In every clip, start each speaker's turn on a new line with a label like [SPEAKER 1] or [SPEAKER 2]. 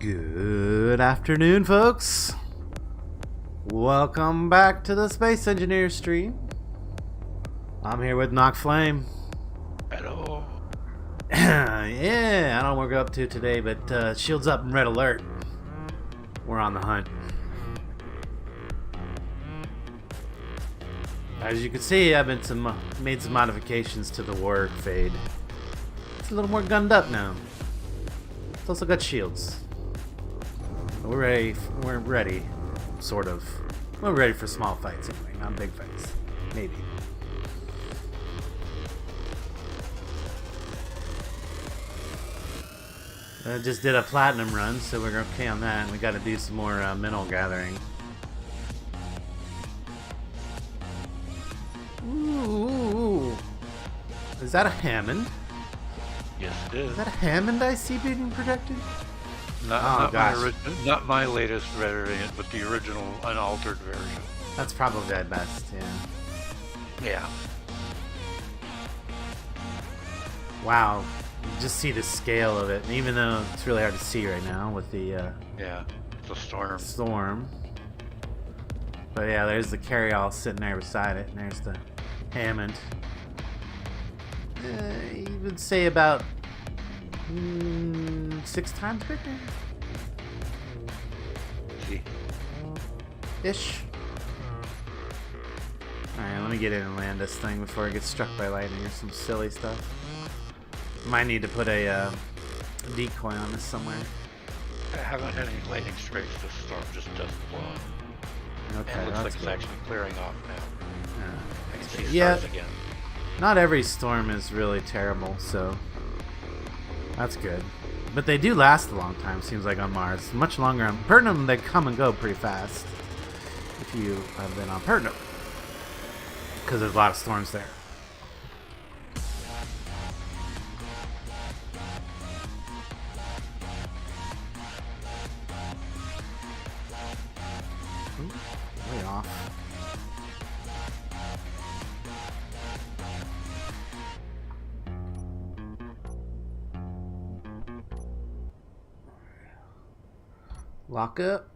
[SPEAKER 1] Good afternoon, folks. Welcome back to the Space Engineer stream. I'm here with Nachtflame.
[SPEAKER 2] Hello.
[SPEAKER 1] Yeah, I don't know what we're up to today, but shields up and red alert. We're on the hunt. As you can see, I've made some modifications to the war fade. It's a little more gunned up now. It's also got shields. We're ready. We're ready, sort of. We're ready for small fights anyway, not big fights. Maybe. I just did a platinum run, so we're okay on that. And we got to do some more mineral gathering. Ooh. Is that a Hammond?
[SPEAKER 2] Yes, it is.
[SPEAKER 1] Is that a Hammond I see being projected?
[SPEAKER 2] Not my latest variant, but the original unaltered version.
[SPEAKER 1] That's probably at best, yeah.
[SPEAKER 2] Yeah.
[SPEAKER 1] Wow. You just see the scale of it, and even though it's really hard to see right now with the
[SPEAKER 2] yeah, the
[SPEAKER 1] storm. But yeah, there's the carry-all sitting there beside it, and there's the Hammond. You would say about 6 times bigger.
[SPEAKER 2] See.
[SPEAKER 1] Ish. Alright, let me get in and land this thing before it gets struck by lightning or some silly stuff. Might need to put a decoy on this somewhere.
[SPEAKER 2] I haven't had any lightning strikes. This storm just doesn't blow.
[SPEAKER 1] Okay,
[SPEAKER 2] And it looks like
[SPEAKER 1] that's
[SPEAKER 2] it's
[SPEAKER 1] good.
[SPEAKER 2] actually clearing off now. I can see
[SPEAKER 1] Yeah.
[SPEAKER 2] stars again.
[SPEAKER 1] Not every storm is really terrible, so that's good. But they do last a long time, seems like, on Mars. Much longer on Pertnum. They come and go pretty fast if you have been on Pertnum, because there's a lot of storms there. Ooh, way off. Lock up.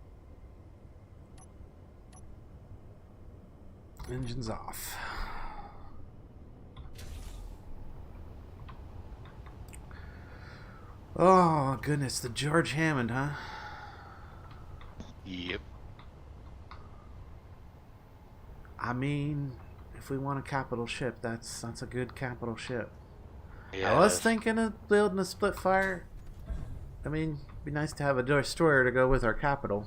[SPEAKER 1] Engines off. Oh, goodness. The George Hammond, huh?
[SPEAKER 2] Yep.
[SPEAKER 1] I mean, if we want a capital ship, that's a good capital ship.
[SPEAKER 2] Yeah.
[SPEAKER 1] I was thinking of building a split fire. I mean, it'd be nice to have a destroyer to go with our capital.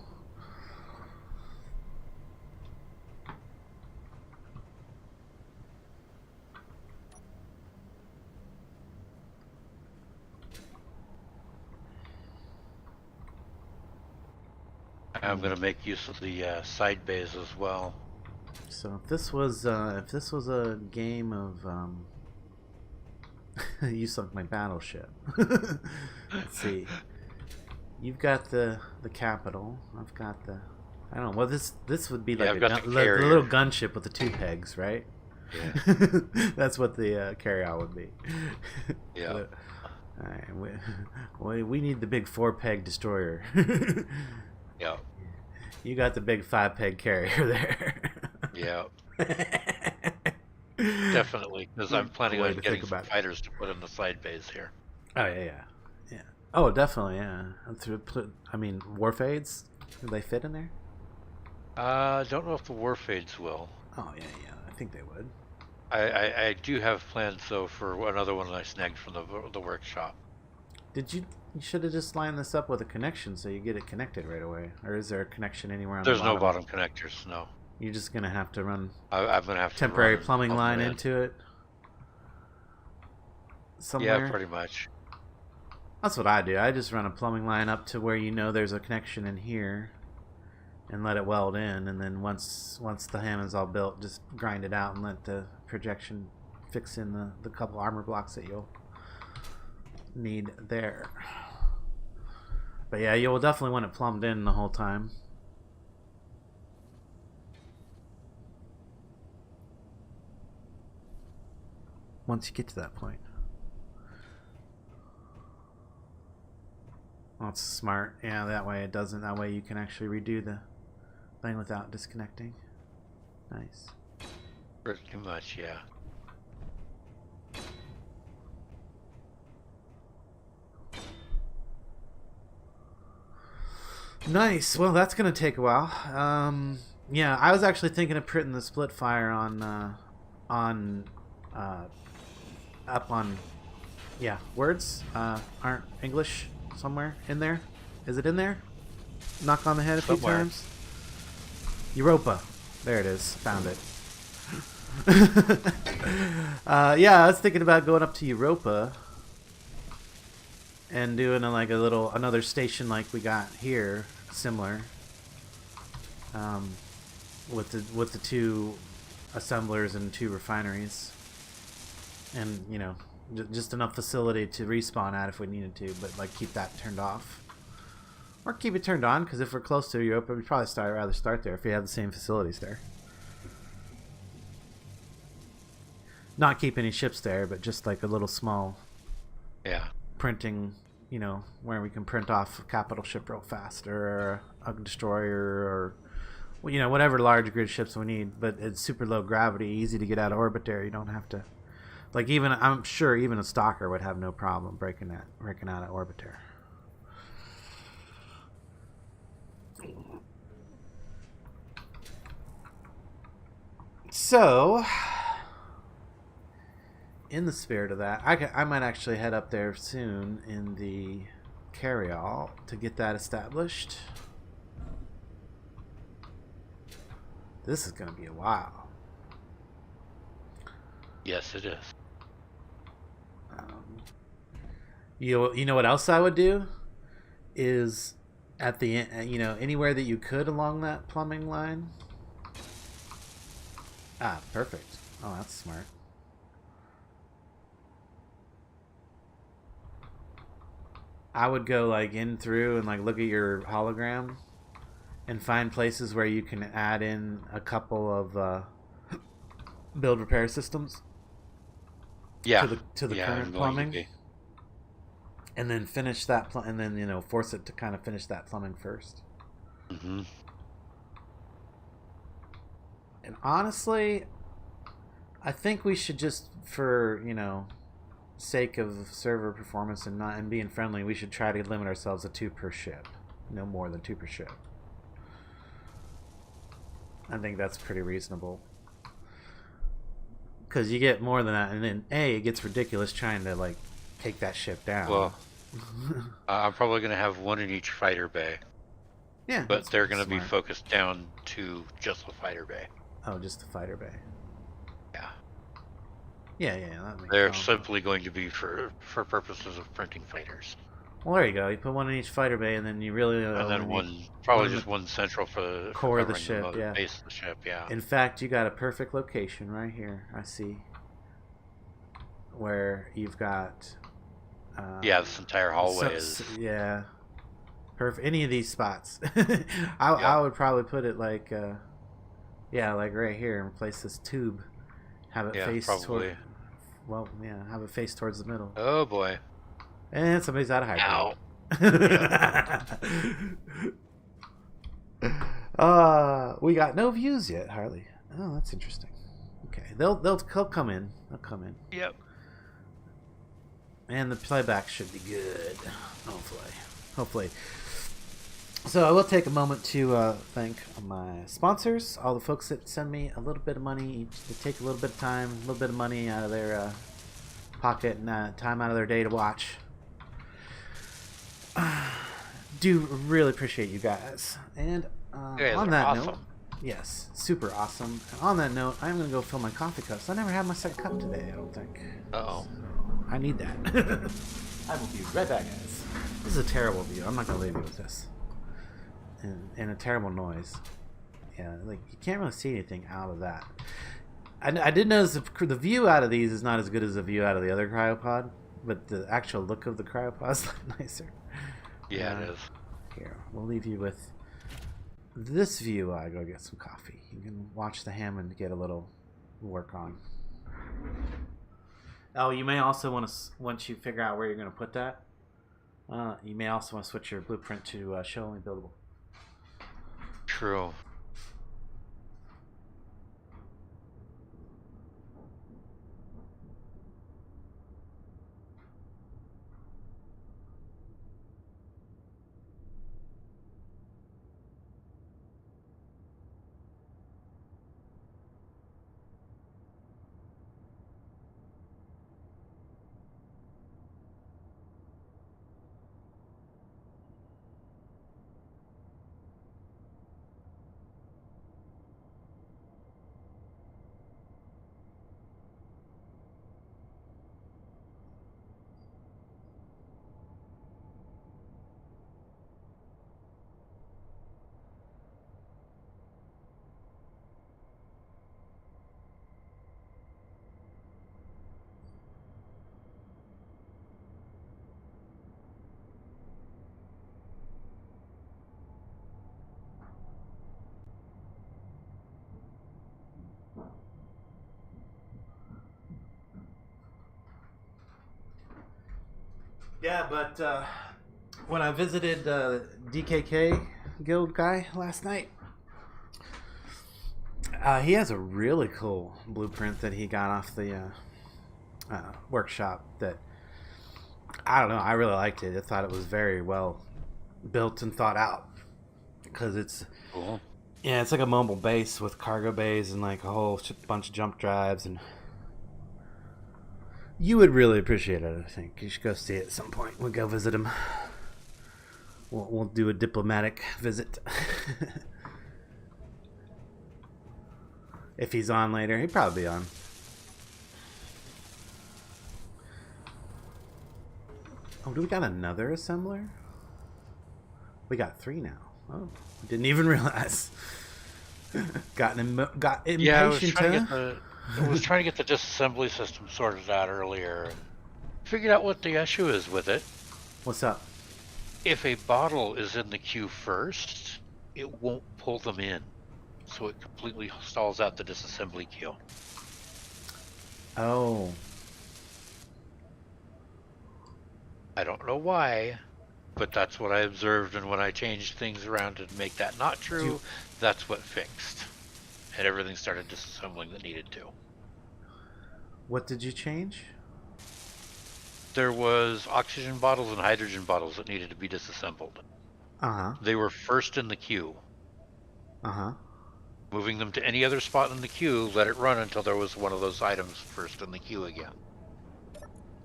[SPEAKER 2] I'm going to make use of the side bays as well.
[SPEAKER 1] So if this was a game of you sunk my battleship. Let's see. You've got the capital. I've got the. I don't know. Well, this would be like
[SPEAKER 2] I've got
[SPEAKER 1] the
[SPEAKER 2] the carrier.
[SPEAKER 1] little gunship with the 2 pegs, right?
[SPEAKER 2] Yeah.
[SPEAKER 1] That's what the carry-out would be.
[SPEAKER 2] Yeah.
[SPEAKER 1] All right. We need the big 4-peg destroyer.
[SPEAKER 2] Yeah.
[SPEAKER 1] You got the big 5-peg carrier there.
[SPEAKER 2] Yeah. Definitely, because I'm planning on getting some fighters to put in the side bays here.
[SPEAKER 1] Oh yeah. Oh, definitely, yeah. I mean, warfades, do they fit in there?
[SPEAKER 2] Don't know if the warfades will.
[SPEAKER 1] Oh yeah. I think they would.
[SPEAKER 2] I do have plans though for another one I snagged from the workshop.
[SPEAKER 1] You should have just lined this up with a connection so you get it connected right away. Or is there a connection anywhere on
[SPEAKER 2] There's
[SPEAKER 1] the bottom?
[SPEAKER 2] no bottom connectors, no.
[SPEAKER 1] You're just gonna have to run
[SPEAKER 2] I'm gonna have
[SPEAKER 1] temporary
[SPEAKER 2] to run
[SPEAKER 1] plumbing line
[SPEAKER 2] in.
[SPEAKER 1] into it somewhere.
[SPEAKER 2] Yeah, pretty much.
[SPEAKER 1] That's what I do. I just run a plumbing line up to where you know there's a connection in here, and let it weld in. And then once the Hammond's all built, just grind it out and let the projection fix in the couple armor blocks that you'll need there. But yeah, you'll definitely want it plumbed in the whole time. Once you get to that point. Well, that's smart. Yeah, that way it doesn't. That way you can actually redo the thing without disconnecting. Nice.
[SPEAKER 2] Pretty much, yeah.
[SPEAKER 1] Nice. Well, that's gonna take a while. Yeah, I was actually thinking of putting the split fire on, up on, yeah, words aren't English somewhere in there. Is it in there? Knock on the head a few
[SPEAKER 2] Somewhere.
[SPEAKER 1] times. Europa. There it is. Found it. Yeah, I was thinking about going up to Europa and doing another station like we got here, similar, with the two assemblers and two refineries, and just enough facility to respawn at if we needed to, but like keep that turned off. Or keep it turned on, because if we're close to Europa, we'd probably rather start there if we have the same facilities there. Not keep any ships there, but just like a little small printing, where we can print off a capital ship real fast, or a destroyer, or whatever large grid ships we need. But it's super low gravity, easy to get out of orbit there. You don't have to, I'm sure even a stalker would have no problem breaking out of orbit there. So, in the spirit of that, I might actually head up there soon in the carryall to get that established. This is going to be a while.
[SPEAKER 2] Yes, it is.
[SPEAKER 1] You know what else I would do is at the end, anywhere that you could along that plumbing line. Ah, perfect. Oh, that's smart. I would go in through and look at your hologram and find places where you can add in a couple of build repair systems.
[SPEAKER 2] Yeah.
[SPEAKER 1] To the current plumbing. And then finish that and then force it to kind of finish that plumbing first.
[SPEAKER 2] Mm-hmm.
[SPEAKER 1] And honestly, I think we should just, for sake of server performance and being friendly, we should try to limit ourselves to 2 per ship, no more than 2 per ship. I think that's pretty reasonable, because you get more than that, and then it gets ridiculous trying to take that ship down.
[SPEAKER 2] Well, I'm probably going to have 1 in each fighter bay.
[SPEAKER 1] Yeah,
[SPEAKER 2] but they're going to be focused down to just the fighter bay.
[SPEAKER 1] Oh, just the fighter bay.
[SPEAKER 2] Yeah.
[SPEAKER 1] Yeah, that makes
[SPEAKER 2] They're
[SPEAKER 1] sense.
[SPEAKER 2] simply going to be for purposes of printing fighters.
[SPEAKER 1] Well, there you go. You put 1 in each fighter bay, and then you really
[SPEAKER 2] and then one central for the
[SPEAKER 1] core of the ship.
[SPEAKER 2] Yeah. Base of the ship. Yeah.
[SPEAKER 1] In fact, you got a perfect location right here. I see. Where you've got.
[SPEAKER 2] This entire hallway is.
[SPEAKER 1] Yeah. Perfect. Any of these spots. I would probably put it like right here, and place this tube. Have it face toward. Well, yeah, have it face towards the middle.
[SPEAKER 2] Oh boy.
[SPEAKER 1] And somebody's out of hydro.
[SPEAKER 2] Ow.
[SPEAKER 1] We got no views yet, Harley. Oh, that's interesting. Okay, they'll come in. They'll come in.
[SPEAKER 2] Yep.
[SPEAKER 1] And the playback should be good. Hopefully. So I will take a moment to thank my sponsors, all the folks that send me a little bit of money each. They take a little bit of time, a little bit of money out of their pocket and time out of their day to watch. Do really appreciate you guys. And on that note, yes, super awesome. And on that note, I'm going to go fill my coffee cups. I never had my second cup today, I don't think.
[SPEAKER 2] Uh-oh.
[SPEAKER 1] So I need that. I will be right back, guys. This is a terrible view. I'm not going to leave you with this. And a terrible noise. Yeah, you can't really see anything out of that. I did notice the view out of these is not as good as the view out of the other cryopod, but the actual look of the cryopod is nicer.
[SPEAKER 2] Yeah, it is.
[SPEAKER 1] Here, we'll leave you with this view. I go get some coffee. You can watch the Hammond get a little work on. Oh, you may also want to, once you figure out where you're going to put that, You may also want to switch your blueprint to show only buildable.
[SPEAKER 2] True.
[SPEAKER 1] Yeah, but when I visited DKK guild guy last night, he has a really cool blueprint that he got off the workshop that, I don't know, I really liked it. I thought it was very well built and thought out because it's
[SPEAKER 2] Cool.
[SPEAKER 1] yeah, it's like a mobile base with cargo bays and like a whole bunch of jump drives, and you would really appreciate it. I think you should go see it at some point. We'll go visit him. We'll do a diplomatic visit. If he's on later, he'd probably be on. Oh, do we got another assembler? We got 3 now. Oh, didn't even realize. got impatient.
[SPEAKER 2] Yeah, I was trying to
[SPEAKER 1] huh?
[SPEAKER 2] get the disassembly system sorted out earlier, and figured out what the issue is with it.
[SPEAKER 1] What's up?
[SPEAKER 2] If a bottle is in the queue first, it won't pull them in, so it completely stalls out the disassembly queue.
[SPEAKER 1] Oh.
[SPEAKER 2] I don't know why, but that's what I observed, and when I changed things around to make that not true, that's what fixed. And everything started disassembling that needed to.
[SPEAKER 1] What did you change?
[SPEAKER 2] There was oxygen bottles and hydrogen bottles that needed to be disassembled.
[SPEAKER 1] Uh-huh.
[SPEAKER 2] They were first in the queue.
[SPEAKER 1] Uh-huh.
[SPEAKER 2] Moving them to any other spot in the queue, let it run until there was one of those items first in the queue again.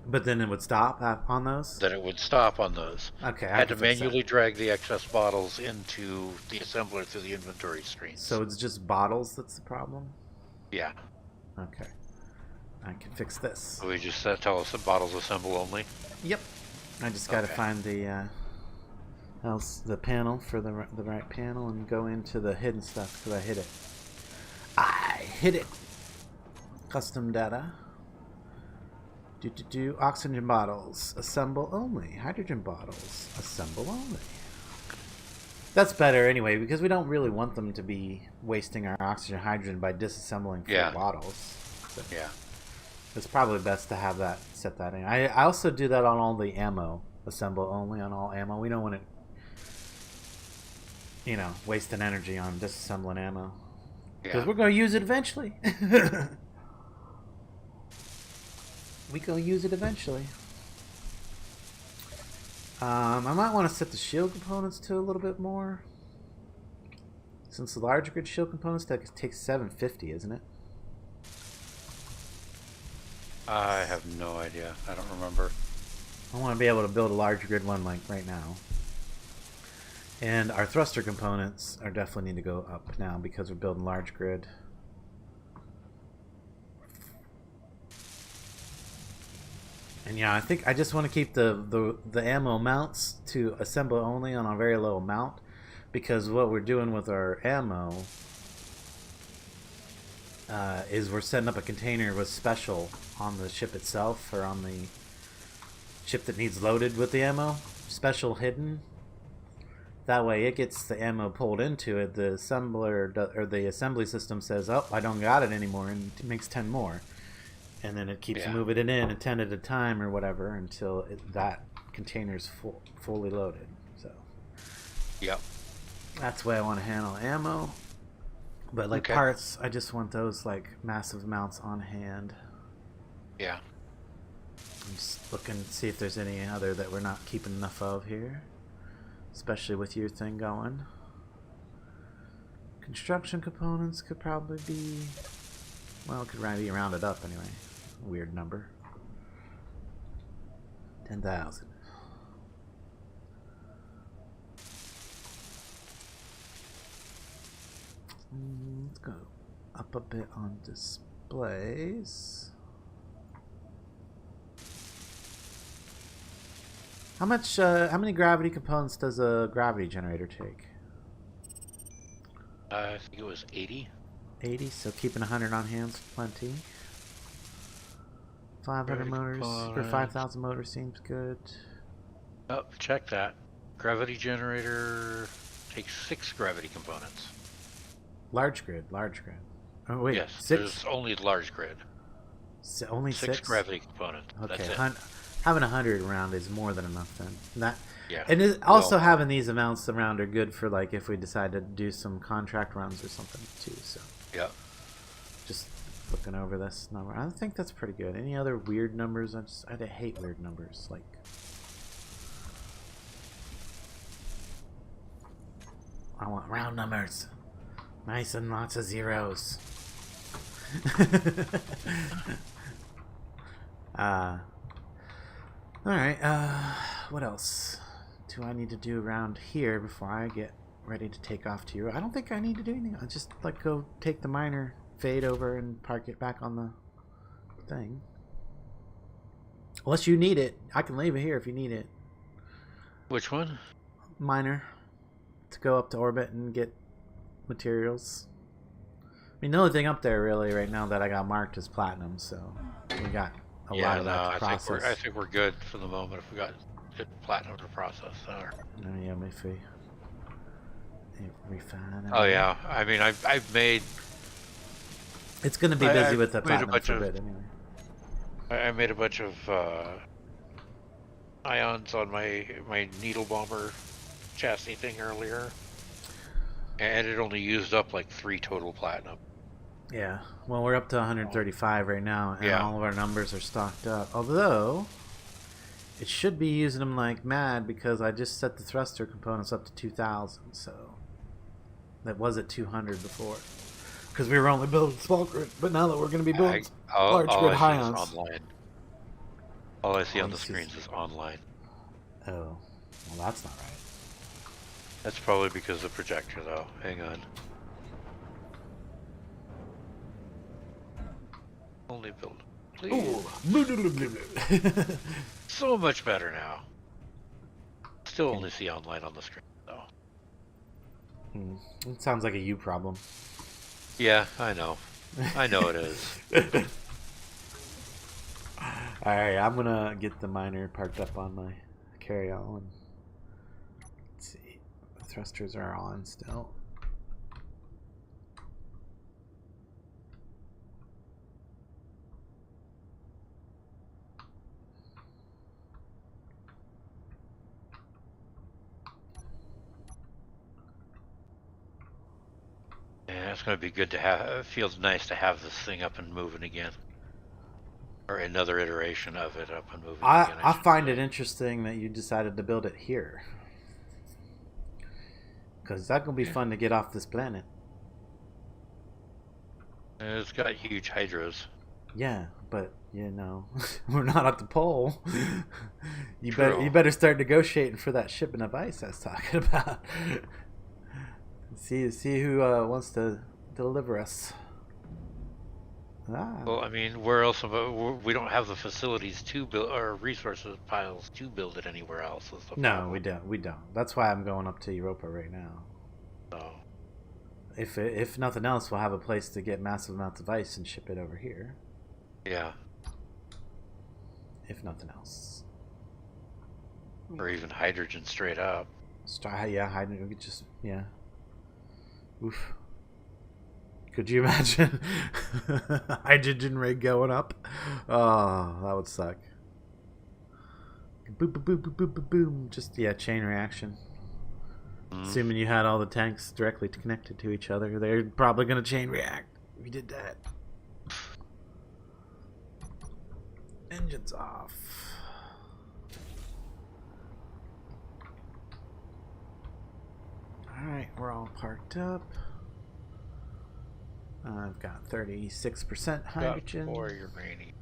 [SPEAKER 1] But then it would stop on those?
[SPEAKER 2] Then it would stop on those.
[SPEAKER 1] Okay,
[SPEAKER 2] I had to manually drag the excess bottles into the assembler through the inventory screens.
[SPEAKER 1] So it's just bottles that's the problem?
[SPEAKER 2] Yeah.
[SPEAKER 1] Okay. I can fix this.
[SPEAKER 2] So we just tell us that bottles assemble only?
[SPEAKER 1] Yep. I just got to
[SPEAKER 2] Okay.
[SPEAKER 1] find the panel for the right panel and go into the hidden stuff because I hid it. I hid it. Custom data. Oxygen bottles assemble only. Hydrogen bottles assemble only. That's better anyway because we don't really want them to be wasting our oxygen hydrogen by disassembling full bottles. So
[SPEAKER 2] yeah.
[SPEAKER 1] it's probably best to have that set that in. I also do that on all the ammo. Assemble only on all ammo. We don't want it, wasting energy on disassembling ammo because we're going to use it eventually. We go use it eventually. I might want to set the shield components to a little bit more. Since the large grid shield components takes 750, isn't it?
[SPEAKER 2] I have no idea. I don't remember.
[SPEAKER 1] I want to be able to build a large grid one like right now. And our thruster components are definitely need to go up now because we're building large grid. And yeah, I think I just want to keep the ammo mounts to assemble only on a very low amount because what we're doing with our ammo is we're setting up a container with special on the ship itself or on the ship that needs loaded with the ammo. Special hidden. That way it gets the ammo pulled into it. The assembler or the assembly system says, oh, I don't got it anymore, and it makes 10 more. And then it keeps moving it in a 10 at a time or whatever until that containers fully loaded. So
[SPEAKER 2] Yep.
[SPEAKER 1] that's the way I want to handle ammo. But like
[SPEAKER 2] Okay.
[SPEAKER 1] parts, I just want those like massive amounts on hand.
[SPEAKER 2] Yeah.
[SPEAKER 1] I'm just looking to see if there's any other that we're not keeping enough of here, especially with your thing going. Construction components could probably be, well, it could be rounded up anyway. Weird number. 10,000. Let's go up a bit on displays. How many gravity components does a gravity generator take?
[SPEAKER 2] I think it was 80.
[SPEAKER 1] 80, so keeping 100 on hand's plenty. 500 motors or 5,000 motors seems good.
[SPEAKER 2] Oh, check that. Gravity generator takes 6 gravity components.
[SPEAKER 1] Large grid. Oh wait,
[SPEAKER 2] Yes,
[SPEAKER 1] 6.
[SPEAKER 2] there's only large grid.
[SPEAKER 1] Only
[SPEAKER 2] 6
[SPEAKER 1] 6
[SPEAKER 2] gravity components.
[SPEAKER 1] Okay,
[SPEAKER 2] That's it.
[SPEAKER 1] having 100 around is more than enough then. That
[SPEAKER 2] Yeah.
[SPEAKER 1] and also having these amounts around are good for like if we decide to do some contract runs or something too. So
[SPEAKER 2] Yeah.
[SPEAKER 1] just looking over this number, I think that's pretty good. Any other weird numbers? I hate weird numbers. Like I want round numbers, nice and lots of zeros. Alright, what else do I need to do around here before I get ready to take off to Europe? I don't think I need to do anything. I'll just like go take the miner, fade over, and park it back on the thing. Unless you need it. I can leave it here if you need it.
[SPEAKER 2] Which one?
[SPEAKER 1] Miner. To go up to orbit and get materials. I mean, the only thing up there really right now that I got marked is platinum, so we got a lot of that to process.
[SPEAKER 2] I think we're good for the moment if we got good platinum to process there.
[SPEAKER 1] Oh, yeah, maybe refine.
[SPEAKER 2] Oh yeah, I mean I've made.
[SPEAKER 1] It's going to be busy with the
[SPEAKER 2] made
[SPEAKER 1] platinum for a bit anyway.
[SPEAKER 2] I made a bunch of ions on my needle bomber chassis thing earlier, and it only used up like 3 total platinum.
[SPEAKER 1] Yeah, well, we're up to 135 right now, and
[SPEAKER 2] Yeah.
[SPEAKER 1] all of our numbers are stocked up. Although, it should be using them like mad because I just set the thruster components up to 2,000, so that was at 200 before. Because we were only building small grid, but now that we're going to be building large grid ions.
[SPEAKER 2] Online. All I see on the screens is online.
[SPEAKER 1] Oh, well, that's not right.
[SPEAKER 2] That's probably because of the projector, though. Hang on. Only build, please. So much better now. Still only see online on the screen, though.
[SPEAKER 1] It sounds like a you problem.
[SPEAKER 2] Yeah, I know. I know it is.
[SPEAKER 1] Alright, I'm gonna get the miner parked up on my carry-all and let's see. The thrusters are on still.
[SPEAKER 2] Yeah, it's going to be good to have. It feels nice to have this thing up and moving again. Or another iteration of it up and moving again.
[SPEAKER 1] I find it interesting that you decided to build it here. Because that's going to be fun to get off this planet.
[SPEAKER 2] It's got huge hydros.
[SPEAKER 1] Yeah, but, you know, we're not at the pole. You
[SPEAKER 2] True.
[SPEAKER 1] better start negotiating for that shipment of ice I was talking about. See who wants to deliver us.
[SPEAKER 2] Well, I mean, where else? We don't have the facilities to build or resources piles to build it anywhere else.
[SPEAKER 1] No, we don't. We don't. That's why I'm going up to Europa right now.
[SPEAKER 2] So,
[SPEAKER 1] if nothing else, we'll have a place to get massive amounts of ice and ship it over here.
[SPEAKER 2] yeah.
[SPEAKER 1] If nothing else.
[SPEAKER 2] Or even hydrogen straight up.
[SPEAKER 1] Yeah, hydrogen. We could just Oof. Could you imagine hydrogen rig going up? Oh, that would suck. Boom, boom, boom, boom, boom, boom, boom. Just, yeah, chain reaction.
[SPEAKER 2] Mm.
[SPEAKER 1] Assuming you had all the tanks directly connected to each other, they're probably going to chain react if you did that. Engines off. Alright, we're all parked up. I've got 36% hydrogen.
[SPEAKER 2] Got 4 uranium.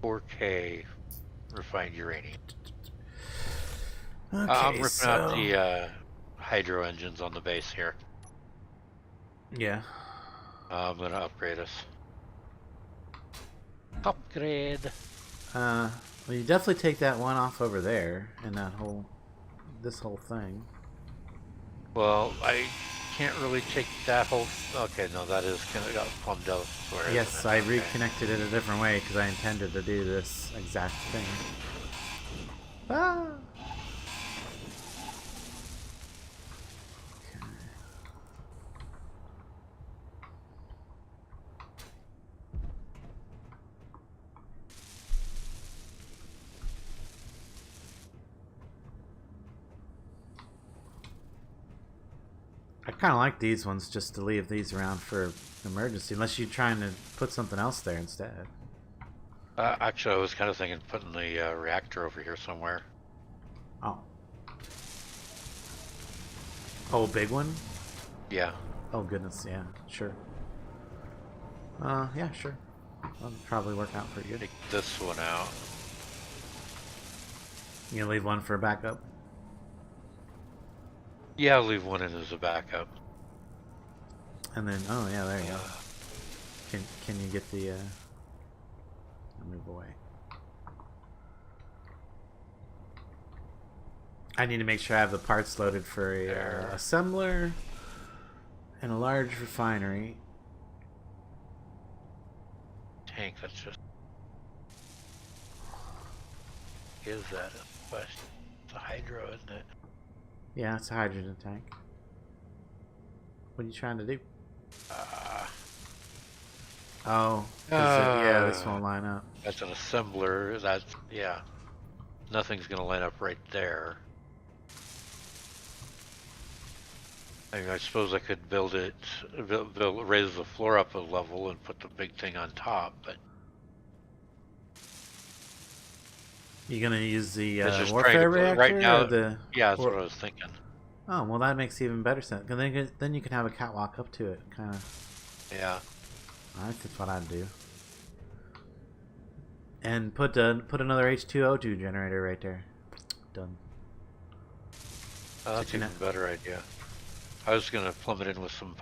[SPEAKER 2] 4K refined uranium.
[SPEAKER 1] Okay,
[SPEAKER 2] I'm ripping out the hydro engines on the base here.
[SPEAKER 1] Yeah.
[SPEAKER 2] I'm gonna upgrade us. Upgrade.
[SPEAKER 1] Well, you definitely take that one off over there, and this whole thing.
[SPEAKER 2] Well, I can't really take that whole. Okay, no, that is kind of got plumbed elsewhere.
[SPEAKER 1] Yes, I reconnected it a different way because I intended to do this exact thing. Ah! I kind of like these ones just to leave these around for emergency, unless you're trying to put something else there instead.
[SPEAKER 2] Actually, I was kind of thinking putting the reactor over here somewhere.
[SPEAKER 1] Oh. Oh, big one?
[SPEAKER 2] Yeah.
[SPEAKER 1] Oh, goodness, yeah, sure. Yeah, sure. That'll probably work out pretty good.
[SPEAKER 2] Take this one out.
[SPEAKER 1] You gonna leave one for backup?
[SPEAKER 2] Yeah, I'll leave one in as a backup.
[SPEAKER 1] And then, oh yeah, there you go. Can you get the, I'll move away. I need to make sure I have the parts loaded for a assembler and a large refinery.
[SPEAKER 2] Tank, that's just... Is that a question? It's a hydro, isn't it?
[SPEAKER 1] Yeah, it's a hydrogen tank. What are you trying to do? Oh, yeah, this won't line up.
[SPEAKER 2] That's an assembler. That's, yeah. Nothing's going to line up right there. I mean, I suppose I could raise the floor up a level and put the big thing on top, but...
[SPEAKER 1] You gonna use the
[SPEAKER 2] warfare
[SPEAKER 1] reactor
[SPEAKER 2] right now,
[SPEAKER 1] or the?
[SPEAKER 2] Yeah, that's what I was thinking.
[SPEAKER 1] Oh well, that makes even better sense. Then you can have a catwalk up to it, kind of.
[SPEAKER 2] Yeah.
[SPEAKER 1] That's what I'd do. And put another H2O2 generator right there. Done.
[SPEAKER 2] Oh, that's even a better idea. I was gonna plumb it in with some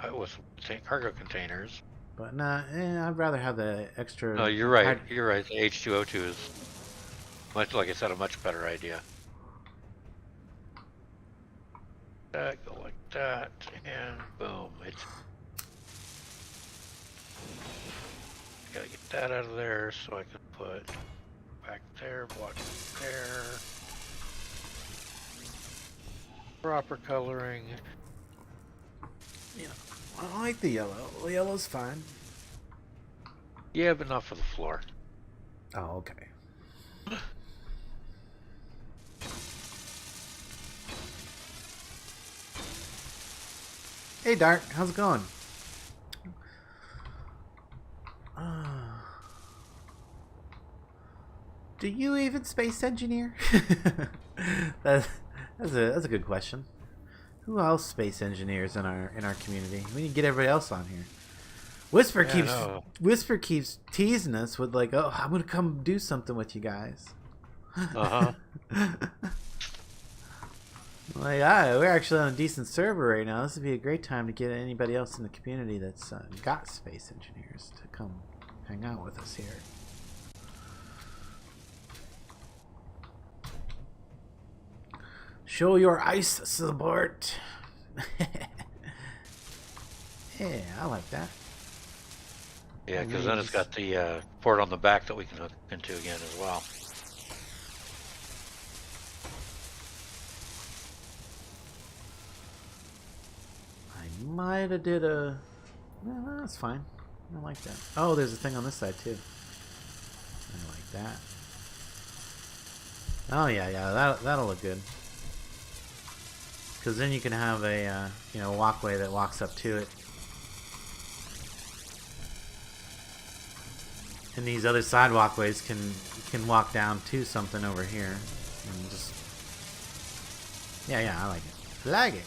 [SPEAKER 2] cargo containers.
[SPEAKER 1] But nah, I'd rather have the extra.
[SPEAKER 2] No, you're right. You're right. The H2O2 is much, like I said, a much better idea. That go like that, and boom. It's gotta get that out of there so I can put back there, block there. Proper coloring.
[SPEAKER 1] Yeah, I like the yellow. The yellow's fine.
[SPEAKER 2] Yeah, but not for the floor.
[SPEAKER 1] Oh, okay. Hey, Dark, how's it going? Do you even space engineer? that's a good question. Who else space engineers in our community? We need to get everybody else on here. Whisper keeps teasing us with like, oh, I'm gonna come do something with you guys. Like, we're actually on a decent server right now. This would be a great time to get anybody else in the community that's got space engineers to come hang out with us here. Show your ice support. Yeah, I like that.
[SPEAKER 2] Yeah, because then it's got the port on the back that we can hook into again as well.
[SPEAKER 1] I might have did a... No, that's fine. I like that. Oh, there's a thing on this side too. that. Oh yeah, that'll look good. Because then you can have a walkway that walks up to it. And these other side walkways can walk down to something over here. And just I like it. Like it.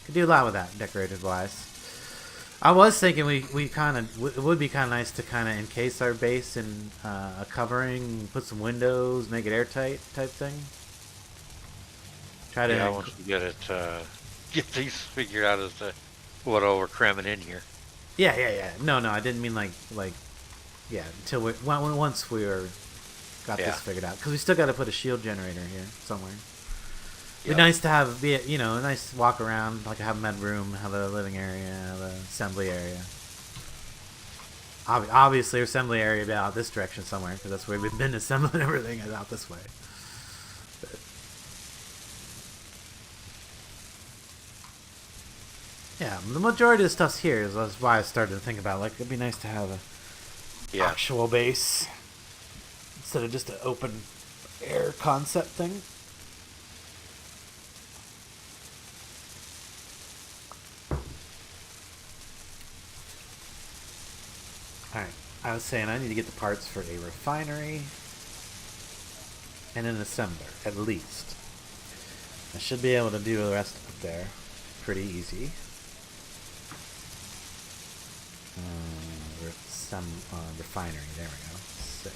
[SPEAKER 1] Could do a lot with that, decorated wise. I was thinking we kind of it would be kind of nice to kind of encase our base in a covering, put some windows, make it airtight type thing. Try to
[SPEAKER 2] once we get it get these figured out as to what all we're cramming in here.
[SPEAKER 1] Yeah. No, I didn't mean like until once we got this figured out, because we still got to put a shield generator here somewhere. It'd be nice to have a nice walk around, like have a med room, have a living area, have an assembly area. Obviously, our assembly area be out this direction somewhere, because that's where we've been assembling everything, is out this way. But yeah, the majority of the stuff's here. That's why I started to think about, like, it'd be nice to have a actual base instead of just an open air concept thing. Alright, I was saying I need to get the parts for a refinery and an assembler, at least. I should be able to do the rest up there pretty easy. Refinery, there we go. 6.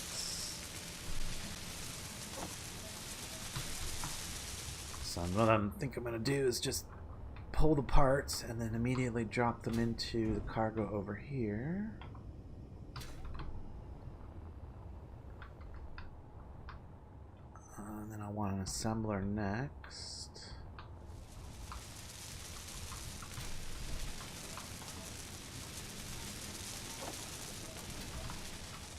[SPEAKER 1] So what I think I'm going to do is just pull the parts and then immediately drop them into the cargo over here. And then I want an assembler next.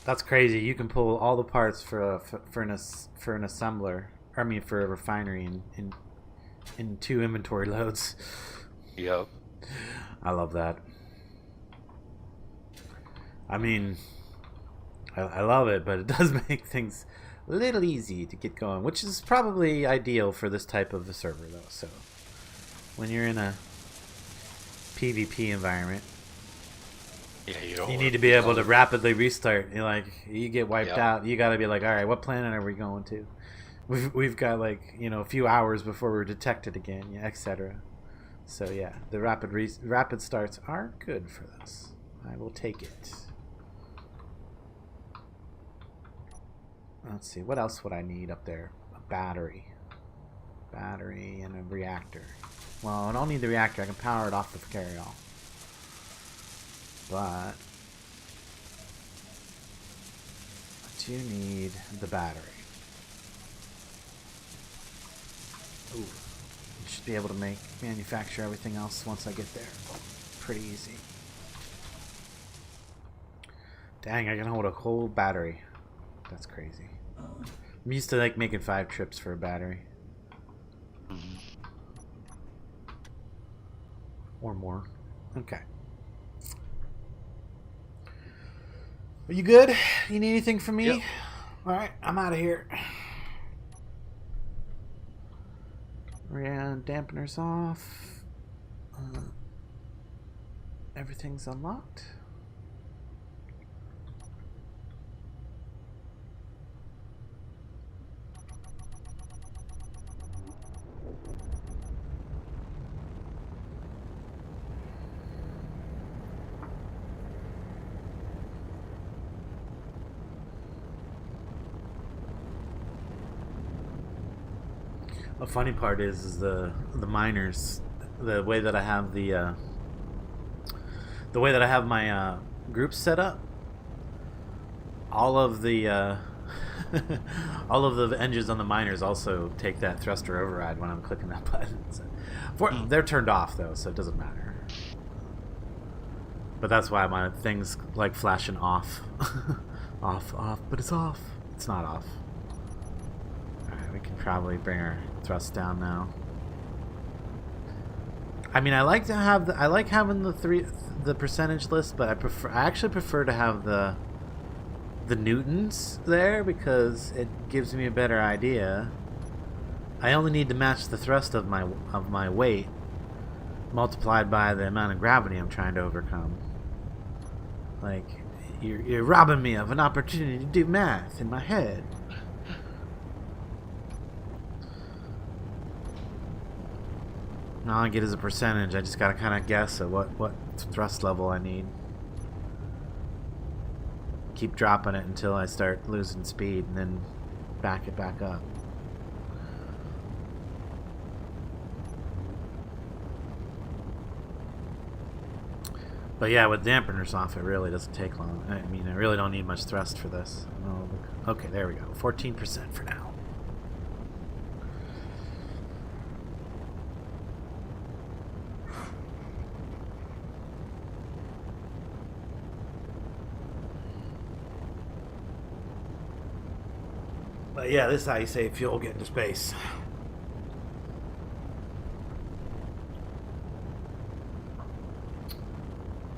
[SPEAKER 1] That's crazy. You can pull all the parts for an assembler. I mean, for a refinery in 2 inventory loads.
[SPEAKER 2] Yep.
[SPEAKER 1] I love that. I mean, I love it, but it does make things a little easy to get going, which is probably ideal for this type of a server, though. So, when you're in a PvP environment, you need to be able to rapidly restart. You get wiped out. You got to be like, all right, what planet are we going to? We've got a few hours before we're detected again, etc. So yeah, the rapid starts are good for this. I will take it. Let's see, what else would I need up there? A battery and a reactor. Well, I don't need the reactor. I can power it off the carry-all. But I do need the battery. Ooh, I should be able to manufacture everything else once I get there. Pretty easy. Dang, I can hold a whole battery. That's crazy. I'm used to making 5 trips for a battery. Or more. Okay. Are you good? You need anything from me?
[SPEAKER 2] Yep.
[SPEAKER 1] Alright, I'm out of here. Dampeners off. Everything's unlocked. The funny part is the miners, the way that I have my groups set up, all of the all of the engines on the miners also take that thruster override when I'm clicking that button. So, they're turned off though, so it doesn't matter. But that's why my thing's flashing off, off, but it's off. It's not off. We can probably bring our thrust down now. I mean, I like having the percentage list, but I actually prefer to have the the newtons there because it gives me a better idea. I only need to match the thrust of my weight multiplied by the amount of gravity I'm trying to overcome. Like, you're robbing me of an opportunity to do math in my head. All I get is a percentage. I just gotta kind of guess at what thrust level I need. Keep dropping it until I start losing speed, and then back it back up. But yeah, with dampeners off, it really doesn't take long. I mean, I really don't need much thrust for this. Oh, okay, there we go. 14% for now. But yeah, this is how you save fuel getting to space.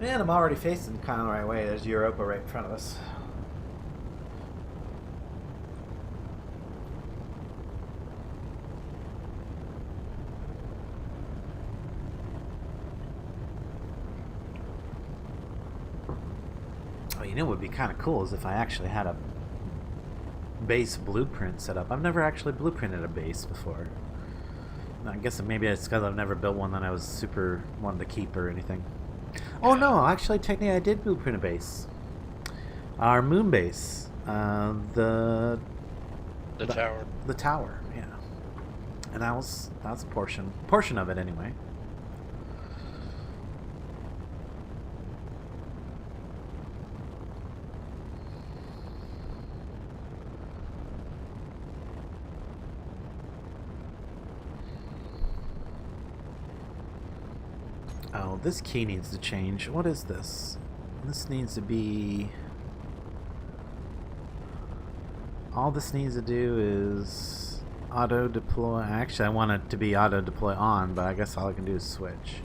[SPEAKER 1] Man, I'm already facing kind of the right way. There's Europa right in front of us. Oh, you know what would be kind of cool is if I actually had a base blueprint set up. I've never actually blueprinted a base before. I guess maybe it's because I've never built one that I was super wanted to keep or anything. Oh no, actually technically I did blueprint a base. Our moon base. The
[SPEAKER 2] tower.
[SPEAKER 1] The tower, yeah. And that was a portion of it anyway. Oh, this key needs to change. What is this? This needs to be... All this needs to do is auto deploy. Actually, I want it to be auto deploy on, but I guess all I can do is switch.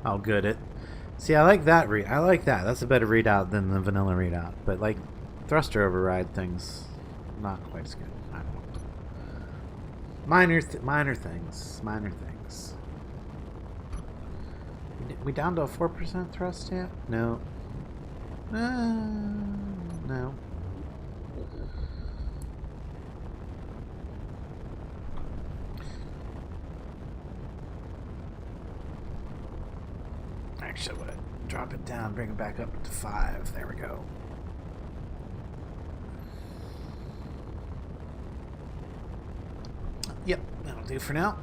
[SPEAKER 1] Oh, good. See, I like that I like that. That's a better readout than the vanilla readout. But like thruster override things, not quite as good. I don't know. Minor things. Minor things. We down to a 4% thrust yet? No. No. Actually, I would drop it down, bring it back up to 5. There we go. Yep, that'll do for now.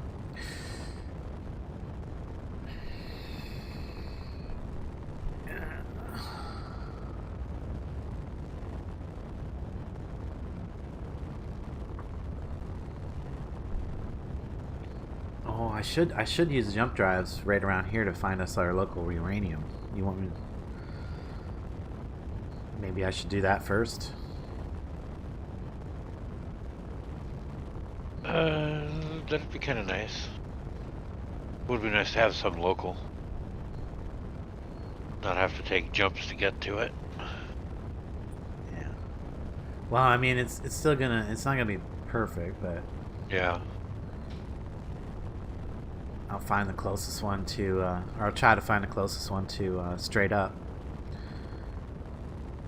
[SPEAKER 1] I should use jump drives right around here to find us our local uranium. You want me? Maybe I should do that first.
[SPEAKER 2] That'd be kind of nice. Would be nice to have some local. Not have to take jumps to get to it.
[SPEAKER 1] Yeah. Well, I mean, it's not gonna be perfect, but
[SPEAKER 2] yeah.
[SPEAKER 1] I'll find the closest one to, or I'll try to find the closest one to straight up.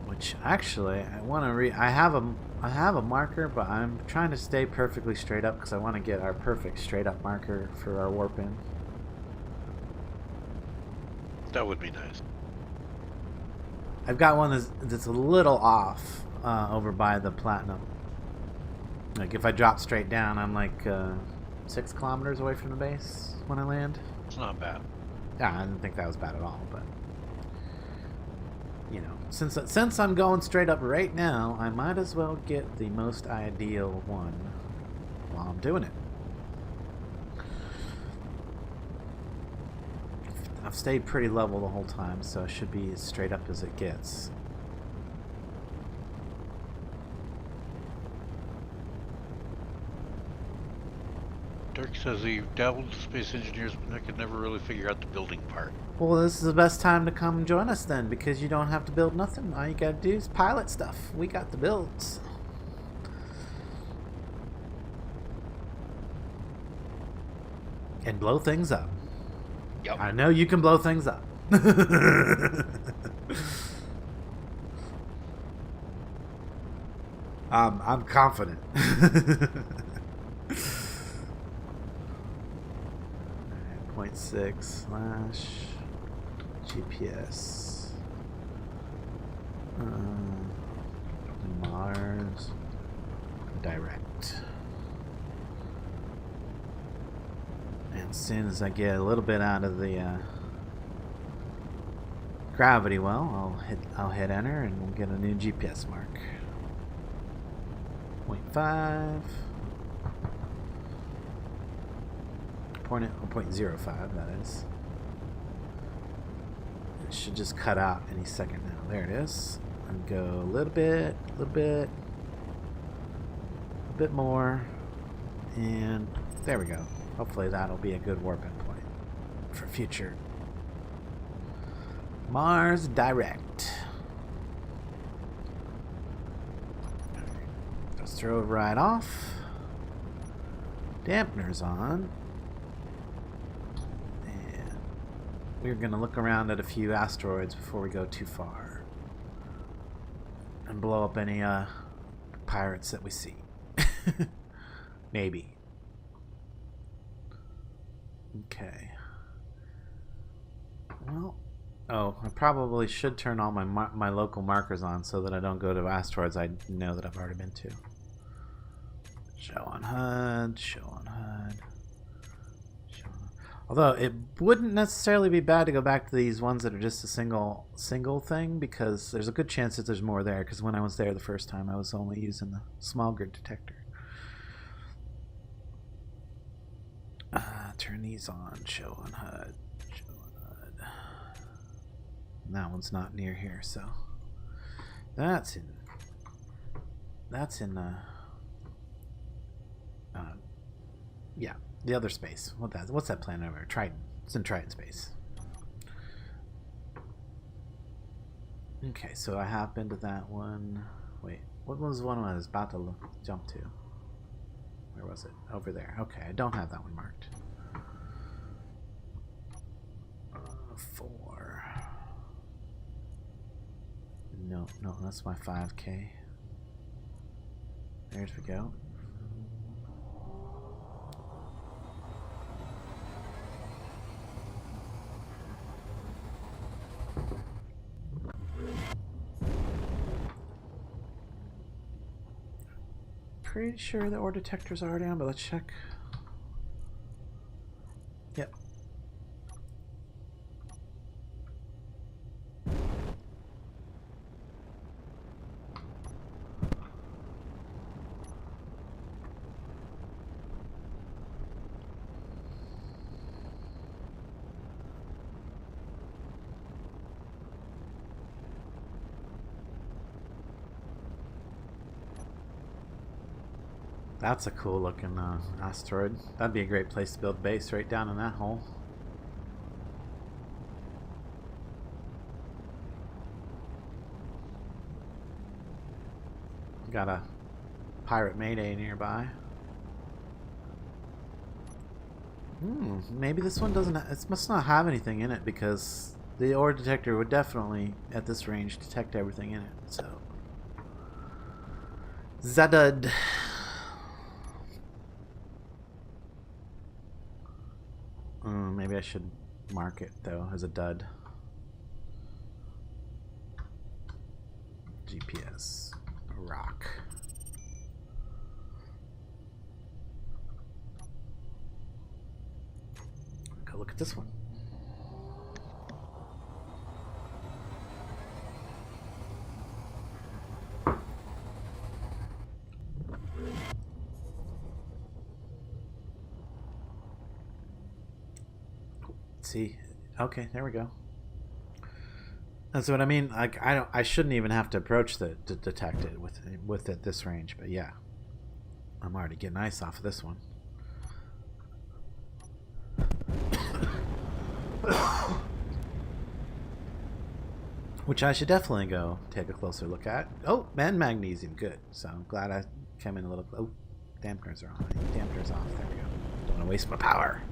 [SPEAKER 1] Which actually, I have a marker, but I'm trying to stay perfectly straight up because I want to get our perfect straight up marker for our warp in.
[SPEAKER 2] That would be nice.
[SPEAKER 1] I've got one that's a little off over by the platinum. Like if I drop straight down, I'm like 6 kilometers away from the base when I land.
[SPEAKER 2] It's not bad.
[SPEAKER 1] Yeah, I didn't think that was bad at all, but you know, since I'm going straight up right now, I might as well get the most ideal one while I'm doing it. I've stayed pretty level the whole time, so it should be as straight up as it gets.
[SPEAKER 2] Dirk says he dabbled with space engineers, but I could never really figure out the building part.
[SPEAKER 1] Well, this is the best time to come join us then, because you don't have to build nothing. All you gotta do is pilot stuff. We got the builds. And blow things up.
[SPEAKER 2] Yep.
[SPEAKER 1] I know you can blow things up. I'm confident. 0.6 / GPS. Mars direct. And as soon as I get a little bit out of the gravity well, I'll hit enter and we'll get a new GPS mark. 0.5. 0.05, that is. It should just cut out any second now. There it is. And go a little bit more, and there we go. Hopefully that'll be a good warp endpoint for future Mars direct. Let's throw it right off. Dampeners on. And we're going to look around at a few asteroids before we go too far. And blow up any pirates that we see. Maybe. Okay. Well, I probably should turn all my local markers on so that I don't go to asteroids I know that I've already been to. Show on HUD, show on HUD. Although it wouldn't necessarily be bad to go back to these ones that are just a single thing, because there's a good chance that there's more there, because when I was there the first time I was only using the small grid detector. Turn these on, show on HUD, show on HUD. And that one's not near here, so that's in yeah, the other space. What's that planet over there? Triton. It's in Triton space. Okay, so I have been to that one. Wait, what was the one I was about to jump to? Where was it? Over there. Okay, I don't have that one marked. 4. No, that's my 5K. There we go. Pretty sure the ore detector's already on, but let's check. Yep. That's a cool looking asteroid. That'd be a great place to build a base right down in that hole. Got a pirate mayday nearby. Maybe this one doesn't. It must not have anything in it, because the ore detector would definitely, at this range, detect everything in it. So, Zadud. Maybe I should mark it though as a dud. GPS rock. Go look at this one. See, okay, there we go. That's what I mean. Like, I shouldn't even have to approach to detect it with at this range, but yeah, I'm already getting ice off of this one. Which I should definitely go take a closer look at. Oh, and magnesium, good. So I'm glad I came in a little. Oh, dampeners are on. Dampeners off. There we go. Don't want to waste my power.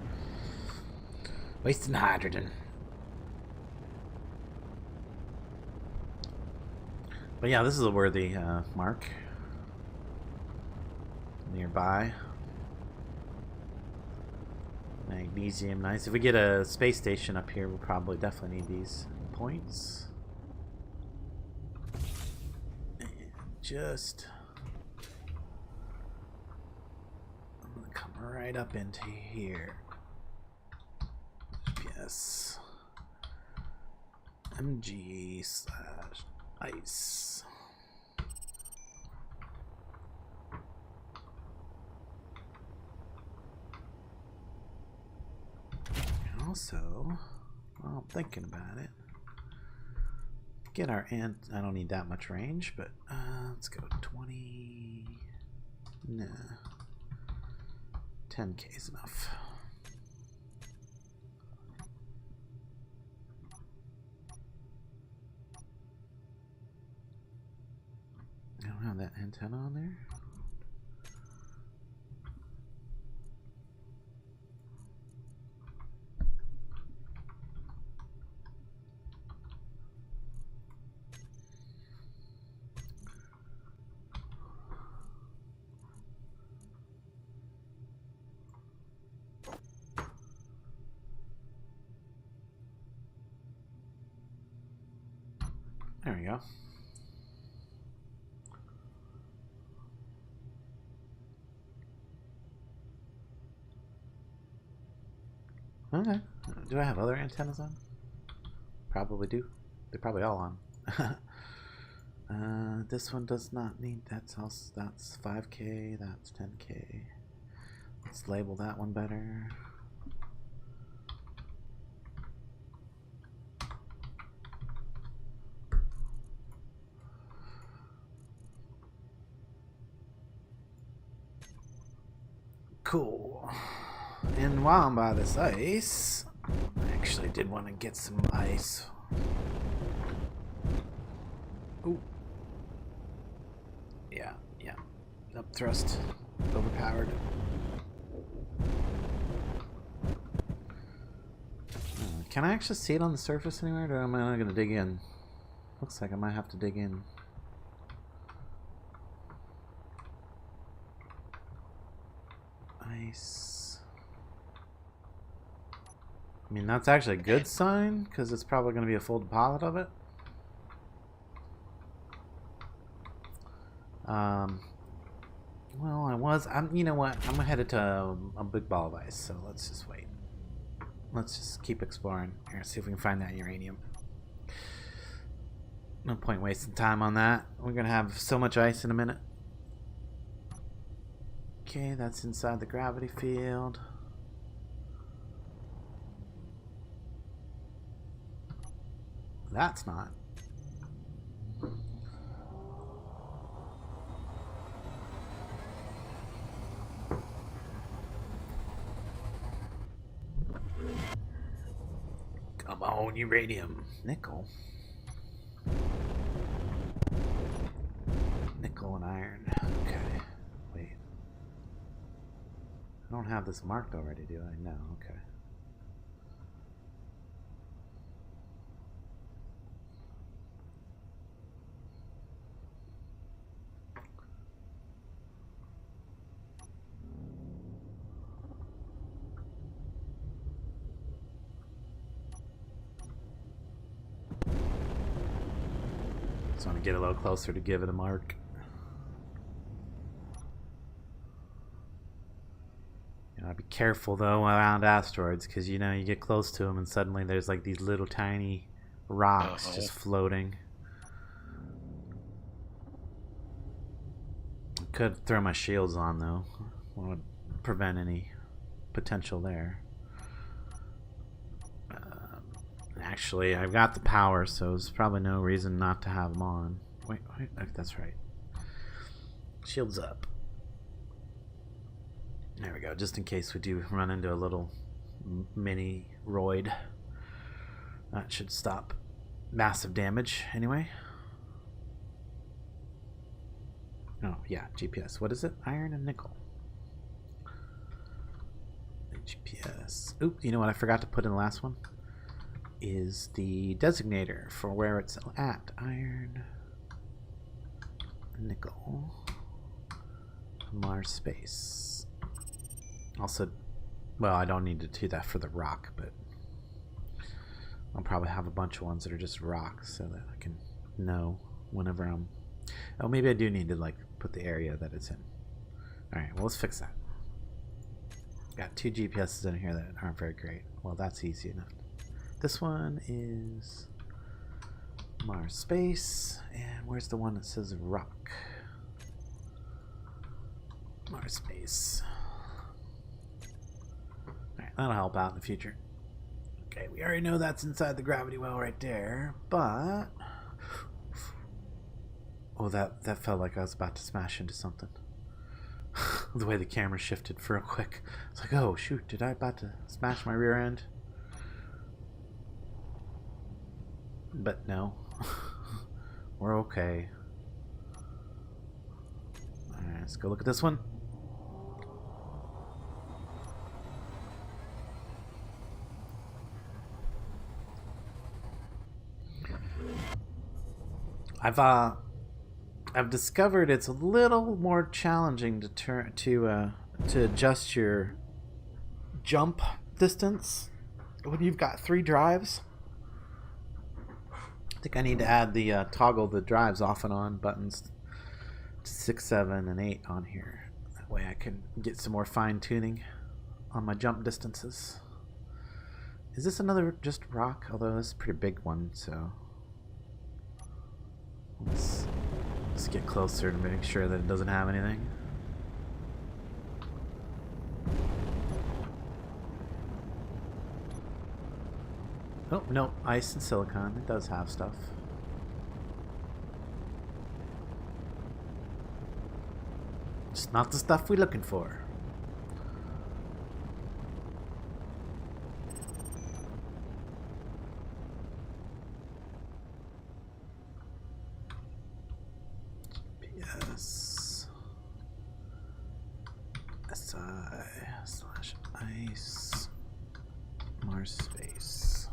[SPEAKER 1] Wasting hydrogen. But yeah, this is a worthy mark. Nearby. Magnesium, nice. If we get a space station up here, we'll probably definitely need these points. And just... I'm gonna come right up into here. Yes. MG/ice. Also, while I'm thinking about it, get our ant. I don't need that much range, but let's go 20. Nah, 10k is enough. I don't have that antenna on there. There we go. Okay. Do I have other antennas on? Probably do. They're probably all on. This one does not need. That's 5k. That's 10k. Let's label that one better. Cool. And while I'm by this ice, I actually did want to get some ice. Ooh. Yeah. Up thrust. Overpowered. Can I actually see it on the surface anywhere, or am I not going to dig in? Looks like I might have to dig in. Ice. I mean, that's actually a good sign, because it's probably going to be a full deposit of it. Well, you know what? I'm headed to a big ball of ice, so let's just wait. Let's just keep exploring here, see if we can find that uranium. No point wasting time on that. We're going to have so much ice in a minute. Okay, that's inside the gravity field. That's not. Come on, uranium. Nickel. Nickel and iron. Okay. Wait. I don't have this marked already, do I? No, okay. Just want to get a little closer to give it a mark. You know, be careful though around asteroids, because you know you get close to them and suddenly there's like these little tiny rocks just floating. I could throw my shields on though. Would prevent any potential there. Actually, I've got the power, so there's probably no reason not to have them on. Wait, that's right. Shields up. There we go, just in case we do run into a little mini roid. That should stop massive damage anyway. Oh, yeah, GPS. What is it? Iron and nickel. GPS. Oop, you know what I forgot to put in the last one? Is the designator for where it's at. Iron, nickel, Mars space. Also, well, I don't need to do that for the rock, but I'll probably have a bunch of ones that are just rocks so that I can know whenever I'm... Oh, maybe I do need to like put the area that it's in. Alright, well, let's fix that. Got 2 GPSs in here that aren't very great. Well, that's easy enough. This one is Mars space, and where's the one that says rock? Mars space. Alright, that'll help out in the future. Okay, we already know that's inside the gravity well right there, but... Oh, that felt like I was about to smash into something. The way the camera shifted for real quick. It's like, oh shoot, did I about to smash my rear end? But no. We're okay. Alright, let's go look at this one. I've discovered it's a little more challenging to adjust your jump distance when you've got 3 drives. I think I need to add the toggle the drives off and on buttons to 6, 7, and 8 on here. That way I can get some more fine tuning on my jump distances. Is this another just rock? Although this is a pretty big one, so let's get closer to make sure that it doesn't have anything. Oh, no, ice and silicon. It does have stuff. It's not the stuff we're looking for. GPS SI/ice Mars space.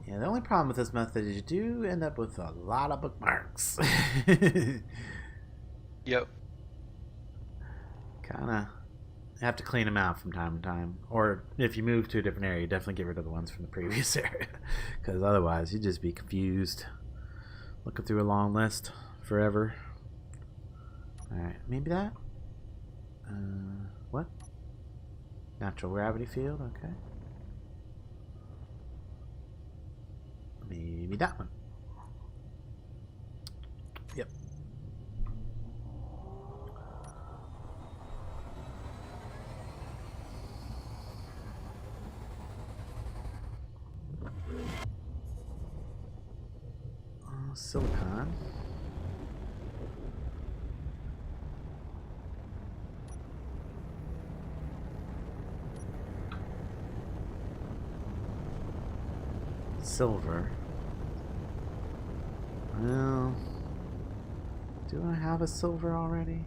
[SPEAKER 1] Yeah, the only problem with this method is you do end up with a lot of bookmarks.
[SPEAKER 2] Yep.
[SPEAKER 1] Kinda have to clean them out from time to time. Or if you move to a different area, definitely get rid of the ones from the previous area. Because otherwise, you'd just be confused. Looking through a long list forever. Alright, maybe that? What? Natural gravity field, okay. Maybe that one. Yep. Silicon. Silver. Well, do I have a silver already?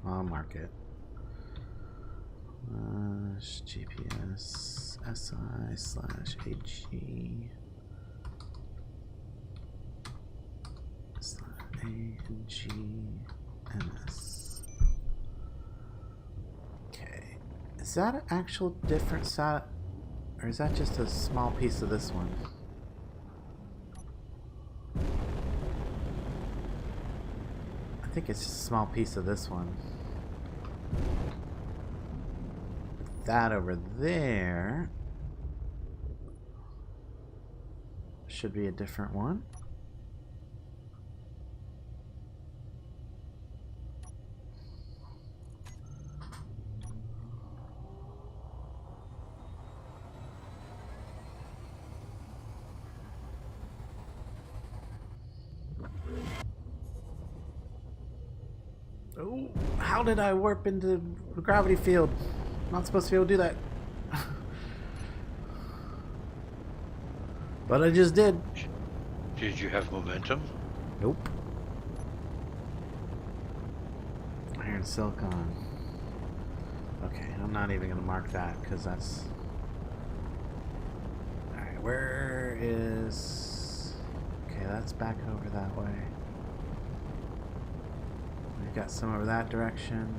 [SPEAKER 1] I'll mark it. GPS SI/AG AGMS. Okay. Is that an actual different set? Or is that just a small piece of this one? I think it's just a small piece of this one. That over there should be a different one. Oh, how did I warp into the gravity field? Not supposed to be able to do that. But I just did.
[SPEAKER 2] Did you have momentum?
[SPEAKER 1] Nope. Iron silicon. Okay, I'm not even gonna mark that because that's. Alright, where is. Okay, that's back over that way. We've got some over that direction.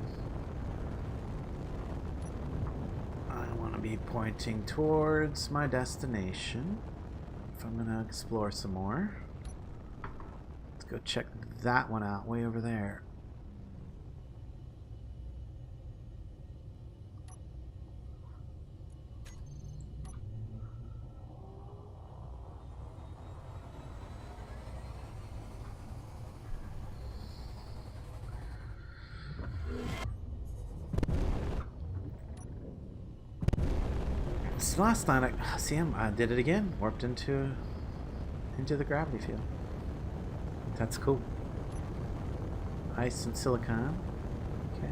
[SPEAKER 1] I want to be pointing towards my destination. If I'm gonna explore some more. Let's go check that one out way over there. So last night I see him. I did it again. Warped into the gravity field. That's cool. Ice and silicon. Okay.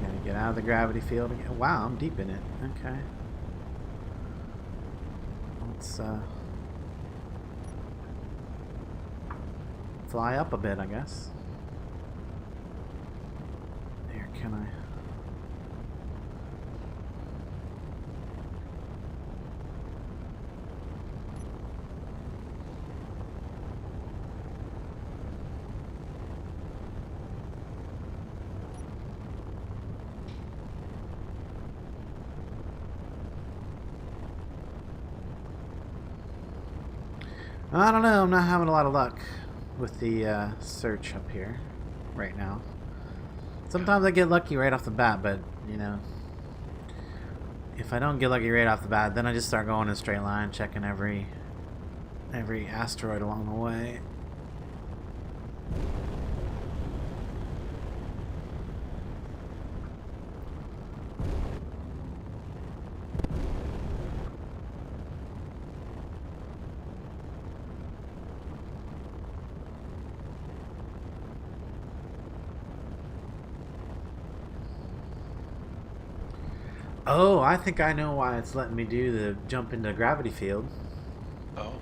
[SPEAKER 1] Gotta get out of the gravity field again. Wow, I'm deep in it. Okay. Let's fly up a bit, I guess. There, can I? I don't know, I'm not having a lot of luck with the search up here right now. Sometimes I get lucky right off the bat, but, you know, if I don't get lucky right off the bat, then I just start going in a straight line, checking every asteroid along the way. Oh, I think I know why it's letting me do the jump into gravity field.
[SPEAKER 2] Oh.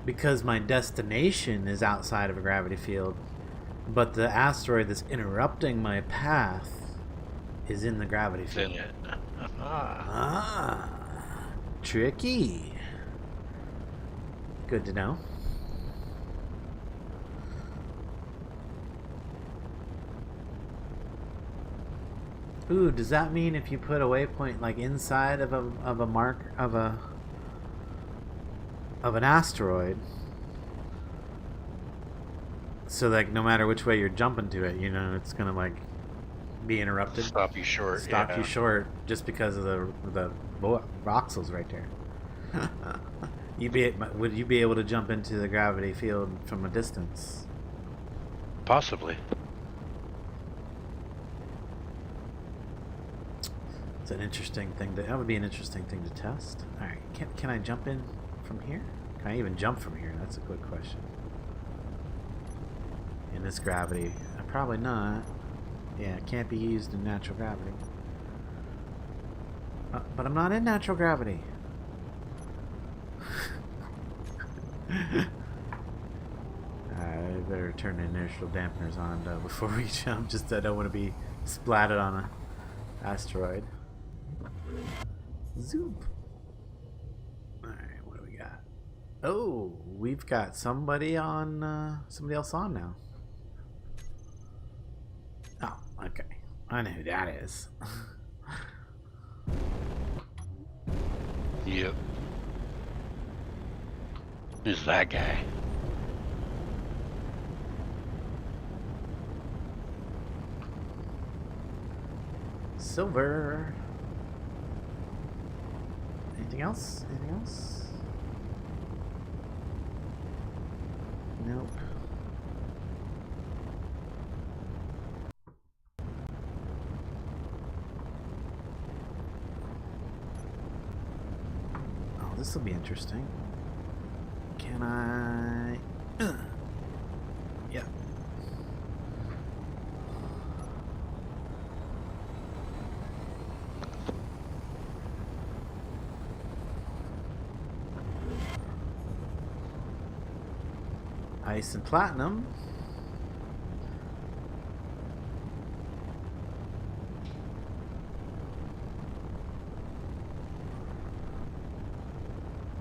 [SPEAKER 1] Because my destination is outside of a gravity field, but the asteroid that's interrupting my path is in the gravity field.
[SPEAKER 2] In it.
[SPEAKER 1] Ah, tricky. Good to know. Ooh, does that mean if you put a waypoint like inside of a mark of an asteroid, so like no matter which way you're jumping to it, you know, it's gonna like be interrupted.
[SPEAKER 2] Stop you short.
[SPEAKER 1] Stop you short just because of the voxels right there. Would you be able to jump into the gravity field from a distance?
[SPEAKER 2] Possibly.
[SPEAKER 1] It's an interesting thing. That would be an interesting thing to test. All right, can I jump in from here? Can I even jump from here? That's a good question. In this gravity, probably not. Yeah, it can't be used in natural gravity. But I'm not in natural gravity. I better turn the inertial dampeners on before we jump. Just I don't want to be splatted on an asteroid. Zoop. Alright, what do we got? Oh, we've got somebody else on now. Oh, okay. I know who that is.
[SPEAKER 2] Yep. Who's that guy?
[SPEAKER 1] Silver. Anything else? Anything else? Nope. Oh, this will be interesting. Can I... Ice and platinum.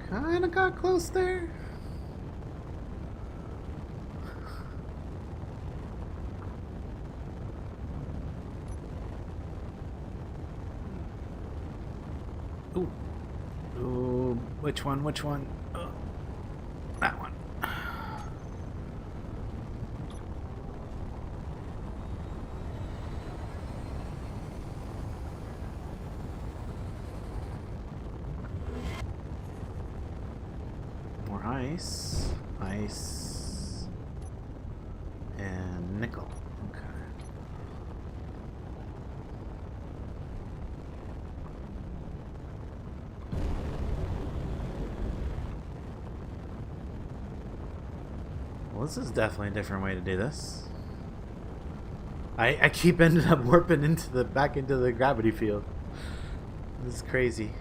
[SPEAKER 1] Kinda got close there. Ooh. Ooh, which one? Which one? That one. More ice. Ice. And nickel. Okay. Well, this is definitely a different way to do this. I keep ending up warping into back into the gravity field. This is crazy.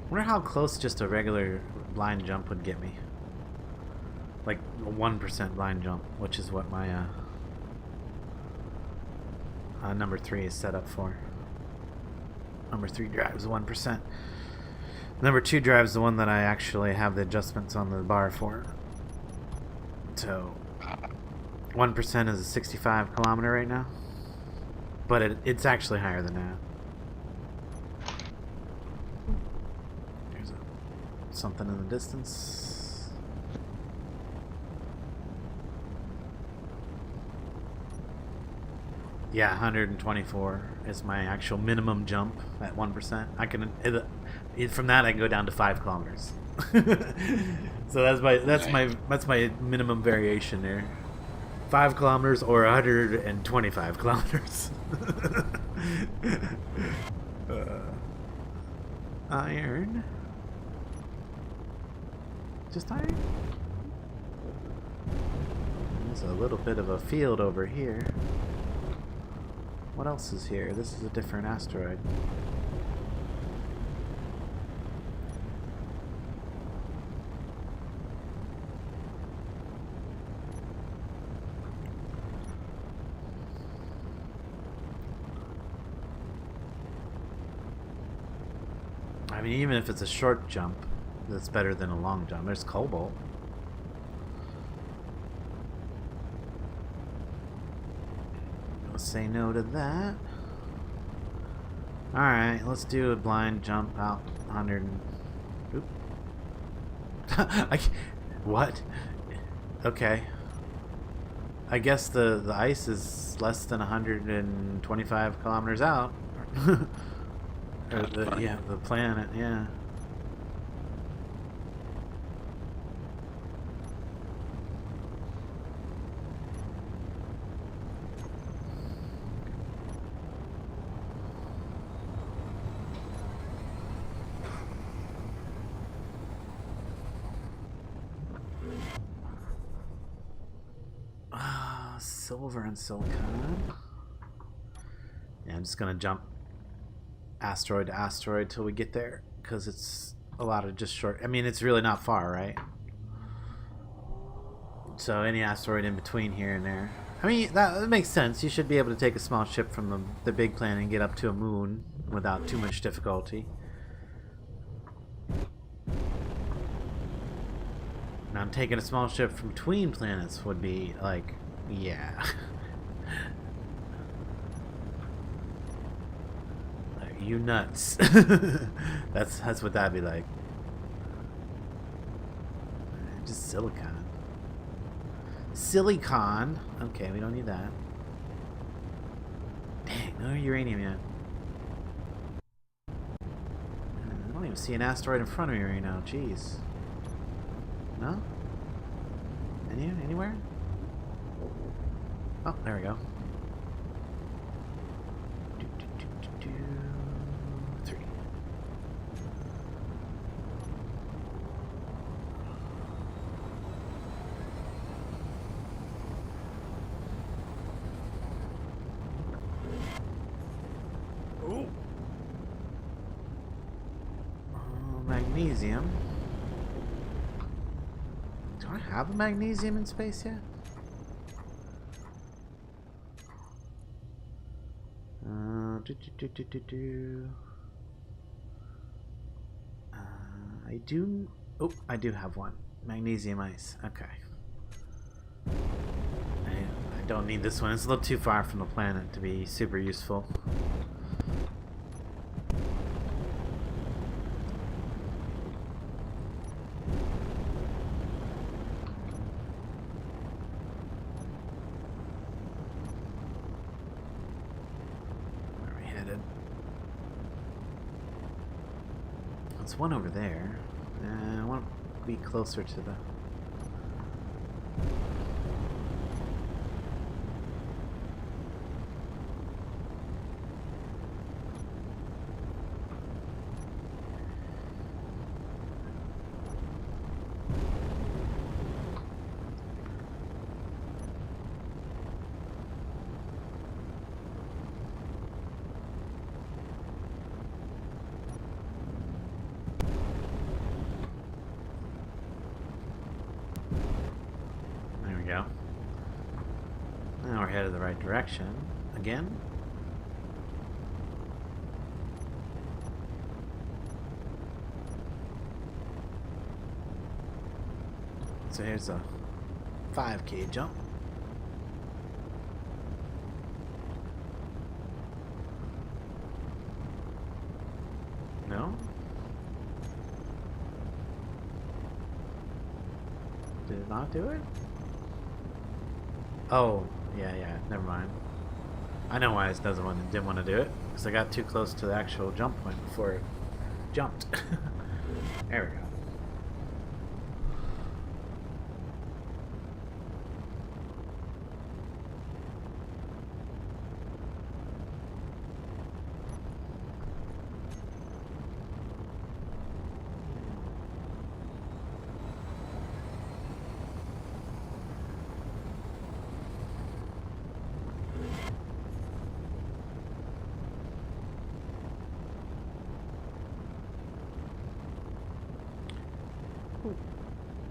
[SPEAKER 1] I wonder how close just a regular blind jump would get me. Like a 1% blind jump, which is what my number 3 is set up for. Number 3 drives 1%. Number 2 drives the one that I actually have the adjustments on the bar for. So 1% is a 65 kilometer right now, but it's actually higher than that. There's something in the distance. Yeah, 124 is my actual minimum jump at 1%. I can from that I can go down to 5 kilometers. So that's my minimum variation there. 5 kilometers or 125 kilometers. Iron. Just iron. There's a little bit of a field over here. What else is here? This is a different asteroid. I mean, even if it's a short jump, that's better than a long jump. There's cobalt. Say no to that. Alright, let's do a blind jump out 100. Oop. What? Okay. I guess the ice is less than 125 kilometers out. Or the planet, yeah. Silver and silicon. Yeah, I'm just gonna jump asteroid to asteroid till we get there, because it's a lot of just short. I mean, it's really not far, right? So any asteroid in between here and there. I mean, that makes sense. You should be able to take a small ship from the big planet and get up to a moon without too much difficulty. Now, taking a small ship from between planets would be like, yeah. Are you nuts? That's what that'd be like. Just silicon. Silicon. Okay, we don't need that. Dang, no uranium yet. I don't even see an asteroid in front of me right now. Jeez. No? Anywhere? Oh, there we go. 3. magnesium. Do I have a magnesium in space yet? I do. Oh, I do have one. Magnesium ice. Okay. I don't need this one. It's a little too far from the planet to be super useful. Where are we headed? There's one over there. I want to be closer to the... Go. Now we're headed the right direction again. So here's a 5K jump. No? Did it not do it? Oh, yeah, never mind. I know why it didn't want to do it, because I got too close to the actual jump point before it jumped. There we go.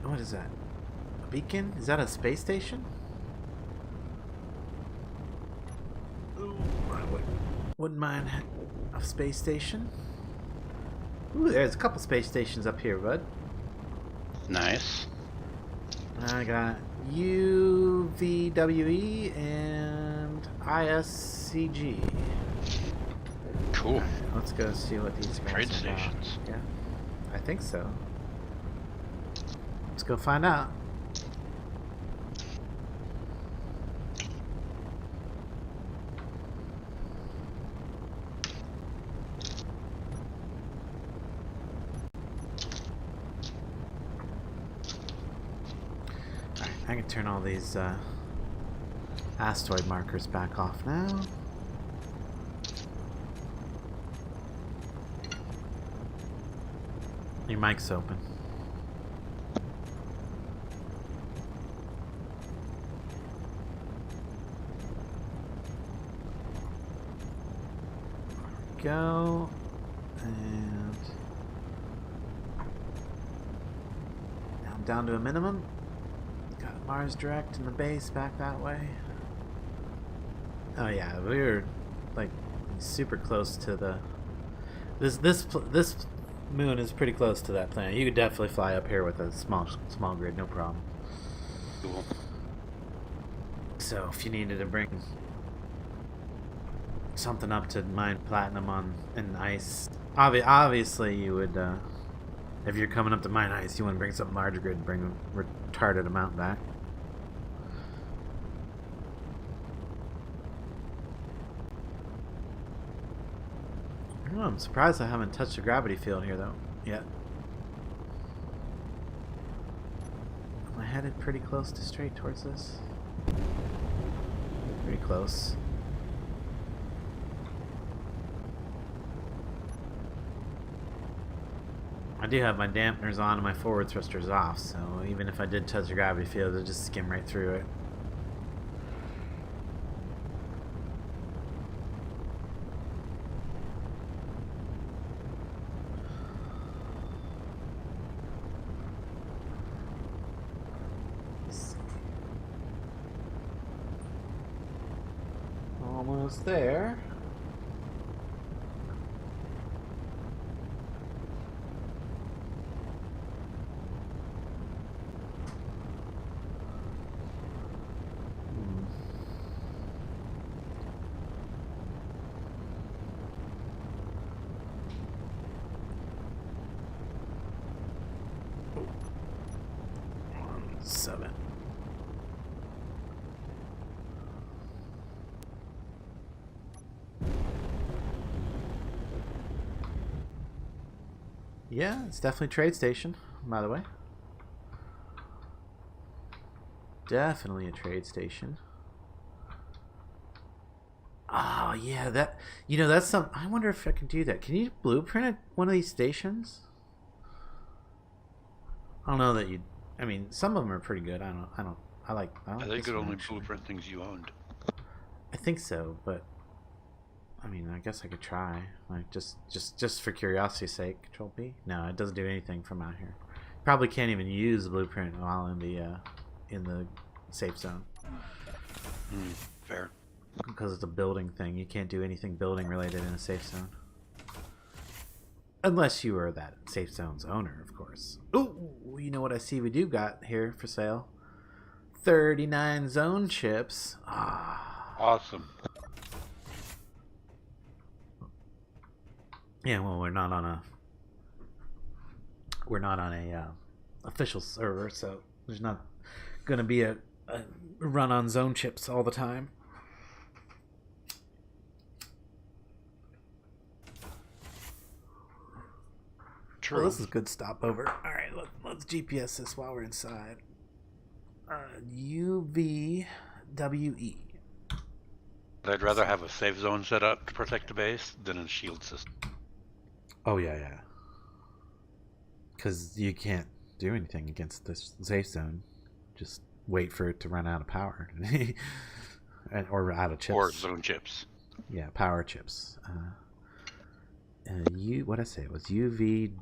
[SPEAKER 1] What is that? A beacon? Is that a space station? Ooh, I wouldn't mind a space station. Ooh, there's a couple space stations up here, bud.
[SPEAKER 3] Nice.
[SPEAKER 1] I got UVWE and ISCG.
[SPEAKER 3] Cool.
[SPEAKER 1] Right, let's go see what these guys
[SPEAKER 3] Trade
[SPEAKER 1] are
[SPEAKER 3] stations.
[SPEAKER 1] about. Yeah, I think so. Let's go find out. Alright, I can turn all these asteroid markers back off now. Your mic's open. Go and now I'm down to a minimum. Got Mars Direct in the base back that way. Oh yeah, we were like super close to the this moon is pretty close to that planet. You could definitely fly up here with a small grid, no problem.
[SPEAKER 3] Cool.
[SPEAKER 1] So if you needed to bring something up to mine platinum on and ice, obviously you would, if you're coming up to mine ice, you want to bring something larger grid and bring a retarded amount back. Oh, I'm surprised I haven't touched the gravity field here though yet. Am I headed pretty close to straight towards this? Pretty close. I do have my dampeners on and my forward thrusters off, so even if I did touch the gravity field, it'll just skim right through it. Almost there. Seven. Yeah, it's definitely a trade station, by the way. Definitely a trade station. Oh, yeah, that... You know, that's some... I wonder if I can do that. Can you blueprint one of these stations? I don't know that you... I mean, some of them are pretty good. I like
[SPEAKER 3] They
[SPEAKER 1] this
[SPEAKER 3] could
[SPEAKER 1] one,
[SPEAKER 3] only
[SPEAKER 1] actually.
[SPEAKER 3] blueprint things you owned.
[SPEAKER 1] I think so, but... I mean, I guess I could try. Like, just for curiosity's sake. Control P? No, it doesn't do anything from out here. Probably can't even use the blueprint while in the safe zone.
[SPEAKER 3] Fair.
[SPEAKER 1] Because it's a building thing. You can't do anything building related in a safe zone. Unless you are that safe zone's owner, of course. Ooh, you know what I see we do got here for sale? 39 zone chips. Ah.
[SPEAKER 3] Awesome.
[SPEAKER 1] Yeah, well, we're not on a official server, so there's not gonna be a run on zone chips all the time.
[SPEAKER 3] True.
[SPEAKER 1] Well, this is a good stopover. All right, let's GPS this while we're inside. UVWE.
[SPEAKER 3] I'd rather have a safe zone set up to protect the base than a shield system.
[SPEAKER 1] Oh yeah. Because you can't do anything against this safe zone. Just wait for it to run out of power, or out of chips.
[SPEAKER 3] Or zone chips.
[SPEAKER 1] Yeah, power chips. What I say? It was UVWE.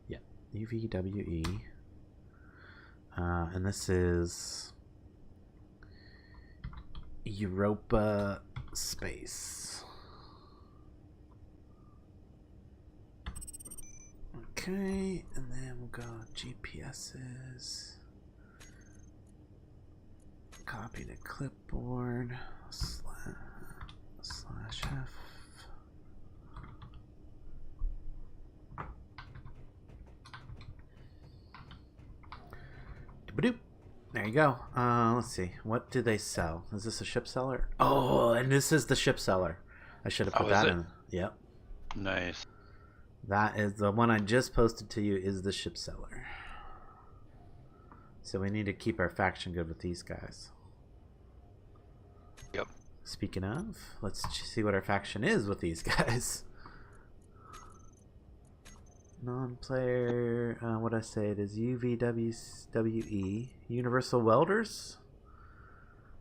[SPEAKER 1] Yeah, UVWE. And this is Europa Space. Okay, and then we'll go GPSs. Copy to clipboard. Slash F. Doop. There you go. Let's see. What do they sell? Is this a ship seller? Oh, and this is the ship seller. I should have put that in. Yep.
[SPEAKER 3] Nice.
[SPEAKER 1] That is the one I just posted to you. Is the ship seller. So we need to keep our faction good with these guys.
[SPEAKER 3] Yep.
[SPEAKER 1] Speaking of, let's see what our faction is with these guys. Non-player, what I say? It is UVWE, Universal Welders.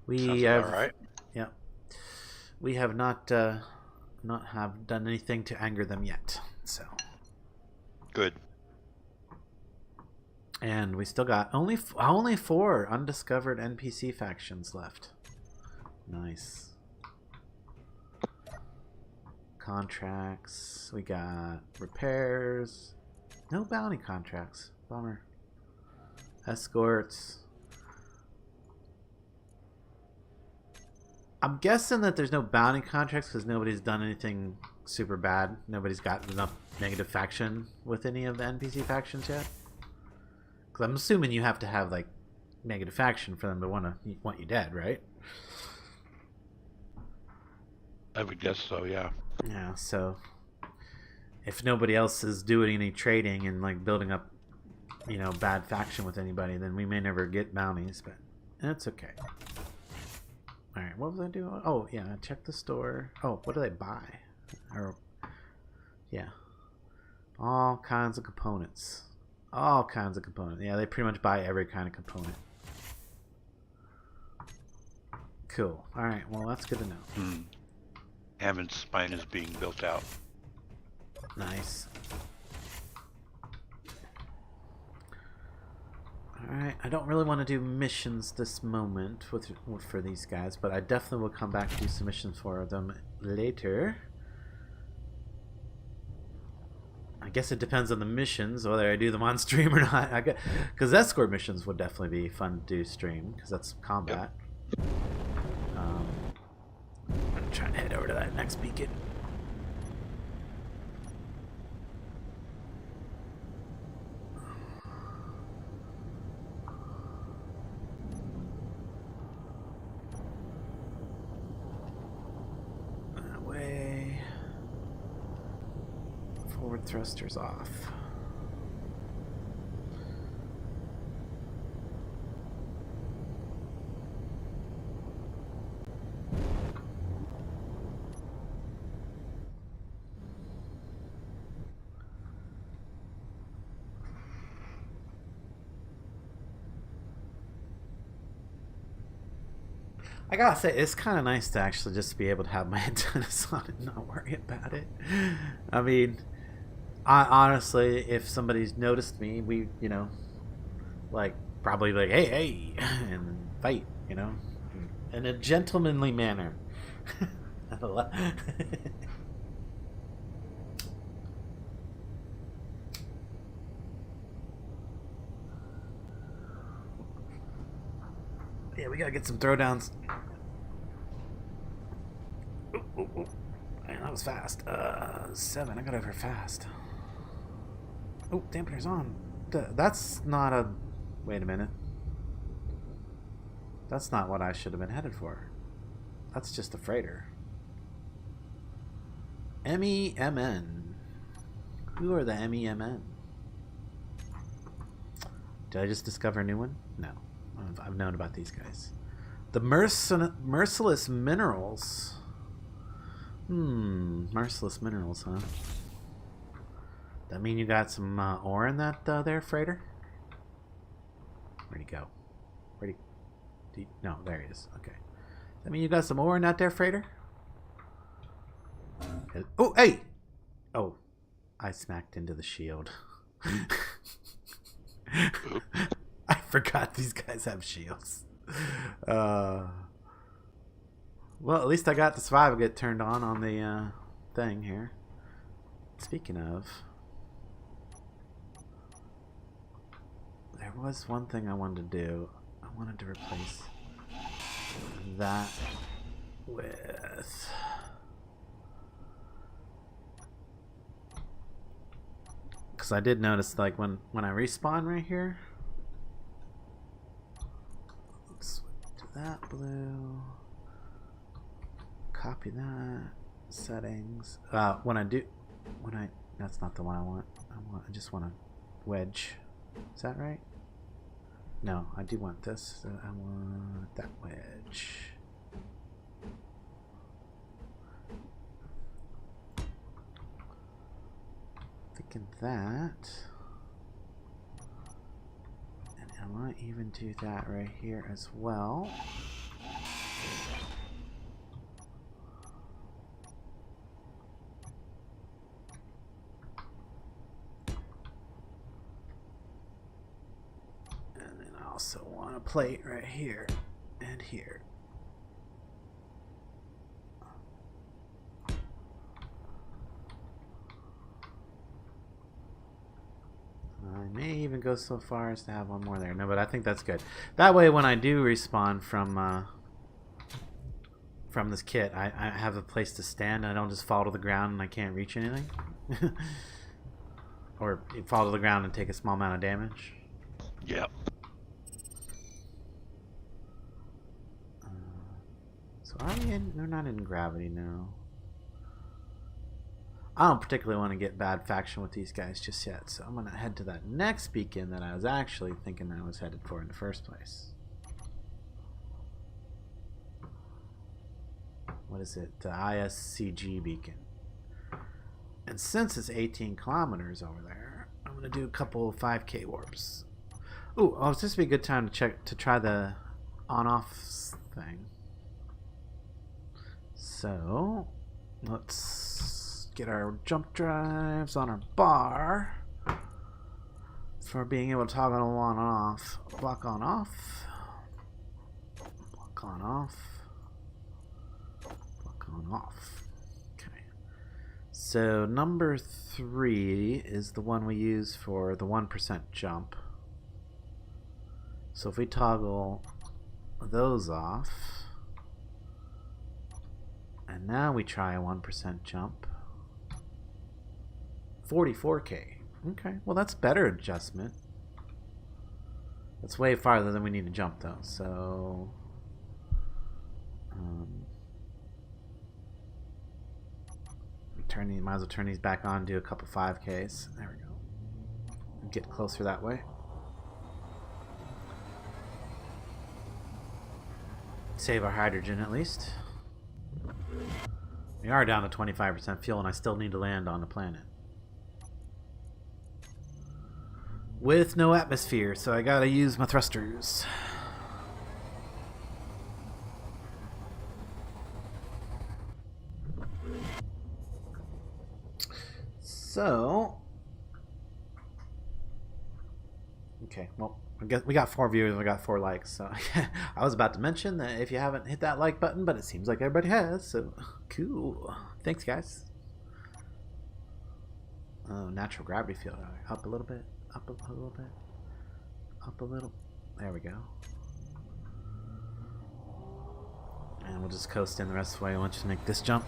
[SPEAKER 1] We have,
[SPEAKER 3] all right.
[SPEAKER 1] Yeah, we have not have done anything to anger them yet. So
[SPEAKER 3] Good.
[SPEAKER 1] And we still got only 4 undiscovered NPC factions left. Nice. Contracts. We got repairs. No bounty contracts. Bummer. Escorts. I'm guessing that there's no bounty contracts because nobody's done anything super bad. Nobody's got enough negative faction with any of the NPC factions yet. Because I'm assuming you have to have like negative faction for them to want you dead, right?
[SPEAKER 3] I would guess so, yeah.
[SPEAKER 1] Yeah, so if nobody else is doing any trading and like building up, bad faction with anybody, then we may never get bounties, but that's okay. Alright, what was I doing? Oh, yeah, check the store. Oh, what do they buy? Yeah. All kinds of components. All kinds of components. Yeah, they pretty much buy every kind of component. Cool. Alright, well, that's good to know.
[SPEAKER 3] Hammond's spine is being built out.
[SPEAKER 1] Nice. Alright, I don't really want to do missions this moment for these guys, but I definitely will come back and do some missions for them later. I guess it depends on the missions, whether I do them on stream or not. Because escort missions would definitely be fun to do stream, because that's combat. Yep. I'm trying to head over to that next beacon. That way. Forward thrusters off. I gotta say, it's kind of nice to actually just be able to have my antennas on and not worry about it. I mean, honestly, if somebody's noticed me, we, you know, like, probably like, hey, hey, and fight, you know, in a gentlemanly manner. Yeah, we gotta get some throwdowns. Ooh, ooh, ooh. Man, that was fast. 7. I got over fast. Oh, dampener's on. That's not a... Wait a minute. That's not what I should have been headed for. That's just a freighter. MEMN. Who are the MEMN? Did I just discover a new one? No. I've known about these guys. The Merciless Minerals. Merciless Minerals, huh? That mean you got some ore in that there freighter? Where'd he go? No, there he is. Okay. That mean you got some ore in that there freighter? Oh, hey! Oh, I smacked into the shield. I forgot these guys have shields. Well, at least I got the survival get turned on the thing here. Speaking of, there was one thing I wanted to do. I wanted to replace that with... Because I did notice, like, when I respawn right here, let's switch to that blue, copy that, settings, that's not the one I want. I just want a wedge. Is that right? No, I do want this. So I want that wedge. Thinking that. And I might even do that right here as well. And then I also want a plate right here and here. I may even go so far as to have one more there. No, but I think that's good. That way, when I do respawn from this kit, I have a place to stand. And I don't just fall to the ground and I can't reach anything. Or fall to the ground and take a small amount of damage.
[SPEAKER 3] Yep.
[SPEAKER 1] So are we in? We're not in gravity now. I don't particularly want to get bad faction with these guys just yet, so I'm going to head to that next beacon that I was actually thinking I was headed for in the first place. What is it? The ISCG beacon. And since it's 18 kilometers over there, I'm going to do a couple 5K warps. Ooh, oh, this would be a good time to try the on-off thing. So, let's get our jump drives on our bar. for being able to toggle on and off. Block on off. Block on off. Block on off. Okay. So number 3 is the one we use for the 1% jump. So if we toggle those off, and now we try a 1% jump, 44k. Okay, well that's better adjustment. That's way farther than we need to jump though, so might as well turn these back on, do a couple 5Ks. There we go. Get closer that way. Save our hydrogen at least. We are down to 25% fuel and I still need to land on the planet. With no atmosphere, so I gotta use my thrusters. So, okay, well, I guess we got 4 viewers, we got 4 likes, so I was about to mention that if you haven't hit that like button, but it seems like everybody has, so cool. Thanks, guys. Oh, natural gravity field, up a little bit. Up a little bit. Up a little. There we go. And we'll just coast in the rest of the way. Let's just make this jump.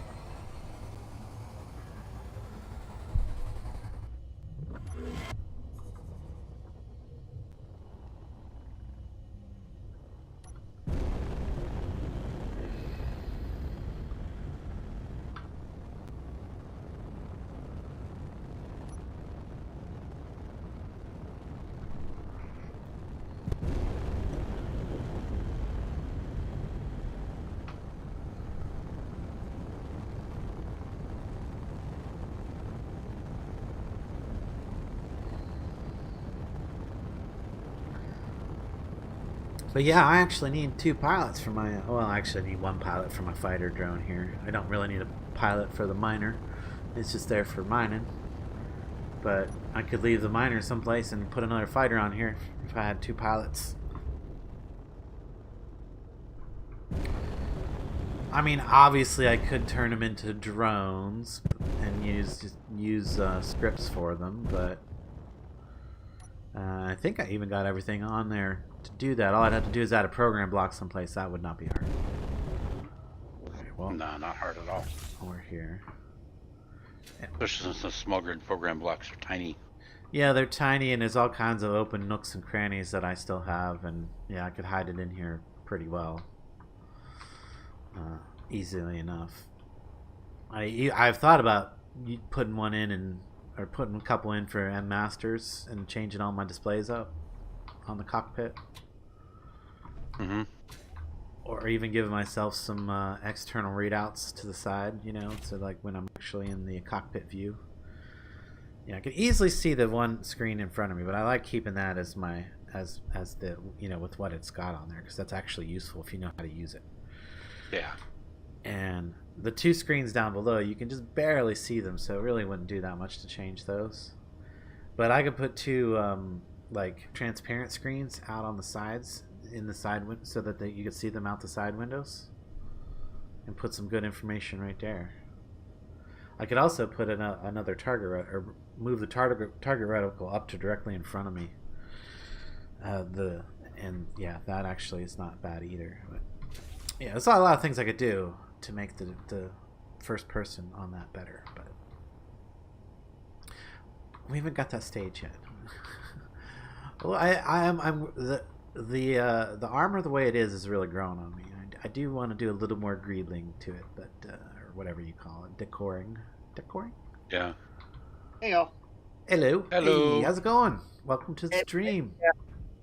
[SPEAKER 1] But yeah, I actually need 2 pilots for my... Well, I actually need 1 pilot for my fighter drone here. I don't really need a pilot for the miner. It's just there for mining. But I could leave the miner someplace and put another fighter on here if I had 2 pilots. I mean, obviously I could turn them into drones and use scripts for them, but I think I even got everything on there to do that. All I'd have to do is add a program block someplace. That would not be hard. Okay, well,
[SPEAKER 3] No, not hard at all.
[SPEAKER 1] we're here.
[SPEAKER 3] Especially since the small grid program blocks are tiny.
[SPEAKER 1] Yeah, they're tiny, and there's all kinds of open nooks and crannies that I still have, and yeah, I could hide it in here pretty well, easily enough. I've thought about putting one in or putting a couple in for M Masters and changing all my displays up on the cockpit.
[SPEAKER 3] Mm-hmm.
[SPEAKER 1] Or even giving myself some external readouts to the side, you know, so like when I'm actually in the cockpit view. Yeah, I can easily see the one screen in front of me, but I like keeping that as my as the, you know, with what it's got on there, because that's actually useful if you know how to use it.
[SPEAKER 3] Yeah.
[SPEAKER 1] And the 2 screens down below, you can just barely see them, so it really wouldn't do that much to change those. But I could put 2 like transparent screens out on the sides, in the side so that you could see them out the side windows, and put some good information right there. I could also put another target or move the target reticle up to directly in front of me. And yeah, that actually is not bad either. But yeah, there's a lot of things I could do to make the first person on that better, but we haven't got that stage yet. Well, I'm the armor the way it is really growing on me. I do want to do a little more greedling to it, but or whatever you call it, decoring.
[SPEAKER 3] Yeah.
[SPEAKER 4] Hey y'all.
[SPEAKER 1] Hello.
[SPEAKER 3] Hello.
[SPEAKER 1] Hey, how's it going? Welcome to the stream.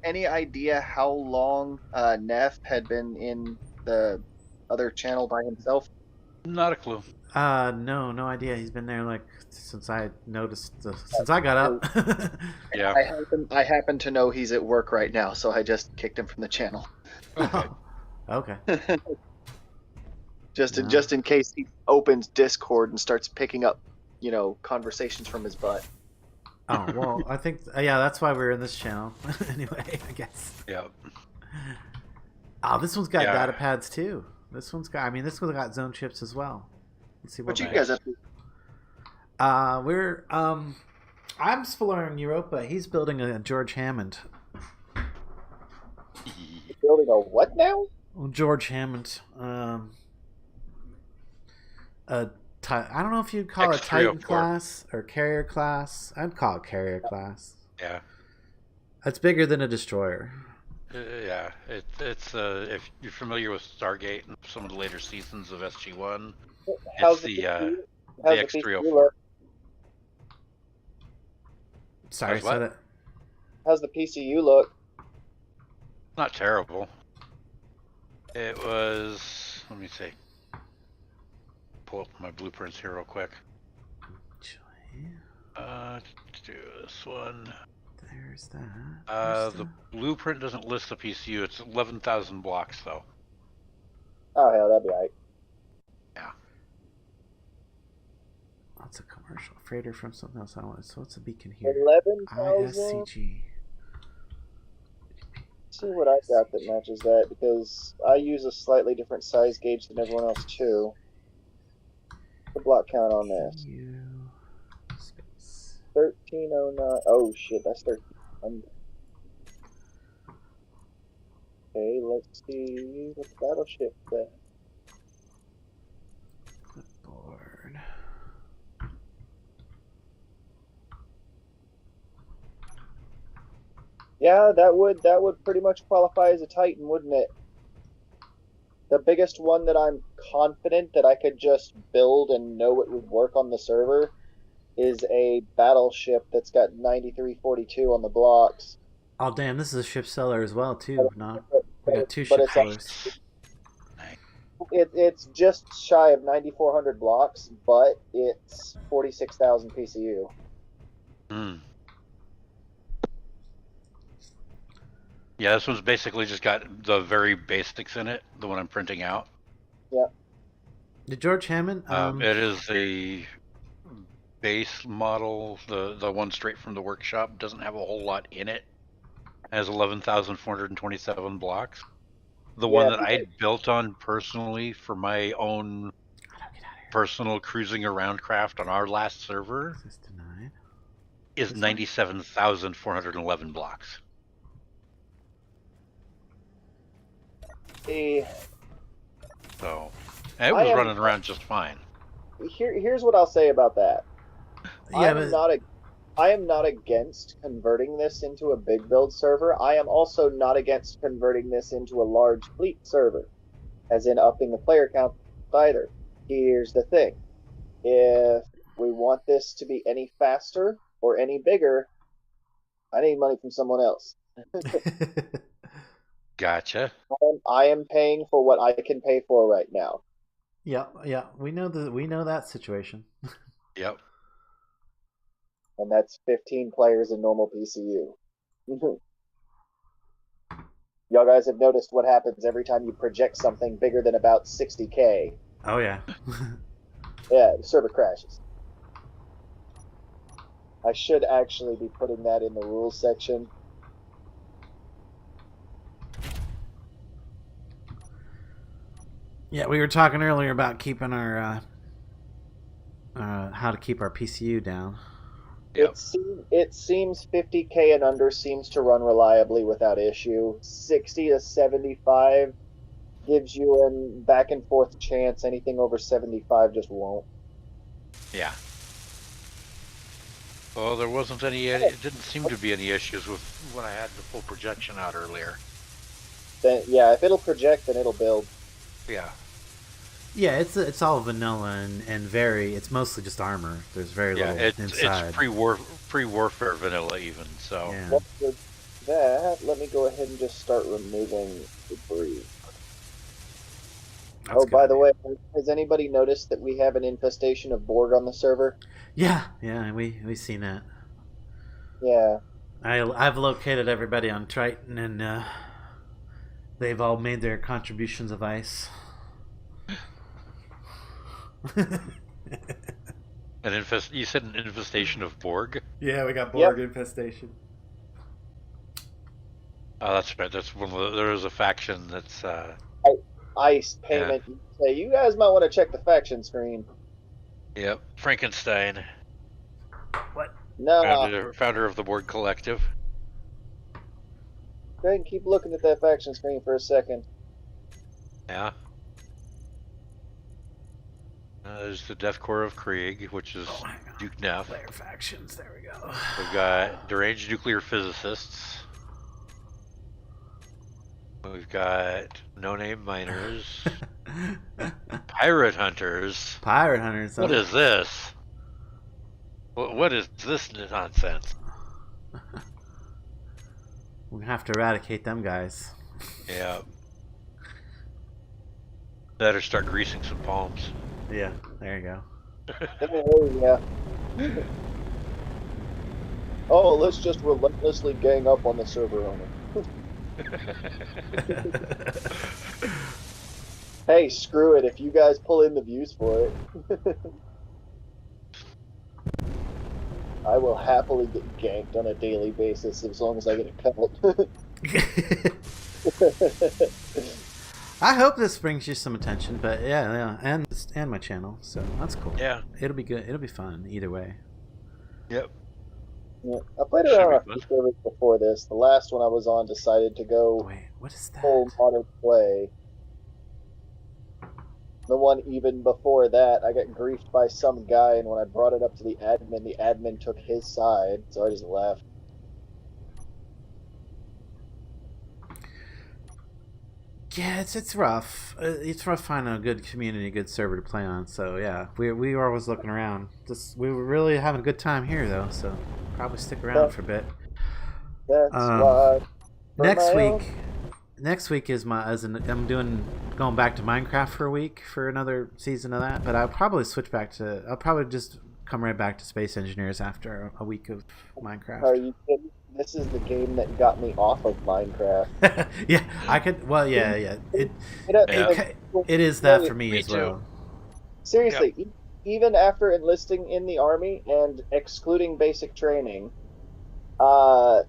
[SPEAKER 4] Any idea how long Neff had been in the other channel by himself?
[SPEAKER 3] Not a clue.
[SPEAKER 1] No idea. He's been there like since I noticed, since I got up.
[SPEAKER 3] Yeah.
[SPEAKER 4] I happen to know he's at work right now, so I just kicked him from the channel.
[SPEAKER 3] Okay.
[SPEAKER 1] Okay.
[SPEAKER 4] Just in case he opens Discord and starts picking up, you know, conversations from his butt.
[SPEAKER 1] Oh well, I think yeah, that's why we're in this channel. Anyway, I guess.
[SPEAKER 3] Yep.
[SPEAKER 1] Oh, this one's got
[SPEAKER 2] Yeah.
[SPEAKER 1] data pads too. This one's got. I mean, this one's got zone chips as well. Let's see
[SPEAKER 4] What you
[SPEAKER 1] that
[SPEAKER 4] guys
[SPEAKER 1] is.
[SPEAKER 4] up to?
[SPEAKER 1] We're I'm exploring Europa. He's building a George Hammond.
[SPEAKER 4] Building a what now?
[SPEAKER 1] George Hammond. I don't know if you'd call it Titan
[SPEAKER 2] X304.
[SPEAKER 1] class or carrier class. I'd call it carrier class.
[SPEAKER 2] Yeah.
[SPEAKER 1] It's bigger than a destroyer.
[SPEAKER 2] Yeah, it's if you're familiar with Stargate and some of the later seasons of SG1,
[SPEAKER 4] How's
[SPEAKER 2] it's the
[SPEAKER 4] how's
[SPEAKER 2] X304.
[SPEAKER 4] PCU look?
[SPEAKER 1] Sorry,
[SPEAKER 2] How's what?
[SPEAKER 1] say that.
[SPEAKER 4] How's the PCU look?
[SPEAKER 2] Not terrible. It was. Let me see. Pull up my blueprints here real quick. Do this one.
[SPEAKER 1] There's that.
[SPEAKER 2] The blueprint doesn't list the PCU. It's 11,000 blocks though.
[SPEAKER 4] Oh hell, that'd be alright.
[SPEAKER 1] That's a commercial freighter from something else I wanted. So what's a beacon here?
[SPEAKER 4] 11,000.
[SPEAKER 1] ISCG.
[SPEAKER 4] See what I got that matches that, because I use a slightly different size gauge than everyone else too. The block count on this.
[SPEAKER 1] EU space.
[SPEAKER 4] 1309. Oh shit, that's 1300. Okay, let's see what battleship that.
[SPEAKER 1] Clipboard.
[SPEAKER 4] Yeah, that would pretty much qualify as a Titan, wouldn't it? The biggest one that I'm confident that I could just build and know it would work on the server is a battleship that's got 9342 on the blocks.
[SPEAKER 1] Oh damn, this is a ship seller as well too. No, we got two
[SPEAKER 4] But
[SPEAKER 1] ship
[SPEAKER 4] it's
[SPEAKER 1] sellers.
[SPEAKER 4] It's just shy of 9400 blocks, but it's 46,000 PCU.
[SPEAKER 2] Hmm. Yeah, this one's basically just got the very basics in it. The one I'm printing out.
[SPEAKER 1] The George Hammond.
[SPEAKER 2] It is a base model. The one straight from the workshop doesn't have a whole lot in it. It has 11,427 blocks. The one that I built on personally for my own personal cruising around craft on our last server
[SPEAKER 1] Is this denied?
[SPEAKER 2] is 97,411 blocks. So, and it was running around just fine.
[SPEAKER 4] Here's what I'll say about that.
[SPEAKER 1] Yeah,
[SPEAKER 4] I am not against converting this into a big build server. I am also not against converting this into a large fleet server, as in upping the player count either. Here's the thing. If we want this to be any faster or any bigger, I need money from someone else.
[SPEAKER 2] Gotcha.
[SPEAKER 4] I am paying for what I can pay for right now.
[SPEAKER 1] yeah, we know that situation.
[SPEAKER 2] Yep.
[SPEAKER 4] And that's 15 players in normal PCU. Y'all guys have noticed what happens every time you project something bigger than about 60k.
[SPEAKER 1] Oh yeah.
[SPEAKER 4] Yeah, the server crashes. I should actually be putting that in the rules section.
[SPEAKER 1] Yeah, we were talking earlier about keeping our how to keep our PCU down.
[SPEAKER 2] Yep.
[SPEAKER 4] It seems 50k and under seems to run reliably without issue. 60 to 75 gives you a back and forth chance. Anything over 75 just won't.
[SPEAKER 2] Yeah. Well, there wasn't any. It didn't seem to be any issues with when I had the full projection out earlier.
[SPEAKER 4] Then yeah, if it'll project, then it'll build.
[SPEAKER 2] Yeah.
[SPEAKER 1] Yeah, it's all vanilla and very. It's mostly just armor. There's very little inside.
[SPEAKER 2] It's pre-warfare vanilla even. So.
[SPEAKER 1] Yeah.
[SPEAKER 4] Well, for that, let me go ahead and just start removing debris.
[SPEAKER 1] That's
[SPEAKER 4] By
[SPEAKER 1] good.
[SPEAKER 4] the way, has anybody noticed that we have an infestation of Borg on the server?
[SPEAKER 1] Yeah, we've seen that.
[SPEAKER 4] Yeah.
[SPEAKER 1] I've located everybody on Triton, and they've all made their contributions of ice.
[SPEAKER 2] You said an infestation of Borg?
[SPEAKER 1] Yeah, we got
[SPEAKER 4] Yep.
[SPEAKER 1] infestation.
[SPEAKER 2] Oh, that's right. There is a faction that's
[SPEAKER 4] Ice payment. You say, you guys might want to check the faction screen.
[SPEAKER 2] yep, Frankenstein,
[SPEAKER 1] What?
[SPEAKER 4] Nah,
[SPEAKER 2] founder of the Borg Collective.
[SPEAKER 4] go ahead and keep looking at that faction screen for a second.
[SPEAKER 2] Yeah. There's the Death Corps of Krieg, which is
[SPEAKER 1] Oh, hang on.
[SPEAKER 2] Duke Neff.
[SPEAKER 1] Player factions. There we go.
[SPEAKER 2] We've got deranged nuclear physicists. We've got no-name miners. Pirate hunters.
[SPEAKER 1] Pirate hunters.
[SPEAKER 2] What is this? What is this nonsense?
[SPEAKER 1] We have to eradicate them guys.
[SPEAKER 2] Yeah. Better start greasing some palms.
[SPEAKER 1] Yeah, there you go.
[SPEAKER 4] Oh, yeah. Oh, let's just relentlessly gang up on the server owner. Hey, screw it. If you guys pull in the views for it, I will happily get ganked on a daily basis as long as I get a cut.
[SPEAKER 1] I hope this brings you some attention, but yeah, and my channel, so that's cool.
[SPEAKER 2] Yeah.
[SPEAKER 1] It'll be good. It'll be fun either way.
[SPEAKER 2] Yep.
[SPEAKER 4] Yeah, I played
[SPEAKER 2] Should
[SPEAKER 4] around
[SPEAKER 2] be
[SPEAKER 4] a few servers before this. The last one I was on decided to go
[SPEAKER 1] Wait, what is that?
[SPEAKER 4] full modern play. The one even before that, I got griefed by some guy, and when I brought it up to the admin took his side, so I just left.
[SPEAKER 1] Yeah, it's rough. It's rough finding a good community, a good server to play on. So yeah, we were always looking around. We were really having a good time here though. So probably stick around
[SPEAKER 4] Yeah.
[SPEAKER 1] for a bit.
[SPEAKER 4] That's
[SPEAKER 1] Um,
[SPEAKER 4] why. For
[SPEAKER 1] Next
[SPEAKER 4] my
[SPEAKER 1] week, next week is I'm going back to Minecraft for a week for another season of that. But I'll probably switch back to. I'll probably just come right back to Space Engineers after a week of Minecraft.
[SPEAKER 4] Are you kidding? This is the game that got me off of Minecraft.
[SPEAKER 1] Yeah, I could. Well, yeah. It
[SPEAKER 2] Yeah.
[SPEAKER 1] it is that for me
[SPEAKER 2] Me
[SPEAKER 1] as
[SPEAKER 2] too.
[SPEAKER 1] well.
[SPEAKER 4] Seriously, even after enlisting in the army and excluding basic training,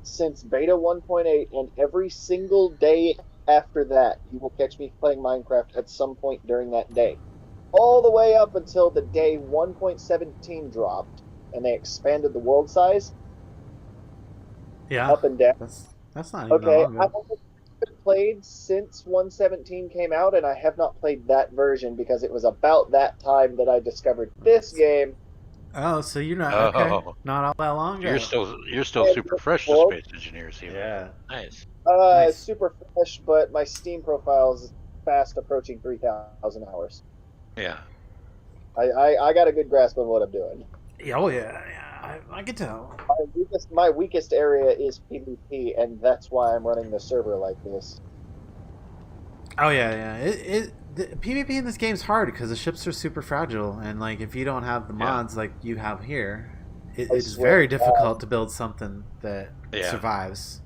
[SPEAKER 4] since beta 1.8 and every single day after that, you will catch me playing Minecraft at some point during that day. All the way up until the day 1.17 dropped and they expanded the world size
[SPEAKER 1] Yeah,
[SPEAKER 4] up and down.
[SPEAKER 1] that's not even
[SPEAKER 4] Okay,
[SPEAKER 1] long
[SPEAKER 4] I've
[SPEAKER 1] ago.
[SPEAKER 4] only played since 117 came out, and I have not played that version because it was about that time that I discovered this game.
[SPEAKER 1] Oh, so you're not okay?
[SPEAKER 2] Oh.
[SPEAKER 1] Not all that long ago.
[SPEAKER 2] You're still super fresh to Space Engineers here.
[SPEAKER 1] Yeah.
[SPEAKER 2] Nice.
[SPEAKER 1] Nice.
[SPEAKER 4] Super fresh, but my Steam profile is fast approaching 3,000 hours.
[SPEAKER 2] Yeah.
[SPEAKER 4] I got a good grasp of what I'm doing.
[SPEAKER 1] Oh yeah. I can tell.
[SPEAKER 4] My weakest area is PvP, and that's why I'm running the server like this.
[SPEAKER 1] Oh yeah. The PvP in this game's hard because the ships are super fragile, and like if you don't have the mods like you have here, it's
[SPEAKER 4] swear
[SPEAKER 1] very
[SPEAKER 4] to
[SPEAKER 1] difficult to build something that survives.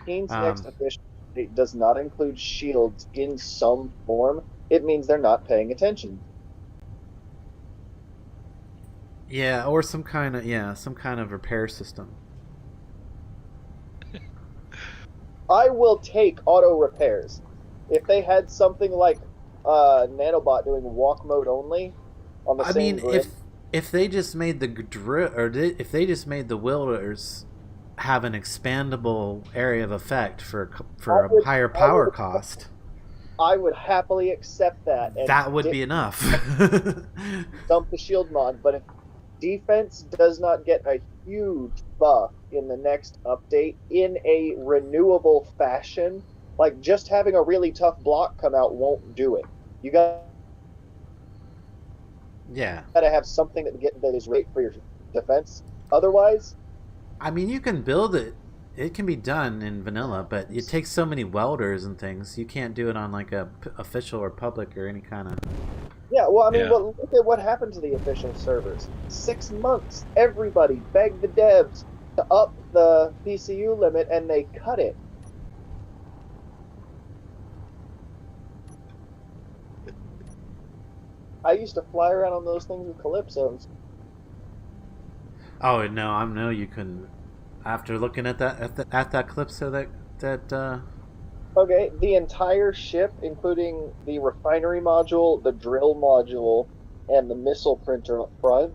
[SPEAKER 4] Keen's next official update does not include shields in some form. It means they're not paying attention.
[SPEAKER 1] Yeah, or some kind of repair system.
[SPEAKER 4] I will take auto repairs. If they had something like Nanobot doing walk mode only on the same grid.
[SPEAKER 1] if they just made the if they just made the wielders have an expandable area of effect for a higher power cost,
[SPEAKER 4] I would happily accept that. And
[SPEAKER 1] that would be enough.
[SPEAKER 4] Dump the shield mod, but if defense does not get a huge buff in the next update in a renewable fashion, like just having a really tough block come out won't do it. You gotta have something that is great for your defense. Otherwise,
[SPEAKER 1] I mean, you can build it. It can be done in vanilla, but it takes so many welders and things. You can't do it on like a official or public or any kind of.
[SPEAKER 4] yeah. Well, I mean, but look at what happened to the official servers. 6 months, everybody begged the devs to up the PCU limit, and they cut it. I used to fly around on those things with Calypsos.
[SPEAKER 1] Oh no, I know you couldn't. After looking at that clip, so that
[SPEAKER 4] Okay, the entire ship, including the refinery module, the drill module, and the missile printer up front,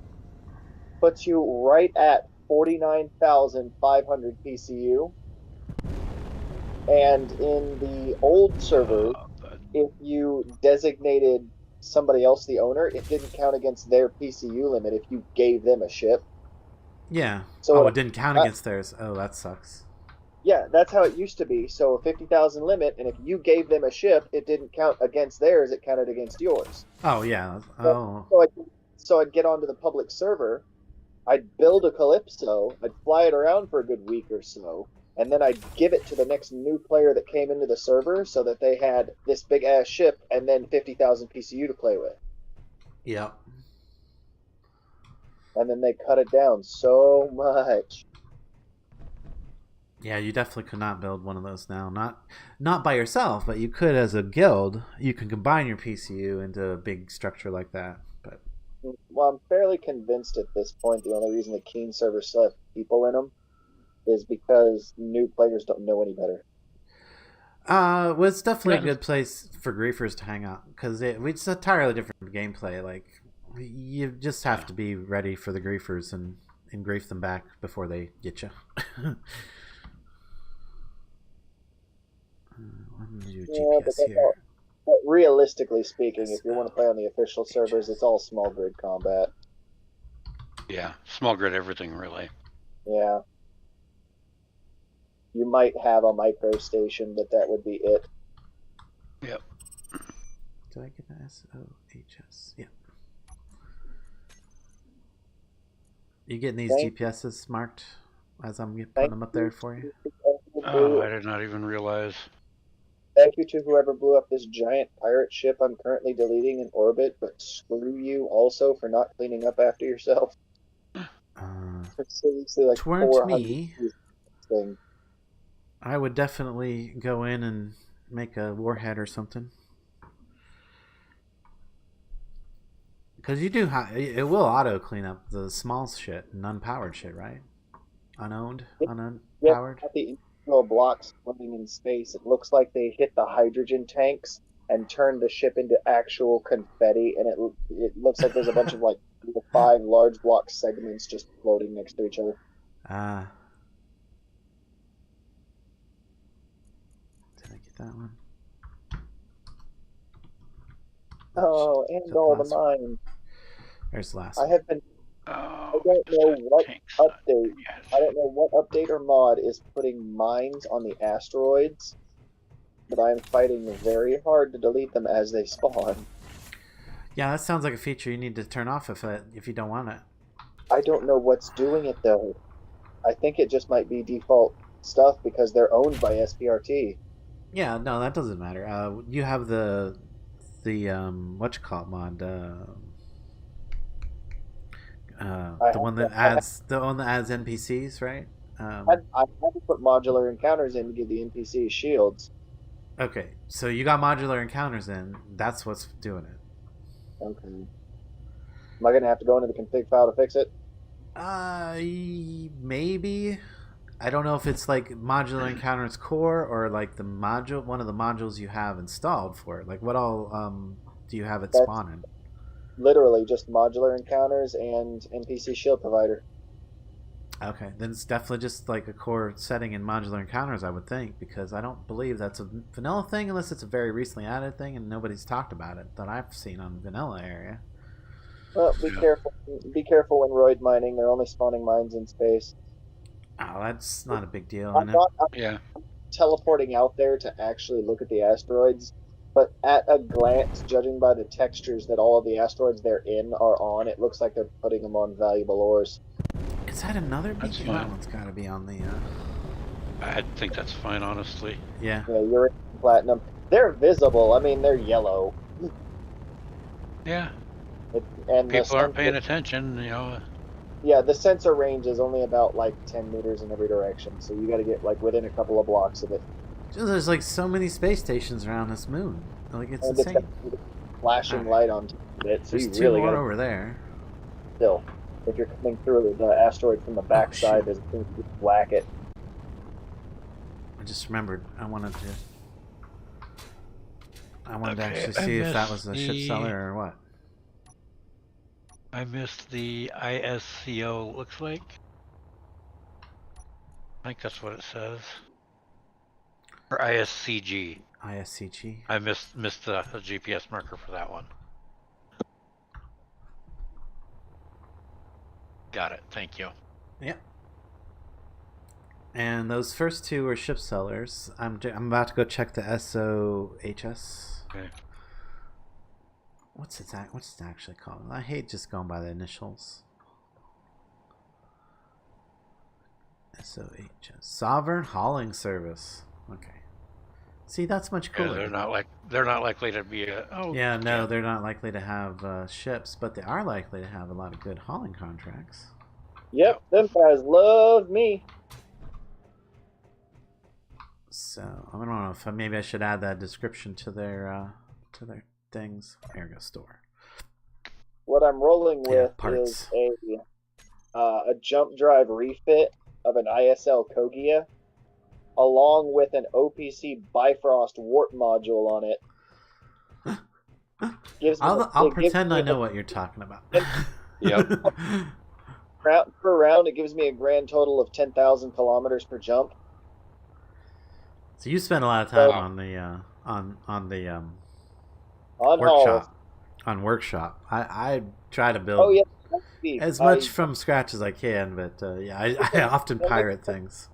[SPEAKER 4] puts you right at 49,500 PCU. And in the old server,
[SPEAKER 3] But
[SPEAKER 4] if you designated somebody else the owner, it didn't count against their PCU limit if you gave them a ship.
[SPEAKER 1] yeah.
[SPEAKER 4] So
[SPEAKER 1] Oh,
[SPEAKER 4] it,
[SPEAKER 1] it didn't count
[SPEAKER 4] uh,
[SPEAKER 1] against theirs. Oh, that sucks.
[SPEAKER 4] yeah, that's how it used to be. So a 50,000 limit, and if you gave them a ship, it didn't count against theirs; it counted against yours.
[SPEAKER 1] Oh yeah.
[SPEAKER 4] So,
[SPEAKER 1] Oh
[SPEAKER 4] so, I'd, so I'd get onto the public server, I'd build a Calypso, I'd fly it around for a good week or so, and then I'd give it to the next new player that came into the server so that they had this big ass ship and then 50,000 PCU to play with.
[SPEAKER 1] yep.
[SPEAKER 4] And then they cut it down so much.
[SPEAKER 1] Yeah, you definitely could not build one of those now. Not by yourself, but you could as a guild. You can combine your PCU into a big structure like that. But
[SPEAKER 4] Well, I'm fairly convinced at this point the only reason the Keen servers still have people in them is because new players don't know any better.
[SPEAKER 1] well, it's definitely a
[SPEAKER 3] Yeah.
[SPEAKER 1] good place for griefers to hang out because it's entirely different gameplay. Like you just have to be ready for the griefers and grief them back before they get you. Let me do
[SPEAKER 4] Yeah, but
[SPEAKER 1] GPS
[SPEAKER 4] that's
[SPEAKER 1] here.
[SPEAKER 4] all. But realistically speaking,
[SPEAKER 1] Yes,
[SPEAKER 4] if you want to play on the official servers, it's all small grid combat.
[SPEAKER 3] yeah, small grid everything really.
[SPEAKER 4] Yeah. You might have a micro station, but that would be it.
[SPEAKER 3] Yep.
[SPEAKER 1] Did I get an SOHS? Yeah. You getting these
[SPEAKER 4] Thank
[SPEAKER 1] GPSs marked as I'm putting
[SPEAKER 4] Thank
[SPEAKER 1] them up there for you?
[SPEAKER 3] Oh, I did not even realize.
[SPEAKER 4] Thank you to whoever blew up this giant pirate ship I'm currently deleting in orbit, but screw you also for not cleaning up after yourself. For seriously like
[SPEAKER 1] Towards
[SPEAKER 4] 400
[SPEAKER 1] me,
[SPEAKER 4] thing.
[SPEAKER 1] I would definitely go in and make a warhead or something. Because you do it will auto clean up the small shit and unpowered shit, right? Unowned,
[SPEAKER 4] Yep,
[SPEAKER 1] unpowered.
[SPEAKER 4] at the individual blocks floating in space, it looks like they hit the hydrogen tanks and turned the ship into actual confetti, and it looks like there's a bunch of like 5 large block segments just floating next to each other.
[SPEAKER 1] Ah. Did I get that one?
[SPEAKER 4] Oh, and
[SPEAKER 1] the
[SPEAKER 4] all the
[SPEAKER 1] last one?
[SPEAKER 4] mines.
[SPEAKER 1] There's the last
[SPEAKER 4] I
[SPEAKER 1] one.
[SPEAKER 4] have been.
[SPEAKER 3] Oh,
[SPEAKER 4] I don't
[SPEAKER 3] just
[SPEAKER 4] know
[SPEAKER 3] a
[SPEAKER 4] what
[SPEAKER 3] tank
[SPEAKER 4] update.
[SPEAKER 3] Yes.
[SPEAKER 4] I don't know what update or mod is putting mines on the asteroids, but I'm fighting very hard to delete them as they spawn.
[SPEAKER 1] Yeah, that sounds like a feature you need to turn off if you don't want it.
[SPEAKER 4] I don't know what's doing it though. I think it just might be default stuff because they're owned by SPRT.
[SPEAKER 1] Yeah, no, that doesn't matter. You have the whatchamacallit mod, the one that adds NPCs, right?
[SPEAKER 4] I had to put modular encounters in to give the NPCs shields.
[SPEAKER 1] Okay, so you got modular encounters in. That's what's doing it.
[SPEAKER 4] Okay. Am I gonna have to go into the config file to fix it?
[SPEAKER 1] Maybe. I don't know if it's like modular encounters core or like one of the modules you have installed for it. Like what all do you have it
[SPEAKER 4] That's
[SPEAKER 1] spawning?
[SPEAKER 4] literally just modular encounters and NPC shield provider.
[SPEAKER 1] Okay, then it's definitely just like a core setting in modular encounters, I would think, because I don't believe that's a vanilla thing unless it's a very recently added thing and nobody's talked about it that I've seen on vanilla area.
[SPEAKER 4] Well, be careful. Be careful when roid mining. They're only spawning mines in space.
[SPEAKER 1] Oh, that's not a big deal.
[SPEAKER 4] I'm
[SPEAKER 3] Yeah.
[SPEAKER 4] teleporting out there to actually look at the asteroids, but at a glance, judging by the textures that all of the asteroids they're in are on, it looks like they're putting them on valuable ores.
[SPEAKER 1] Is that another
[SPEAKER 3] That's
[SPEAKER 1] beacon?
[SPEAKER 3] fine.
[SPEAKER 1] That one's got to be on the.
[SPEAKER 3] I think that's fine, honestly.
[SPEAKER 1] Yeah.
[SPEAKER 4] Yeah, uranium, platinum. They're visible. I mean, they're yellow.
[SPEAKER 3] Yeah.
[SPEAKER 4] And
[SPEAKER 3] People aren't paying attention, you know.
[SPEAKER 4] Yeah, the sensor range is only about like 10 meters in every direction, so you got to get like within a couple of blocks of it.
[SPEAKER 1] There's like so many space stations around this moon. Like it's
[SPEAKER 4] And it's
[SPEAKER 1] insane.
[SPEAKER 4] got flashing light on it, so
[SPEAKER 1] There's
[SPEAKER 4] you
[SPEAKER 1] two
[SPEAKER 4] really
[SPEAKER 1] more
[SPEAKER 4] got
[SPEAKER 1] over there.
[SPEAKER 4] still. If you're coming through the asteroid from the backside,
[SPEAKER 1] shoot.
[SPEAKER 4] there's a thing to whack it.
[SPEAKER 1] I just remembered. I wanted to
[SPEAKER 2] Okay,
[SPEAKER 1] actually
[SPEAKER 2] I
[SPEAKER 1] see if that
[SPEAKER 2] missed
[SPEAKER 1] was a ship seller or what.
[SPEAKER 2] I missed the ISCO, looks like. I think that's what it says. Or ISCG.
[SPEAKER 1] ISCG.
[SPEAKER 2] I missed the GPS marker for that one. Got it. Thank you.
[SPEAKER 1] Yep. And those first two were ship sellers. I'm about to go check the SOHS.
[SPEAKER 2] Okay.
[SPEAKER 1] What's it actually called? I hate just going by the initials. SOHS. Sovereign Hauling Service. Okay. See, that's much cooler.
[SPEAKER 2] Yeah, they're not likely to be a. Oh.
[SPEAKER 1] Yeah, no, they're not likely to have ships, but they are likely to have a lot of good hauling contracts.
[SPEAKER 4] Yep, them guys love me.
[SPEAKER 1] So I don't know if maybe I should add that description to their things. Ergo store.
[SPEAKER 4] What I'm rolling with is a jump drive refit of an ISL Kogia, along with an OPC Bifrost warp module on it.
[SPEAKER 1] I'll pretend I know what you're talking about.
[SPEAKER 2] Yep.
[SPEAKER 4] Per round, it gives me a grand total of 10,000 kilometers per jump.
[SPEAKER 1] So you spend a lot of time on workshop. On workshop, I try to build as much from scratch as I can, but I often pirate things.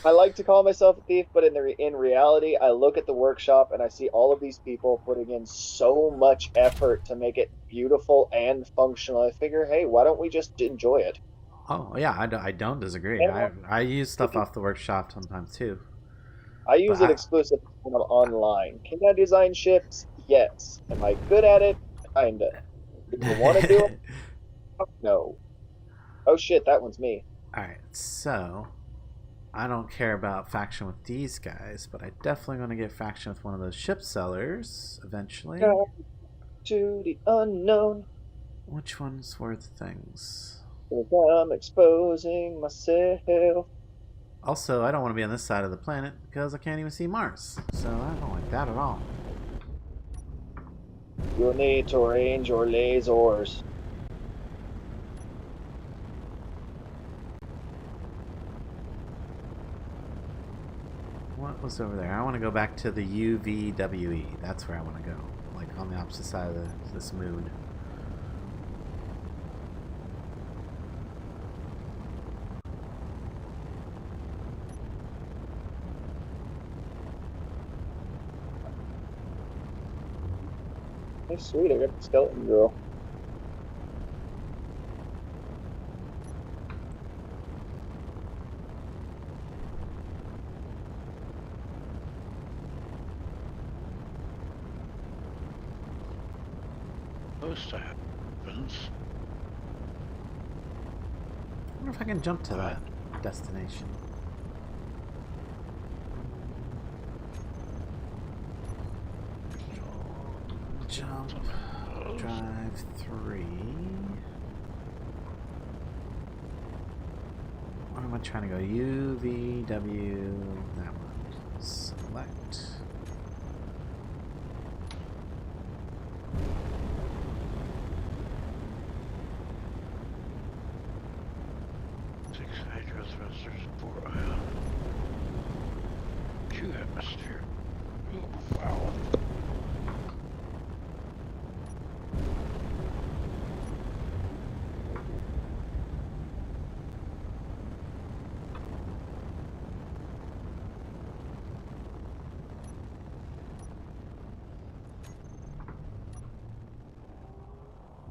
[SPEAKER 4] I like to call myself a thief, but in reality, I look at the workshop and I see all of these people putting in so much effort to make it beautiful and functional. I figure, hey, why don't we just enjoy it?
[SPEAKER 1] Oh yeah, I don't disagree. I use stuff off the workshop sometimes too.
[SPEAKER 4] I use it exclusively when I'm online. Can I design ships? Yes. Am I good at it? Kinda. Do you want to do it? No. Oh shit, that one's me.
[SPEAKER 1] Alright, so I don't care about faction with these guys, but I definitely want to get faction with one of those ship sellers eventually.
[SPEAKER 4] To the unknown.
[SPEAKER 1] Which ones were the things?
[SPEAKER 4] I'm exposing myself.
[SPEAKER 1] Also, I don't want to be on this side of the planet because I can't even see Mars. So I don't like that at all.
[SPEAKER 4] You'll need to arrange your lasers.
[SPEAKER 1] What was over there? I want to go back to the UVWE. That's where I want to go. Like on the opposite side of this moon.
[SPEAKER 4] Hey, sweet, I got the skeleton girl.
[SPEAKER 2] Supposed to happen.
[SPEAKER 1] I wonder if I can jump to that destination. Jump. Drive 3. Where am I trying to go? UVW. That one. Select.
[SPEAKER 2] Thrusters, 4 ion. 2 atmosphere. Oh, wow.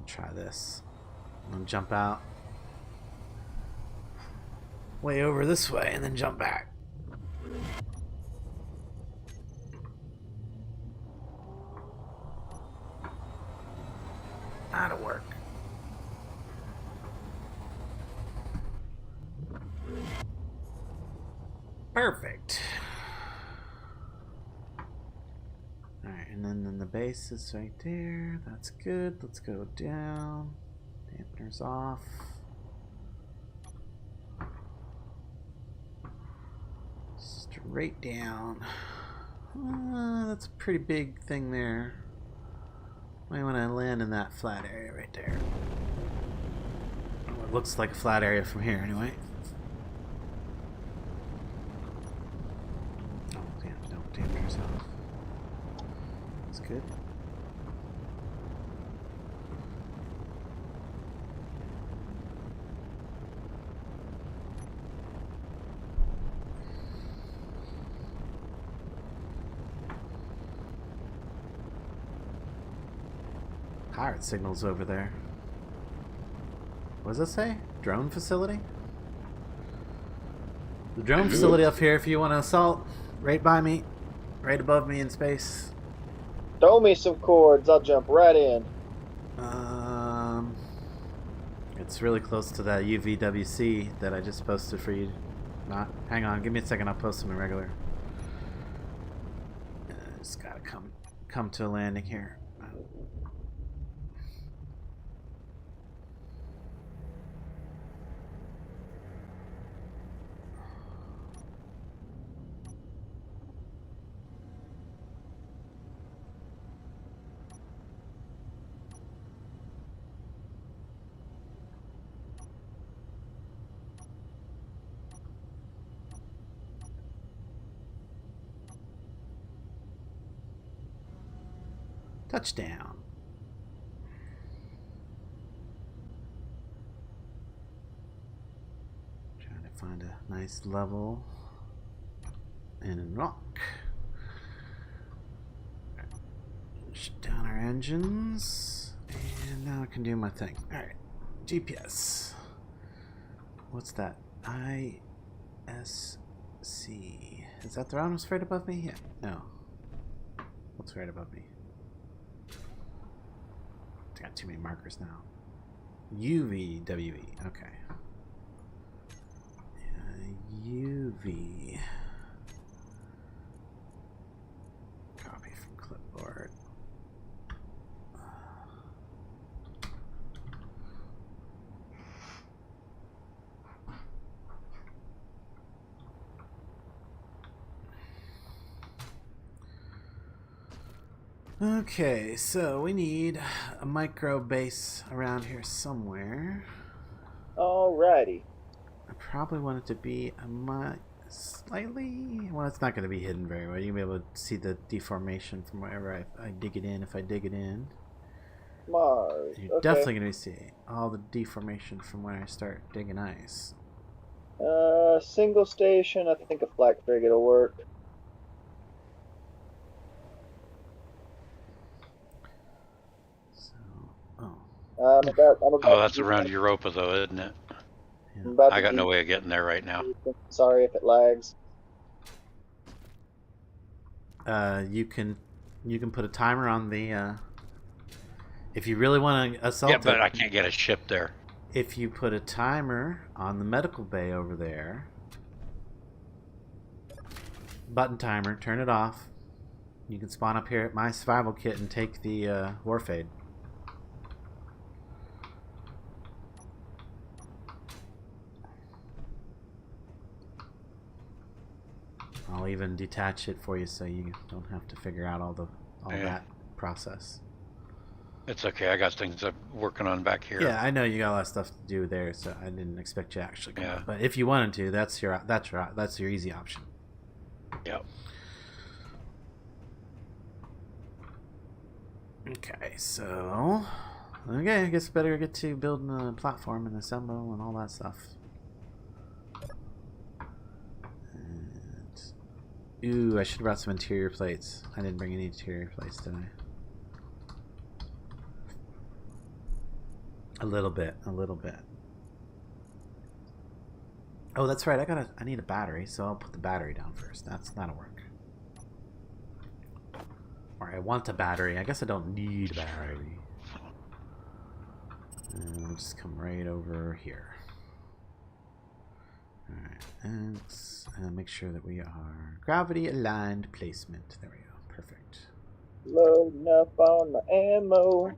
[SPEAKER 1] Try this. I'm gonna jump out way over this way and then jump back. That'll work. Perfect. Alright, and then the base is right there. That's good. Let's go down. Dampeners off. Straight down. That's a pretty big thing there. Might want to land in that flat area right there. It looks like a flat area from here anyway. Oh, damn, don't damage yourself. That's good. Pirate signals over there. What does it say? Drone facility? The drone facility up here if you want to assault. Right by me. Right above me in space.
[SPEAKER 4] Throw me some cords, I'll jump right in.
[SPEAKER 1] It's really close to that UVWC that I just posted for you. Not. Hang on, give me a second, I'll post them in regular. Just gotta come to a landing here. Touchdown. Trying to find a nice level and rock. Shut down our engines. And now I can do my thing. Alright. GPS. What's that? ISC. Is that the round straight above me? Yeah. No. What's right above me? I got too many markers now. UVWE. Okay. UV. Copy from clipboard. Okay, so we need a micro base around here somewhere.
[SPEAKER 4] Alrighty.
[SPEAKER 1] I probably want it to be slightly... Well, it's not going to be hidden very well. You'll be able to see the deformation from wherever I dig it in, if I dig it in.
[SPEAKER 4] Mars.
[SPEAKER 1] You're definitely going to see all the deformation from when I start digging ice.
[SPEAKER 4] Single station. I think a flak frigate will work. I'm about
[SPEAKER 3] that's around Europa, though, isn't it?
[SPEAKER 1] Yeah.
[SPEAKER 3] I got no way of getting there right now.
[SPEAKER 4] Sorry if it lags.
[SPEAKER 1] You can put a timer on the. If you really want to assault
[SPEAKER 3] Yeah, but
[SPEAKER 1] it,
[SPEAKER 3] I can't get a ship there.
[SPEAKER 1] If you put a timer on the medical bay over there, button timer, turn it off. You can spawn up here at my survival kit and take the warfade. I'll even detach it for you so you don't have to figure out all that process.
[SPEAKER 3] It's okay. I got things I'm working on back here.
[SPEAKER 1] Yeah, I know you got a lot of stuff to do there, so I didn't expect you to actually come up. But if you wanted to, that's your easy option.
[SPEAKER 3] Yep.
[SPEAKER 1] Okay, so I guess better get to building a platform and assemble and all that stuff. Ooh, I should have brought some interior plates. I didn't bring any interior plates, did I? A little bit. Oh, that's right. I need a battery, so I'll put the battery down first. That'll work. Or I want a battery. I guess I don't need a battery. And we'll just come right over here. Alright, and make sure that we are gravity aligned placement. There we go. Perfect.
[SPEAKER 4] Loading up on my ammo.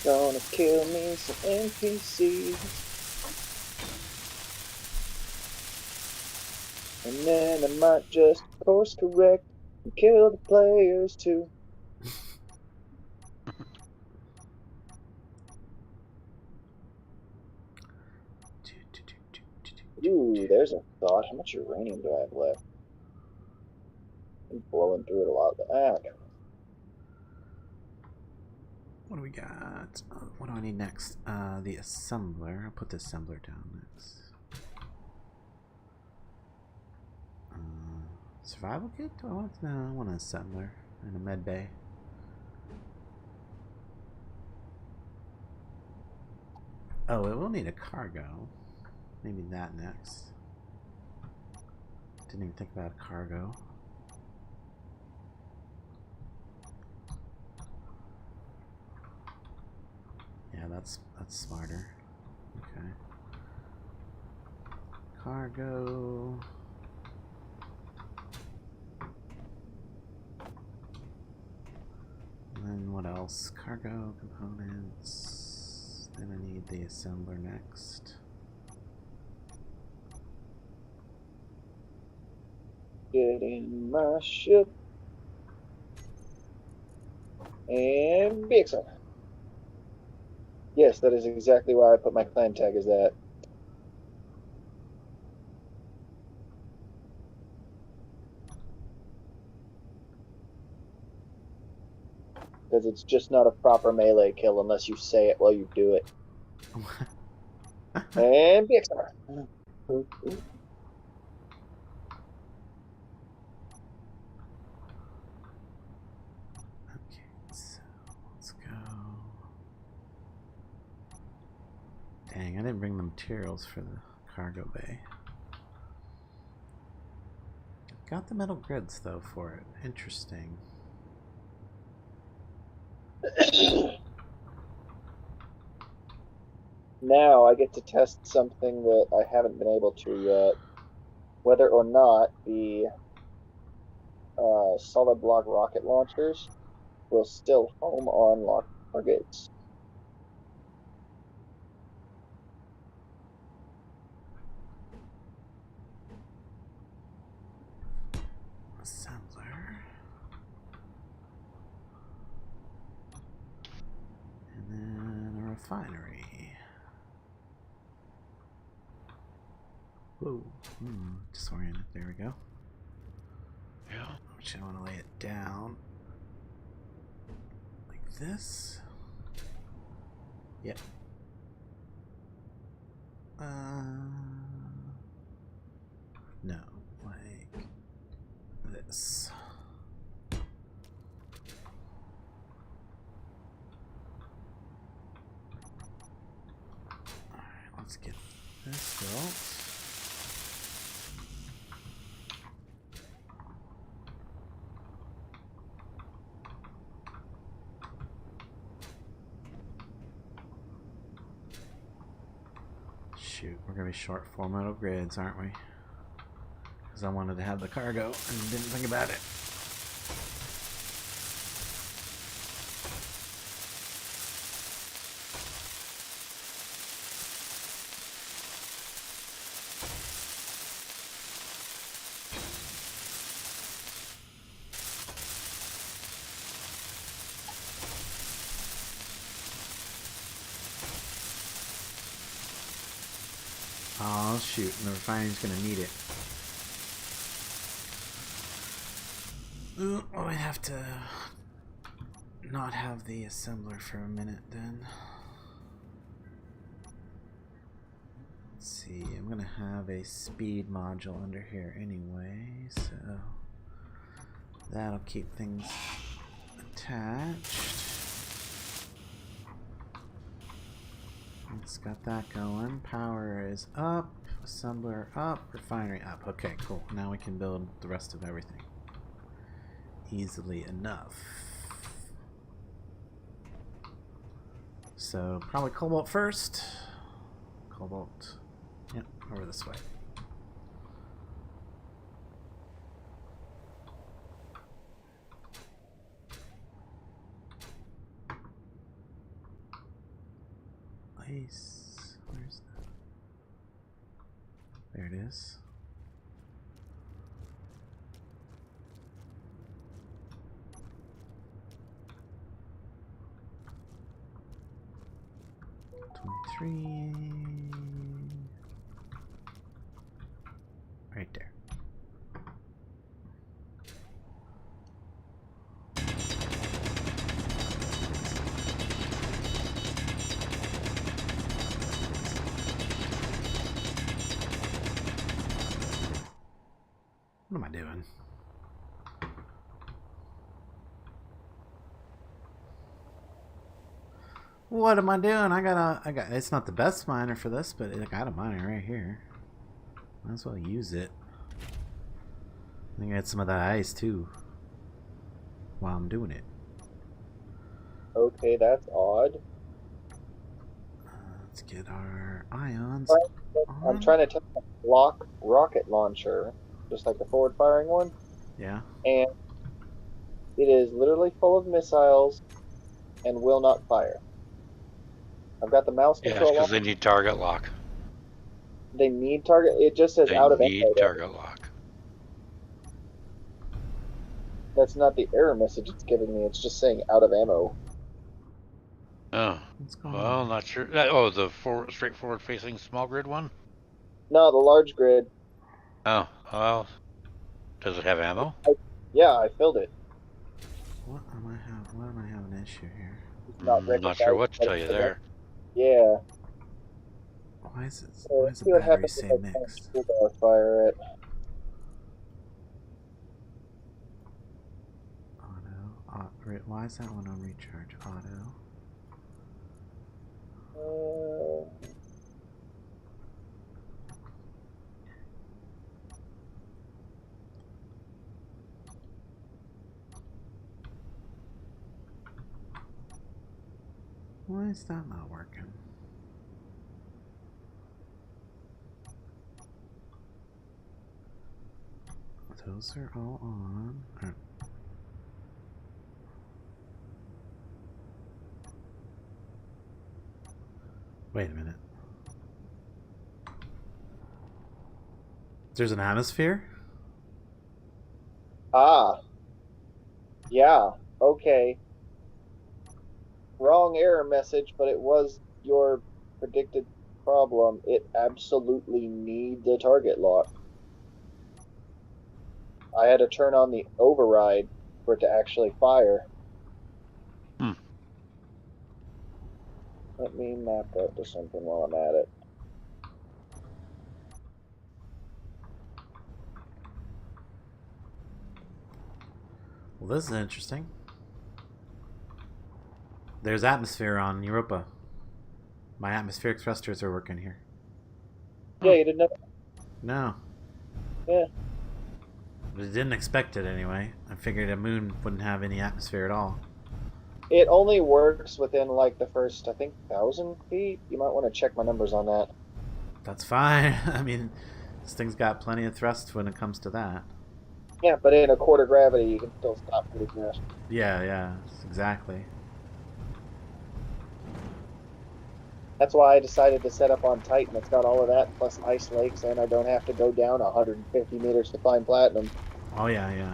[SPEAKER 4] Gonna kill me some NPCs. And then I might just course correct and kill the players too. Ooh, there's a thought. How much uranium do I have left? I'm blowing through it a lot. Okay.
[SPEAKER 1] What do we got? What do I need next? The assembler. I'll put the assembler down next. Survival kit? Do I want? No, I want an assembler and a med bay. Oh, it will need a cargo. Maybe that next. Didn't even think about a cargo. Yeah, that's smarter. Okay. Cargo. And then what else? Cargo components. Then I need the assembler next.
[SPEAKER 4] Get in my ship. And be excited. Yes, that is exactly why I put my clan tag as that. Because it's just not a proper melee kill unless you say it while you do it. And be excited.
[SPEAKER 1] Okay, so let's go. Dang, I didn't bring the materials for the cargo bay. Got the metal grids though for it. Interesting.
[SPEAKER 4] Now I get to test something that I haven't been able to yet. Whether or not the solid block rocket launchers will still home on locked targets.
[SPEAKER 1] Assembler. And then a refinery. Whoa. Disoriented. There we go.
[SPEAKER 3] Yeah.
[SPEAKER 1] Which I want to lay it down. Like this. Yep. No. Like this. Alright, let's get this built. Shoot, we're gonna be short 4 metal grids, aren't we? Because I wanted to have the cargo and didn't think about it. Oh shoot, and the refinery's gonna need it. Ooh, I might have to not have the assembler for a minute then. Let's see, I'm gonna have a speed module under here anyway, so that'll keep things attached. It's got that going. Power is up, assembler up, refinery up. Okay, cool. Now we can build the rest of everything easily enough. So probably cobalt first. Cobalt. Yep, over this way. Place. Where's that? There it is. 23. Right there. What am I doing? What am I doing? I got, it's not the best miner for this, but I got a miner right here. Might as well use it. I think I had some of that ice too while I'm doing it.
[SPEAKER 4] Okay, that's odd.
[SPEAKER 1] Let's get our ions
[SPEAKER 4] I'm
[SPEAKER 1] on.
[SPEAKER 4] trying to test a block rocket launcher, just like the forward firing one,
[SPEAKER 1] Yeah.
[SPEAKER 4] and it is literally full of missiles and will not fire. I've got the mouse
[SPEAKER 3] Yeah,
[SPEAKER 4] control
[SPEAKER 3] because
[SPEAKER 4] on.
[SPEAKER 3] they need target lock.
[SPEAKER 4] They need target. It just says
[SPEAKER 3] They
[SPEAKER 4] out of
[SPEAKER 3] need
[SPEAKER 4] ammo.
[SPEAKER 3] target lock.
[SPEAKER 4] That's not the error message it's giving me. It's just saying out of ammo.
[SPEAKER 3] Oh,
[SPEAKER 1] What's going
[SPEAKER 3] well,
[SPEAKER 1] on?
[SPEAKER 3] not sure. Oh, the straightforward facing small grid one?
[SPEAKER 4] No, the large grid.
[SPEAKER 3] Oh, well, does it have ammo?
[SPEAKER 4] Yeah, I filled it.
[SPEAKER 1] What am I having an issue here?
[SPEAKER 4] It's not
[SPEAKER 3] Not sure
[SPEAKER 4] recognized.
[SPEAKER 3] what to tell you there.
[SPEAKER 4] Yeah.
[SPEAKER 1] Why is it?
[SPEAKER 4] So
[SPEAKER 1] Why
[SPEAKER 4] let's
[SPEAKER 1] is the
[SPEAKER 4] see what
[SPEAKER 1] battery
[SPEAKER 4] happens if
[SPEAKER 1] say
[SPEAKER 4] I
[SPEAKER 1] mixed?
[SPEAKER 4] fire it.
[SPEAKER 1] Why is that one on recharge? Auto. Why is that not working? Those are all on. Wait a minute. There's an atmosphere?
[SPEAKER 4] Ah. Yeah. Okay. Wrong error message, but it was your predicted problem. It absolutely needs a target lock. I had to turn on the override for it to actually fire.
[SPEAKER 3] Hmm.
[SPEAKER 4] Let me map that to something while I'm at it.
[SPEAKER 1] Well, this is interesting. There's atmosphere on Europa. My atmospheric thrusters are working here.
[SPEAKER 4] Yeah, you didn't know.
[SPEAKER 1] No.
[SPEAKER 4] Yeah.
[SPEAKER 1] But I didn't expect it anyway. I figured a moon wouldn't have any atmosphere at all.
[SPEAKER 4] It only works within like the first, I think, 1,000 feet. You might want to check my numbers on that.
[SPEAKER 1] That's fine. I mean, this thing's got plenty of thrust when it comes to that.
[SPEAKER 4] Yeah, but in a quarter gravity, you can still stop pretty fast.
[SPEAKER 1] Yeah, exactly.
[SPEAKER 4] That's why I decided to set up on Titan. It's got all of that, plus ice lakes, and I don't have to go down 150 meters to find platinum.
[SPEAKER 1] Oh, yeah.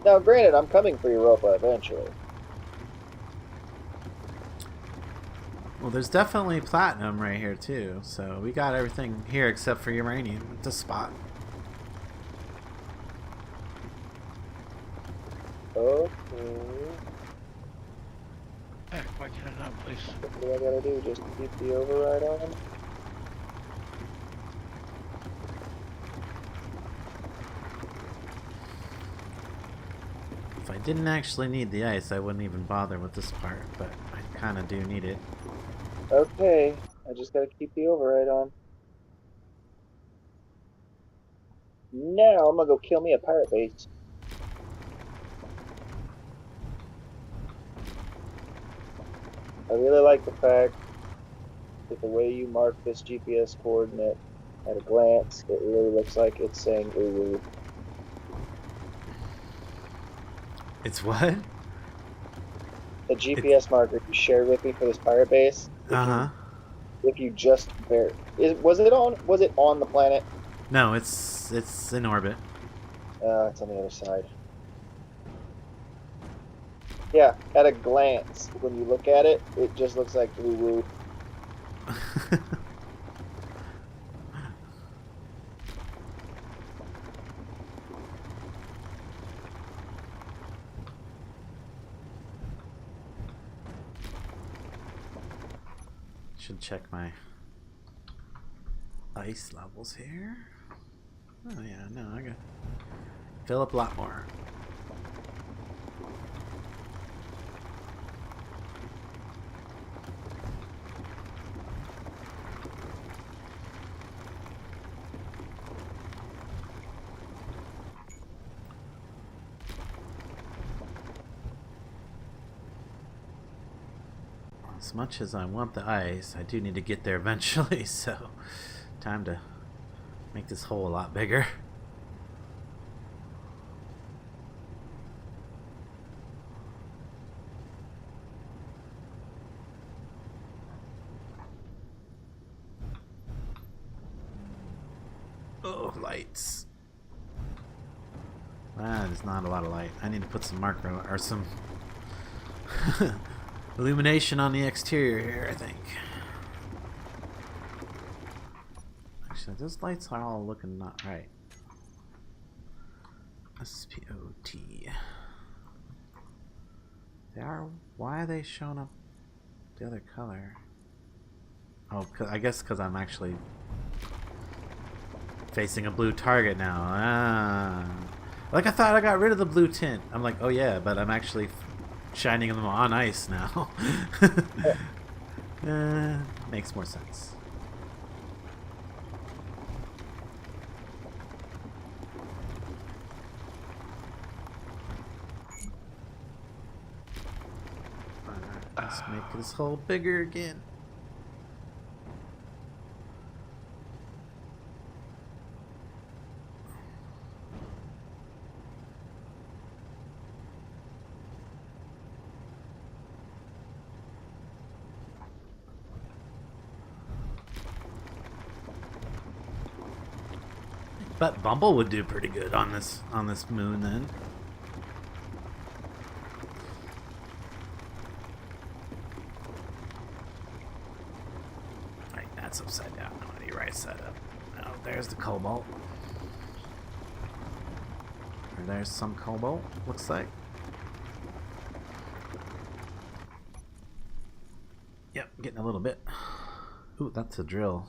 [SPEAKER 4] Now, granted, I'm coming for Europa eventually.
[SPEAKER 1] Well, there's definitely platinum right here, too. So we got everything here except for uranium at this spot.
[SPEAKER 4] Okay.
[SPEAKER 3] Heck, why can't I not place?
[SPEAKER 4] What do I gotta do? Just keep the override on?
[SPEAKER 1] If I didn't actually need the ice, I wouldn't even bother with this part, but I kind of do need it.
[SPEAKER 4] Okay. I just gotta keep the override on. Now I'm gonna go kill me a pirate base. I really like the fact that the way you mark this GPS coordinate at a glance, it really looks like it's saying ooh.
[SPEAKER 1] It's what?
[SPEAKER 4] The GPS marker you shared with me for this pirate base. If you just was it on the planet?
[SPEAKER 1] No, it's in orbit.
[SPEAKER 4] It's on the other side. Yeah, at a glance, when you look at it, it just looks like ooh.
[SPEAKER 1] Should check my ice levels here. Oh yeah, no, I got fill up a lot more. As much as I want the ice, I do need to get there eventually, so time to make this hole a lot bigger. Oh, lights. That is not a lot of light. I need to put some marker or some illumination on the exterior here, I think. Actually, those lights are all looking not right. SPOT. They are. Why are they showing up the other color? Oh, I guess because I'm actually facing a blue target now. Ah. Like I thought I got rid of the blue tint. I'm like, oh yeah, but I'm actually shining them on ice now. Makes more sense. Let's make this hole bigger again. But Bumble would do pretty good on this moon then. Right, that's upside down. I want to right side up. Oh, there's the cobalt. Or there's some cobalt, looks like. Yep, getting a little bit. Ooh, that's a drill.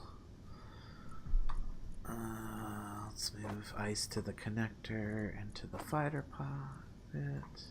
[SPEAKER 1] Let's move ice to the connector and to the fighter pocket.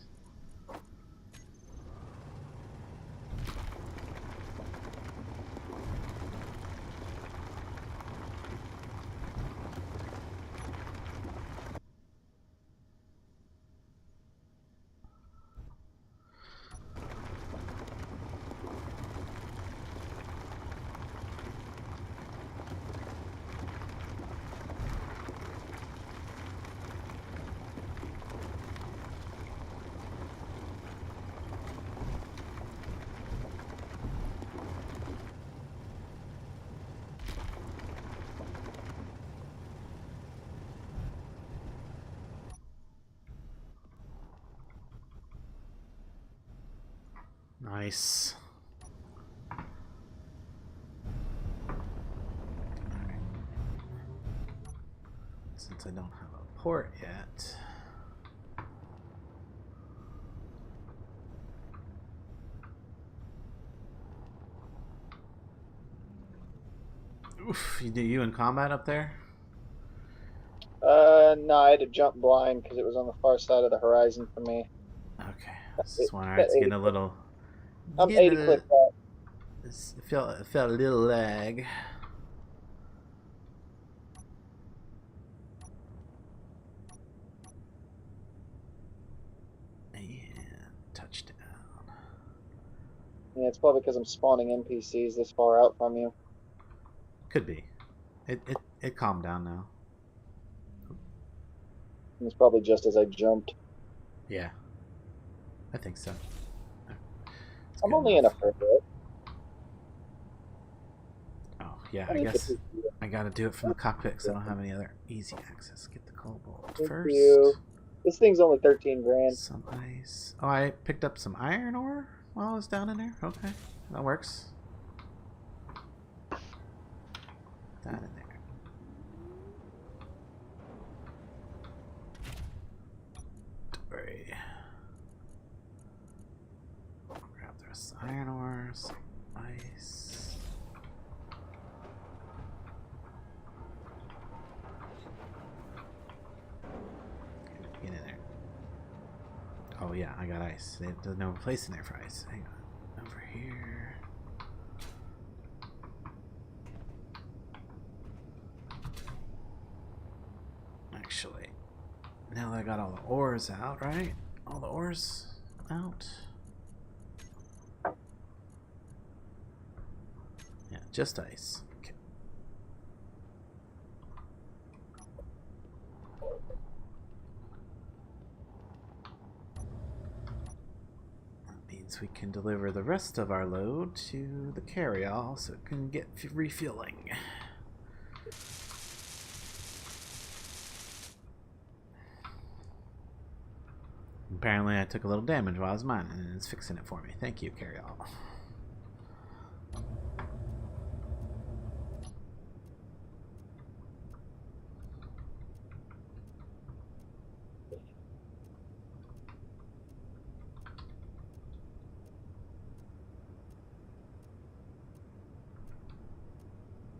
[SPEAKER 1] Nice. Since I don't have a port yet. Oof, you in combat up there?
[SPEAKER 4] No, I had to jump blind because it was on the far side of the horizon for me.
[SPEAKER 1] Okay. This is one it's getting a little.
[SPEAKER 4] I'm 80 click back.
[SPEAKER 1] It felt a little lag. And touchdown.
[SPEAKER 4] Yeah, it's probably because I'm spawning NPCs this far out from you.
[SPEAKER 1] Could be. It calmed down now.
[SPEAKER 4] It's probably just as I jumped.
[SPEAKER 1] Yeah. I think so.
[SPEAKER 4] I'm only in a fair bit.
[SPEAKER 1] Oh, yeah, I guess I gotta do it from the cockpit because I don't have any other easy access. Get the cobalt first.
[SPEAKER 4] You. This thing's only 13 grand.
[SPEAKER 1] Some ice. Oh, I picked up some iron ore while I was down in there. Okay, that works. that in there. Right. Grab the rest of the iron ore, some ice. Get in there. Oh yeah, I got ice. There's no place in there for ice. Hang on. Over here. Actually, now that I got all the ores out, right? All the ores out. Yeah, just ice. Okay. That means we can deliver the rest of our load to the carryall so it can get refueling. Apparently I took a little damage while I was mining, and it's fixing it for me. Thank you, carryall.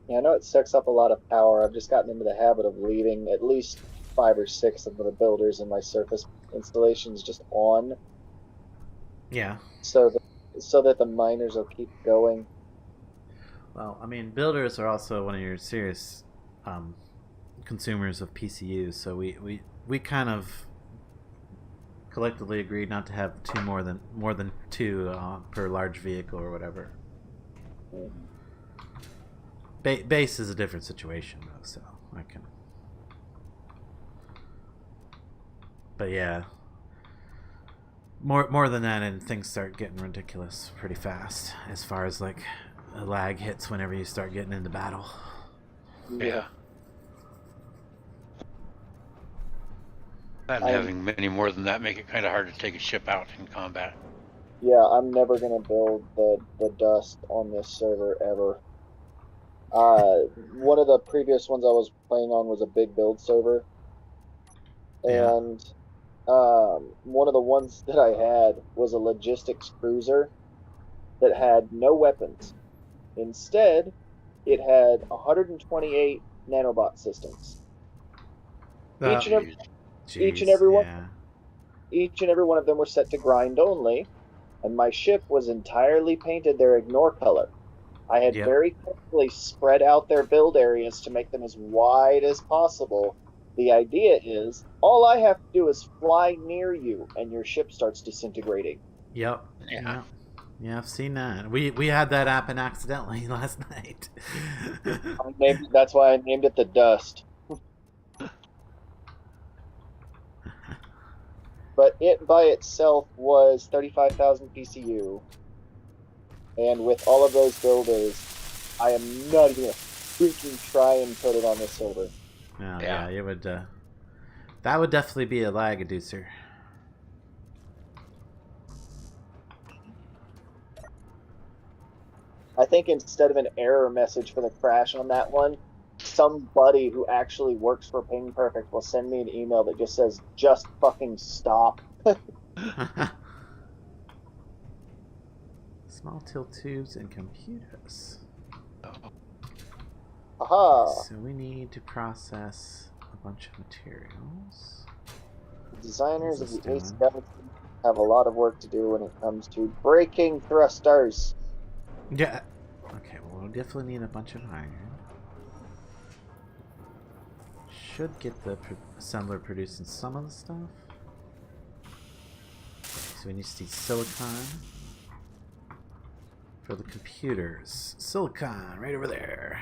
[SPEAKER 4] Yeah, I know it sucks up a lot of power. I've just gotten into the habit of leaving at least 5 or 6 of the builders in my surface installations just on,
[SPEAKER 1] Yeah.
[SPEAKER 4] so that the miners will keep going.
[SPEAKER 1] Well, I mean, builders are also one of your serious consumers of PCUs, so we kind of collectively agreed not to have more than 2 per large vehicle or whatever. Base is a different situation though, so I can. But yeah, more than that, and things start getting ridiculous pretty fast as far as like a lag hits whenever you start getting into battle.
[SPEAKER 2] Yeah.
[SPEAKER 3] And having many more than that make it kind of hard to take a ship out in combat.
[SPEAKER 4] Yeah, I'm never gonna build the dust on this server ever. One of the previous ones I was playing on was a big build server,
[SPEAKER 1] Yeah.
[SPEAKER 4] and one of the ones that I had was a logistics cruiser that had no weapons. Instead, it had 128 nanobot systems. Each and every
[SPEAKER 1] Yeah.
[SPEAKER 4] each and every one of them were set to grind only, and my ship was entirely painted their ignore color. I had
[SPEAKER 1] Yep.
[SPEAKER 4] very carefully spread out their build areas to make them as wide as possible. The idea is, all I have to do is fly near you, and your ship starts disintegrating.
[SPEAKER 1] Yep.
[SPEAKER 2] Yeah.
[SPEAKER 1] Yep. Yeah, I've seen that. We had that happen accidentally last night.
[SPEAKER 4] That's why I named it the Dust. But it by itself was 35,000 PCU. And with all of those builders, I am not even going to freaking try and put it on this server.
[SPEAKER 1] Oh, yeah, it would. That would definitely be a lag inducer.
[SPEAKER 4] I think instead of an error message for the crash on that one, somebody who actually works for Ping Perfect will send me an email that just says, just fucking stop.
[SPEAKER 1] Small tilt tubes and computers.
[SPEAKER 4] Aha!
[SPEAKER 1] So we need to process a bunch of materials.
[SPEAKER 4] The designers of
[SPEAKER 1] What's
[SPEAKER 4] the
[SPEAKER 1] this
[SPEAKER 4] Ace
[SPEAKER 1] doing?
[SPEAKER 4] Galaxy have a lot of work to do when it comes to breaking thrusters.
[SPEAKER 1] Yeah. Okay, well, we'll definitely need a bunch of iron. Should get the assembler producing some of the stuff. Okay, so we need to see silicon for the computers. Silicon, right over there.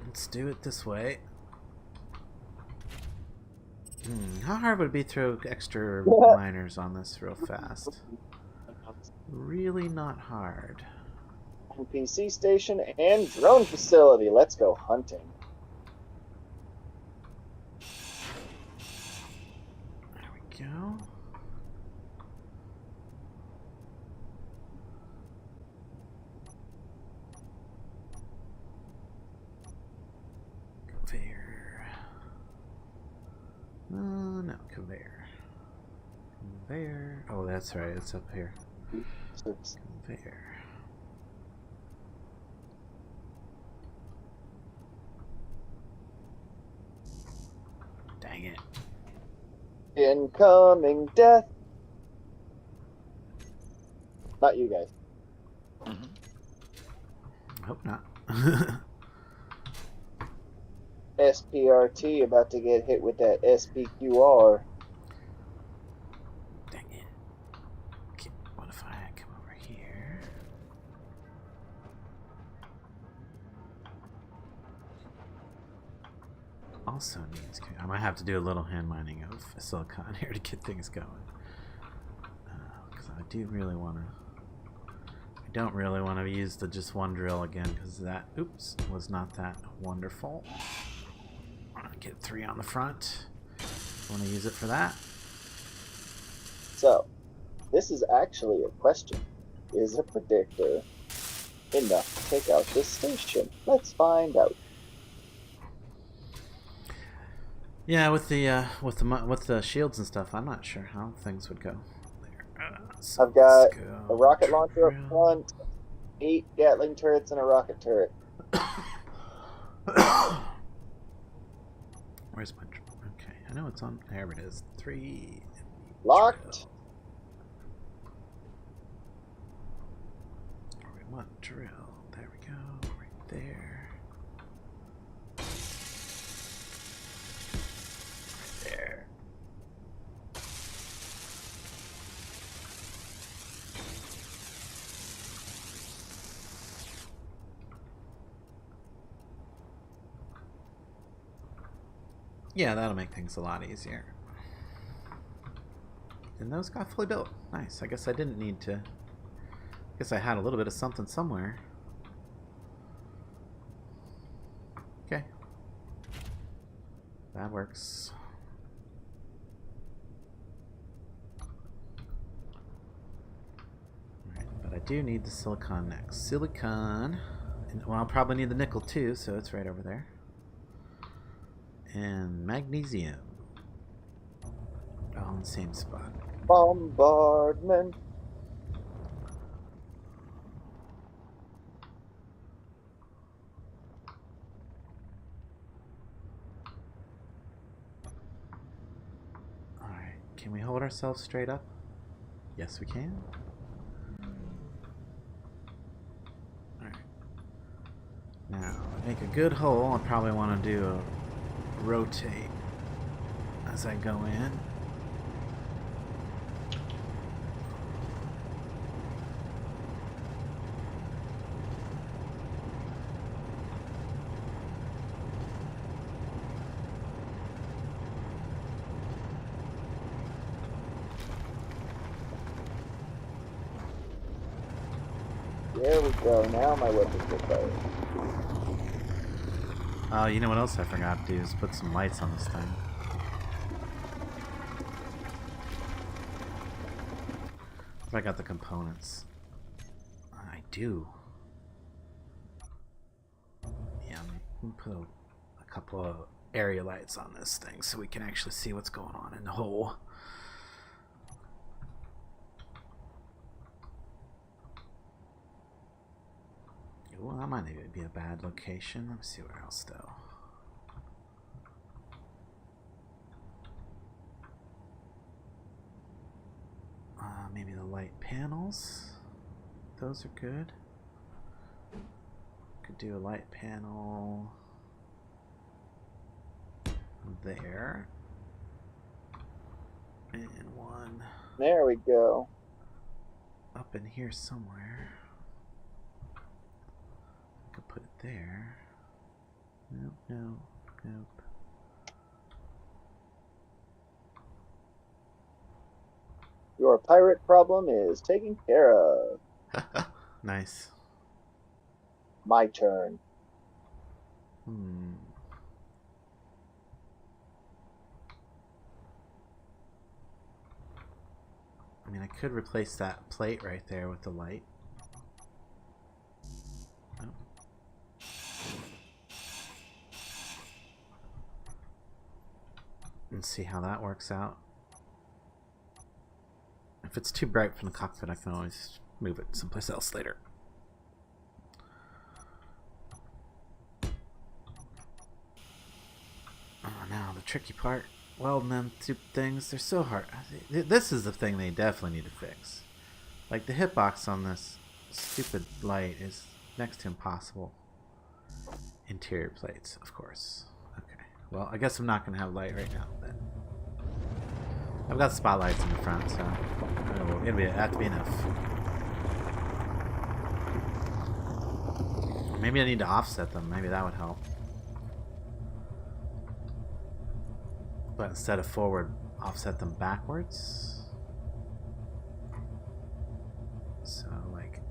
[SPEAKER 1] Let's do it this way. How hard would it be to throw extra miners on this real fast? Really not hard.
[SPEAKER 4] PC station and drone facility. Let's go hunting.
[SPEAKER 1] There we go. Conveyor. No, conveyor. Conveyor. Oh, that's right. It's up here. Conveyor. Dang it.
[SPEAKER 4] Incoming death. Not you guys.
[SPEAKER 1] I hope not.
[SPEAKER 4] SPRT about to get hit with that SPQR.
[SPEAKER 1] Dang it. Okay, what if I come over here? Also needs. I might have to do a little hand mining of silicon here to get things going. Because I do really want to. I don't really want to use the just one drill again because that, oops, was not that wonderful. I want to get 3 on the front. I want to use it for that.
[SPEAKER 4] So, this is actually a question. Is a predictor enough to take out this station? Let's find out.
[SPEAKER 1] Yeah, with the shields and stuff, I'm not sure how things would go. So
[SPEAKER 4] I've got
[SPEAKER 1] go
[SPEAKER 4] a rocket launcher
[SPEAKER 1] drill.
[SPEAKER 4] up front, 8 Gatling turrets, and a rocket turret.
[SPEAKER 1] Where's my drill? Okay, I know it's on. There it is. 3.
[SPEAKER 4] Locked.
[SPEAKER 1] Drill. We want drill. There we go. Right there. Right there. Yeah, that'll make things a lot easier. And those got fully built. Nice. I guess I didn't need to. I guess I had a little bit of something somewhere. Okay. That works. Alright, but I do need the silicon next. Silicon. And, well, I'll probably need the nickel too, so it's right over there. And magnesium. All in the same spot.
[SPEAKER 4] Bombardment.
[SPEAKER 1] Alright, can we hold ourselves straight up? Yes, we can. Alright. Now, to make a good hole, I probably want to do a rotate as I go in.
[SPEAKER 4] There we go. Now my weapons get fired.
[SPEAKER 1] Oh, you know what else I forgot to do is put some lights on this thing. If I got the components. I do. Yeah, I'm gonna put a couple of area lights on this thing so we can actually see what's going on in the hole. Well, that might even be a bad location. Let me see where else though. Maybe the light panels. Those are good. Could do a light panel there. And one
[SPEAKER 4] There we go.
[SPEAKER 1] up in here somewhere. I could put it there. Nope, no, nope.
[SPEAKER 4] Your pirate problem is taken care of.
[SPEAKER 1] Nice.
[SPEAKER 4] My turn.
[SPEAKER 1] I mean, I could replace that plate right there with the light. Oh. and see how that works out. If it's too bright from the cockpit, I can always move it someplace else later. Oh, now the tricky part. Welding them two things, they're so hard. This is the thing they definitely need to fix. Like, the hitbox on this stupid light is next to impossible. Interior plates, of course. Okay. Well, I guess I'm not going to have light right now, then. I've got spotlights in the front, so it'll have to be enough. Maybe I need to offset them. Maybe that would help. But instead of forward, offset them backwards. So, like...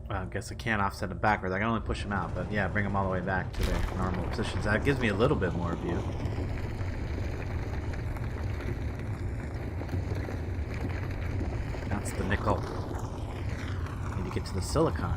[SPEAKER 1] Well, I guess I can't offset them backwards. I can only push them out, but yeah, bring them all the way back to their normal positions. That gives me a little bit more view. That's the nickel. Need to get to the silicon.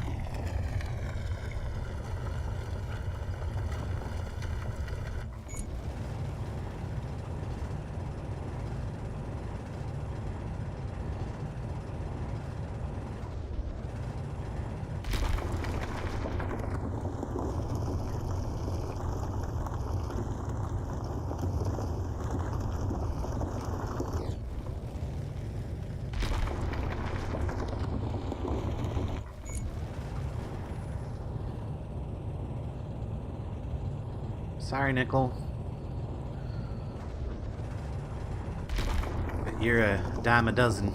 [SPEAKER 1] Sorry, Nickel. But you're a dime a dozen.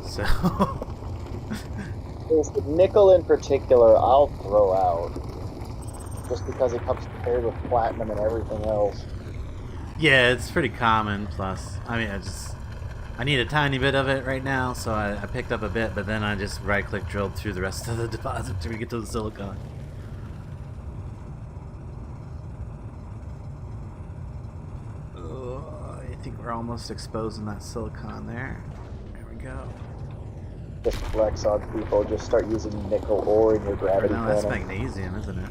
[SPEAKER 1] So...
[SPEAKER 4] There's the nickel in particular I'll throw out. Just because it comes paired with platinum and everything else.
[SPEAKER 1] Yeah, it's pretty common, plus... I mean, I need a tiny bit of it right now, so I picked up a bit, but then I just right-click drilled through the rest of the deposit till we get to the silicon. I think we're almost exposing that silicon there. There we go.
[SPEAKER 4] Just flex on people, just start using nickel ore in your gravity
[SPEAKER 1] No, that's
[SPEAKER 4] cannon.
[SPEAKER 1] magnesium, isn't it?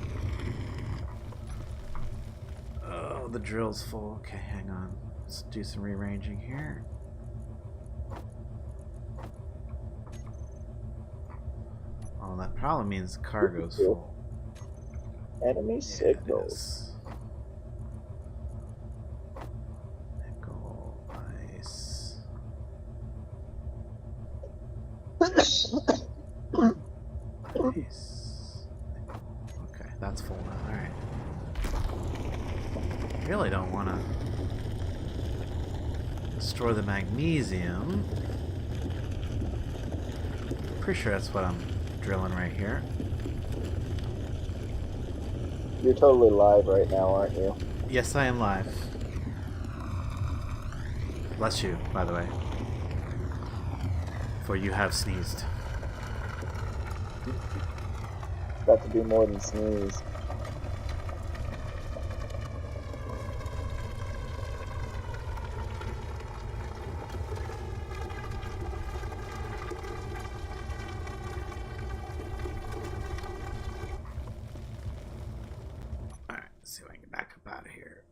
[SPEAKER 1] Oh, the drill's full. Okay, hang on. Let's do some rearranging here. Oh, that probably means cargo's full.
[SPEAKER 4] Enemy signals. Nice. Okay, that's full now. Alright. Really don't want to destroy the magnesium. Pretty sure that's what I'm drilling right here. You're totally live right now, aren't you?
[SPEAKER 1] Yes, I am live. Bless you, by the way. For you have sneezed.
[SPEAKER 4] Got to do more than sneeze.
[SPEAKER 1] Alright, let's see if I can get back up out of here.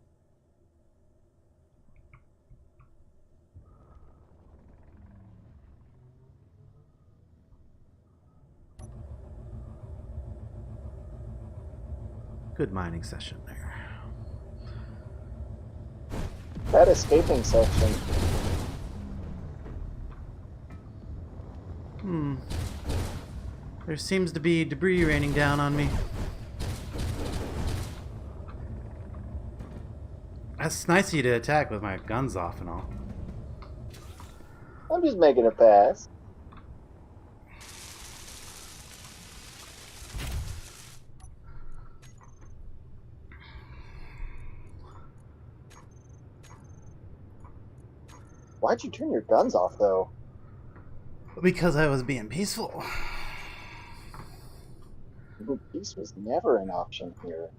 [SPEAKER 1] Good mining session there.
[SPEAKER 4] That escaping section.
[SPEAKER 1] There seems to be debris raining down on me. That's nice of you to attack with my guns off and all.
[SPEAKER 4] I'm just making a pass. Why'd you turn your guns off, though?
[SPEAKER 1] Because I was being peaceful.
[SPEAKER 4] Peace was never an option here.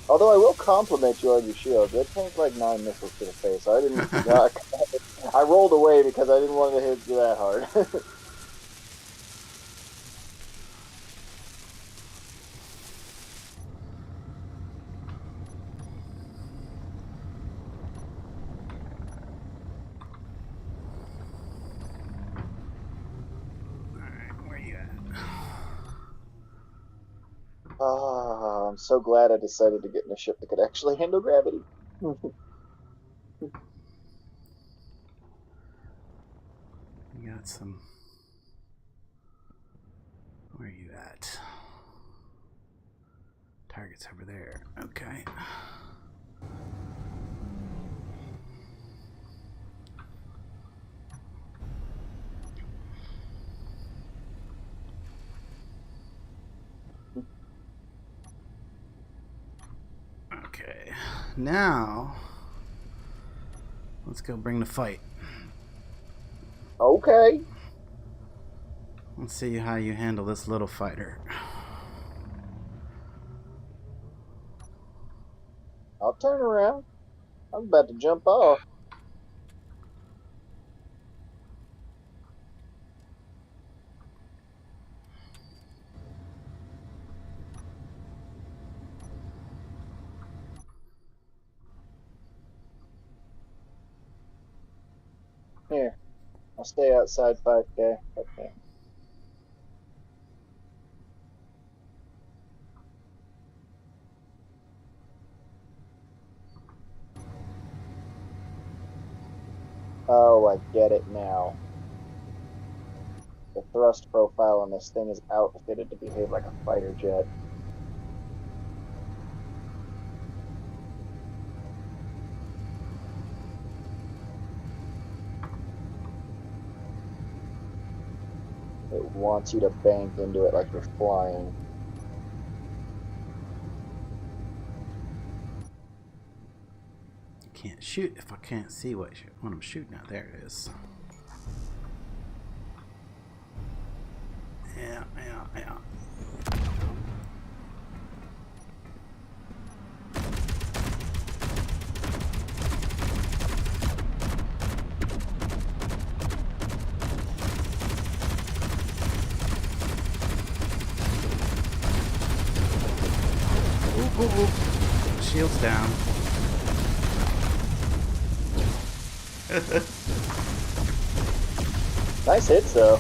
[SPEAKER 4] Although I will compliment you on your shield. It tanked like 9 missiles to the face. I didn't. I rolled away because I didn't want to hit you that hard. so glad I decided to get in a ship that could actually handle gravity.
[SPEAKER 1] You got some. Where are you at? Target's over there. Okay. Okay. Now, let's go bring the fight.
[SPEAKER 4] Okay.
[SPEAKER 1] Let's see how you handle this little fighter.
[SPEAKER 4] I'll turn around. I'm about to jump off. Here. I'll stay outside 5K. Okay. Oh, I get it now. The thrust profile on this thing is outfitted to behave like a fighter jet. It wants you to bank into it like you're flying.
[SPEAKER 1] Can't shoot if I can't see what I'm shooting at. There it is. Yeah. Ooh. Shield's down.
[SPEAKER 4] Nice hits, though.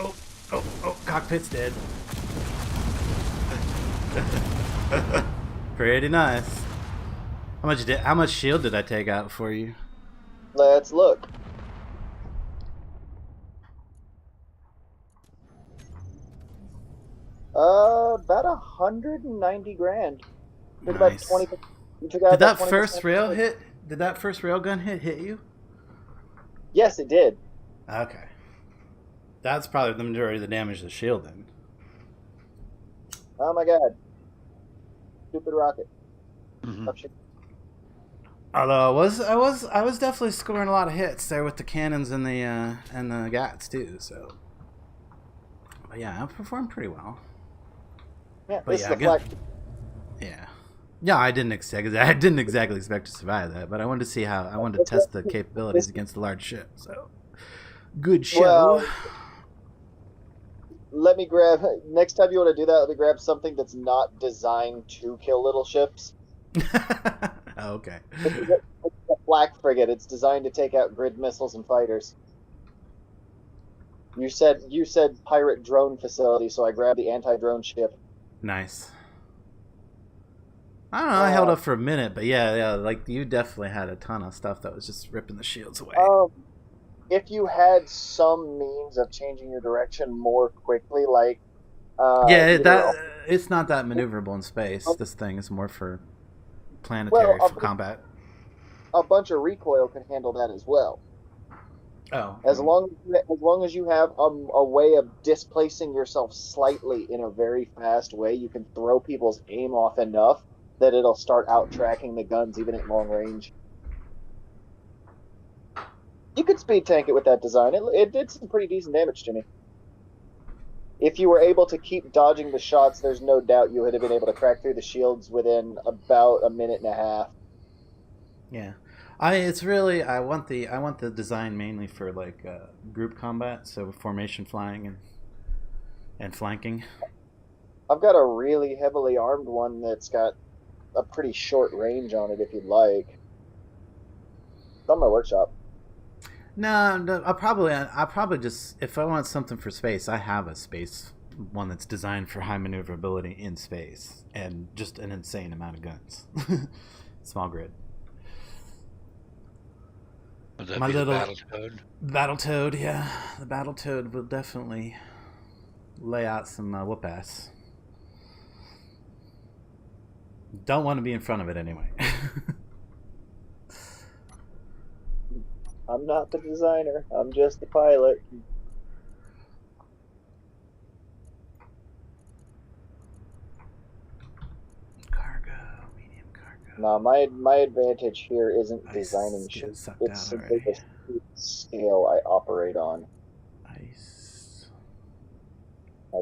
[SPEAKER 1] Oh, cockpit's dead. Pretty nice. How much shield did I take out for you?
[SPEAKER 4] Let's look. About 190 grand. Took about
[SPEAKER 1] Nice.
[SPEAKER 4] 20. You took out
[SPEAKER 1] Did that
[SPEAKER 4] about 20%
[SPEAKER 1] first rail hit? Did that first railgun hit you?
[SPEAKER 4] Yes, it did.
[SPEAKER 1] Okay. That's probably the majority of the damage to the shield then.
[SPEAKER 4] Oh my god. Stupid rocket.
[SPEAKER 3] Mhm.
[SPEAKER 4] Tough shit.
[SPEAKER 1] Although I was definitely scoring a lot of hits there with the cannons and the gats too. So, but yeah, I performed pretty well.
[SPEAKER 4] Yeah,
[SPEAKER 1] But
[SPEAKER 4] this
[SPEAKER 1] yeah,
[SPEAKER 4] is the flag.
[SPEAKER 1] Yeah, I didn't exactly expect to survive that, but I wanted to test the capabilities against the large ship. So, good show.
[SPEAKER 4] Well, let me grab. Next time you want to do that, let me grab something that's not designed to kill little ships.
[SPEAKER 1] Oh, okay.
[SPEAKER 4] It's a flak frigate. It's designed to take out grid missiles and fighters. You said pirate drone facility, so I grabbed the anti-drone ship.
[SPEAKER 1] Nice. I don't know. I held up for a minute, but yeah, like you definitely had a ton of stuff that was just ripping the shields away.
[SPEAKER 4] If you had some means of changing your direction more quickly, like
[SPEAKER 1] it's not that maneuverable in space. This thing is more for planetary for combat.
[SPEAKER 4] A bunch of recoil can handle that as well.
[SPEAKER 1] Oh,
[SPEAKER 4] as long as you have a way of displacing yourself slightly in a very fast way, you can throw people's aim off enough that it'll start out tracking the guns even at long range. You could speed tank it with that design. It did some pretty decent damage to me. If you were able to keep dodging the shots, there's no doubt you would have been able to crack through the shields within about a minute and a half.
[SPEAKER 1] Yeah, I want the design mainly for like group combat, so formation flying and flanking.
[SPEAKER 4] I've got a really heavily armed one that's got a pretty short range on it if you'd like. It's on my workshop.
[SPEAKER 1] No, I'll probably just, if I want something for space, I have a space one that's designed for high maneuverability in space and just an insane amount of guns. Small grid.
[SPEAKER 2] Would that
[SPEAKER 1] My
[SPEAKER 2] be
[SPEAKER 1] little
[SPEAKER 2] the Battletoad?
[SPEAKER 1] Battletoad, yeah, the Battletoad will definitely lay out some whoop ass. Don't want to be in front of it anyway.
[SPEAKER 4] I'm not the designer. I'm just the pilot.
[SPEAKER 1] Cargo, medium cargo.
[SPEAKER 4] No, my advantage here isn't
[SPEAKER 1] Ice
[SPEAKER 4] designing
[SPEAKER 1] is getting
[SPEAKER 4] ships.
[SPEAKER 1] sucked
[SPEAKER 4] It's
[SPEAKER 1] out
[SPEAKER 4] simply
[SPEAKER 1] already.
[SPEAKER 4] the scale I operate on.
[SPEAKER 1] Ice.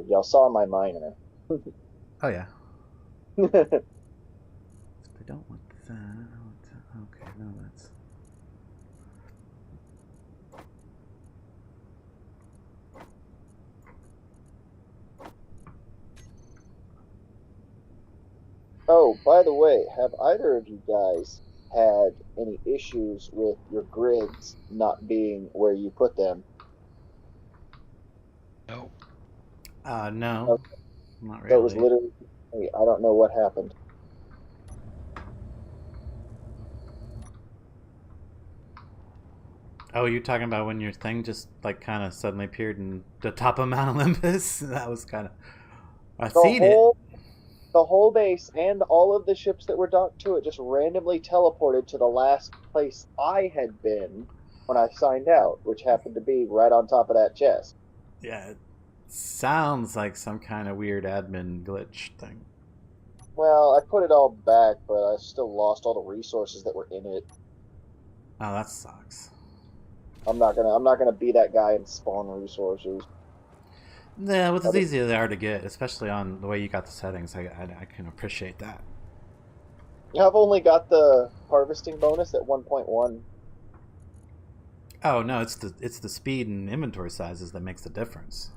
[SPEAKER 4] Y'all saw my miner.
[SPEAKER 1] Oh yeah. I don't want that. I want that. Okay, no, that's.
[SPEAKER 4] Oh, by the way, have either of you guys had any issues with your grids not being where you put them?
[SPEAKER 2] No.
[SPEAKER 1] No,
[SPEAKER 4] Okay,
[SPEAKER 1] not
[SPEAKER 4] so it was
[SPEAKER 1] really.
[SPEAKER 4] literally, hey, I don't know what happened.
[SPEAKER 1] Oh, you're talking about when your thing just like kind of suddenly appeared in the top of Mount Olympus? That was kind of. I've
[SPEAKER 4] The
[SPEAKER 1] seen it.
[SPEAKER 4] whole base and all of the ships that were docked to it just randomly teleported to the last place I had been when I signed out, which happened to be right on top of that chest.
[SPEAKER 1] Yeah, it sounds like some kind of weird admin glitch thing.
[SPEAKER 4] Well, I put it all back, but I still lost all the resources that were in it.
[SPEAKER 1] Oh, that sucks.
[SPEAKER 4] I'm not gonna be that guy and spawn resources.
[SPEAKER 1] Yeah, but
[SPEAKER 4] I
[SPEAKER 1] it's
[SPEAKER 4] just-
[SPEAKER 1] easy they are to get, especially on the way you got the settings. I can appreciate that.
[SPEAKER 4] I've only got the harvesting bonus at 1.1.
[SPEAKER 1] Oh no, it's the speed and inventory sizes that makes the difference.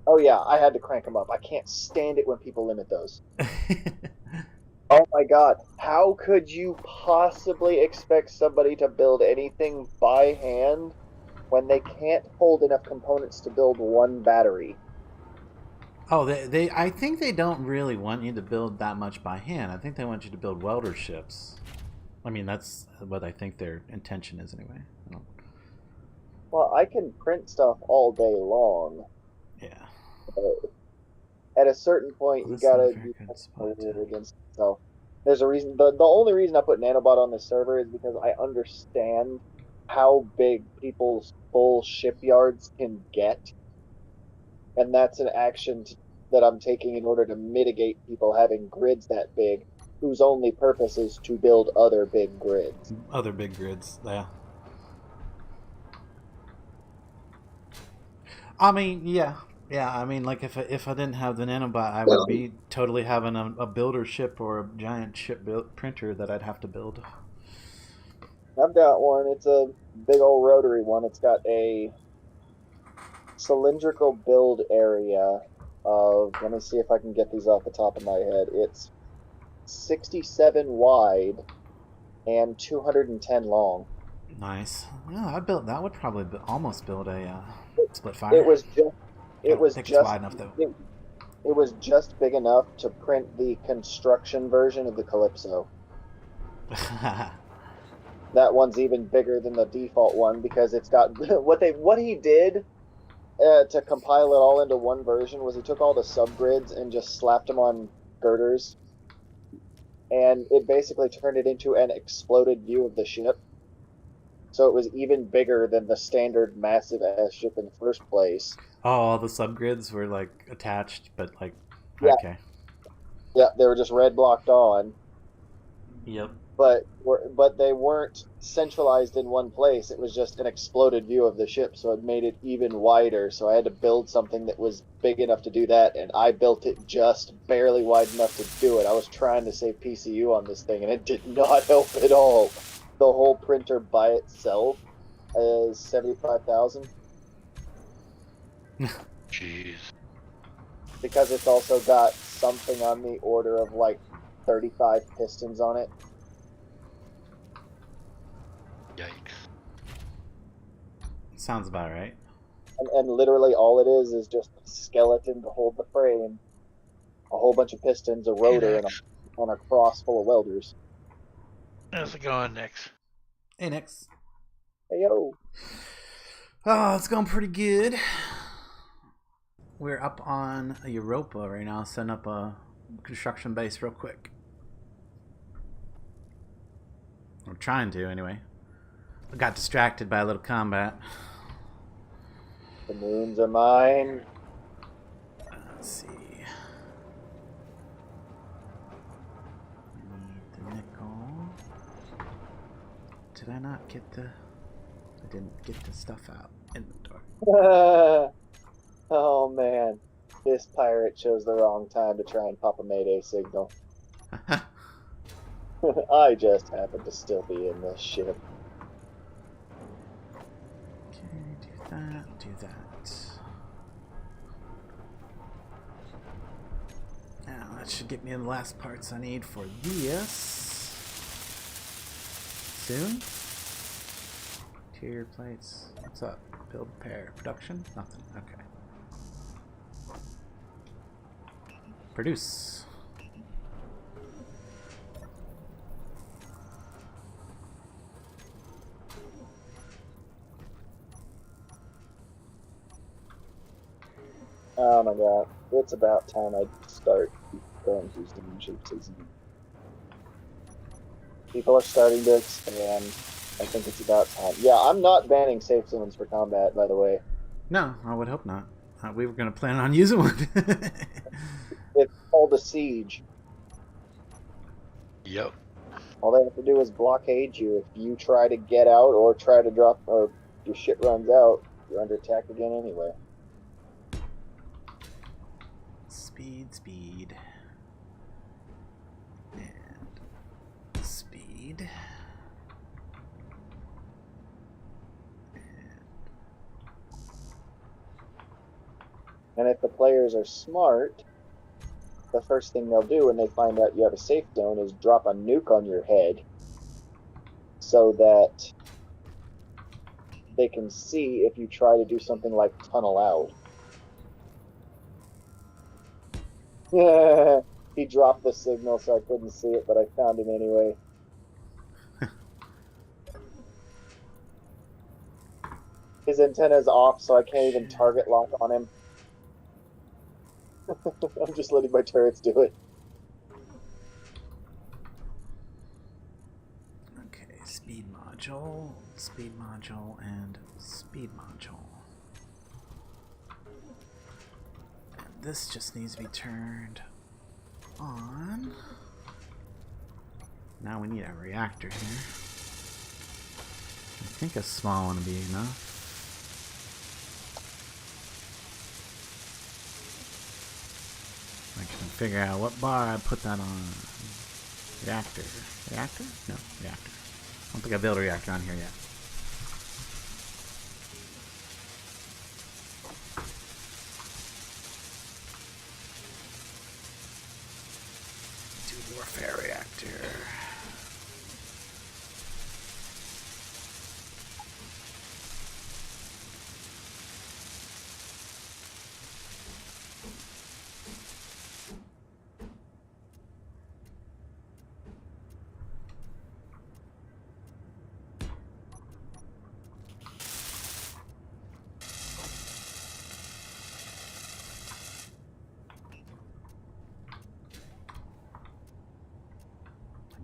[SPEAKER 4] Oh yeah, I had to crank them up. I can't stand it when people limit those. Oh my god, how could you possibly expect somebody to build anything by hand when they can't hold enough components to build one battery?
[SPEAKER 1] Oh, they I think they don't really want you to build that much by hand. I think they want you to build welder ships. I mean, that's what I think their intention is anyway. I don't,
[SPEAKER 4] Well, I can print stuff all day long,
[SPEAKER 1] yeah.
[SPEAKER 4] but at a certain point,
[SPEAKER 1] Well,
[SPEAKER 4] you
[SPEAKER 1] this is not a
[SPEAKER 4] gotta
[SPEAKER 1] very
[SPEAKER 4] be
[SPEAKER 1] good spot
[SPEAKER 4] competitive
[SPEAKER 1] to.
[SPEAKER 4] against yourself. There's a reason. The only reason I put Nanobot on this server is because I understand how big people's full shipyards can get, and that's an action that I'm taking in order to mitigate people having grids that big, whose only purpose is to build other big grids.
[SPEAKER 1] Other big grids, yeah. I mean, yeah. I mean, like if I didn't have the nanobot, I would be totally having a builder ship or a giant ship printer that I'd have to build.
[SPEAKER 4] I've got one. It's a big old rotary one. It's got a cylindrical build area of, let me see if I can get these off the top of my head. It's 67 wide and 210 long.
[SPEAKER 1] Nice. Yeah, I built that. Would probably almost build a split
[SPEAKER 4] It
[SPEAKER 1] fire.
[SPEAKER 4] was just
[SPEAKER 1] I
[SPEAKER 4] it
[SPEAKER 1] don't
[SPEAKER 4] was
[SPEAKER 1] think it's
[SPEAKER 4] just
[SPEAKER 1] wide enough though.
[SPEAKER 4] it was just big enough to print the construction version of the Calypso. That one's even bigger than the default one because it's got what he did to compile it all into one version was he took all the subgrids and just slapped them on girders, and it basically turned it into an exploded view of the ship. So it was even bigger than the standard massive ass ship in the first place.
[SPEAKER 1] Oh, all the subgrids were like attached, but like
[SPEAKER 4] Yeah,
[SPEAKER 1] okay.
[SPEAKER 4] yeah, they were just red blocked on,
[SPEAKER 1] Yep.
[SPEAKER 4] but they weren't centralized in one place. It was just an exploded view of the ship, so it made it even wider. So I had to build something that was big enough to do that, and I built it just barely wide enough to do it. I was trying to save PCU on this thing, and it did not help at all. The whole printer by itself is 75,000
[SPEAKER 2] Jeez.
[SPEAKER 4] because it's also got something on the order of like 35 pistons on it.
[SPEAKER 2] Yikes.
[SPEAKER 1] Sounds about right.
[SPEAKER 4] And literally all it is just a skeleton to hold the frame, a whole bunch of pistons, a rotor, and
[SPEAKER 2] Next.
[SPEAKER 4] a cross full of welders.
[SPEAKER 2] How's it going, next?
[SPEAKER 1] Hey, Nix.
[SPEAKER 4] Hey yo.
[SPEAKER 1] Oh, it's going pretty good. We're up on Europa right now, setting up a construction base real quick. I'm trying to, anyway. I got distracted by a little combat.
[SPEAKER 4] The moons are mine.
[SPEAKER 1] Let's see. I need the nickel. Did I not get the... I didn't get the stuff out. Inventory.
[SPEAKER 4] Oh man. This pirate chose the wrong time to try and pop a mayday signal. I just happened to still be in this ship.
[SPEAKER 1] Okay, do that, do that. Now, that should get me the last parts I need for this. Soon? Interior plates. What's up? Build, repair, production? Nothing. Okay. Produce.
[SPEAKER 4] Oh my god. It's about time I start going through some shapes. People are starting to expand. I think it's about time. Yeah, I'm not banning safe zones for combat, by the way.
[SPEAKER 1] No, I would hope not. We were going to plan on using one.
[SPEAKER 4] It's called a siege.
[SPEAKER 2] Yep.
[SPEAKER 4] All they have to do is blockade you. If you try to get out or try to drop, or your shit runs out, you're under attack again anyway.
[SPEAKER 1] Speed, speed. And speed.
[SPEAKER 4] And if the players are smart, the first thing they'll do when they find out you have a safe zone is drop a nuke on your head so that they can see if you try to do something like tunnel out. Yeah, he dropped the signal so I couldn't see it, but I found him anyway. His antenna's off, so I can't even target lock on him. I'm just letting my turrets do it.
[SPEAKER 1] Okay, speed module, and speed module. And this just needs to be turned on. Now we need a reactor here. I think a small one would be enough. I can figure out what bar I put that on. Reactor. Reactor? No, reactor. I don't think I built a reactor on here yet. Dude, warfare reactor.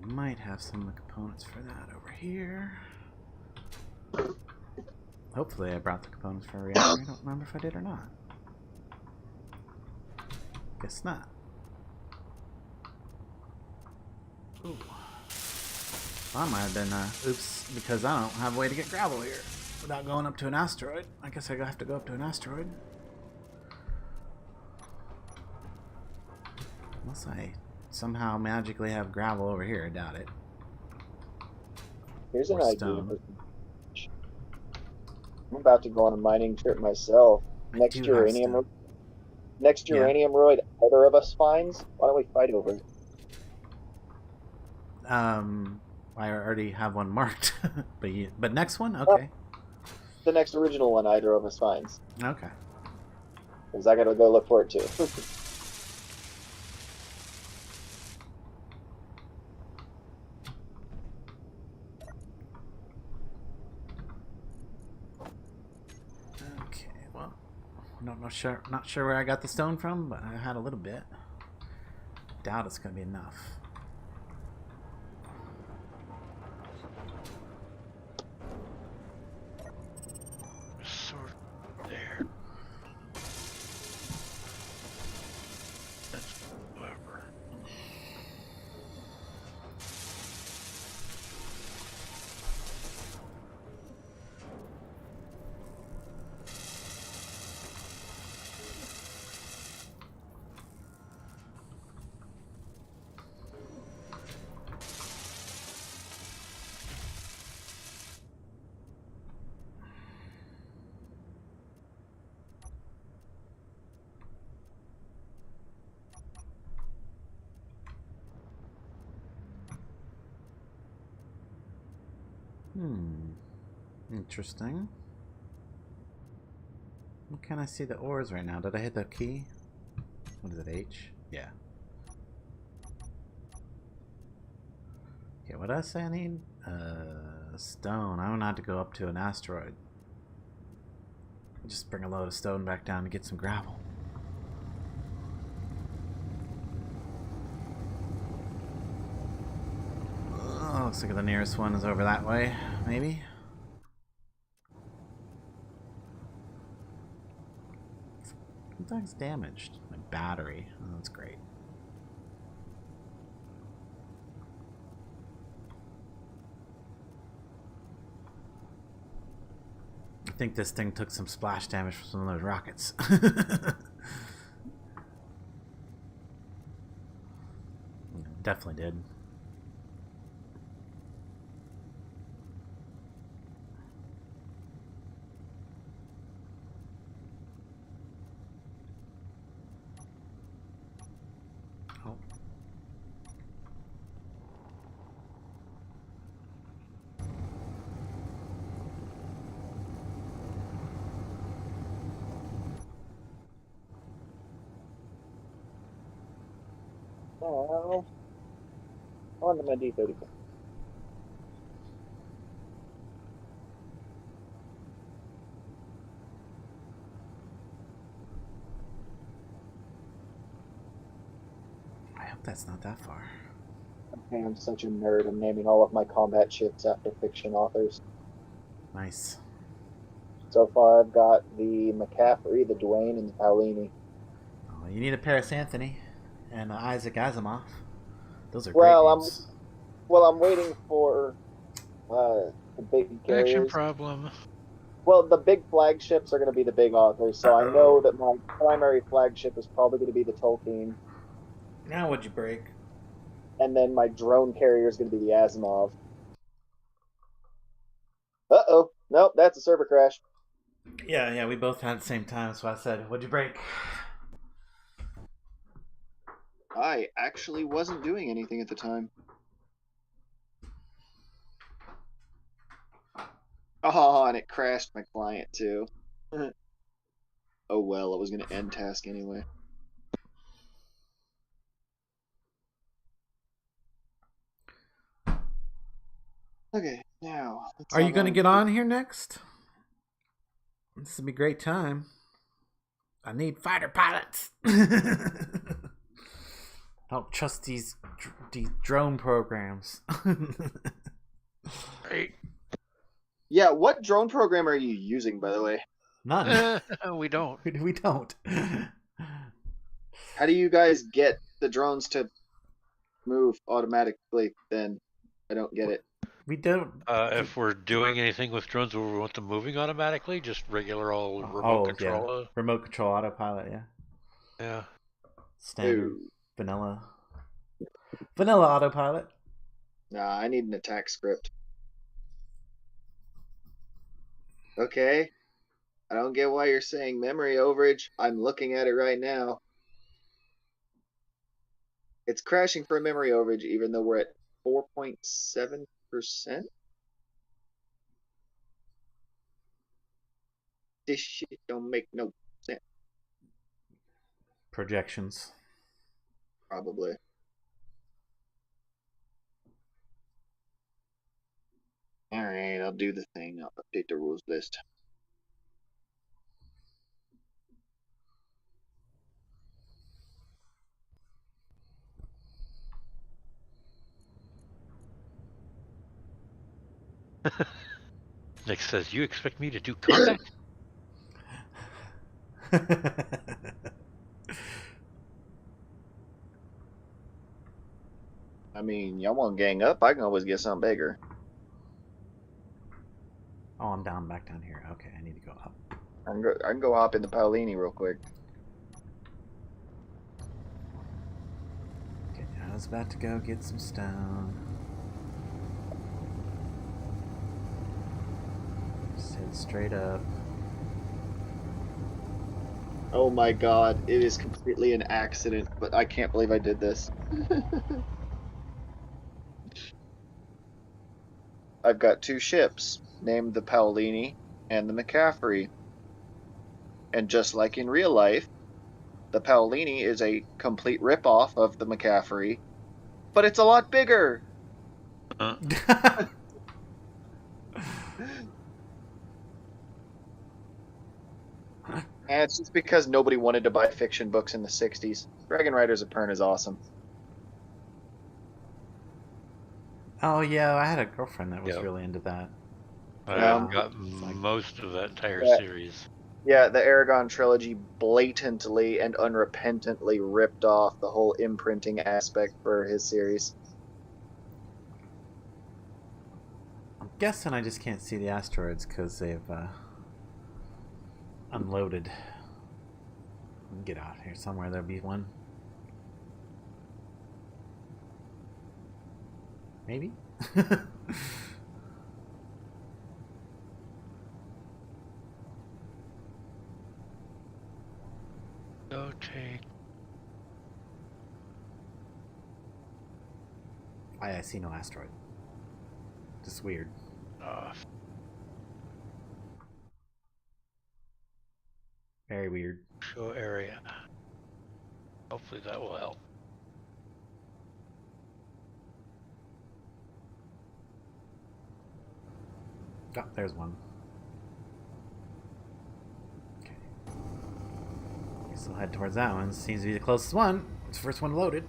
[SPEAKER 1] Might have some of the components for that over here. Hopefully I brought the components for a reactor. I don't remember if I did or not. Guess not. Ooh. Well, that might have been oops, because I don't have a way to get gravel here without going up to an asteroid. I guess I have to go up to an asteroid. Unless I somehow magically have gravel over here. I doubt it.
[SPEAKER 4] Here's an
[SPEAKER 1] Or
[SPEAKER 4] idea.
[SPEAKER 1] stone.
[SPEAKER 4] I'm about to go on a mining trip myself. Next
[SPEAKER 1] do have
[SPEAKER 4] uranium,
[SPEAKER 1] stone.
[SPEAKER 4] next
[SPEAKER 1] Yeah.
[SPEAKER 4] uranium roid either of us finds. Why don't we fight over it?
[SPEAKER 1] I already have one marked, but next one, okay.
[SPEAKER 4] the next original one either of us finds.
[SPEAKER 1] Okay.
[SPEAKER 4] Because I gotta go look for it too.
[SPEAKER 1] Okay. Well, not sure where I got the stone from, but I had a little bit. Doubt it's gonna be enough.
[SPEAKER 2] Sort of there. That's whatever.
[SPEAKER 1] Interesting. Can I see the ores right now? Did I hit the key? What is it, H? Yeah. Okay, what did I say I need? Stone. I'm gonna have to go up to an asteroid. Just bring a load of stone back down to get some gravel. Oh, looks like the nearest one is over that way, maybe? Something's damaged. My battery. Oh, that's great. I think this thing took some splash damage from some of those rockets. Definitely did. Oh.
[SPEAKER 4] Oh, on to my D34.
[SPEAKER 1] I hope that's not that far.
[SPEAKER 4] Okay, I'm such a nerd. I'm naming all of my combat ships after fiction authors.
[SPEAKER 1] Nice.
[SPEAKER 4] So far, I've got the McCaffrey, the Dwayne, and the Paolini.
[SPEAKER 1] Oh, you need a Paris Anthony and Isaac Asimov. Those are
[SPEAKER 4] Well,
[SPEAKER 1] great names.
[SPEAKER 4] I'm waiting for the big
[SPEAKER 2] Connection
[SPEAKER 4] carriers.
[SPEAKER 2] problem.
[SPEAKER 4] Well, the big flagships are going to be the big authors, so I know that my primary flagship is probably going to be the Tolkien,
[SPEAKER 1] Now what'd you break?
[SPEAKER 4] and then my drone carrier is going to be the Asimov. Uh-oh. Nope, that's a server crash.
[SPEAKER 1] Yeah, we both had the same time, so I said, what'd you break?
[SPEAKER 4] I actually wasn't doing anything at the time. Oh, and it crashed my client too. Oh well, I was going to end task anyway. Okay, now.
[SPEAKER 1] Are you going to get on here next? This would be a great time. I need fighter pilots. Don't trust these drone programs.
[SPEAKER 2] Right.
[SPEAKER 4] Yeah, what drone program are you using, by the way?
[SPEAKER 1] None.
[SPEAKER 2] We don't.
[SPEAKER 1] We don't.
[SPEAKER 4] How do you guys get the drones to move automatically then? I don't get it.
[SPEAKER 1] We don't.
[SPEAKER 2] If we're doing anything with drones where we want them moving automatically, just regular old remote control.
[SPEAKER 1] Yeah. Remote control autopilot, yeah.
[SPEAKER 2] Yeah.
[SPEAKER 1] Standard
[SPEAKER 4] Ooh.
[SPEAKER 1] vanilla autopilot.
[SPEAKER 4] Nah, I need an attack script. Okay. I don't get why you're saying memory overage. I'm looking at it right now. It's crashing for memory overage even though we're at 4.7%. This shit don't make no sense.
[SPEAKER 1] Projections.
[SPEAKER 4] Probably. Alright, I'll do the thing. I'll update the rules list.
[SPEAKER 2] Nick says, "You expect me to do combat?"
[SPEAKER 4] I mean, y'all want to gang up? I can always get something bigger.
[SPEAKER 1] Oh, I'm back down here. Okay, I need to go up.
[SPEAKER 4] I can go hop in the Paolini real quick.
[SPEAKER 1] Okay, I was about to go get some stone. Just head straight up.
[SPEAKER 4] Oh my god, it is completely an accident, but I can't believe I did this. I've got two ships, named the Paolini and the McCaffrey. And just like in real life, the Paolini is a complete ripoff of the McCaffrey, but it's a lot bigger. And it's just because nobody wanted to buy fiction books in the 60s. Dragon Riders of Pern is awesome.
[SPEAKER 1] Oh yeah, I had a girlfriend that was
[SPEAKER 2] Yep.
[SPEAKER 1] really into that.
[SPEAKER 2] I've got
[SPEAKER 1] It's like-
[SPEAKER 2] most of that entire
[SPEAKER 4] Yeah.
[SPEAKER 2] series.
[SPEAKER 4] Yeah, the Aragon trilogy blatantly and unrepentantly ripped off the whole imprinting aspect for his series.
[SPEAKER 1] I'm guessing I just can't see the asteroids because they've unloaded. Get out here somewhere. There'll be one. Maybe.
[SPEAKER 2] Go take.
[SPEAKER 1] I see no asteroid. Just weird.
[SPEAKER 2] Off.
[SPEAKER 1] Very weird.
[SPEAKER 2] Show area. Hopefully that will help.
[SPEAKER 1] Oh, there's one. Okay. Guess we'll head towards that one. Seems to be the closest one. It's the first one loaded.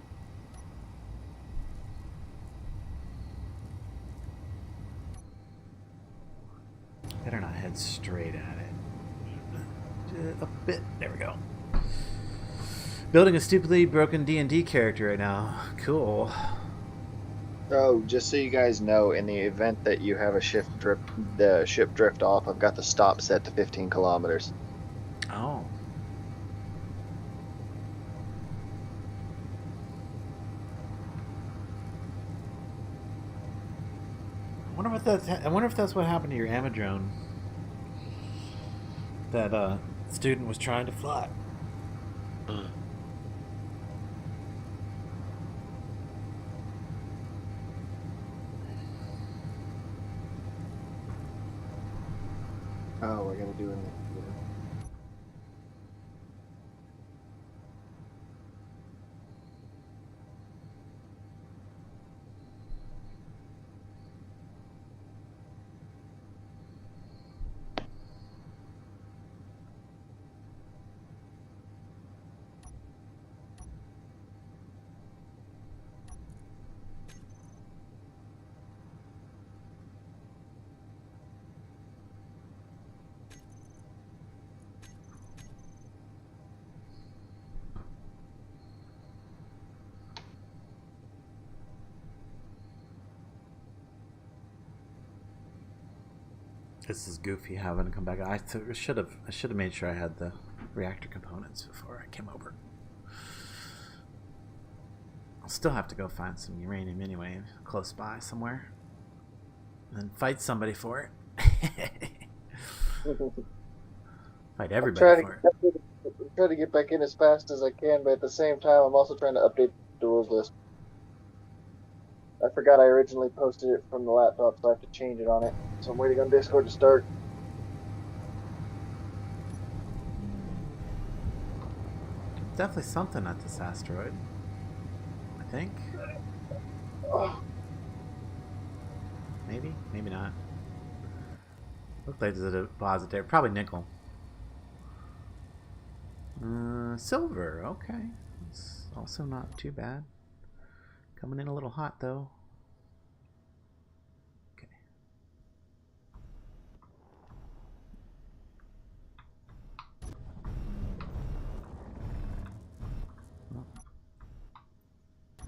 [SPEAKER 1] Better not head straight at it. A bit. There we go. Building a stupidly broken D&D character right now. Cool.
[SPEAKER 4] Oh, just so you guys know, in the event that you have a ship drift off, I've got the stop set to 15 kilometers.
[SPEAKER 1] Oh. I wonder if that's what happened to your Amadrone. That student was trying to fly.
[SPEAKER 4] Oh, I gotta do it.
[SPEAKER 1] This is goofy having to come back. I should have made sure I had the reactor components before I came over. I'll still have to go find some uranium anyway, close by somewhere, and then fight somebody for it. Fight everybody for it.
[SPEAKER 4] I'm trying to get back in as fast as I can, but at the same time, I'm also trying to update the rules list. I forgot I originally posted it from the laptop, so I have to change it on it. So I'm waiting on Discord to start.
[SPEAKER 1] definitely something at this asteroid. I think. Maybe, maybe not. Looks like there's a deposit there. Probably nickel. Silver. Okay, it's also not too bad. Coming in a little hot though. Okay. Well,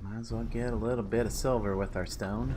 [SPEAKER 1] might as well get a little bit of silver with our stone.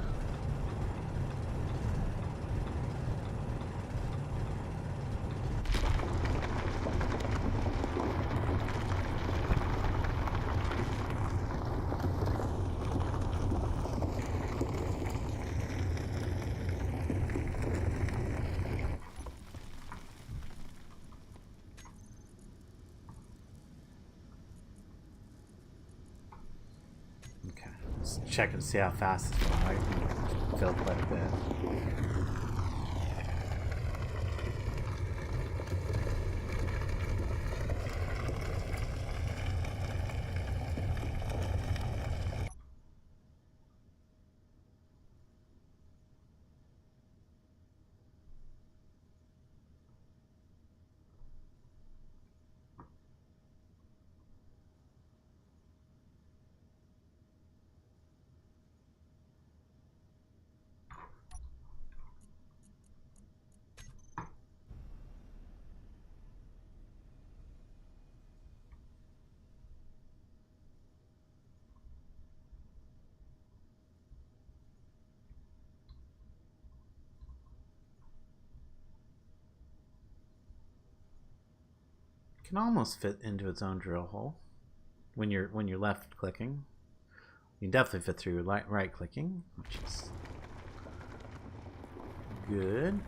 [SPEAKER 1] Let's check and see how fast it's going. I can fill quite a bit. Can almost fit into its own drill hole when you're left clicking. You can definitely fit through right clicking, which is good.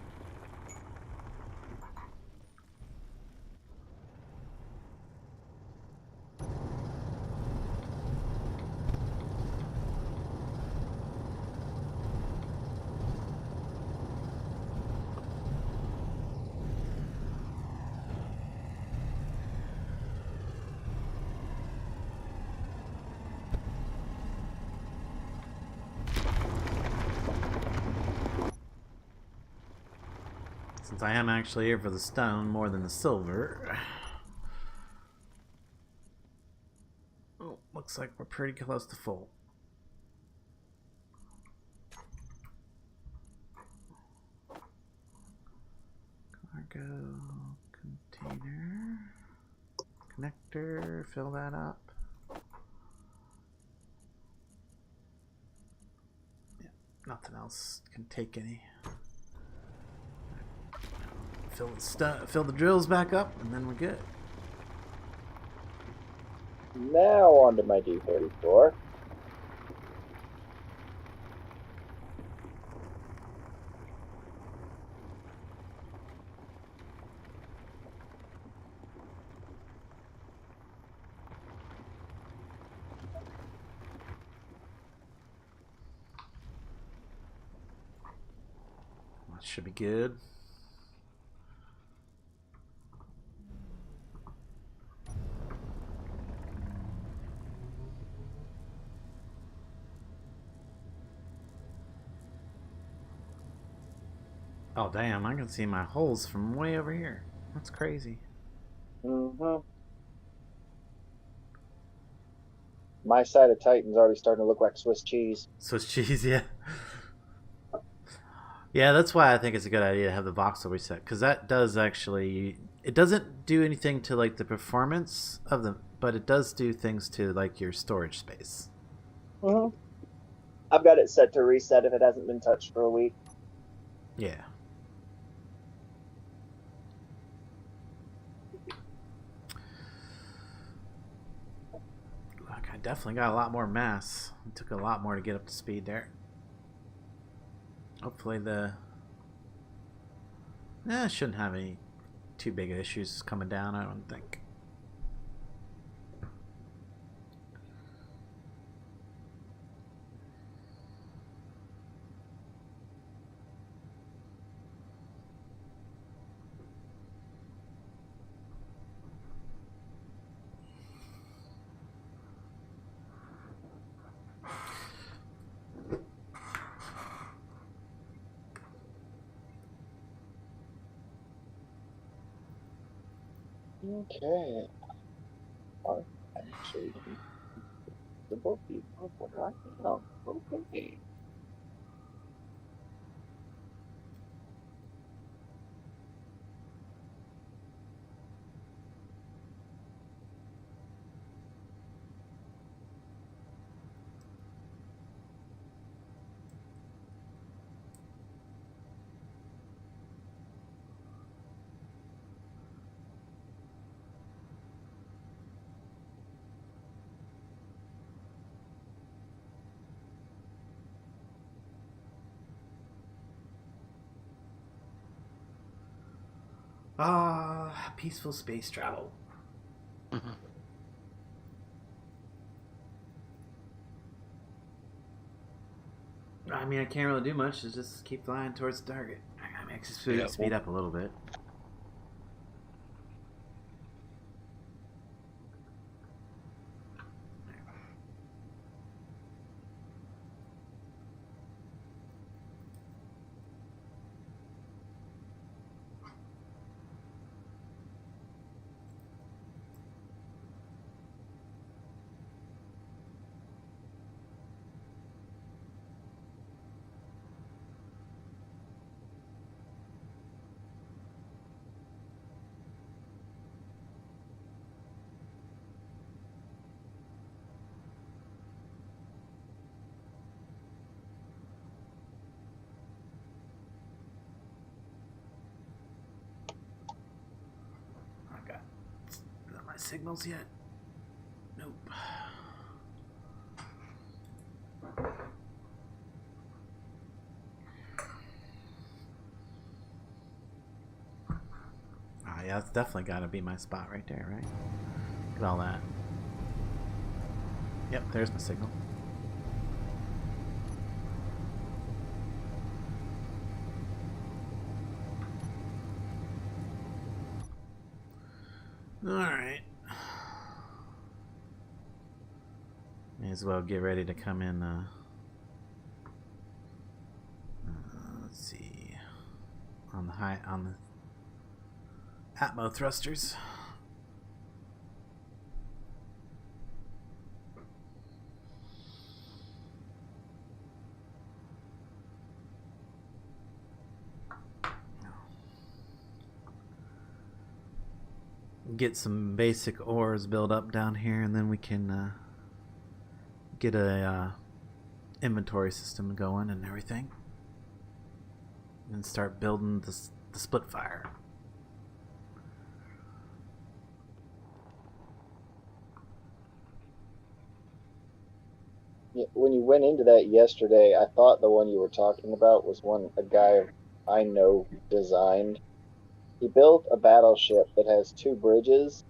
[SPEAKER 1] Since I am actually here for the stone more than the silver. Oh, looks like we're pretty close to full. Cargo container. Connector, fill that up. Yeah, nothing else can take any. Fill the drills back up, and then we're good.
[SPEAKER 4] Now on to my D34.
[SPEAKER 1] That should be good. Oh damn, I can see my holes from way over here. That's crazy.
[SPEAKER 4] My side of Titan's already starting to look like Swiss cheese.
[SPEAKER 1] Swiss cheese, yeah. Yeah, that's why I think it's a good idea to have the voxel reset, because that does actually, it doesn't do anything to like the performance of the, but it does do things to like your storage space.
[SPEAKER 4] I've got it set to reset if it hasn't been touched for a week.
[SPEAKER 1] Yeah. Look, I definitely got a lot more mass. It took a lot more to get up to speed there. Hopefully shouldn't have any too big issues coming down, I don't think.
[SPEAKER 4] Okay. Are actually the book people what I know. Okay.
[SPEAKER 1] Ah, peaceful space travel.
[SPEAKER 2] Mhm.
[SPEAKER 1] I mean, I can't really do much. Just keep flying towards the target. I mean, I can
[SPEAKER 2] Yeah.
[SPEAKER 1] speed up a little bit. I got. Is that my signals yet? Nope. Ah, yeah, that's definitely got to be my spot right there, right? Look at all that. Yep, there's my signal. Alright. May as well get ready to come in. Let's see. On the Atmo thrusters. Get some basic ores built up down here, and then we can get a inventory system going and everything, and start building the split fire.
[SPEAKER 4] Yeah, when you went into that yesterday, I thought the one you were talking about was one a guy I know designed. He built a battleship that has two bridges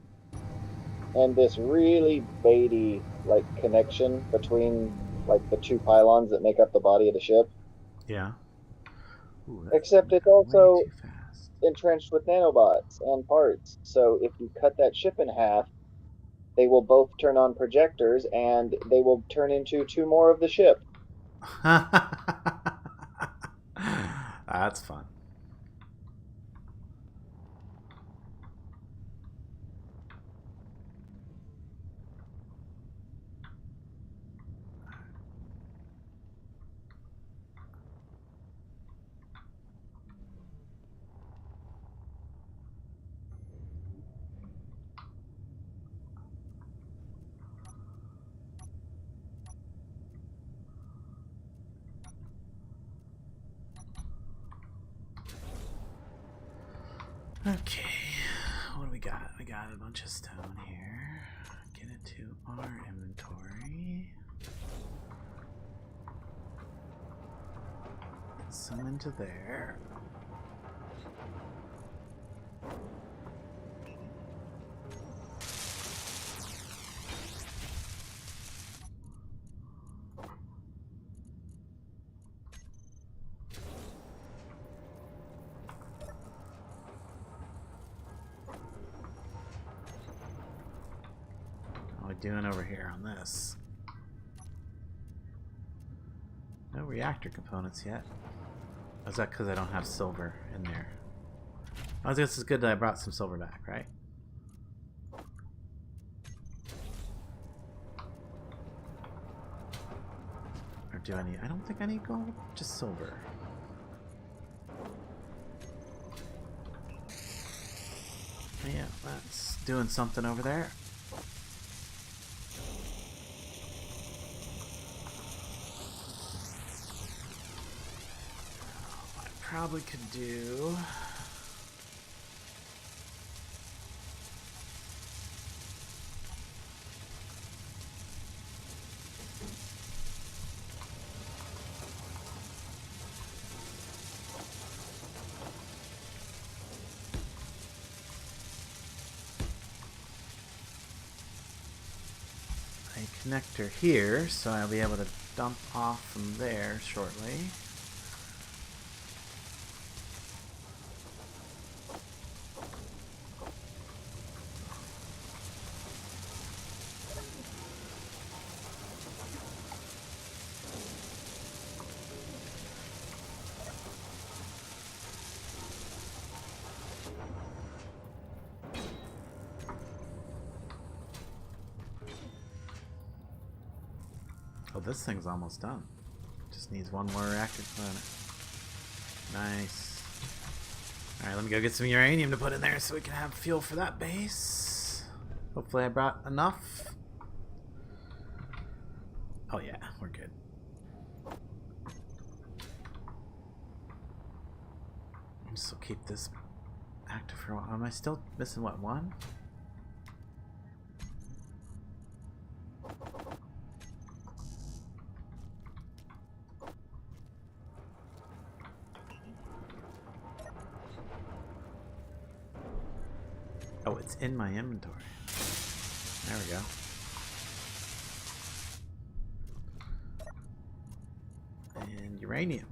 [SPEAKER 4] and this really baity like connection between like the two pylons that make up the body of the ship.
[SPEAKER 1] Yeah. Ooh, that's
[SPEAKER 4] Except
[SPEAKER 1] coming
[SPEAKER 4] it's
[SPEAKER 1] down way
[SPEAKER 4] also
[SPEAKER 1] too fast.
[SPEAKER 4] entrenched with nanobots and parts. So if you cut that ship in half, they will both turn on projectors and they will turn into two more of the ship.
[SPEAKER 1] That's fun. Okay, what do we got? We got a bunch of stone here. Get it to our inventory. Get some into there. What are we doing over here on this? No reactor components yet. Oh, is that because I don't have silver in there? I guess it's good that I brought some silver back, right? do I need? I don't think I need gold, just silver. Yeah, that's doing something over there. I probably could do... connector here, so I'll be able to dump off from there shortly. Oh, this thing's almost done. Just needs one more reactor component. Nice. Alright, let me go get some uranium to put in there so we can have fuel for that base. Hopefully I brought enough. Oh yeah, we're good. So keep this active for a while. Am I still missing, what, one? Oh, it's in my inventory. There we go. And uranium.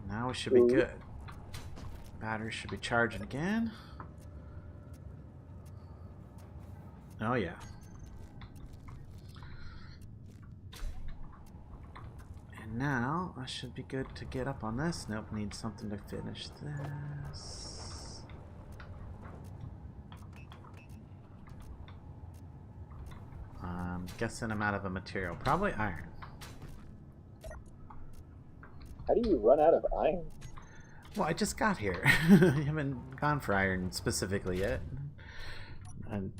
[SPEAKER 1] Now we should be good. Battery should be charging again. Oh yeah. And now I should be good to get up on this. Nope, need something to finish this. I'm guessing I'm out of a material. Probably iron.
[SPEAKER 4] How do you run out of iron?
[SPEAKER 1] Well, I just got here. I haven't gone for iron specifically yet. And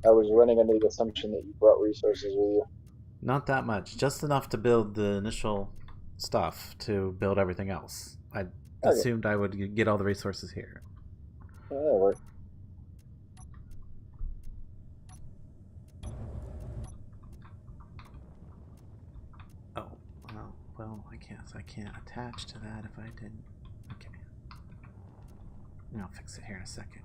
[SPEAKER 4] I was running under the assumption that you brought resources with you.
[SPEAKER 1] not that much. Just enough to build the initial stuff to build everything else. I assumed I would get all the resources here.
[SPEAKER 4] Yeah, that worked.
[SPEAKER 1] Well, I can't attach to that if I didn't. Okay. I'll fix it here in a second.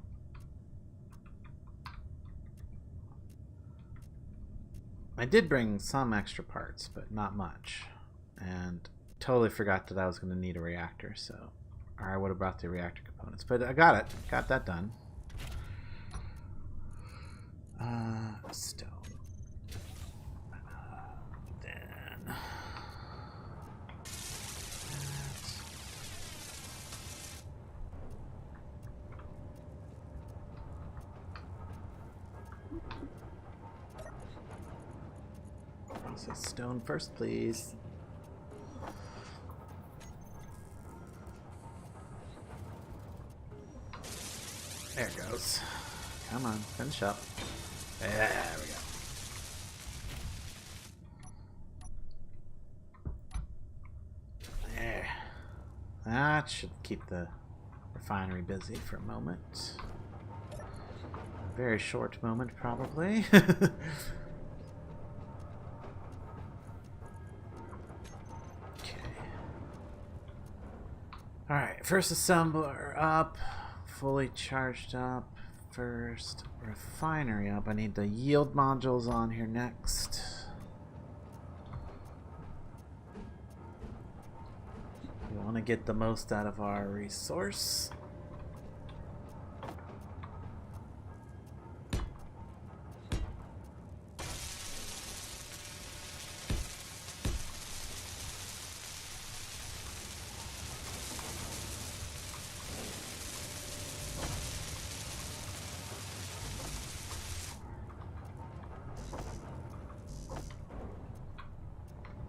[SPEAKER 1] I did bring some extra parts, but not much. And totally forgot that I was going to need a reactor, so... Or I would have brought the reactor components. But I got it. Got that done. Stone. Then... Process stone first, please. There it goes. Come on, finish up. There we go. There. That should keep the refinery busy for a moment. Very short moment, probably. Alright, first assembler up, fully charged up. First refinery up. I need the yield modules on here next. We want to get the most out of our resource.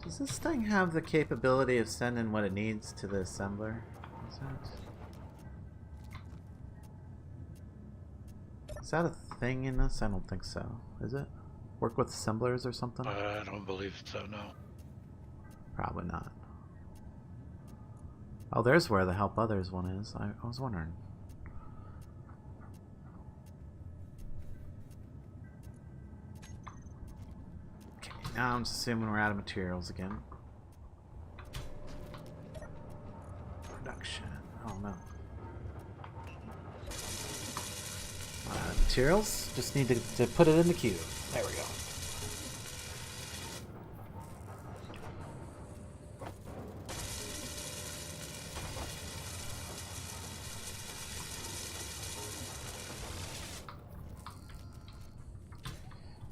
[SPEAKER 1] Does this thing have the capability of sending what it needs to the assembler? Is that a thing in this? I don't think so. Is it? Work with assemblers or something?
[SPEAKER 2] I don't believe so, no.
[SPEAKER 1] Probably not. Oh, there's where the help others one is. I was wondering. Okay, now I'm just assuming we're out of materials again. Production. Oh no. Materials. Just need to put it in the queue. There we go.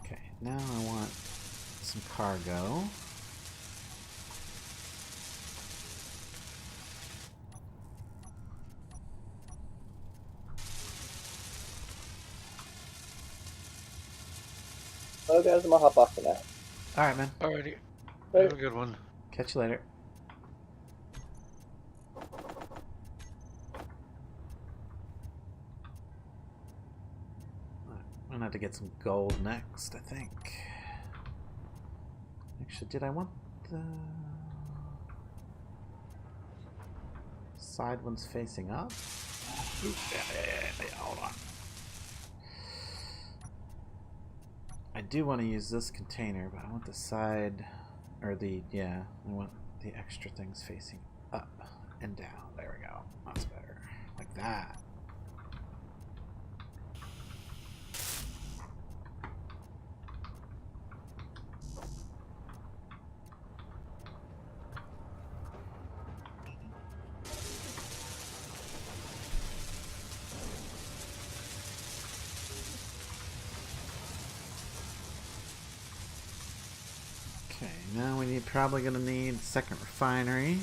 [SPEAKER 1] Okay, now I want some cargo.
[SPEAKER 4] Oh, guys, I'm gonna hop off for now.
[SPEAKER 1] Alright, man.
[SPEAKER 2] Alrighty.
[SPEAKER 4] Right.
[SPEAKER 2] Have a good one.
[SPEAKER 1] Catch you later. I'm gonna have to get some gold next, I think. Actually, did I want the side ones facing up? Oop, yeah, hold on. I do want to use this container, but I want the side, or the, I want the extra things facing up and down. There we go. That's better. Like that. Okay, now probably gonna need second refinery.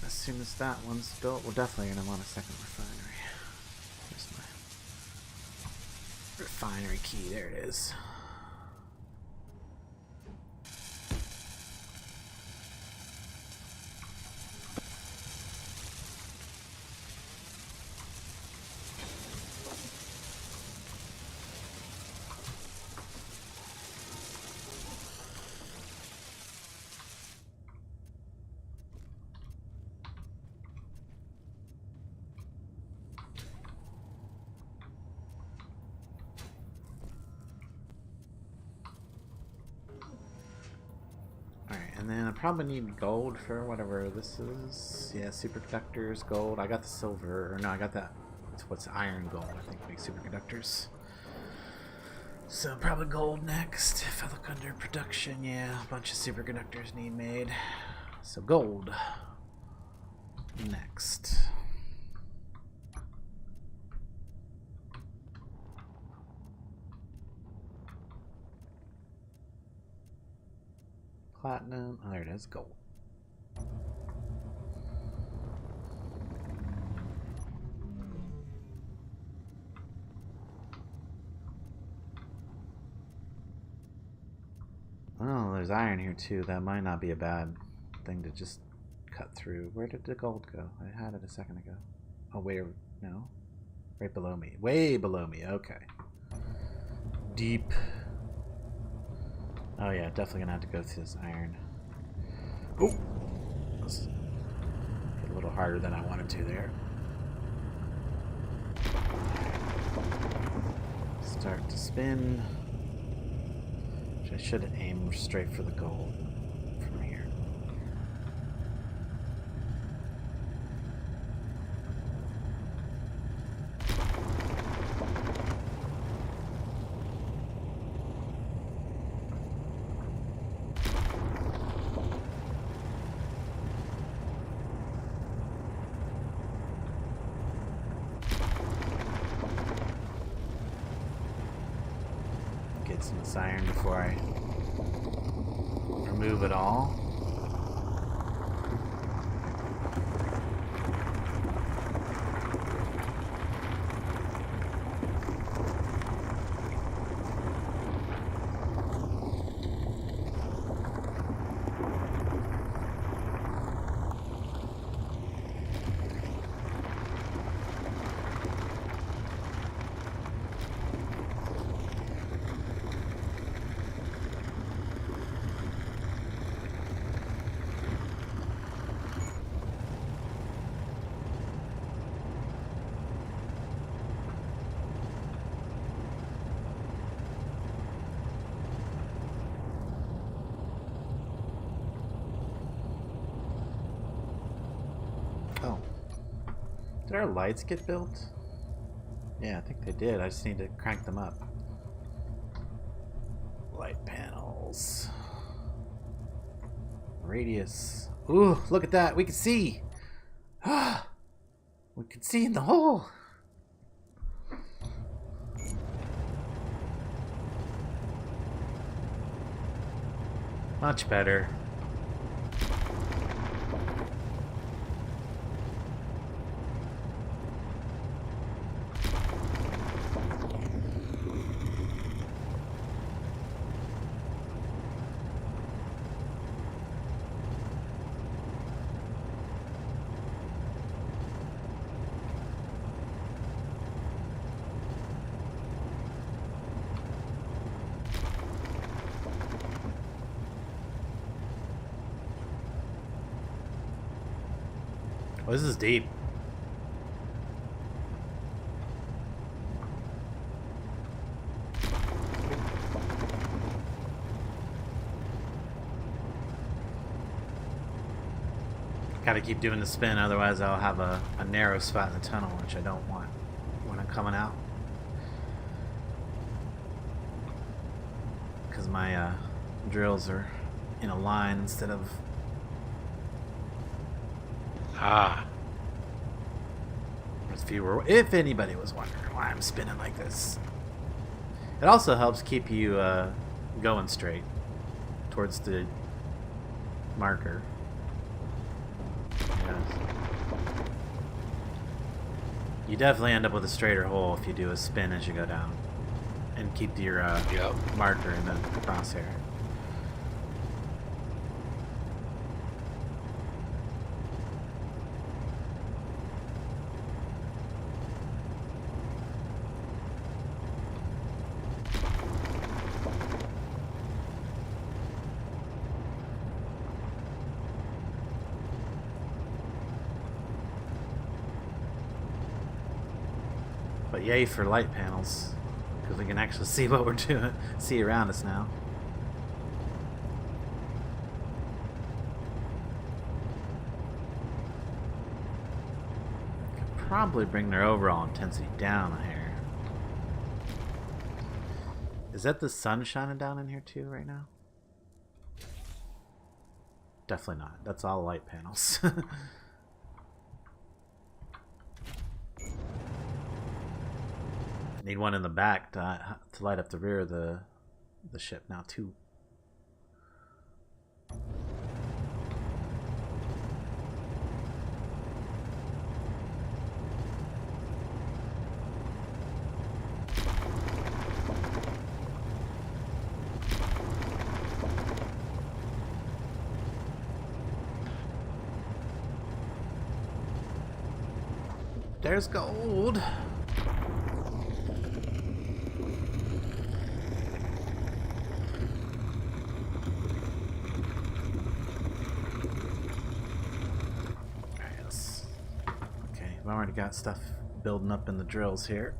[SPEAKER 1] As soon as that one's built, we're definitely gonna want a second refinery. Here's my refinery key. There it is. And then I probably need gold for whatever this is. Yeah, superconductors, gold. I got the silver. Or no, I got that. What's iron gold, I think, makes superconductors. So probably gold next. If I look under production, yeah, a bunch of superconductors need made. So gold next. Platinum. Oh, there it is. Gold. Oh, there's iron here too. That might not be a bad thing to just cut through. Where did the gold go? I had it a second ago. Oh, wait. No. Right below me. Way below me. Okay. Deep. Oh yeah, definitely gonna have to go through this iron. Oh! That's a little harder than I wanted to there. Start to spin. I should aim straight for the gold from here. Get some of this iron before I remove it all. Oh. Did our lights get built? Yeah, I think they did. I just need to crank them up. Light panels. Radius. Ooh, look at that. We can see. Ah, we can see in the hole. Much better. Oh, this is deep. Gotta keep doing the spin, otherwise I'll have a narrow spot in the tunnel, which I don't want when I'm coming out. Because my drills are in a line instead of...
[SPEAKER 3] Ah.
[SPEAKER 1] If anybody was wondering why I'm spinning like this. It also helps keep you going straight towards the marker. Yes. You definitely end up with a straighter hole if you do a spin as you go down. And keep your marker in the crosshair. But yay for light panels, because we can actually see what we're doing, see around us now. Could probably bring their overall intensity down a hair. Is that the sun shining down in here too right now? Definitely not. That's all light panels. Need one in the back to light up the rear of the ship now too. There's gold. I've already got stuff building up in the drills here.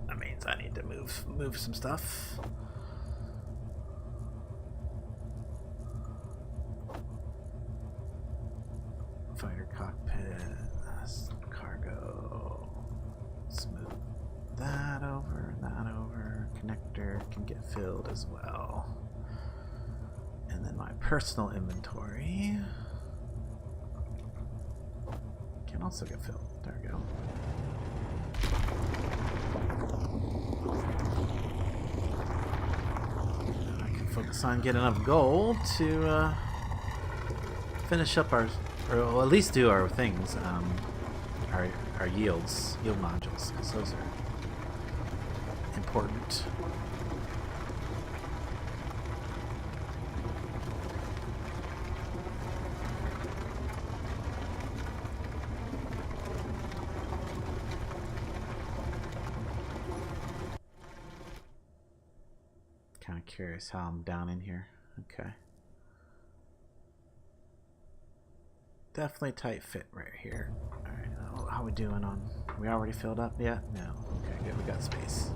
[SPEAKER 1] That means I need to move some stuff. Fighter cockpit, cargo. Smooth that over, Connector can get filled as well. And then my personal inventory can also get filled. There we go. I can focus on getting enough gold to finish up our, or at least do our things, our yield modules, because those are important. Kind of curious how I'm down in here. Okay. Definitely tight fit right here. Alright, how are we doing on... We already filled up yet? No. Okay, good. We got space.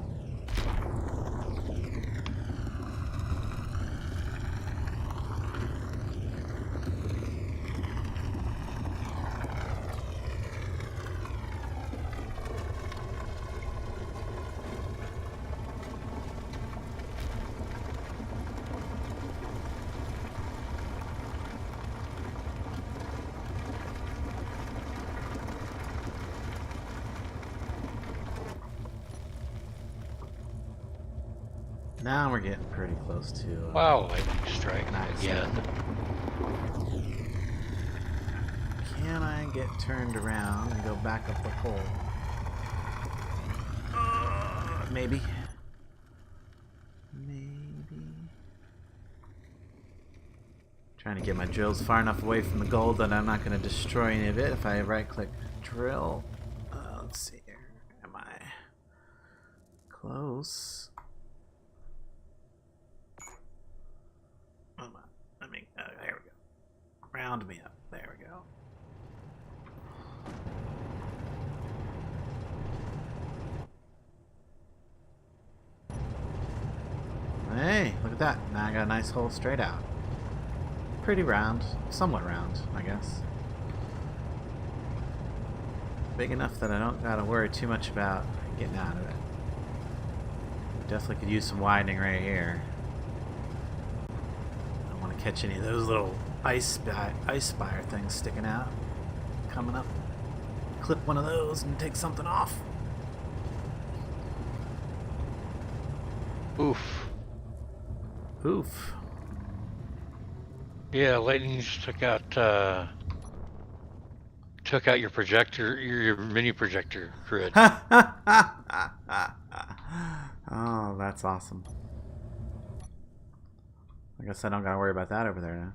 [SPEAKER 1] Now we're getting pretty close to.
[SPEAKER 2] Wow, lightning strike
[SPEAKER 1] Nice.
[SPEAKER 2] again.
[SPEAKER 1] Can I get turned around and go back up the hole? Maybe. Maybe. Trying to get my drills far enough away from the gold that I'm not going to destroy any of it if I right-click drill. Let's see here. Am I close? Come on. Let me. There we go. Round me up. There we go. Hey, look at that. Now I got a nice hole straight out. Pretty round. Somewhat round, I guess. Big enough that I don't gotta worry too much about getting out of it. Definitely could use some widening right here. I don't want to catch any of those little ice spire things sticking out. Coming up. Clip one of those and take something off.
[SPEAKER 2] Oof.
[SPEAKER 1] Oof.
[SPEAKER 2] Yeah, lightning just took out your projector, your mini projector grid.
[SPEAKER 1] Oh, that's awesome. I guess I don't gotta worry about that over there now.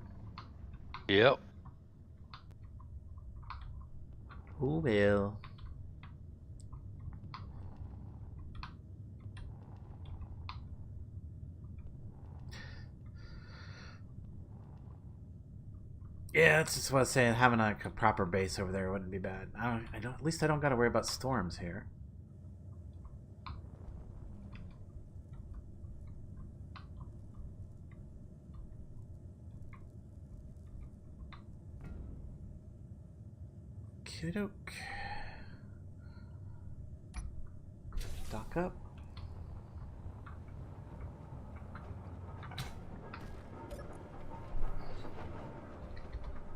[SPEAKER 2] Yep.
[SPEAKER 1] Who will? Yeah, that's just what I was saying. Having a proper base over there wouldn't be bad. I don't. At least I don't got to worry about storms here. Kidoke. Dock up.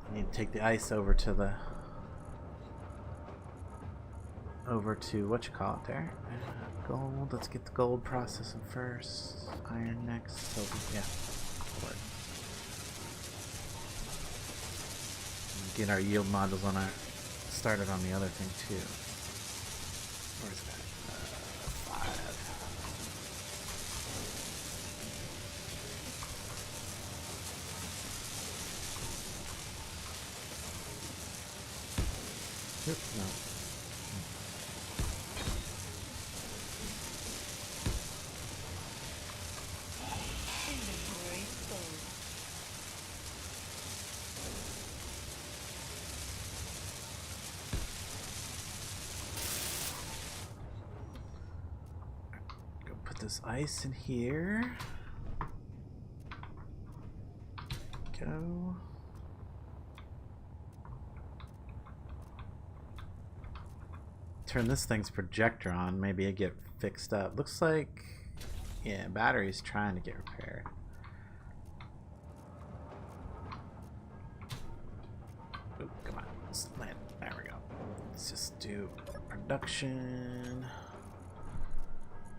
[SPEAKER 1] I need to take the ice over to the what you call it there. Gold. Let's get the gold processing first. Iron next. Silver. Yeah. Get our yield modules on our started on the other thing too. Where's that? 5. Oops, no.
[SPEAKER 5] Inventory full.
[SPEAKER 1] Go put this ice in here. Go. Turn this thing's projector on. Maybe it get fixed up. Looks like, yeah, battery's trying to get repaired. Oop, come on. Let's land. There we go. Let's just do production.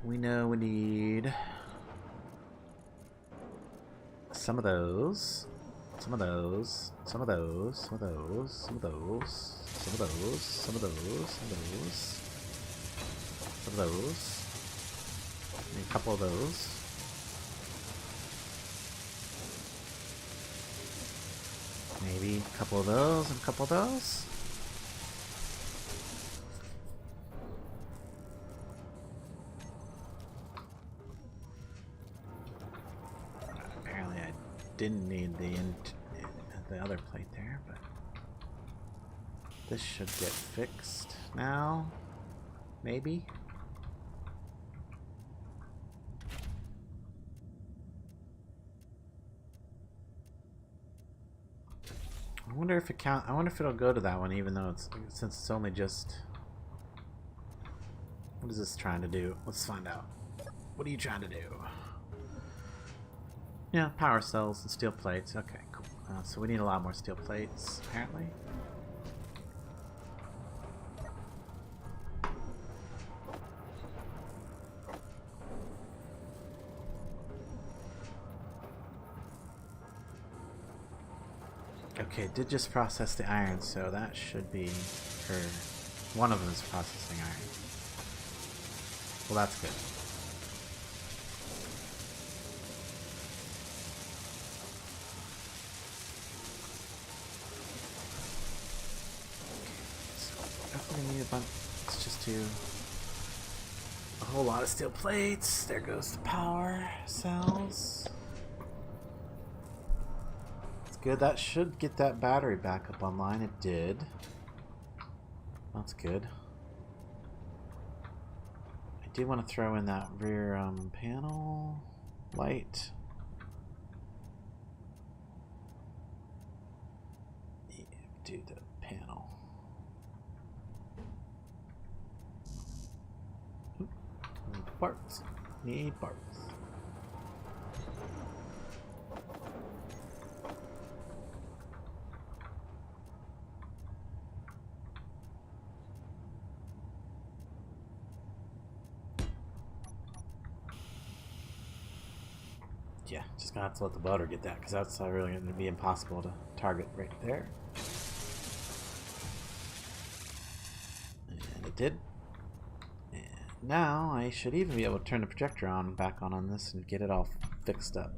[SPEAKER 1] We know we need some of those. Some of those, some of those, some of those, some of those, some of those, some of those, some of those, some of those. Need a couple of those. Maybe a couple of those and a couple of those. Apparently I didn't need the other plate there, but this should get fixed now. Maybe. I wonder if it count. I wonder if it'll go to that one, even though it's since it's only just. What is this trying to do? Let's find out. What are you trying to do? Yeah, power cells and steel plates. Okay, cool. So we need a lot more steel plates, apparently. Okay, it did just process the iron, so that should be her. One of them is processing iron. Well, that's good. So definitely need a bunch. Let's just do a whole lot of steel plates. There goes the power cells. That's good. That should get that battery back up online. It did. That's good. I do want to throw in that rear panel light. Yeah, do the panel. Oop, need parts. Need parts. Yeah, just gonna have to let the welder get that because that's really going to be impossible to target right there. And it did. And now I should even be able to turn the projector on back on this and get it all fixed up.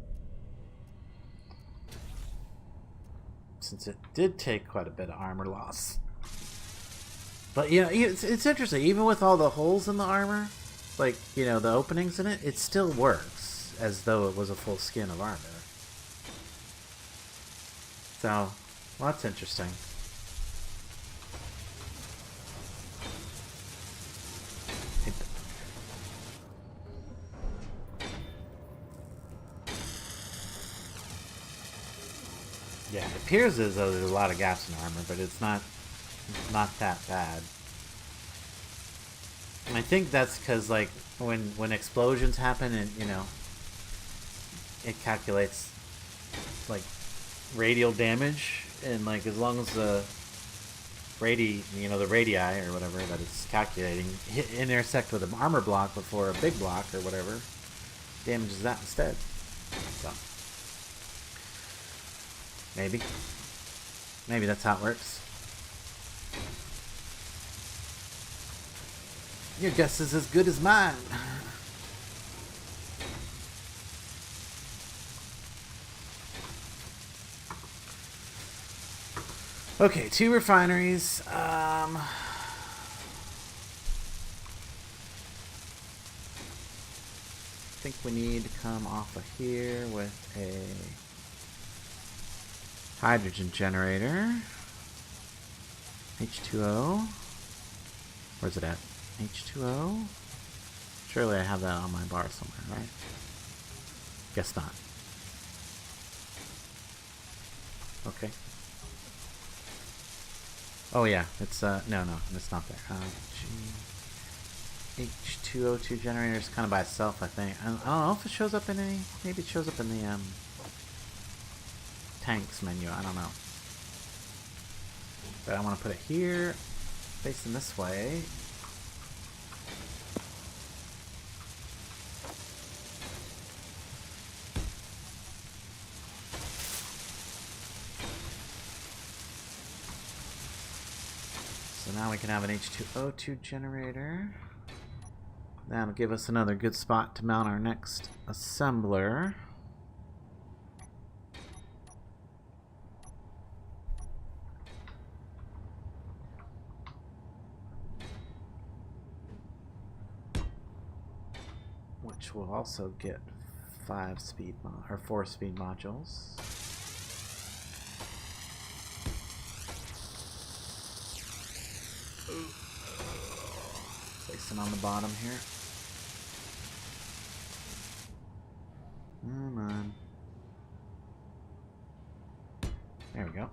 [SPEAKER 1] Since it did take quite a bit of armor loss. But you know, it's interesting. Even with all the holes in the armor, like, you know, the openings in it, it still works as though it was a full skin of armor. So, well, that's interesting. Yeah, it appears as though there's a lot of gaps in armor, but it's not that bad. And I think that's because, like, when explosions happen and, you know, it calculates like radial damage, and like as long as the the radii or whatever that it's calculating intersect with an armor block before a big block or whatever, damages that instead. So maybe that's how it works. Your guess is as good as mine. Okay, 2 refineries. I think we need to come off of here with a hydrogen generator. H2O. Where's it at? H2O? Surely I have that on my bar somewhere, right? Guess not. Okay. Oh yeah, it's no, it's not there. H2O2 generator is kind of by itself, I think. I don't know if it shows up in any. Maybe it shows up in the tanks menu. I don't know. But I want to put it here, facing this way. So now we can have an H2O2 generator. That'll give us another good spot to mount our next assembler. Which will also get 4-speed modules. Place it on the bottom here. Come on. There we go.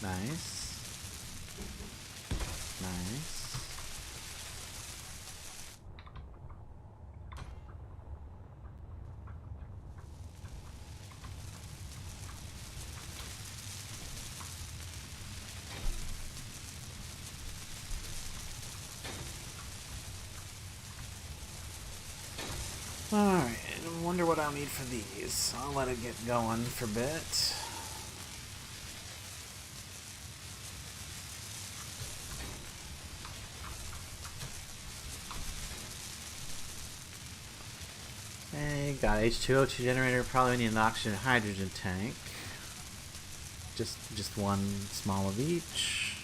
[SPEAKER 1] Nice. Nice. Alright, I wonder what I'll need for these. I'll let it get going for a bit. Okay, got H2O2 generator. Probably need an oxygen hydrogen tank. Just one small of each.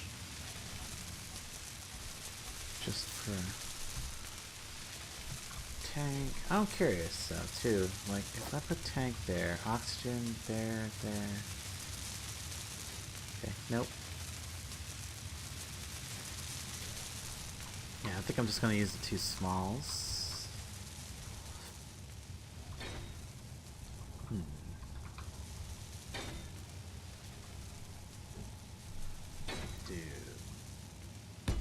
[SPEAKER 1] Just for tank. I'm curious though too. Like if I put tank there, oxygen there. Okay, nope. Yeah, I think I'm just gonna use the two smalls. Do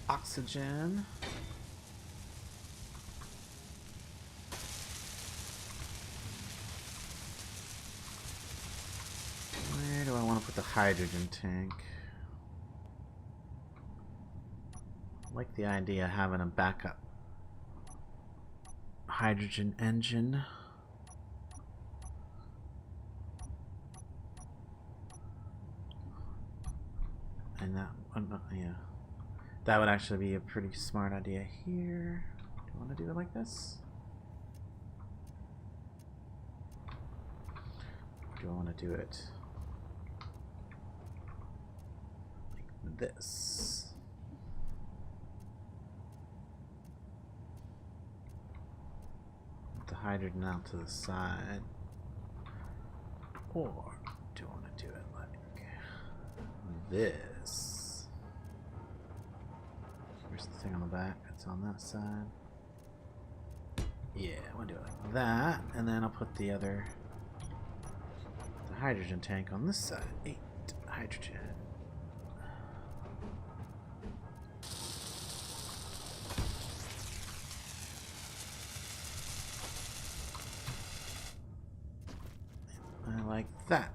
[SPEAKER 1] oxygen. Where do I want to put the hydrogen tank? I like the idea of having a backup hydrogen engine. And that one, yeah. That would actually be a pretty smart idea here. Do you want to do it like this? Or do I want to do it like this? Put the hydrogen out to the side. Or do I want to do it like this? Where's the thing on the back? It's on that side. Yeah, I want to do it like that, and then I'll put the hydrogen tank on this side. 8 hydrogen. I like that.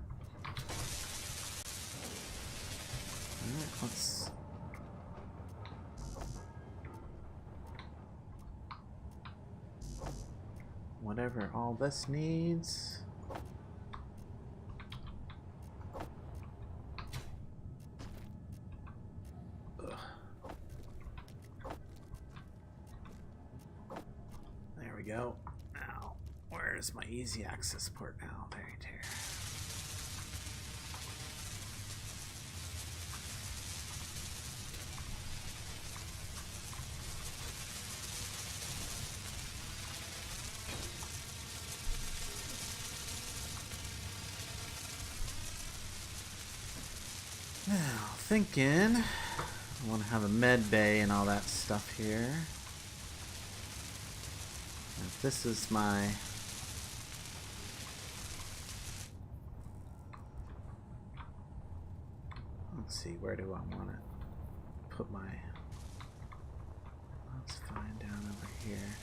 [SPEAKER 1] Alright, let's... whatever all this needs. Ugh. There we go. Now, where's my easy access port now? There it is. Now, thinking I want to have a med bay and all that stuff here. If this is my let's see, where do I want to put my let's find down over here.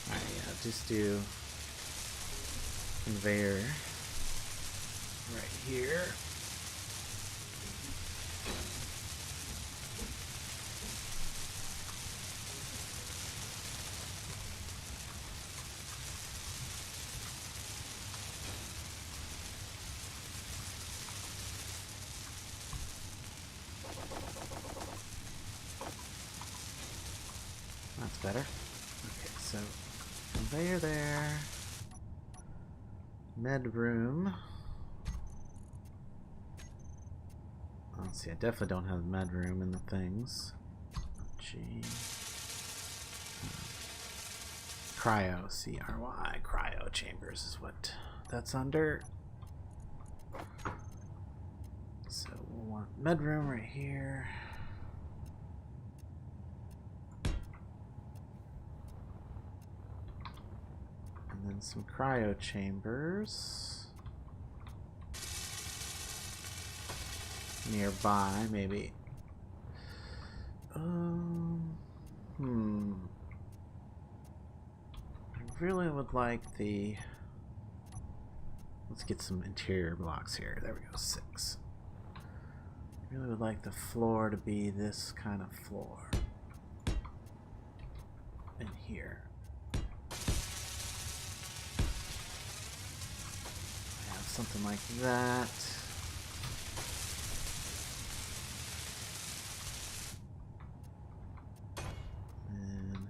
[SPEAKER 1] Alright, yeah, just do conveyor right here. That's better. Okay, so conveyor there. Med room. Let's see, I definitely don't have med room in the things. G. Cryo, C-R-Y. Cryo chambers is what that's under. So we'll want med room right here. And then some cryo chambers nearby, maybe. I really would like the. Let's get some interior blocks here. There we go, 6. I really would like the floor to be this kind of floor. In here. something like that. And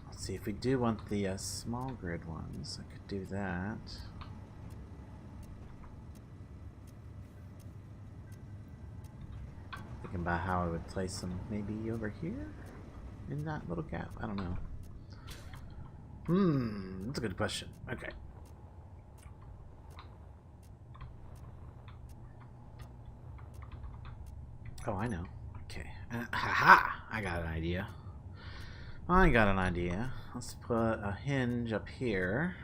[SPEAKER 1] let's see if we do want the small grid ones. I could do that. Thinking about how I would place them, maybe over here in that little gap. I don't know. That's a good question. Okay. Oh, I know. Okay. Haha! I got an idea. Let's put a hinge up here.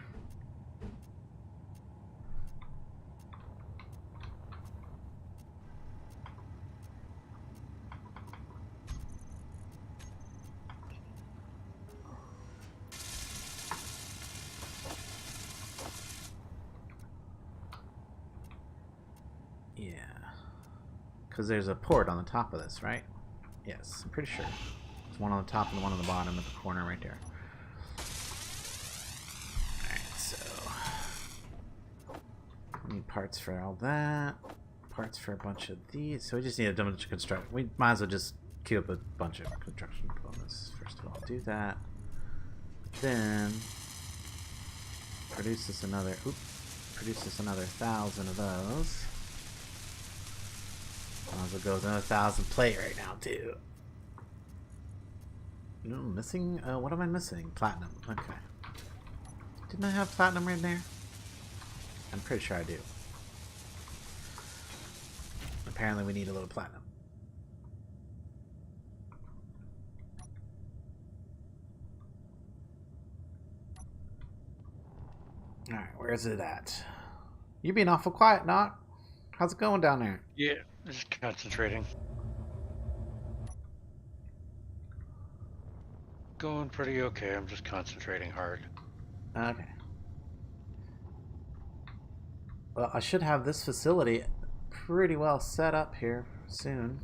[SPEAKER 1] Yeah. Because there's a port on the top of this, right? Yes, I'm pretty sure. There's one on the top and one on the bottom at the corner right there. Alright, so... I need parts for all that. Parts for a bunch of these. So we just need a bunch of construction. We might as well just queue up a bunch of construction components. First of all, do that. Then... produce us another 1,000 of those. Might as well go with another 1,000 plate right now too. No, missing. What am I missing? Platinum. Okay. Didn't I have platinum right there? I'm pretty sure I do. Apparently, we need a little platinum. All right, where's it at? You being awful quiet, Knock. How's it going down there?
[SPEAKER 3] Yeah, just concentrating. Going pretty okay. I'm just concentrating hard.
[SPEAKER 1] Okay. Well, I should have this facility pretty well set up here soon.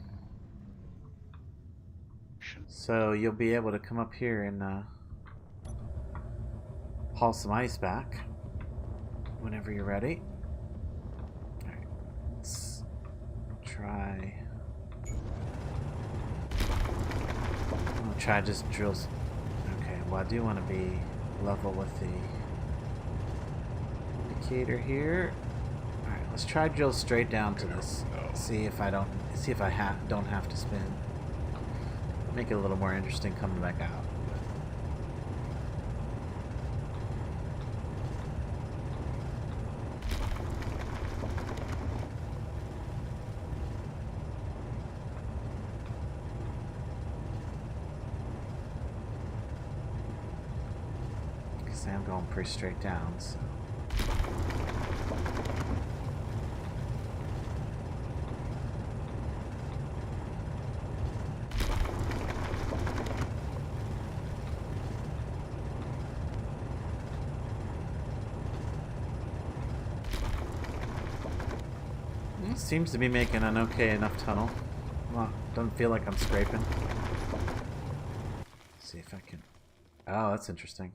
[SPEAKER 1] So you'll be able to come up here and haul some ice back whenever you're ready. Alright, let's try. I'll try just drills. Okay, well I do want to be level with the indicator here. Alright, let's try drill straight down to this. See if I don't have to spin. Make it a little more interesting coming back out. Because I'm going pretty straight down, so. Seems to be making an okay enough tunnel. Well, doesn't feel like I'm scraping. Let's see if I can. Oh, that's interesting.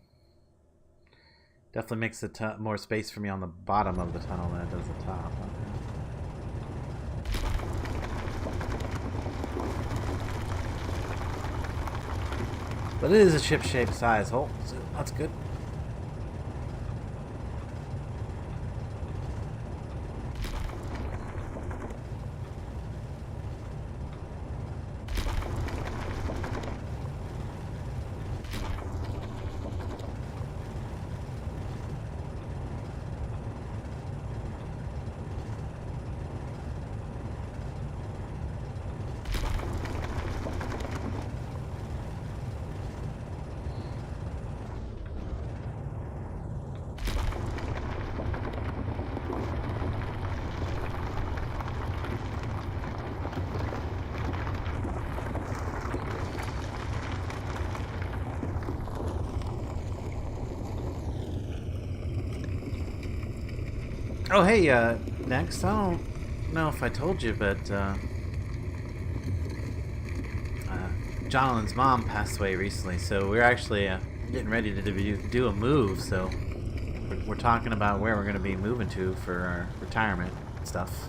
[SPEAKER 1] Definitely makes it more space for me on the bottom of the tunnel than it does the top. Okay. But it is a chip-shaped size hole, so that's good. Oh, hey, next, I don't know if I told you, but, Jonathan's mom passed away recently, so we're actually getting ready to do a move. So we're talking about where we're going to be moving to for our retirement stuff.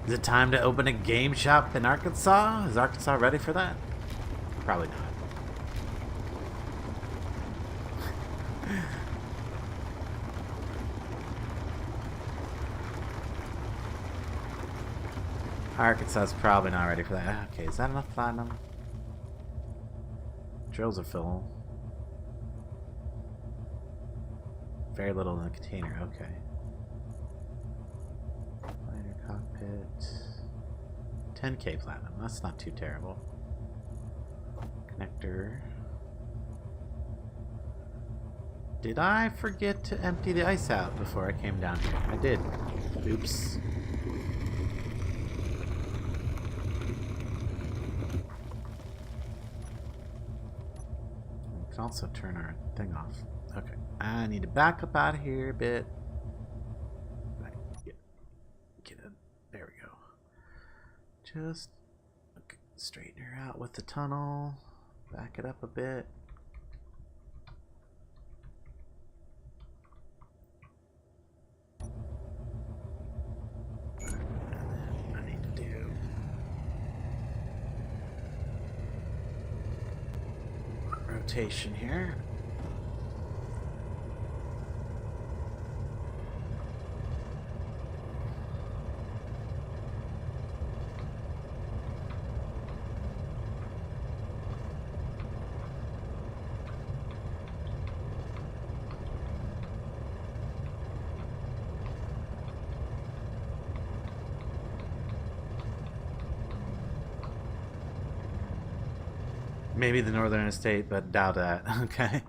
[SPEAKER 1] Is it time to open a game shop in Arkansas? Is Arkansas ready for that? Probably not. Arkansas is probably not ready for that. Okay, is that enough platinum? Drills are full. Very little in the container. Okay. Fighter cockpit. 10k platinum. That's not too terrible. Connector. Did I forget to empty the ice out before I came down here? I did. Oops. We can also turn our thing off. Okay. I need to back up out of here a bit. Get it. There we go. Just straighten her out with the tunnel. Back it up a bit. And then I need to do rotation here. Maybe the Northern Estate, but doubt that. Okay.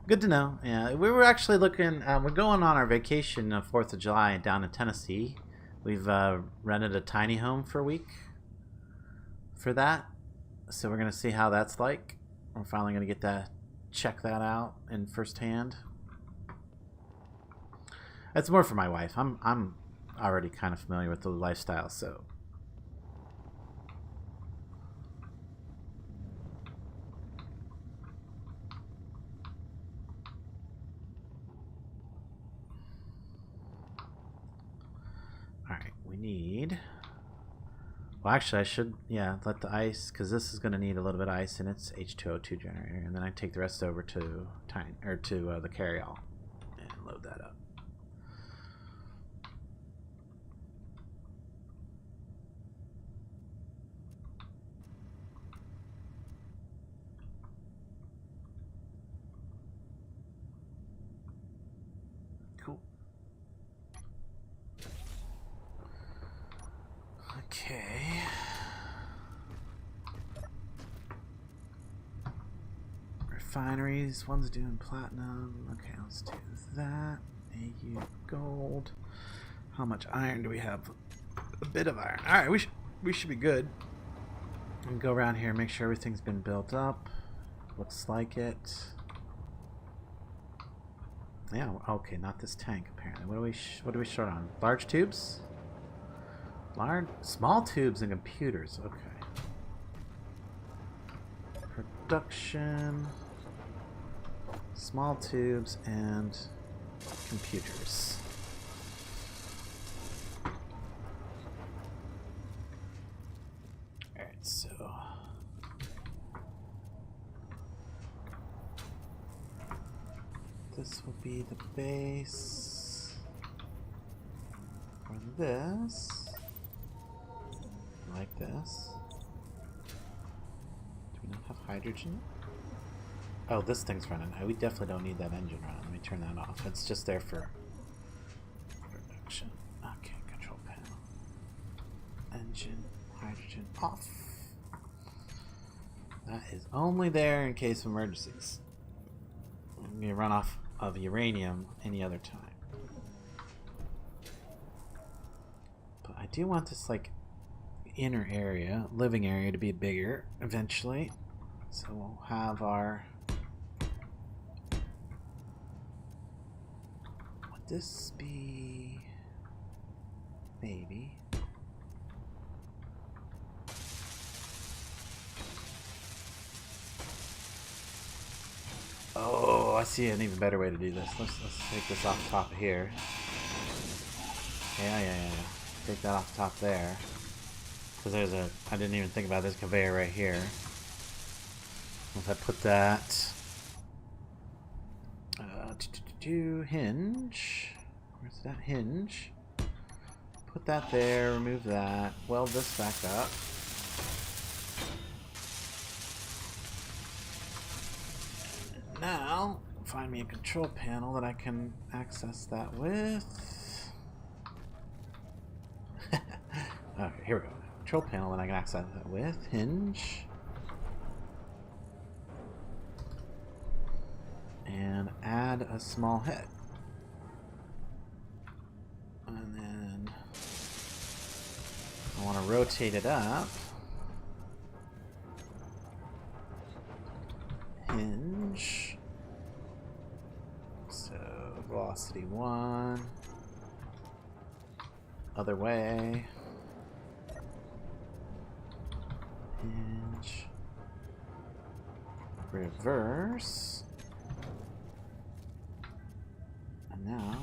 [SPEAKER 1] Good to know. Yeah, we were actually looking, we're going on our vacation 4th of July down in Tennessee. We've rented a tiny home for a week for that. So we're going to see how that's like. We're finally going to get that, check that out in firsthand. It's more for my wife. I'm already kind of familiar with the lifestyle, so. Alright, we need... Well, actually, I should, yeah, let the ice, because this is going to need a little bit of ice in its H2O2 generator, and then I take the rest over to the carryall and load that up. Cool. Okay. Refineries, one's doing platinum. Okay, let's do that. AU gold. How much iron do we have? A bit of iron. Alright, we should be good. And go around here and make sure everything's been built up. Looks like it. Yeah, okay, not this tank apparently. What do we short on? Large tubes? Small tubes and computers. Okay. Production. Small tubes and computers. Alright, so this will be the base for this. Like this. Do we not have hydrogen? Oh, this thing's running. We definitely don't need that engine running. Let me turn that off. It's just there for production. Okay, control panel. Engine, hydrogen off. That is only there in case of emergencies. I'm going to run off of uranium any other time. But I do want this, like, inner area, living area, to be bigger eventually. So we'll have our... Would this be... Maybe. I see an even better way to do this. Let's take this off the top of here. Yeah. Take that off the top there. Because there's a... I didn't even think about this conveyor right here. If I put that... hinge... Where's that hinge? Put that there, remove that, weld this back up. And now, find me a control panel that I can access that with. Okay, here we go. Control panel that I can access that with. Hinge. And add a small head. And then I want to rotate it up. Hinge. So velocity 1. Other way. Hinge. Reverse. And now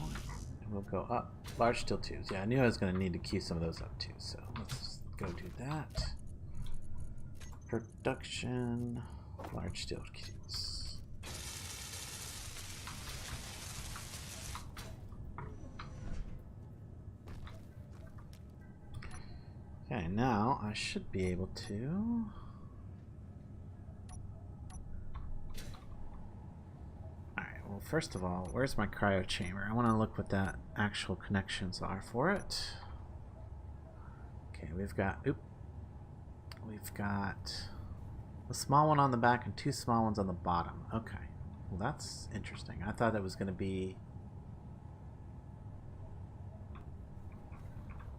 [SPEAKER 1] we'll go up. Large steel tubes. Yeah, I knew I was going to need to queue some of those up too, so let's go do that. Production. Large steel tubes. Okay, now I should be able to... Well, first of all, where's my cryo chamber? I want to look what that actual connections are for it. Okay, we've got a small one on the back and 2 small ones on the bottom. Okay, well that's interesting. I thought it was going to be...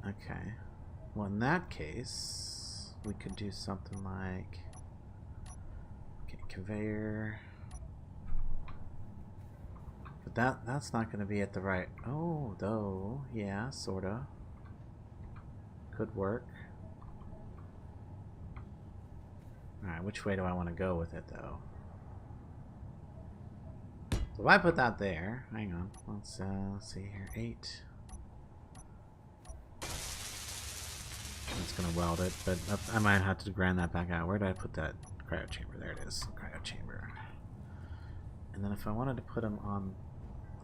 [SPEAKER 1] Okay, well in that case, we could do something like... Okay, conveyor... But that's not going to be at the right... Oh, though. Yeah, sorta. Could work. Alright, which way do I want to go with it, though? So if I put that there... Hang on. Let's see here. 8. It's going to weld it, but I might have to grind that back out. Where did I put that cryo chamber? There it is. Cryo chamber. And then if I wanted to put them on...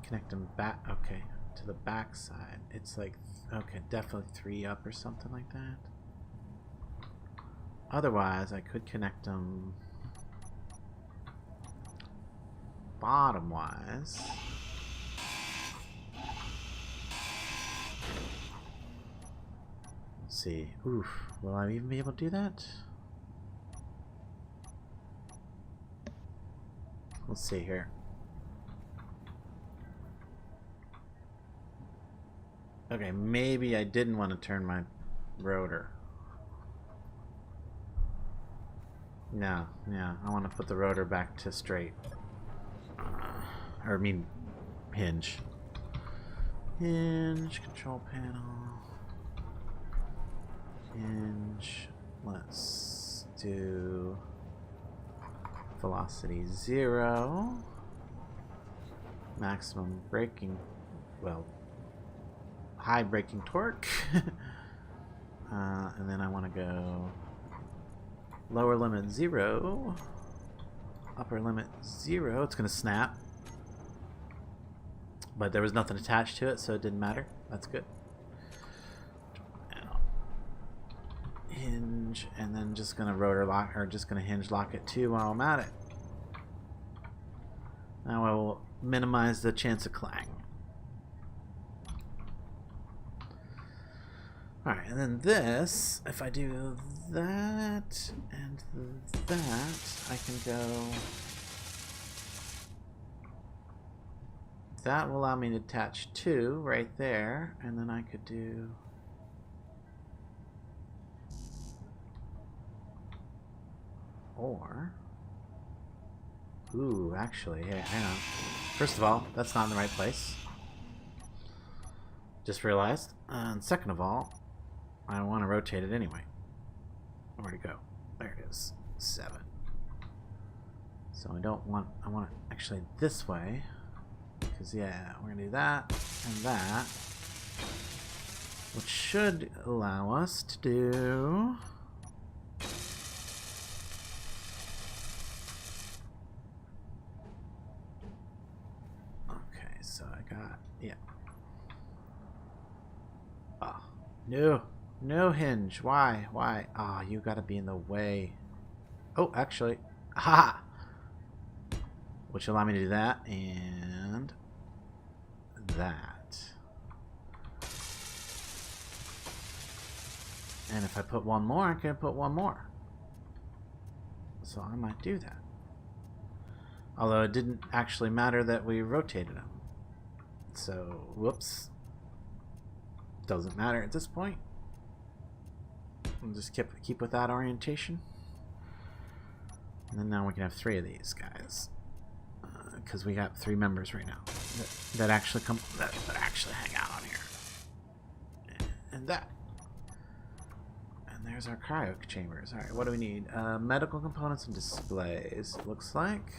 [SPEAKER 1] Connect them back, okay, to the back side. It's like, okay, definitely 3 up or something like that. Otherwise, I could connect them bottom-wise. Let's see. Oof, will I even be able to do that? Let's see here. Okay, maybe I didn't want to turn my rotor. No, yeah, I want to put the rotor back to straight. Or I mean, hinge. Hinge, control panel. Hinge. Let's do velocity 0. Maximum braking, well, high braking torque. And then I want to go lower limit 0, upper limit 0. It's going to snap, but there was nothing attached to it, so it didn't matter. That's good. Hinge, and then just going to rotor lock, or just going to hinge lock it too while I'm at it. Now I will minimize the chance of clang. Alright, and then this, if I do that and that, I can go... That will allow me to attach 2 right there, and then I could do... Or... Ooh, actually, hey, hang on. First of all, that's not in the right place. Just realized. And second of all, I want to rotate it anyway. Where'd it go? There it is. 7. So I want it actually this way. Because, yeah, we're going to do that and that. Which should allow us to do... Okay, so I got... Yeah. Oh, no. No hinge. Why? Why? Ah, oh, you gotta be in the way. Oh, actually. Ha! Which allow me to do that and that. And if I put one more, I can put one more. So I might do that. Although it didn't actually matter that we rotated them. So, whoops. Doesn't matter at this point. We'll just keep with that orientation. And then now we can have 3 of these guys. Because we got 3 members right now that actually that actually hang out on here. And that. And there's our cryo chambers. Alright, what do we need? Medical components and displays, it looks like.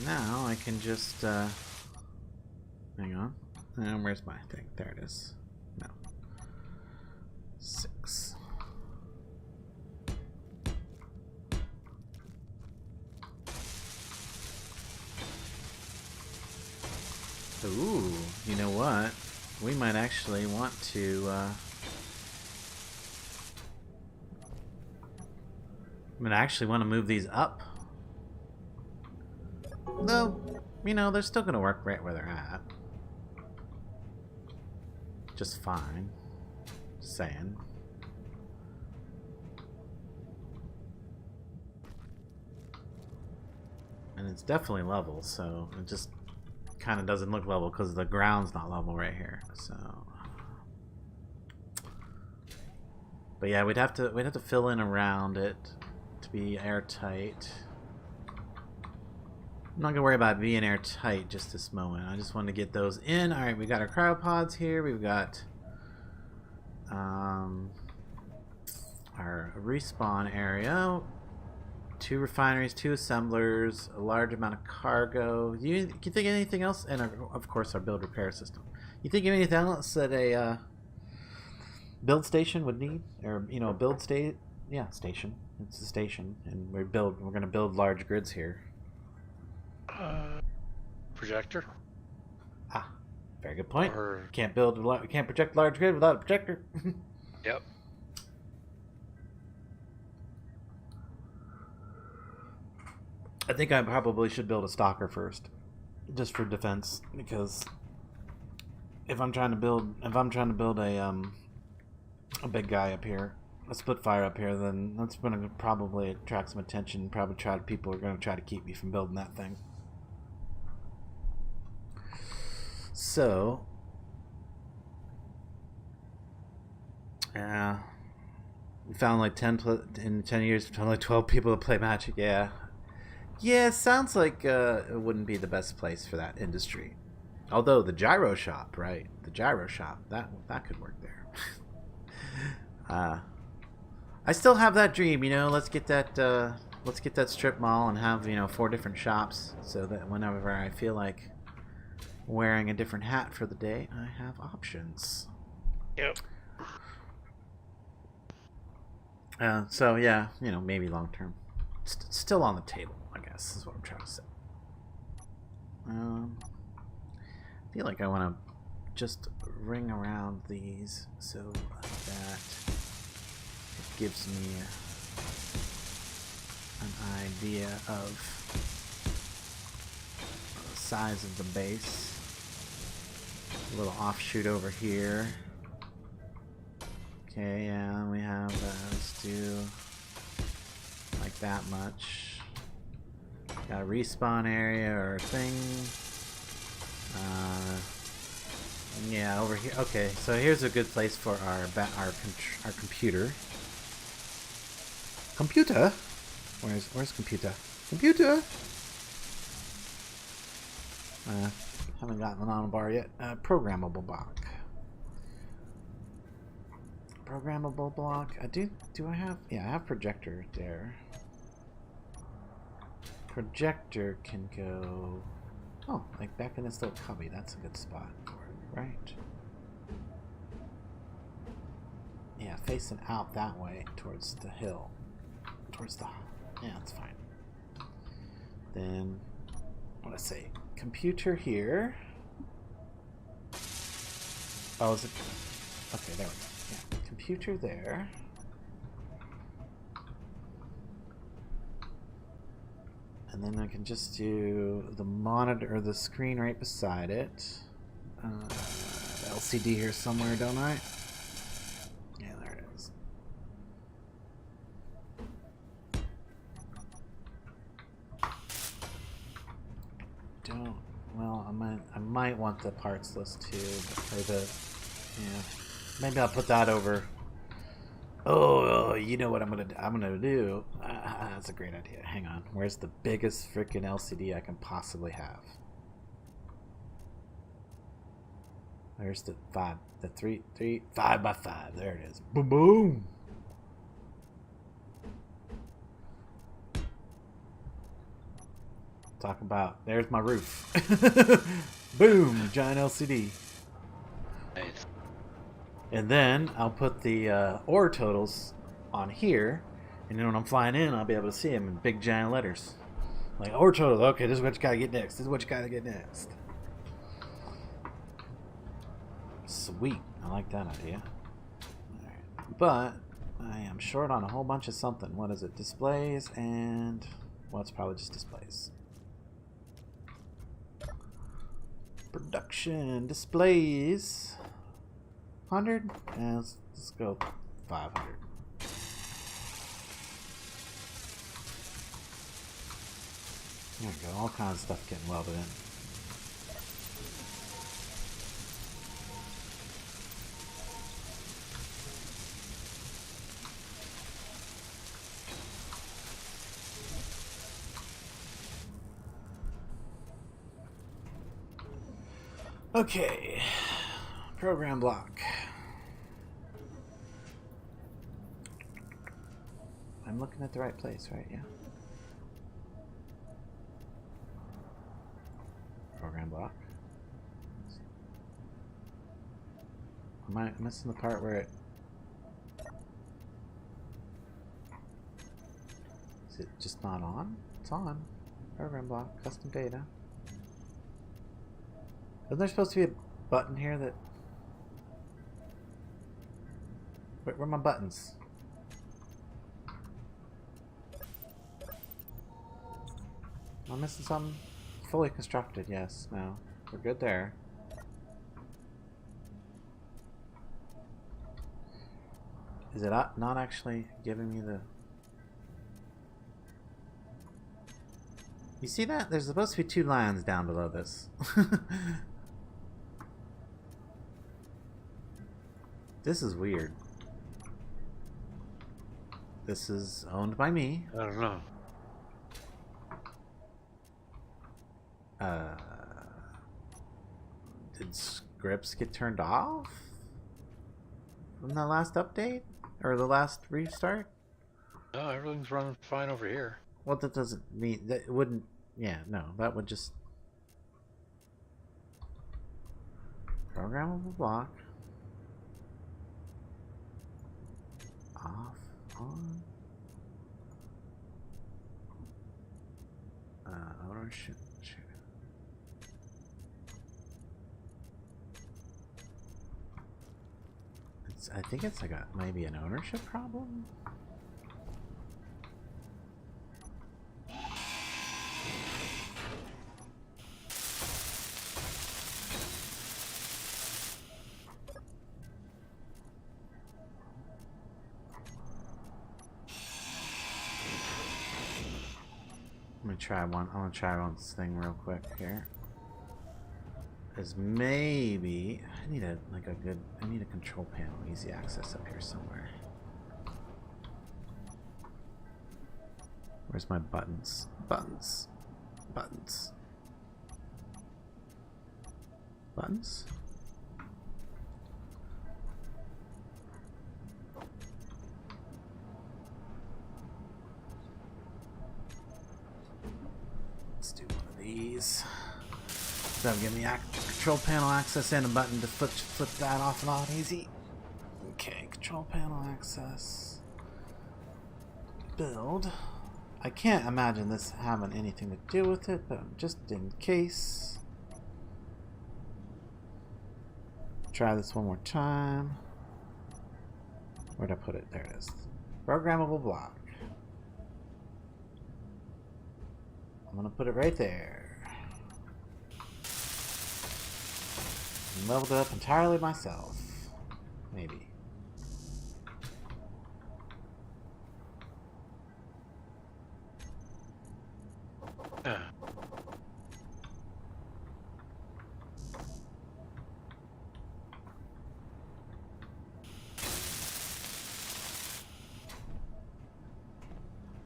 [SPEAKER 1] Now I can just hang on. Where's my thing? There it is. No. 6. Ooh, you know what? We might actually want to I actually want to move these up. Though, you know, they're still gonna work right where they're at. Just fine. Just saying. And it's definitely level, so it just kind of doesn't look level because the ground's not level right here. So, but yeah, we'd have to fill in around it to be airtight. I'm not gonna worry about being airtight just this moment. I just want to get those in. All right, we got our cryopods here. We've got our respawn area, 2 refineries, 2 assemblers, a large amount of cargo. Do you think anything else? And of course, our build repair system. You think of anything else that a build station would need, or you know, a build state? Yeah, station. It's a station, and we're gonna build large grids here.
[SPEAKER 2] Projector?
[SPEAKER 1] Ah, very good point.
[SPEAKER 2] Or...
[SPEAKER 1] Can't project a large grid without a projector.
[SPEAKER 2] Yep.
[SPEAKER 1] I think I probably should build a stalker first, just for defense, because if I'm trying to build a big guy up here, a Spitfire up here, then that's going to probably attract some attention. Probably people are going to try to keep me from building that thing. So, we found like in 10 years, we found like 12 people to play Magic. Yeah, sounds like it wouldn't be the best place for that industry. Although the gyro shop, right? The gyro shop, that could work there. I still have that dream, you know. Let's get that strip mall and have, you know, 4 different shops, so that whenever I feel like wearing a different hat for the day, I have options.
[SPEAKER 2] Yep.
[SPEAKER 1] So yeah, you know, maybe long term, still on the table, I guess is what I'm trying to say. I feel like I want to just ring around these so that it gives me an idea of the size of the base. A little offshoot over here. Okay, yeah, we have, let's do like that much. Got a respawn area or thing. Yeah, over here. Okay, so here's a good place for our computer. Computer? Where's computer? Computer? Haven't gotten on a bar yet. Programmable block. Programmable block. Do I have? Yeah, I have projector there. Projector can go. Oh, like back in this little cubby. That's a good spot for it, right? Yeah, facing out that way towards the hill. Towards the. Yeah, that's fine. Then, what do I say? Computer here. Oh, is it? Okay, there we go. Yeah, computer there. And then I can just do the monitor or the screen right beside it. The LCD here somewhere, don't I? Yeah, there it is. Don't. Well, I might want the parts list too, or the. Yeah, maybe I'll put that over. Oh, you know what I'm gonna do? That's a great idea. Hang on. Where's the biggest freaking LCD I can possibly have? There's the 5 by 5. There it is. Boom, boom. Talk about. There's my roof. Boom, giant LCD.
[SPEAKER 2] Nice.
[SPEAKER 1] And then I'll put the ore totals on here, and then when I'm flying in, I'll be able to see them in big giant letters. Like, ore total, okay, this is what you gotta get next. This is what you gotta get next. Sweet. I like that idea. Alright. But I am short on a whole bunch of something. What is it? Displays and... well, it's probably just displays. Production displays. 100? Yeah, let's go 500. There we go. All kinds of stuff getting welded in. Okay. Program block. I'm looking at the right place, right? Yeah. Program block. Am I missing the part where it... is it just not on? It's on. Program block, custom data. Isn't there supposed to be a button here that... where are my buttons? Am I missing something? Fully constructed, yes. No. We're good there. Is it not actually giving me the... you see that? There's supposed to be 2 lines down below this. This is weird. This is owned by me.
[SPEAKER 3] I don't know.
[SPEAKER 1] Did scripts get turned off from the last update? Or the last restart?
[SPEAKER 2] No, everything's running fine over here.
[SPEAKER 1] Well, that doesn't mean... that wouldn't... yeah, no. That would just... programmable block. Off. On. Ownership. I think it's like maybe an ownership problem. I'm gonna try one. I'm gonna try one thing real quick here. is maybe I need a control panel, easy access up here somewhere. Where's my buttons? Buttons. Buttons. Buttons? Let's do one of these. That'll give me control panel access and a button to flip that off and on easy. Okay, control panel access. Build. I can't imagine this having anything to do with it, but just in case. Try this one more time. Where'd I put it? There it is. Programmable block. I'm gonna put it right there. Leveled it up entirely myself. Maybe.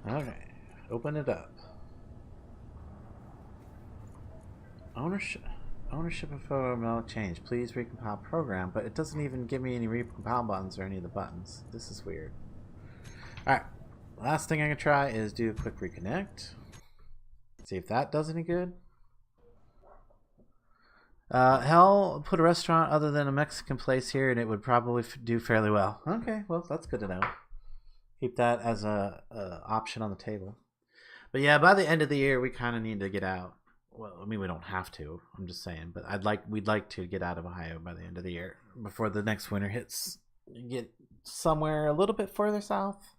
[SPEAKER 1] Okay, open it up. Ownership of photo remote change. Please recompile program, but it doesn't even give me any recompile buttons or any of the buttons. This is weird. Alright, last thing I'm gonna try is do a quick reconnect. See if that does any good. Hell, put a restaurant other than a Mexican place here and it would probably do fairly well. Okay, well, that's good to know. Keep that as a option on the table. But yeah, by the end of the year, we kind of need to get out. Well, I mean, we don't have to. I'm just saying, but we'd like to get out of Ohio by the end of the year before the next winter hits. Get somewhere a little bit further south.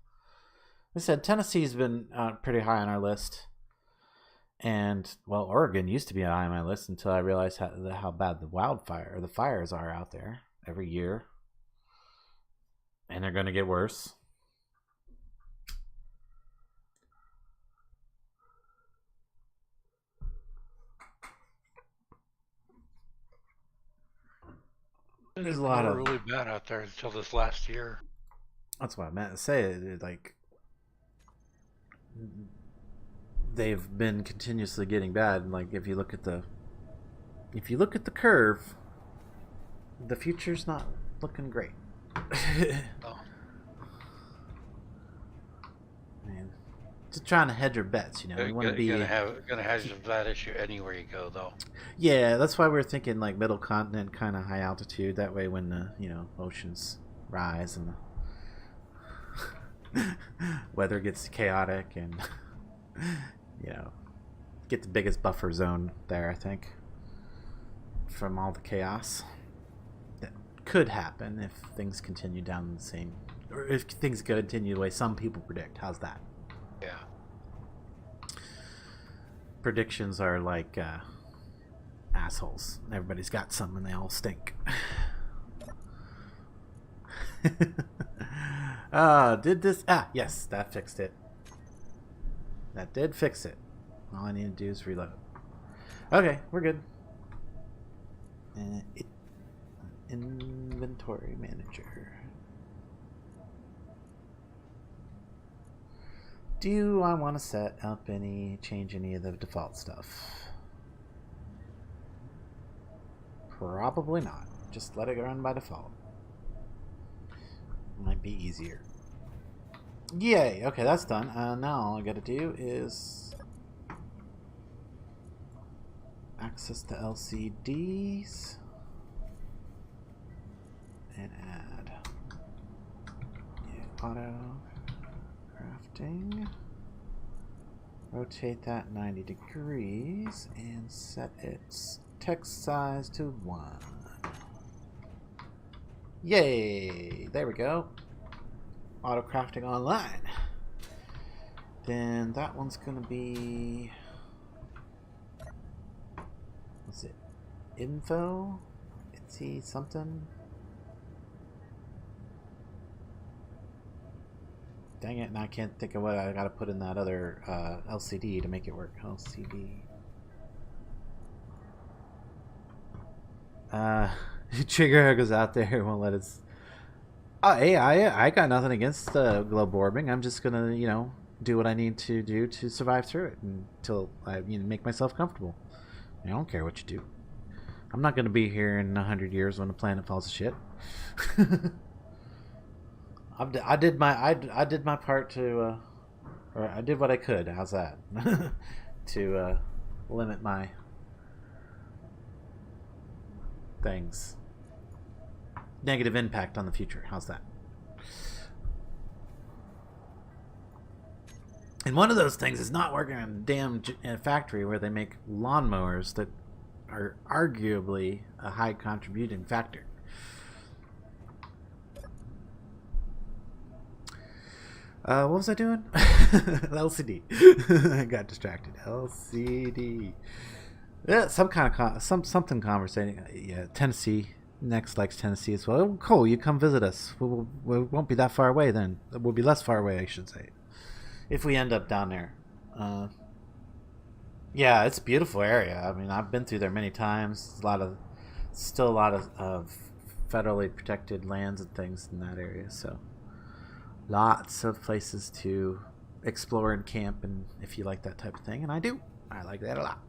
[SPEAKER 1] Like I said, Tennessee's been pretty high on our list, and well, Oregon used to be high on my list until I realized how bad the fires are out there every year, and they're going to get worse. There's a lot of
[SPEAKER 2] really bad out there until this last year.
[SPEAKER 1] That's what I meant to say. Like, they've been continuously getting bad. And like, if you look at the curve, the future's not looking great.
[SPEAKER 2] Oh.
[SPEAKER 1] Man, just trying to hedge your bets. You know, you want to be
[SPEAKER 2] gonna have that issue anywhere you go, though.
[SPEAKER 1] Yeah, that's why we're thinking like middle continent, kind of high altitude. That way, when the oceans rise and the weather gets chaotic, and get the biggest buffer zone there. I think from all the chaos that could happen if things continue down the same, or if things continue the way some people predict. How's that?
[SPEAKER 2] Yeah.
[SPEAKER 1] Predictions are like assholes. Everybody's got some and they all stink. Did this? Yes, that fixed it. That did fix it. All I need to do is reload. Okay, we're good. Inventory manager. Do I want to set up change any of the default stuff? Probably not. Just let it run by default. Might be easier. Yay! Okay, that's done. Now all I gotta do is access the LCDs and add auto crafting. Rotate that 90 degrees and set its text size to 1. Yay! There we go. Auto crafting online. Then that one's gonna be, what's it? Info? Etsy something? Dang it, and I can't think of what I gotta put in that other LCD to make it work. LCD. Trigger goes out there and won't let us. Oh, hey, I got nothing against globe orbing. I'm just gonna, do what I need to do to survive through it until I, make myself comfortable. I don't care what you do. I'm not gonna be here in 100 years when the planet falls to shit. I did my part to, or I did what I could. How's that? To limit my things. Negative impact on the future. How's that? And one of those things is not working in a damn factory where they make lawnmowers that are arguably a high contributing factor. What was I doing? LCD. I got distracted. LCD. Yeah, some kind of something conversating. Yeah, Tennessee. Next likes Tennessee as well. Oh, cool, you come visit us. We won't be that far away then. We'll be less far away, I should say, if we end up down there. Yeah, it's a beautiful area. I mean, I've been through there many times. Still a lot of federally protected lands and things in that area. So, lots of places to explore and camp, and if you like that type of thing, and I do, I like that a lot.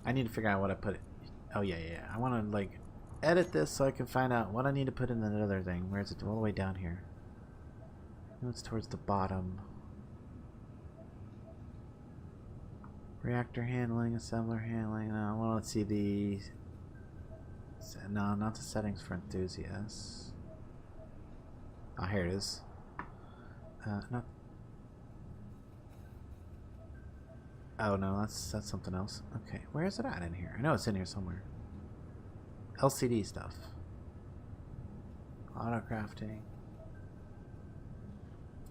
[SPEAKER 1] I need to figure out what I put it. Oh yeah. I want to like edit this so I can find out what I need to put in that other thing. Where is it? All the way down here. No, it's towards the bottom. Reactor handling, assembler handling. No, well, let's see the. No, not the settings for enthusiasts. Oh, here it is. Not. Oh no, that's something else. Okay, where is it at in here? I know it's in here somewhere. LCD stuff. Auto crafting.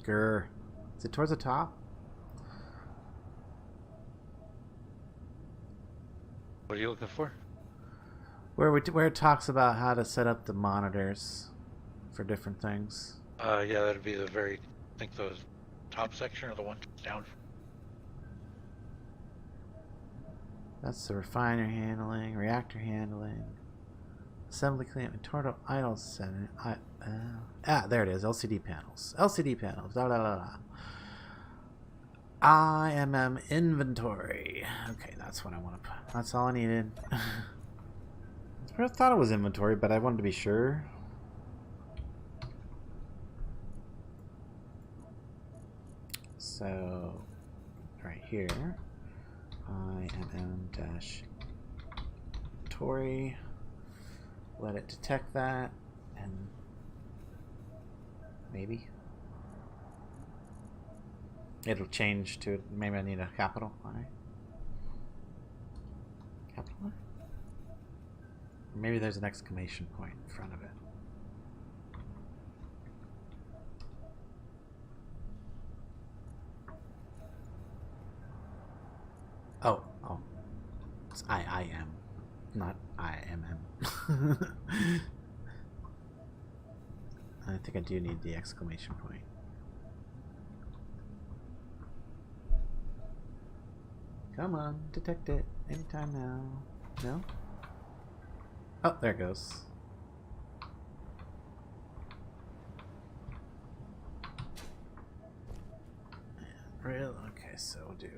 [SPEAKER 1] Grr. Is it towards the top?
[SPEAKER 2] What are you looking for?
[SPEAKER 1] Where it talks about how to set up the monitors for different things.
[SPEAKER 2] Yeah, that'd be I think the top section or the one down.
[SPEAKER 1] That's the refiner handling, reactor handling, assembly clean, total idle setting. There it is. LCD panels. LCD panels. IMM inventory. Okay, that's what I want to put. That's all I needed. I thought it was inventory, but I wanted to be sure. So, right here. IMM-Tory. Let it detect that, and maybe it'll change to. Maybe I need a capital I. Capital I. Or maybe there's an exclamation point in front of it. Oh. It's IIM, not IMM. I think I do need the exclamation point. Come on, detect it. Anytime now. No? Oh, there it goes. Real? Okay, so we'll do.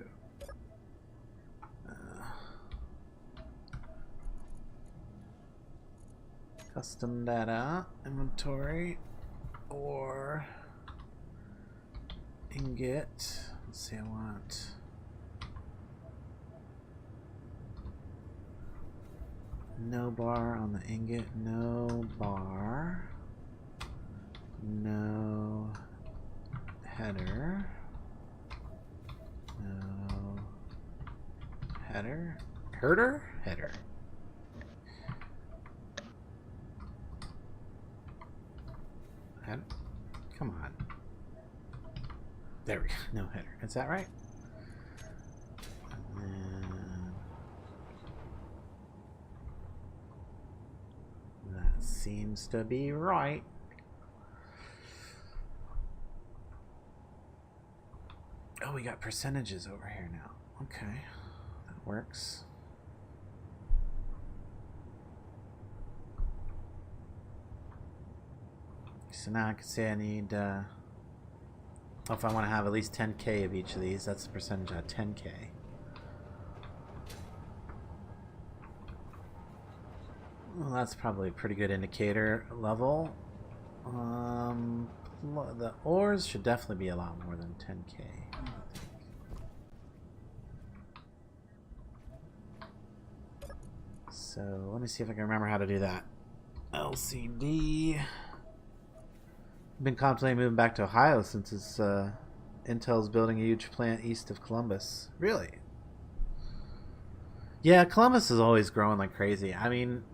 [SPEAKER 1] Custom data, inventory, or ingot. Let's see, I want no bar on the ingot, no bar, no header, no header, header. Come on. There we go. No header. Is that right? That seems to be right. Oh, we got percentages over here now. Okay. That works. So now I can say I need, if I want to have at least 10k of each of these, that's the percentage at 10k. Well, that's probably a pretty good indicator level. The ores should definitely be a lot more than 10k. So let me see if I can remember how to do that. LCD. Been contemplating moving back to Ohio since it's Intel's building a huge plant east of Columbus. Really? Yeah, Columbus is always growing like crazy. I mean,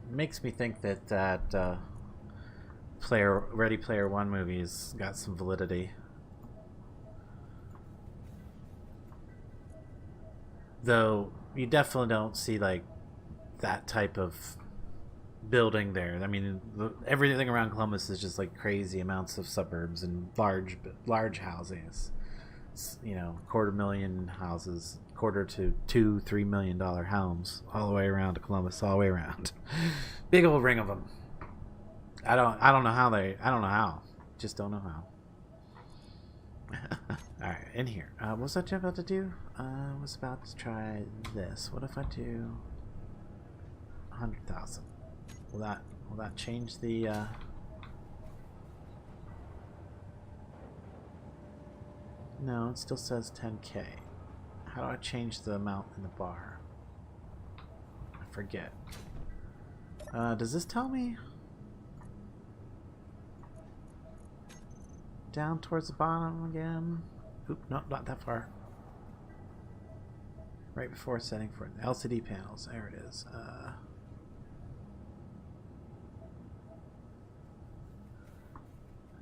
[SPEAKER 1] it makes me think that Ready Player One movies got some validity. Though you definitely don't see like that type of building there. I mean, everything around Columbus is just like crazy amounts of suburbs and large houses. You know, $250,000 houses, quarter to $2-3 million homes, all the way around to Columbus, all the way around. Big old ring of them. I don't know how. Just don't know how. All right, in here. What was I about to do? I was about to try this. What if I do 100,000? Will that change the? No, it still says 10k. How do I change the amount in the bar? I forget. Does this tell me? Down towards the bottom again. Oop, no, not that far. Right before setting for LCD panels. There it is.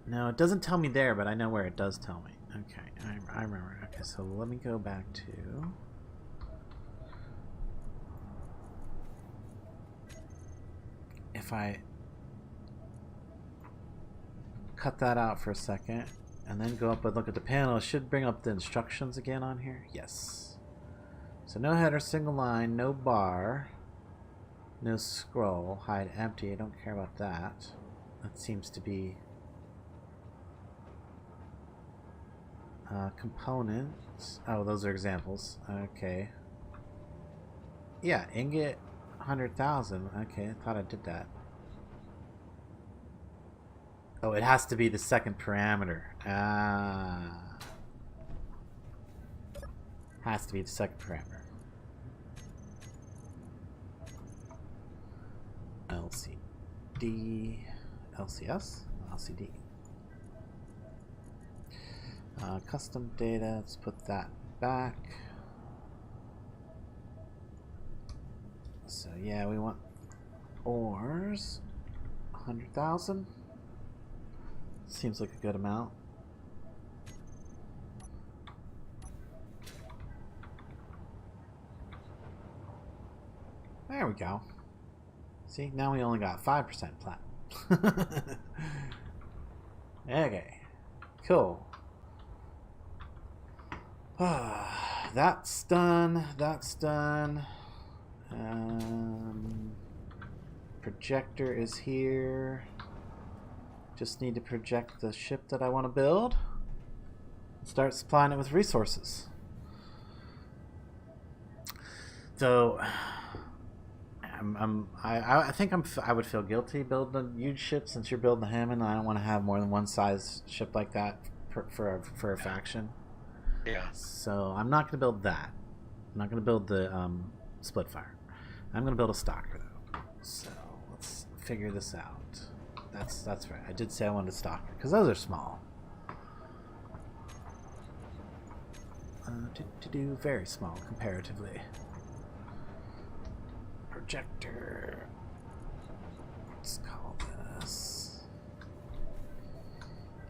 [SPEAKER 1] No, it doesn't tell me there, but I know where it does tell me. Okay, I remember. Okay, so let me go back to... If I cut that out for a second and then go up and look at the panel, it should bring up the instructions again on here. Yes. So no header, single line, no bar, no scroll, hide empty. I don't care about that. That seems to be components. Oh, those are examples. Okay. Yeah, ingot 100,000. Okay, I thought I did that. Oh, it has to be the second parameter. Has to be the second parameter. LCD, LCS, LCD. Custom data, let's put that back. So yeah, we want ores, 100,000. Seems like a good amount. There we go. See, now we only got 5% platinum. Okay, cool. That's done. That's done. Projector is here. Just need to project the ship that I want to build. Start supplying it with resources. So, I think I would feel guilty building a huge ship since you're building a Hammond. I don't want to have more than one size ship like that for a faction.
[SPEAKER 2] Yeah.
[SPEAKER 1] So I'm not going to build that. I'm not going to build the Splitfire. I'm going to build a Stalker though. So let's figure this out. That's right. I did say I wanted a Stalker because those are small. Very small comparatively. Projector. Let's call this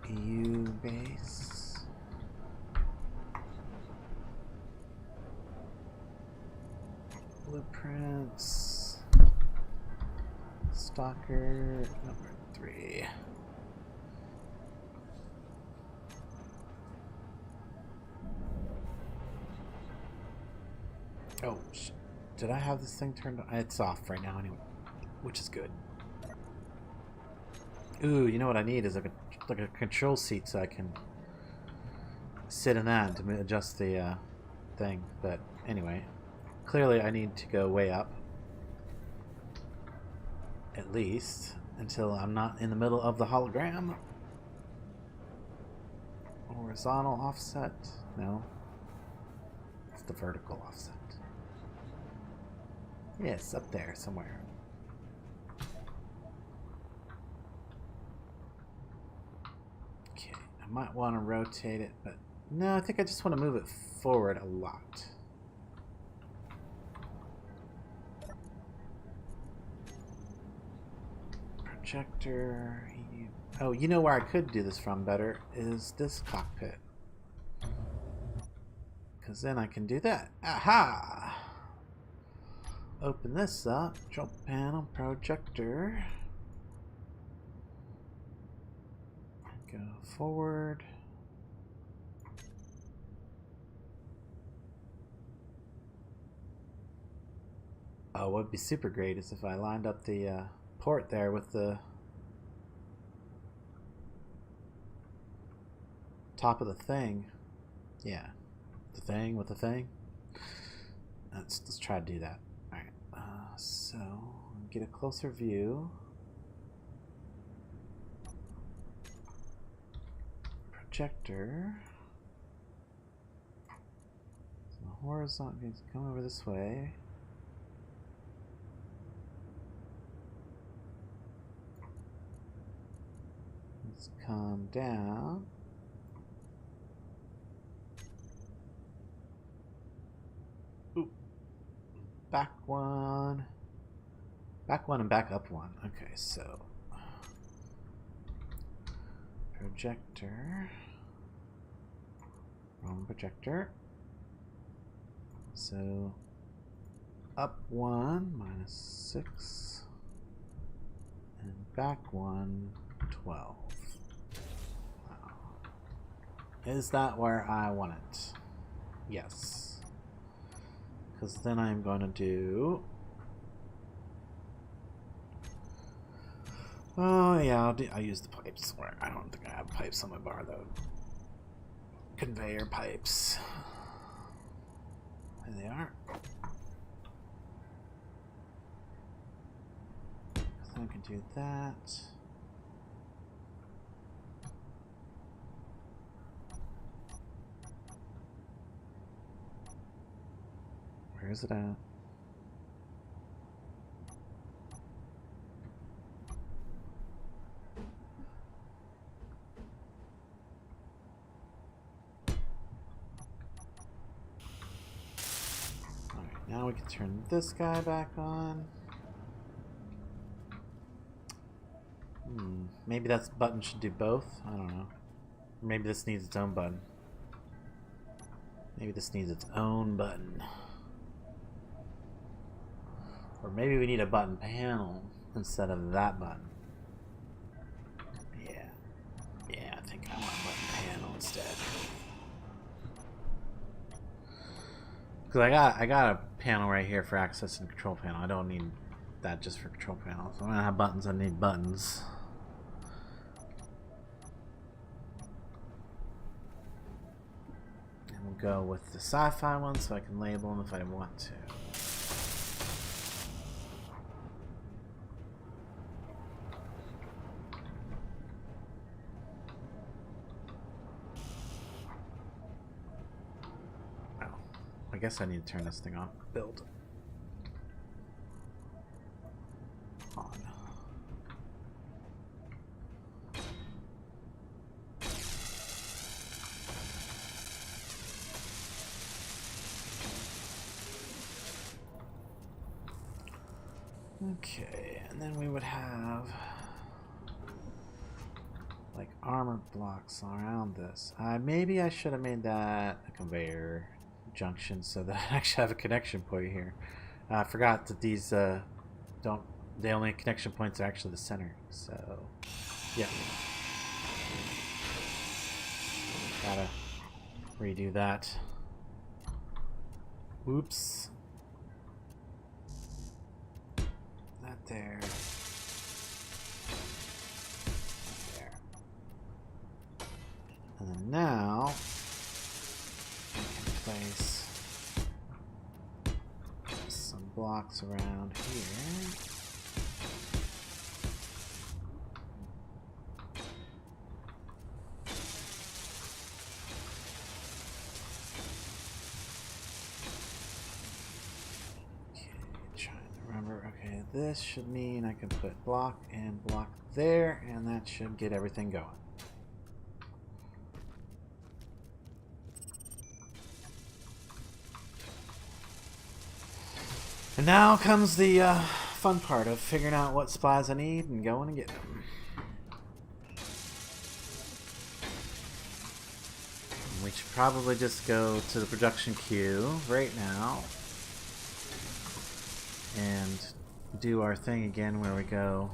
[SPEAKER 1] EU base. Blueprints. Stalker number 3. Oh, did I have this thing turned on? It's off right now anyway, which is good. Ooh, you know what I need is like a control seat so I can sit in that to adjust the thing. But anyway, clearly I need to go way up. At least until I'm not in the middle of the hologram. Horizontal offset? No. It's the vertical offset. Yes, up there somewhere. Okay, I might want to rotate it, but no, I think I just want to move it forward a lot. Projector. Oh, you know where I could do this from better is this cockpit. Because then I can do that. Aha! Open this up. Control panel, projector. Go forward. Oh, what would be super great is if I lined up the port there with the top of the thing. Yeah, the thing with the thing. Let's try to do that. All right. So get a closer view. Projector. So the horizontal needs to come over this way. Let's come down. Ooh. Back one. Back one and back up one. Okay, so projector. Wrong projector. So up one, -6. And back one, 12. Wow. Is that where I want it? Yes. Because then I'm going to do... Oh yeah, I'll use the pipes. Where I don't think I have pipes on my bar though. Conveyor pipes. There they are. So I can do that. Where is it at? Alright, now we can turn this guy back on. Maybe that button should do both? I don't know. Maybe this needs its own button. Maybe this needs its own button. Or maybe we need a button panel instead of that button. Yeah. Yeah, I think I want a button panel instead. Because I got a panel right here for access and control panel. I don't need that just for control panel. So when I have buttons, I need buttons. And we'll go with the sci-fi one so I can label them if I want to. I guess I need to turn this thing on. Build. On. Okay, and then we would have like armor blocks around this. Maybe I should have made that a conveyor junction so that I actually have a connection point here. I forgot that these the only connection points are actually the center. So yeah, gotta redo that. Oops. That there. And then now I can place some blocks around here. Okay, this should mean I can put block and block there, and that should get everything going. And now comes the fun part of figuring out what supplies I need and going and getting them. We should probably just go to the production queue right now and do our thing again where we go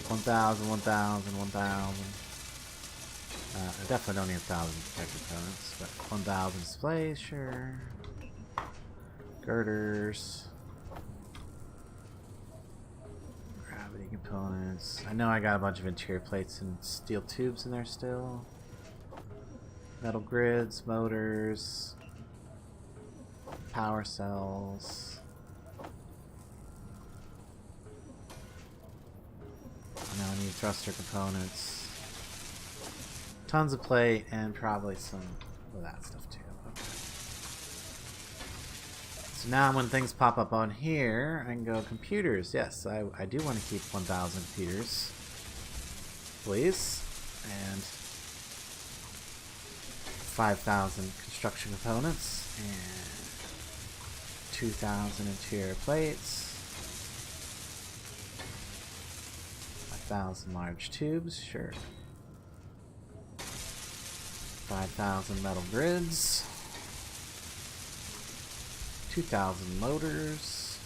[SPEAKER 1] 1,000, 1,000, 1,000. I definitely don't need 1,000 protective components, but 1,000 displays, sure. Girders. Gravity components. I know I got a bunch of interior plates and steel tubes in there still. Metal grids, motors, power cells. Now I need thruster components. Tons of plate and probably some of that stuff too. Okay. So now when things pop up on here, I can go computers. Yes, I do want to keep 1,000 computers. Please. And 5,000 construction components. And 2,000 interior plates. 1,000 large tubes, sure. 5,000 metal grids. 2,000 motors.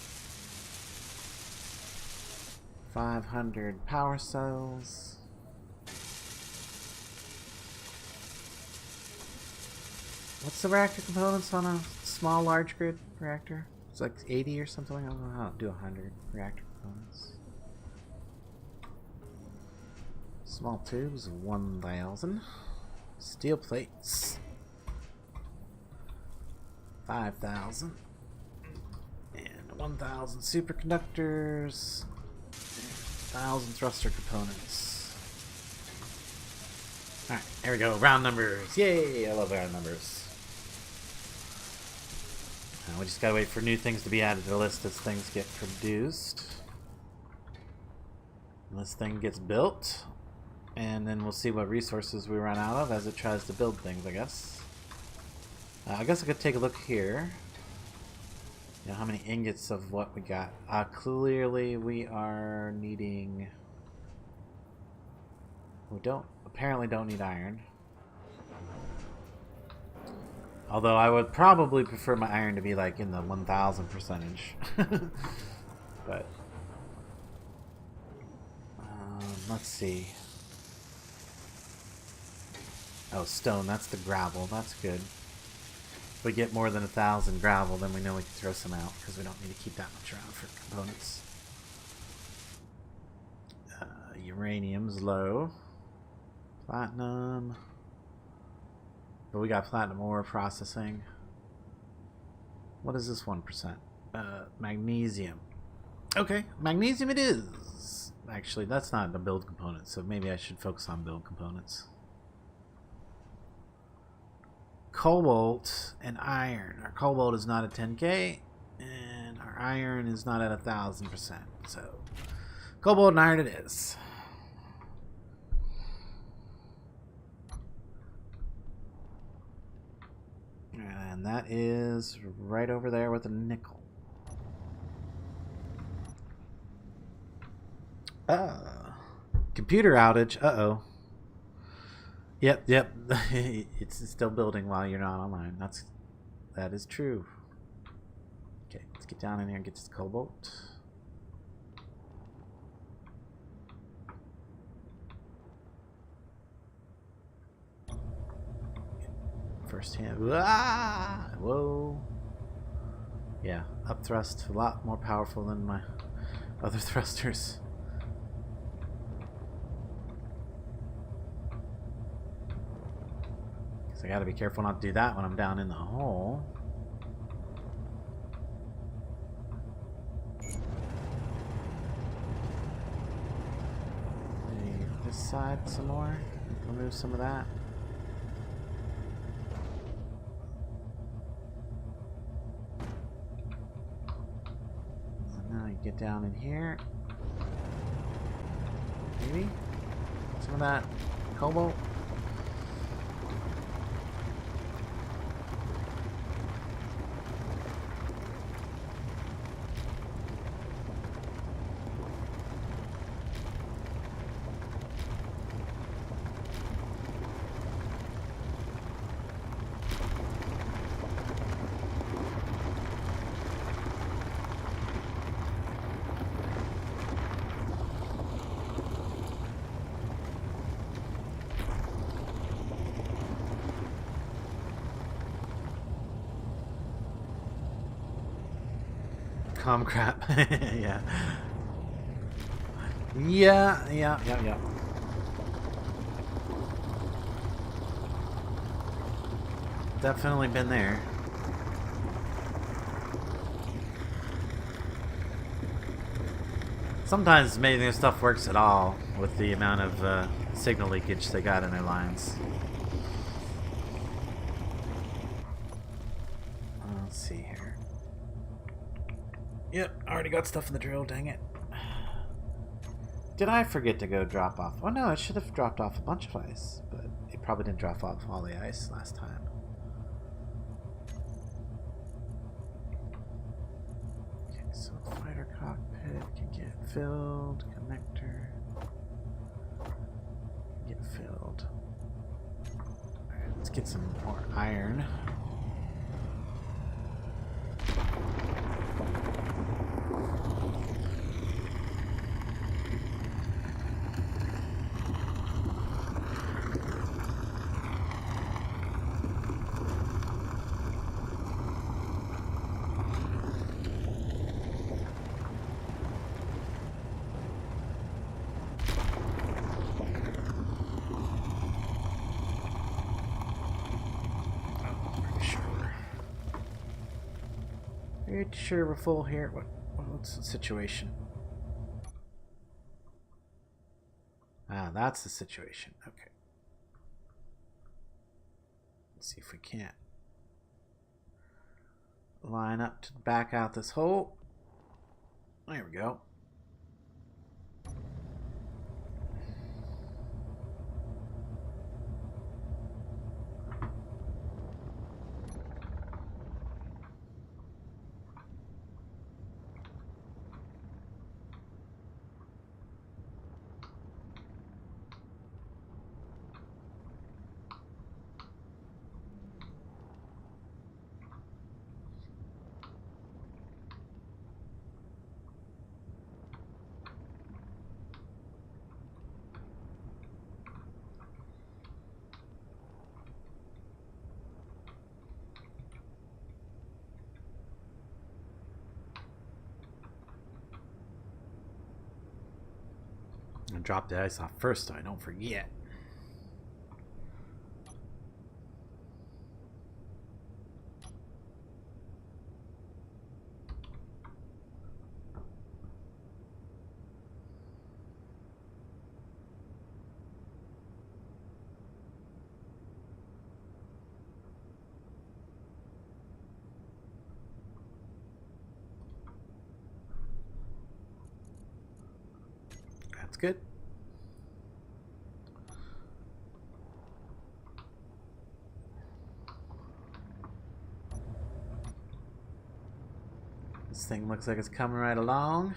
[SPEAKER 1] 500 power cells. What's the reactor components on a small large grid reactor? It's like 80 or something. I don't know how to do 100 reactor components. Small tubes, 1,000. Steel plates, 5,000. And 1,000 superconductors. 1,000 thruster components. Alright, there we go. Round numbers. Yay! I love round numbers. We just gotta wait for new things to be added to the list as things get produced. And this thing gets built. And then we'll see what resources we run out of as it tries to build things, I guess. I guess I could take a look here. You know, how many ingots of what we got. Clearly we are needing... We apparently don't need iron. Although I would probably prefer my iron to be like in the 1,000 percentage. But... let's see. Oh, stone, that's the gravel. That's good. If we get more than 1,000 gravel, then we know we can throw some out, because we don't need to keep that much around for components. Uranium's low. Platinum. But we got platinum ore processing. What is this 1%? Magnesium. Okay, magnesium it is! Actually, that's not the build component, so maybe I should focus on build components. Cobalt and iron. Our cobalt is not at 10k, and our iron is not at 1,000%. So, cobalt and iron it is. And that is right over there with a nickel. Computer outage. Uh-oh. Yep. It's still building while you're not online. That is true. Okay, let's get down in here and get this cobalt. First hand. Ah! Whoa. Yeah, up thrust, a lot more powerful than my other thrusters. So I gotta be careful not to do that when I'm down in the hole. Maybe this side some more. Remove some of that. And now you get down in here. Maybe some of that cobalt. Crap. Yeah. Yeah. Definitely been there. Sometimes maybe this stuff works at all with the amount of signal leakage they got in their lines. Let's see here. Yep, already got stuff in the drill, dang it. Did I forget to go drop off? Oh no, it should have dropped off a bunch of ice, but it probably didn't drop off all the ice last time. Okay, so fighter cockpit can get filled, connector can get filled. Alright, let's get some more iron. Pretty sure we're full here. What's the situation? Ah, that's the situation. Okay. Let's see if we can't line up to back out this hole. There we go. And drop the ice off first so I don't forget. That's good. This thing looks like it's coming right along.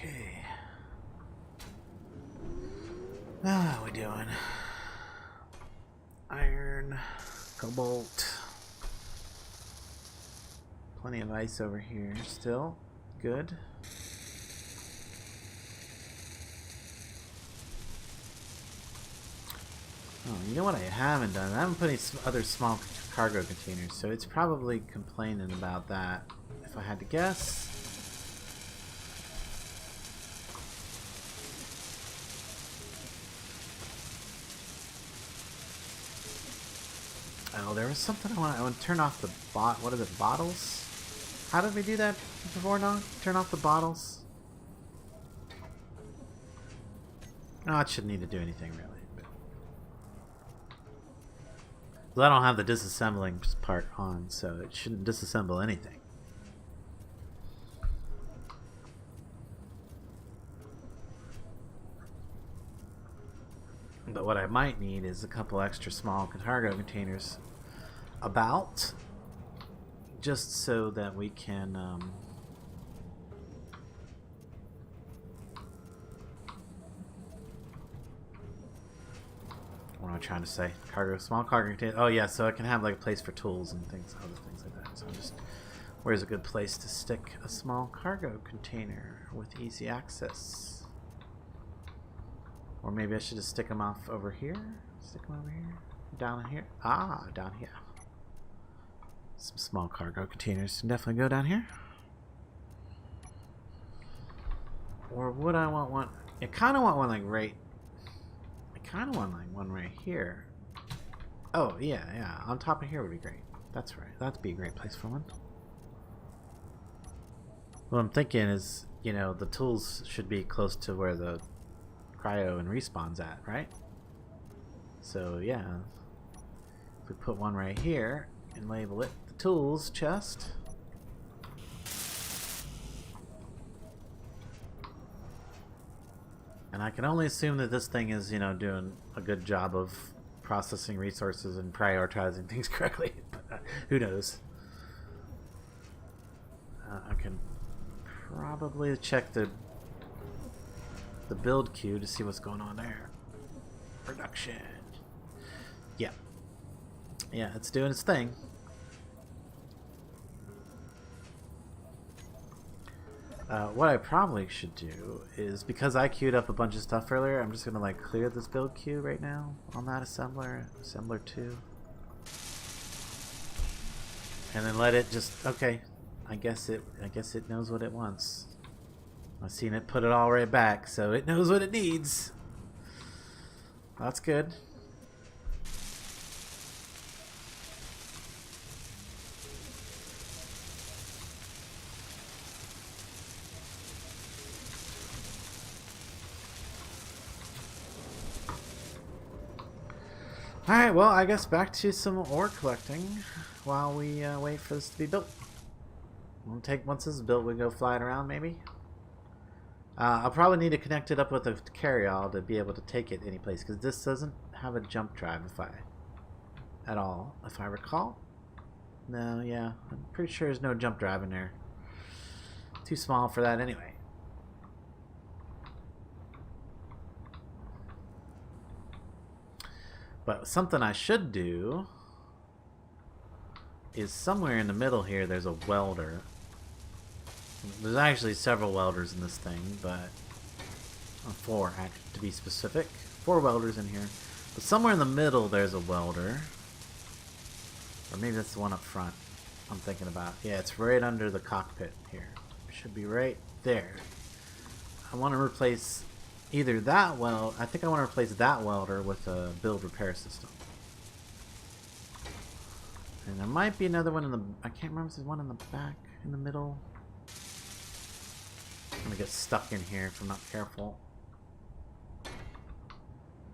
[SPEAKER 1] Okay. Now how are we doing? Iron, Cobalt. Plenty of ice over here still. Good. Oh, you know what I haven't done? I haven't put any other small cargo containers, so it's probably complaining about that, if I had to guess. Oh, there was something I want to turn off the what is it, bottles? How did we do that before now? Turn off the bottles? No, it shouldn't need to do anything really. But I don't have the disassembling part on, so it shouldn't disassemble anything. But what I might need is a couple extra small cargo containers about, just so that we can what am I trying to say? Small cargo container. Oh yeah, so I can have like a place for tools and things, other things like that. So just, where's a good place to stick a small cargo container with easy access? Or maybe I should just stick them off over here. Stick them over here, down here. Ah, down here. Some small cargo containers can definitely go down here. Or would I want one? I kind of want one like right. I kind of want like one right here. Oh yeah, yeah. On top of here would be great. That's right. That'd be a great place for one. What I'm thinking is, you know, the tools should be close to where the cryo and respawn's at, right? So yeah, if we put one right here and label it the tools chest. And I can only assume that this thing is, you know, doing a good job of processing resources and prioritizing things correctly. But who knows? I can probably check the build queue to see what's going on there. Production. Yeah. Yeah, it's doing its thing. What I probably should do is, because I queued up a bunch of stuff earlier, I'm just gonna like clear this build queue right now on that assembler 2, and then let it just, okay. I guess it knows what it wants. I've seen it put it all right back, so it knows what it needs. That's good. Alright, well, I guess back to some ore collecting while we wait for this to be built. We'll take, once this is built, we go fly it around maybe. I'll probably need to connect it up with a carry-all to be able to take it any place, because this doesn't have a jump drive at all, if I recall. No, yeah, I'm pretty sure there's no jump drive in there. Too small for that anyway. But something I should do is, somewhere in the middle here there's a welder. There's actually several welders in this thing, but 4 to be specific. 4 welders in here. But somewhere in the middle there's a welder. Or maybe that's the one up front I'm thinking about. Yeah, it's right under the cockpit here. It should be right there. I want to replace either that I think I want to replace that welder with a build repair system. And there might be another one in the, I can't remember if there's one in the back, in the middle. I'm gonna get stuck in here if I'm not careful.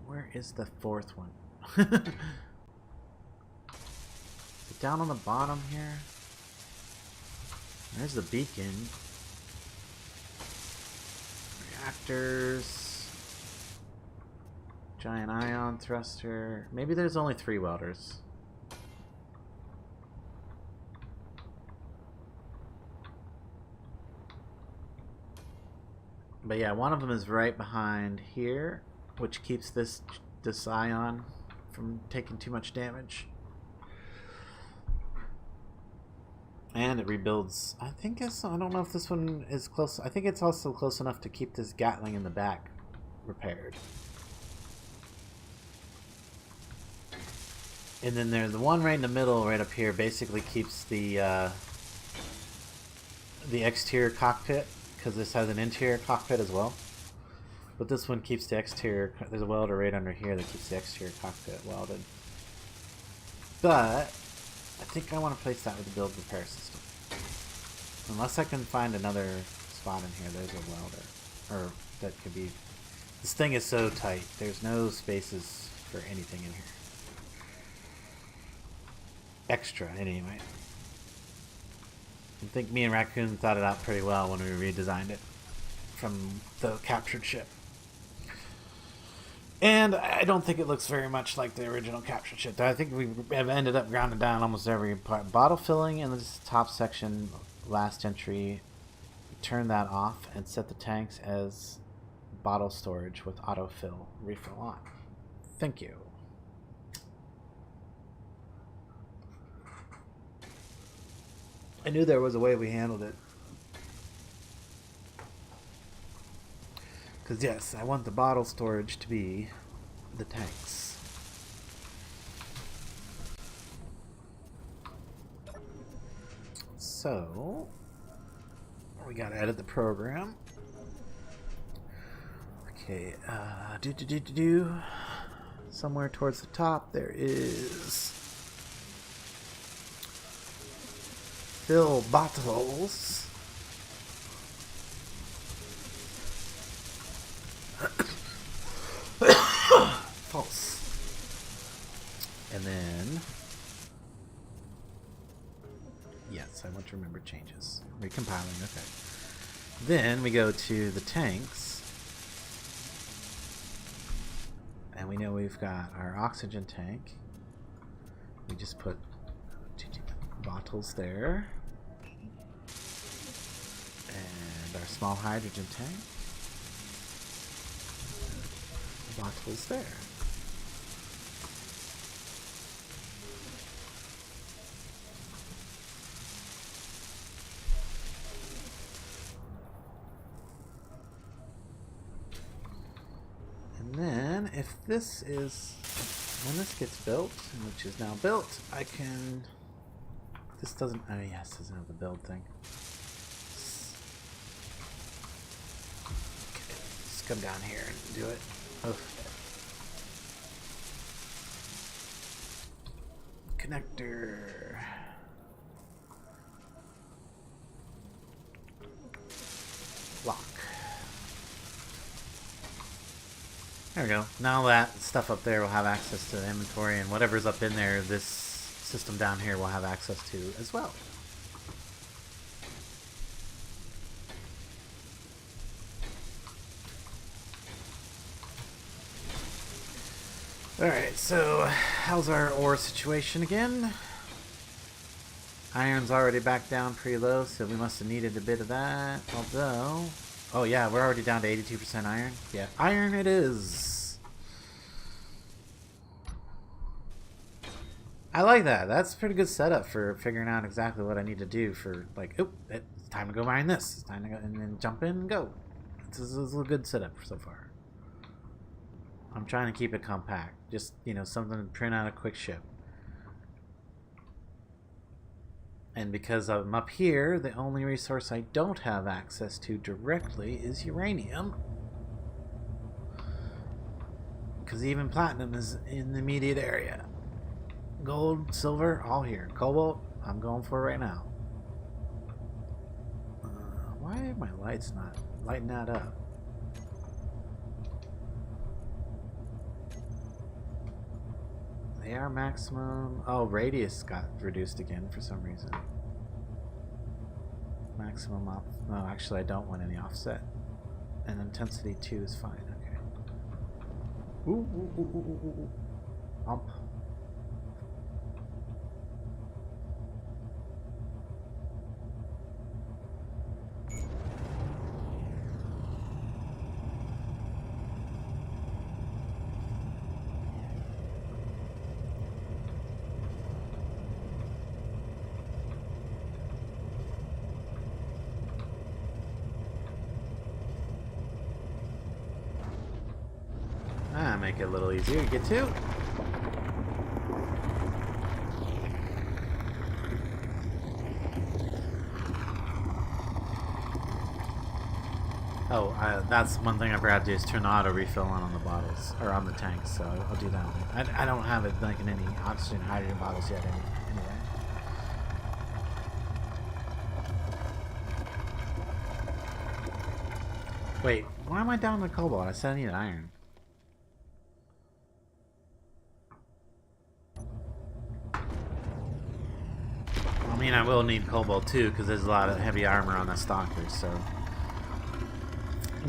[SPEAKER 1] Where is the 4th one? Is it down on the bottom here? There's the beacon. Reactors. Giant ion thruster. Maybe there's only 3 welders. But yeah, one of them is right behind here, which keeps this ion from taking too much damage. And it rebuilds. I think it's. I don't know if this one is close. I think it's also close enough to keep this Gatling in the back repaired. And then there's the one right in the middle, right up here, basically keeps the exterior cockpit, because this has an interior cockpit as well. But this one keeps the exterior. There's a welder right under here that keeps the exterior cockpit welded. But I think I want to place that with the build repair system. Unless I can find another spot in here. There's a welder, or that could be. This thing is so tight. There's no spaces for anything in here. Extra, anyway. I think me and Raccoon thought it out pretty well when we redesigned it from the captured ship. And I don't think it looks very much like the original captured ship. I think we have ended up grounding down almost every part. Bottle filling in this top section, last entry, turn that off and set the tanks as bottle storage with autofill refill on. Thank you. I knew there was a way we handled it. Because yes, I want the bottle storage to be the tanks. So, we gotta edit the program. Okay, somewhere towards the top there is fill bottles. False. And then, yes, I want to remember changes. Recompiling, okay. Then we go to the tanks. And we know we've got our oxygen tank. We just put bottles there. And our small hydrogen tank. Bottles there. And then if this is, when this gets built, which is now built, I can, this doesn't, oh yes, this isn't the build thing. Okay, let's come down here and do it. Oh. Connector. Lock. There we go. Now that stuff up there will have access to the inventory, and whatever's up in there, this system down here will have access to as well. Alright, so how's our ore situation again? Iron's already back down pretty low, so we must have needed a bit of that. Although, oh yeah, we're already down to 82% iron. Yeah, iron it is. I like that. That's a pretty good setup for figuring out exactly what I need to do for, like, oh, it's time to go mine this. It's time to go, and then jump in and go. This is a good setup so far. I'm trying to keep it compact. Just, you know, something to print out a quick ship. And because I'm up here, the only resource I don't have access to directly is uranium. Because even platinum is in the immediate area. Gold, silver, all here. Cobalt, I'm going for right now. Why are my lights not lighting that up? They are maximum. Oh, radius got reduced again for some reason. Maximum off. No, actually, I don't want any offset. And intensity 2 is fine. Okay. Ooh, ooh, ooh, ooh, ooh, ooh. Ump. make it a little easier to get to. Oh, that's one thing I forgot to do is turn the auto refill on the bottles, or on the tanks, so I'll do that. I don't have it like in any oxygen hydrogen bottles yet anyway. Wait, why am I down to cobalt? I said I need iron. I mean, I will need cobalt too, because there's a lot of heavy armor on the stalkers, so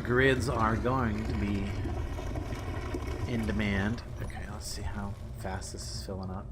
[SPEAKER 1] grids are going to be in demand. Okay, let's see how fast this is filling up.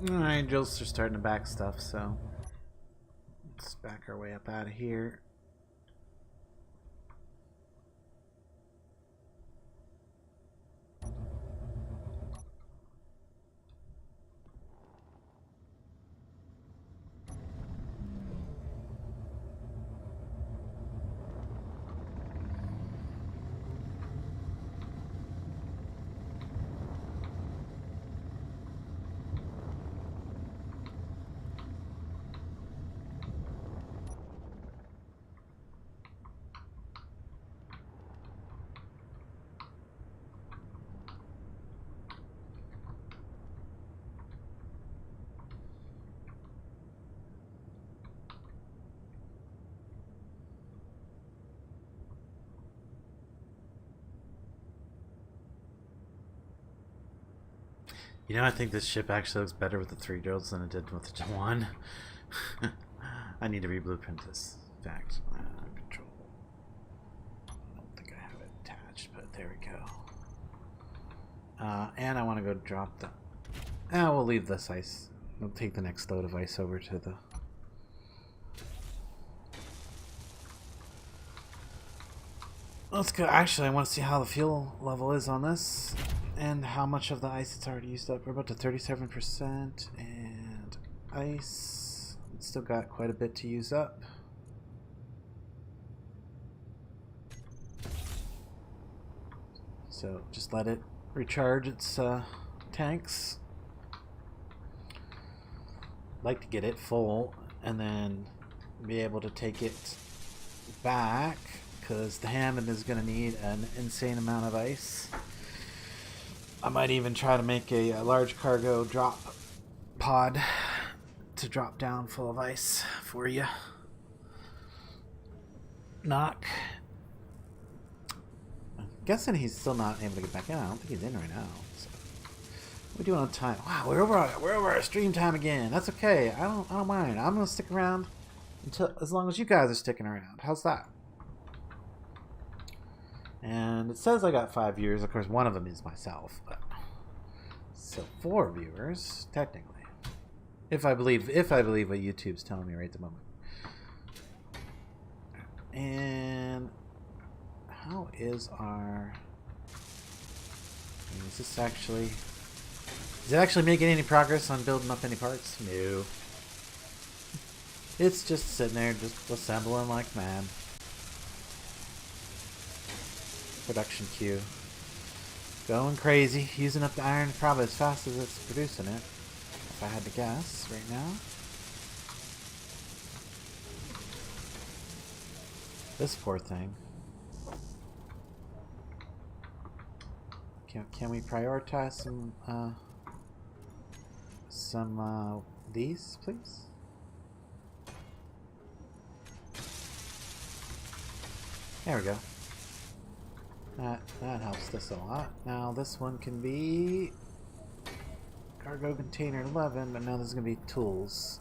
[SPEAKER 1] Alright, Angels are starting to back stuff, so let's back our way up out of here. You know, I think this ship actually looks better with the 3 drills than it did with the 1. I need to re-blueprint this. In fact, control. I don't think I have it attached, but there we go. And I want to go drop the... we'll leave this ice. We'll take the next load of ice over to the... Let's go. Actually, I want to see how the fuel level is on this. And how much of the ice it's already used up. We're about to 37%. And ice. It's still got quite a bit to use up. So just let it recharge its tanks. Like to get it full and then be able to take it back, because the Hammond is going to need an insane amount of ice. I might even try to make a large cargo drop pod to drop down full of ice for you. Knock. I'm guessing he's still not able to get back in. I don't think he's in right now. So. What are we doing on time? Wow, we're over our stream time again. That's okay. I don't mind. I'm gonna stick around until as long as you guys are sticking around. How's that? And it says I got 5 viewers. Of course, one of them is myself, but so 4 viewers technically, if I believe what YouTube's telling me right at the moment. And how is our? Is it actually making any progress on building up any parts? No. It's just sitting there, just assembling like mad. Production queue. Going crazy, using up the iron probably as fast as it's producing it. if I had to guess right now. This poor thing. Can we prioritize some these, please? There we go. That helps this a lot. Now this one can be cargo container 11, but now this is gonna be tools.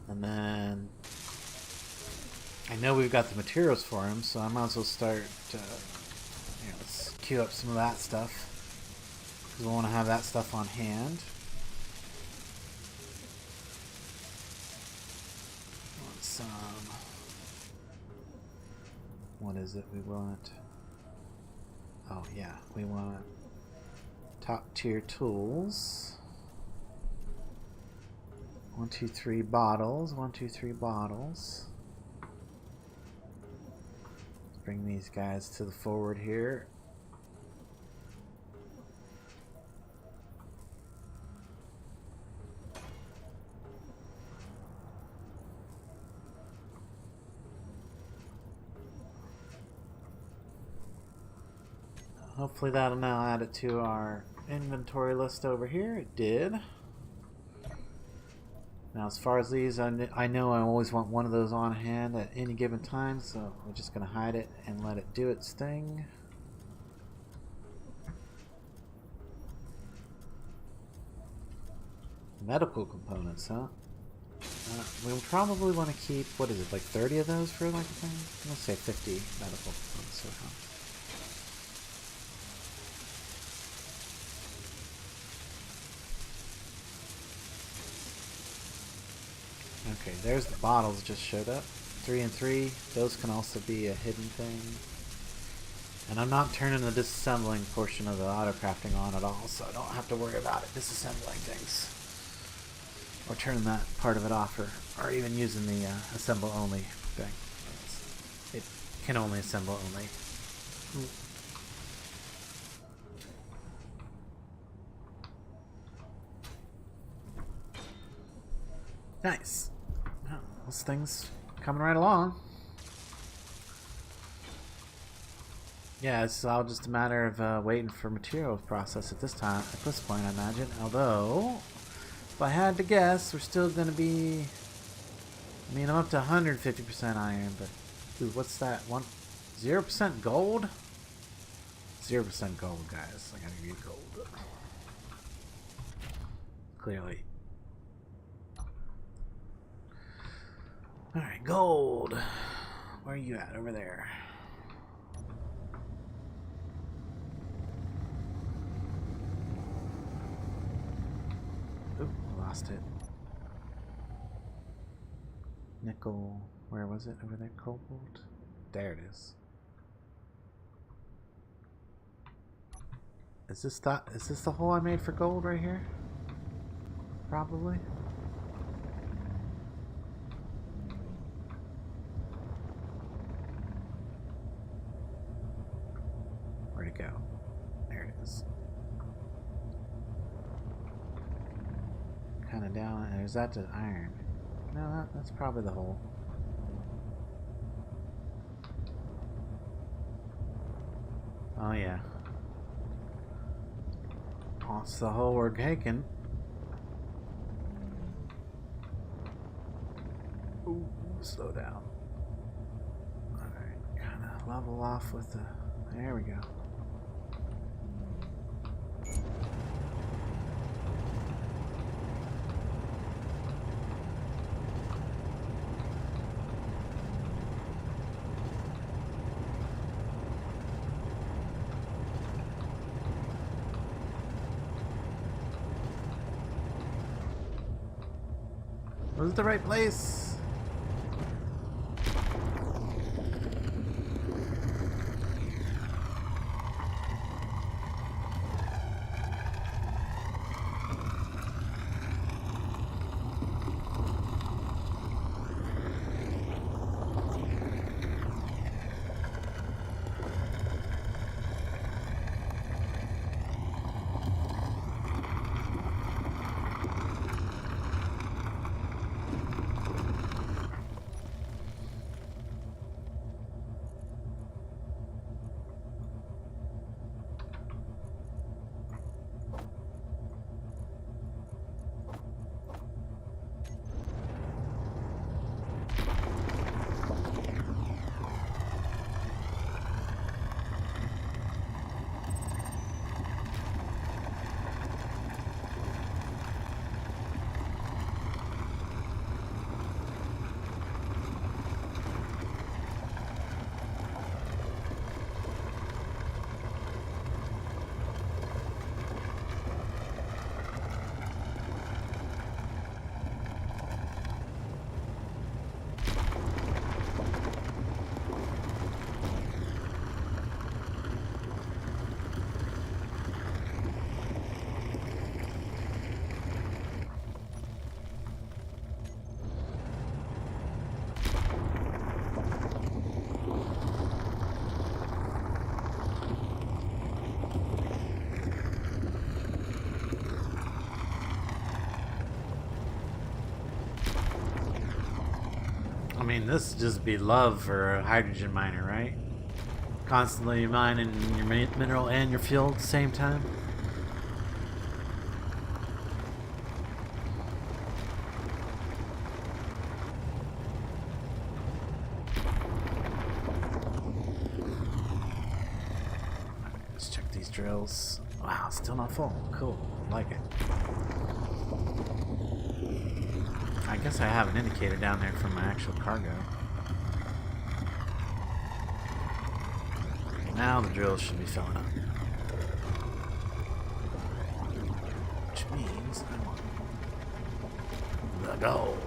[SPEAKER 1] And then I know we've got the materials for him, so I might as well start. Let's queue up some of that stuff. We want to have that stuff on hand. Want some. What is it we want? Oh yeah, we want top tier tools. 1, 2, 3 bottles. 1, 2, 3 bottles. Let's bring these guys to the forward here. Hopefully that'll now add it to our inventory list over here. It did. Now as far as these, I know I always want one of those on hand at any given time, so we're just going to hide it and let it do its thing. Medical components, huh? We probably want to keep, what is it, like 30 of those for like a thing? Let's say 50 medical components. So okay, there's the bottles just showed up. 3 and 3. Those can also be a hidden thing. And I'm not turning the disassembling portion of the auto crafting on at all, so I don't have to worry about it disassembling things. Or turning that part of it off, or even using the assemble only thing. It can only assemble only. Nice. Well, this thing's coming right along. Yeah, it's all just a matter of waiting for material process at this point, I imagine. Although, if I had to guess, we're still going to be... I mean, I'm up to 150% iron, but... Ooh, what's that? 0% gold? 0% gold, guys. I gotta give you gold. Clearly. Alright, gold. Where are you at? Over there. Oop, lost it. Nickel. Where was it? Over there? Cobalt? There it is. Is this the hole I made for gold right here? Probably. Where'd it go? There it is. Kind of down. And is that the iron? No, that's probably the hole. Oh yeah. That's the hole we're taking. Ooh, slow down. Alright, kind of level off with the... There we go. Was it the right place? mean, this would just be love for a hydrogen miner, right? Constantly mining your mineral and your fuel at the same time. Let's check these drills. Wow, still not full. Cool. Like it. I guess I have an indicator down there for my actual cargo. Now the drills should be filling up. Which means I want the gold.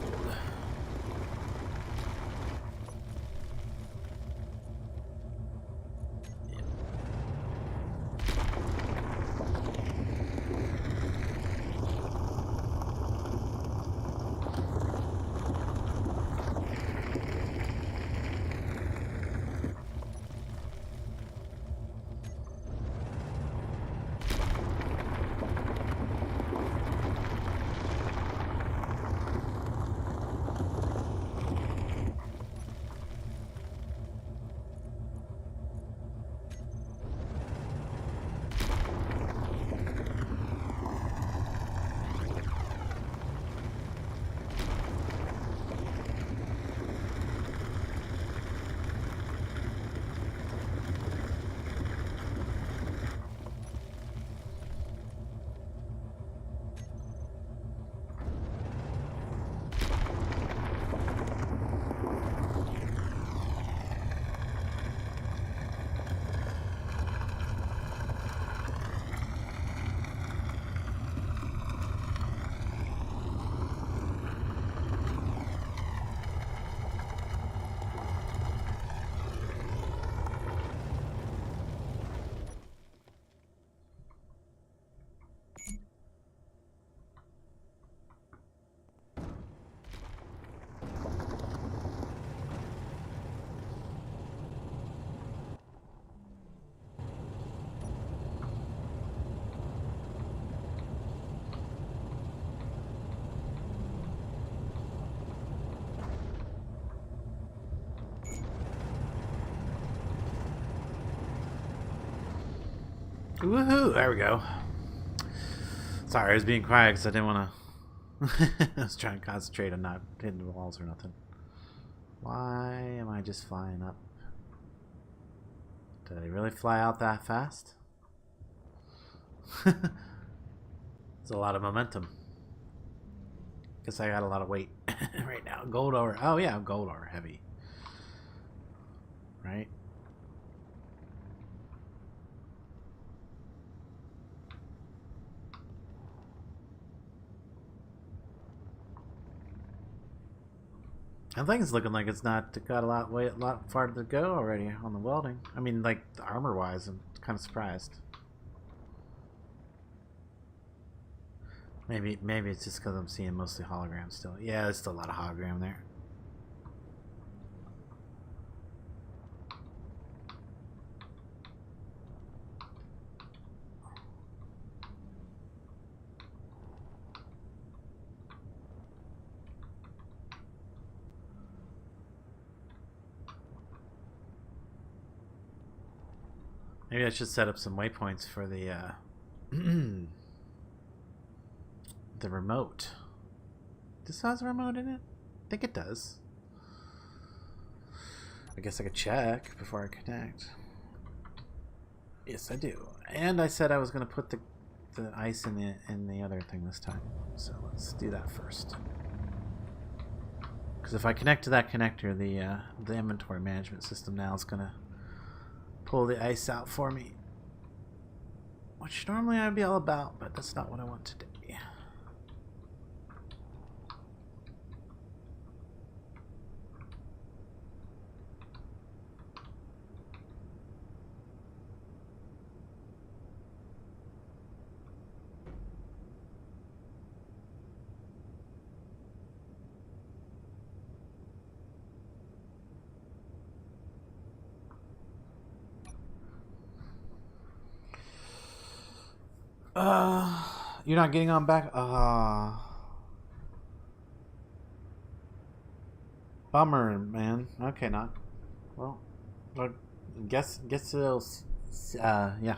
[SPEAKER 1] Woohoo! There we go. Sorry, I was being quiet because I didn't want to. I was trying to concentrate on not hitting the walls or nothing. Why am I just flying up? Did I really fly out that fast? It's a lot of momentum. Guess I got a lot of weight right now. Gold ore. Oh yeah, gold ore heavy. Right? I think it's looking like it's not got a lot farther to go already on the welding. I mean, like armor wise, I'm kind of surprised. Maybe it's just because I'm seeing mostly holograms still. Yeah, there's still a lot of hologram there. Maybe I should set up some waypoints for the the remote. This has a remote in it? I think it does. I guess I could check before I connect. Yes, I do. And I said I was going to put the ice in the other thing this time. So let's do that first. Because if I connect to that connector, the inventory management system now is going to pull the ice out for me, which normally I'd be all about, but that's not what I want today. You're not getting on back? Oh, Bummer, man. Okay, not. Well, guess it'll. Yeah.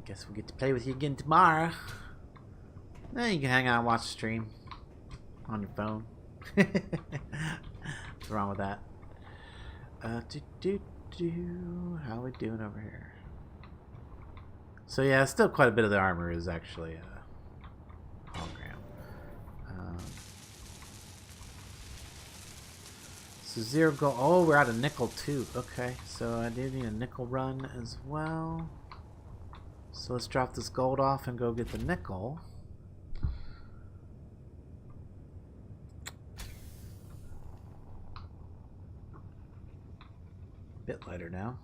[SPEAKER 1] Guess we'll get to play with you again tomorrow. Then you can hang out and watch the stream on your phone. What's wrong with that? How are we doing over here? So yeah, still quite a bit of the armor is actually hologram. So 0 gold. Oh, we're out of nickel too. Okay, so I do need a nickel run as well. So let's drop this gold off and go get the nickel. Bit lighter now.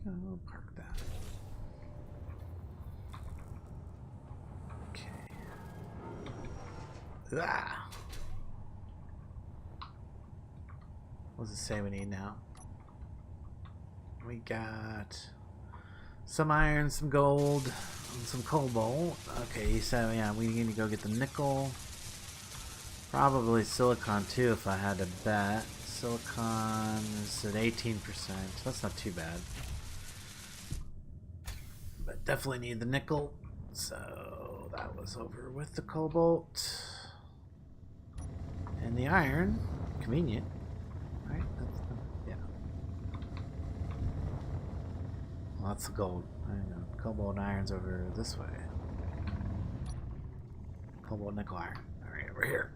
[SPEAKER 1] I'll park that. Okay. Ah. What does it say we need now? We got some iron, some gold, and some cobalt. Okay, so yeah, we need to go get the nickel. Probably silicon too, if I had to bet. Silicon is at 18%. That's not too bad. But definitely need the nickel. So that was over with the cobalt. And the iron. Convenient. Right? Yeah. Well, that's the gold. I know. Cobalt and iron's over this way. Cobalt, nickel, iron. Alright, we're here.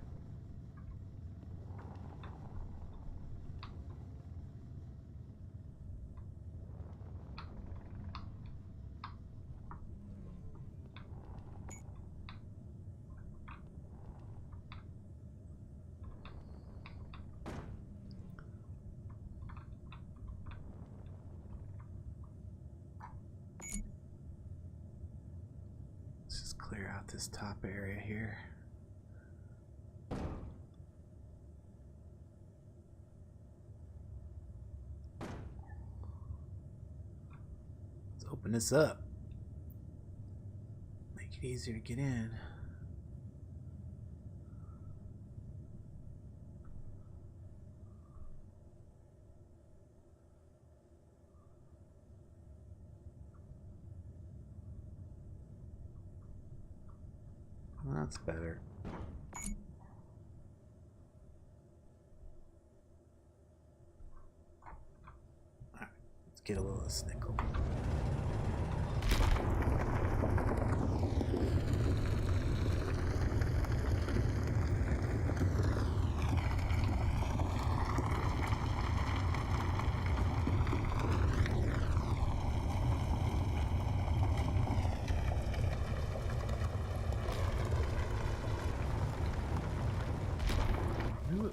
[SPEAKER 1] Clear out this top area here. Let's open this up. Make it easier to get in. That's better. Alright, let's get a little of this nickel.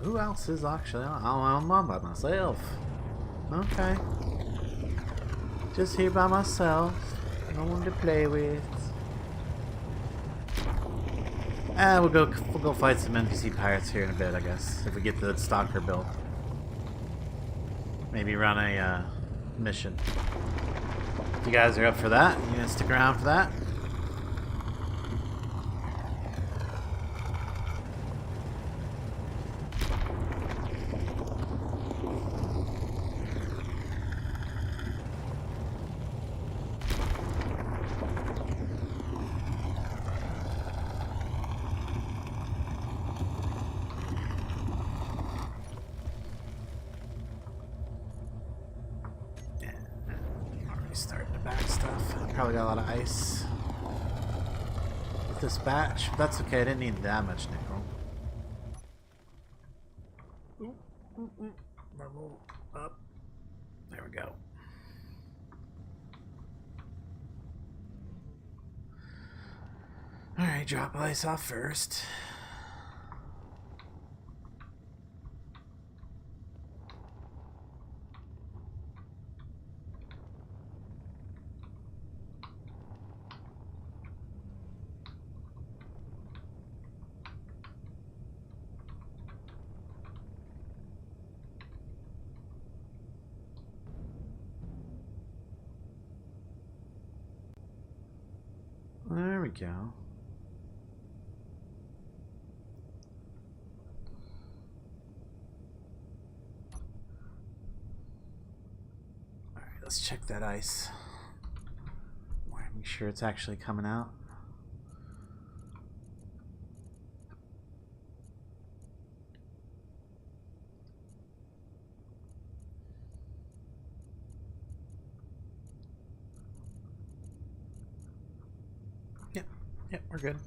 [SPEAKER 1] Who else is actually on? Oh, I'm on by myself. Okay. Just here by myself. No one to play with. We'll go fight some NPC pirates here in a bit, I guess. If we get the stalker built. Maybe run a mission. If you guys are up for that, you gonna stick around for that? Starting to back stuff. Probably got a lot of ice with this batch. But that's okay. I didn't need that much nickel. Level up. There we go. Alright, drop ice off first. we go. Alright, let's check that ice. Make sure it's actually coming out. Yep, we're good.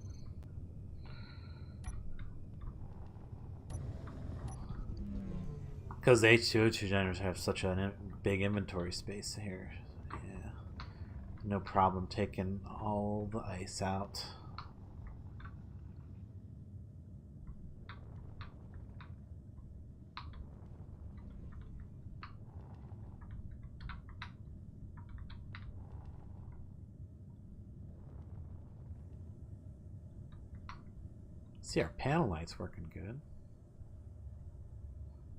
[SPEAKER 1] Because the H2O2 generators have such a big inventory space here. Yeah. No problem taking all the ice out. See, our panel light's working good.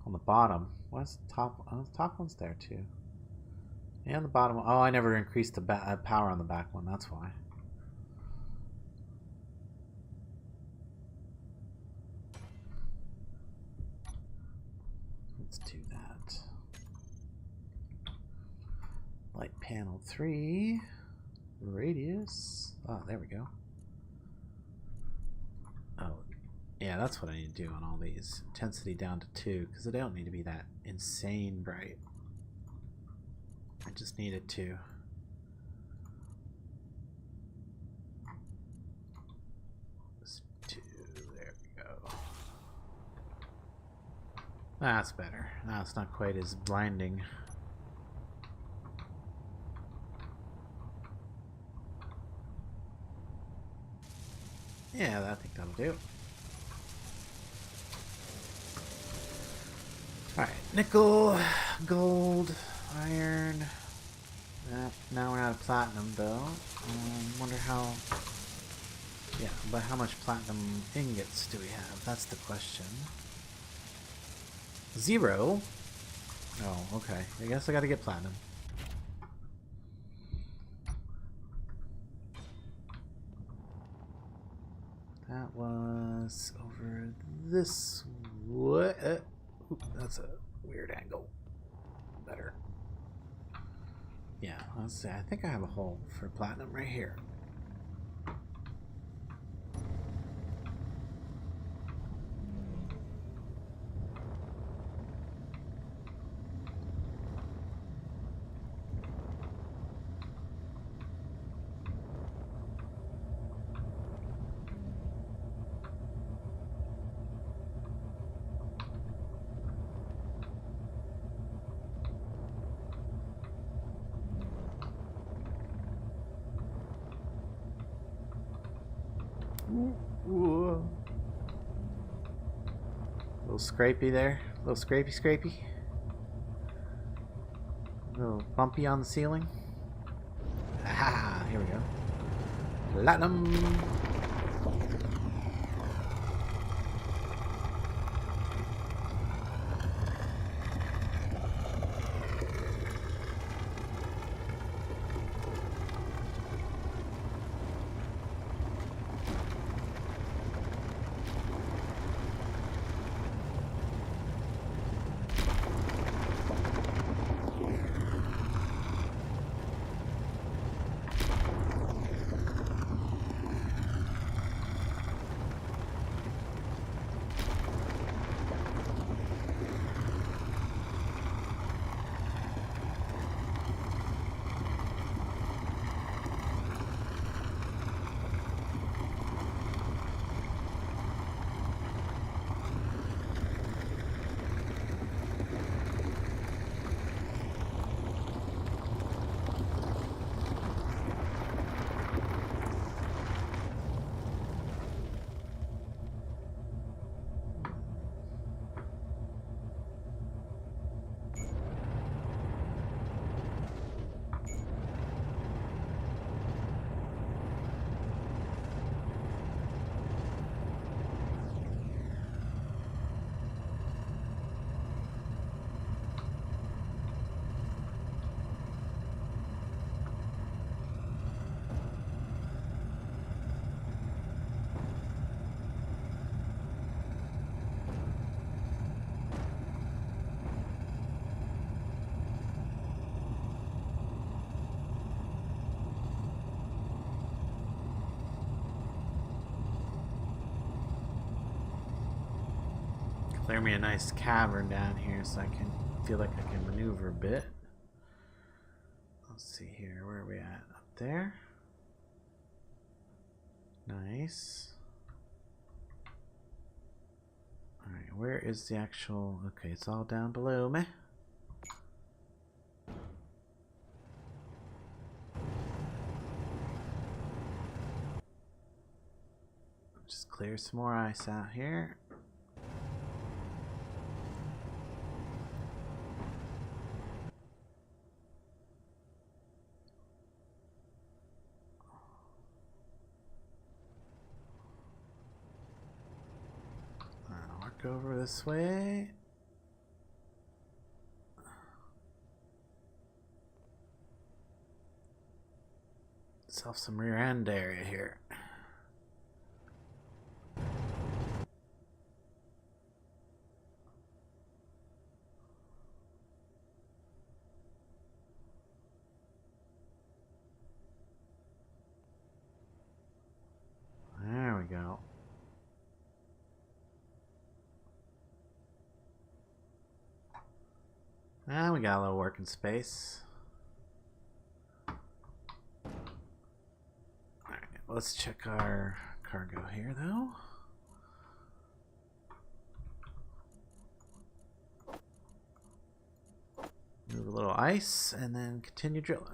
[SPEAKER 1] On the bottom. What's the top? Oh, the top one's there too. And the bottom. Oh, I never increased the power on the back one. That's why. Let's do that. Light panel 3. Radius. Oh, there we go. Oh, yeah, that's what I need to do on all these. Intensity down to 2, because they don't need to be that insane bright. I just need it to. Just 2, there we go. That's better. Now it's not quite as blinding. Yeah, I think that'll do. Alright, nickel, gold, iron. Now we're out of platinum though. Wonder how. Yeah, but how much platinum ingots do we have? That's the question. 0. Oh, okay. I guess I gotta get platinum. That was over this way. Ooh, that's a weird angle. Better. Yeah, let's see. I think I have a hole for platinum right here. Ooh. A little scrapey there. A little scrapey. A little bumpy on the ceiling. Ah, here we go. Platinum. clear me a nice cavern down here so I can feel like I can maneuver a bit. Let's see here. Where are we at? Up there. Nice. Alright, where is the actual... Okay, it's all down below me. Just clear some more ice out here. Work over this way. Self some rear end area here. There we go. And we got a little working space. Alright, let's check our cargo here though. Move a little ice and then continue drilling.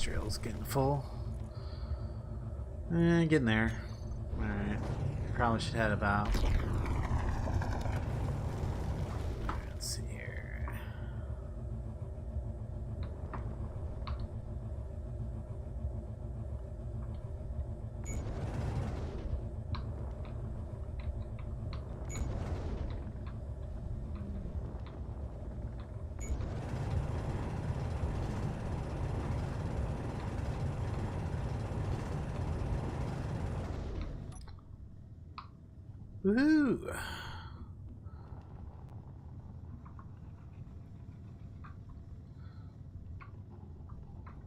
[SPEAKER 1] Drills getting full. Getting there. Alright. Probably should head about. Let's see here. Woohoo!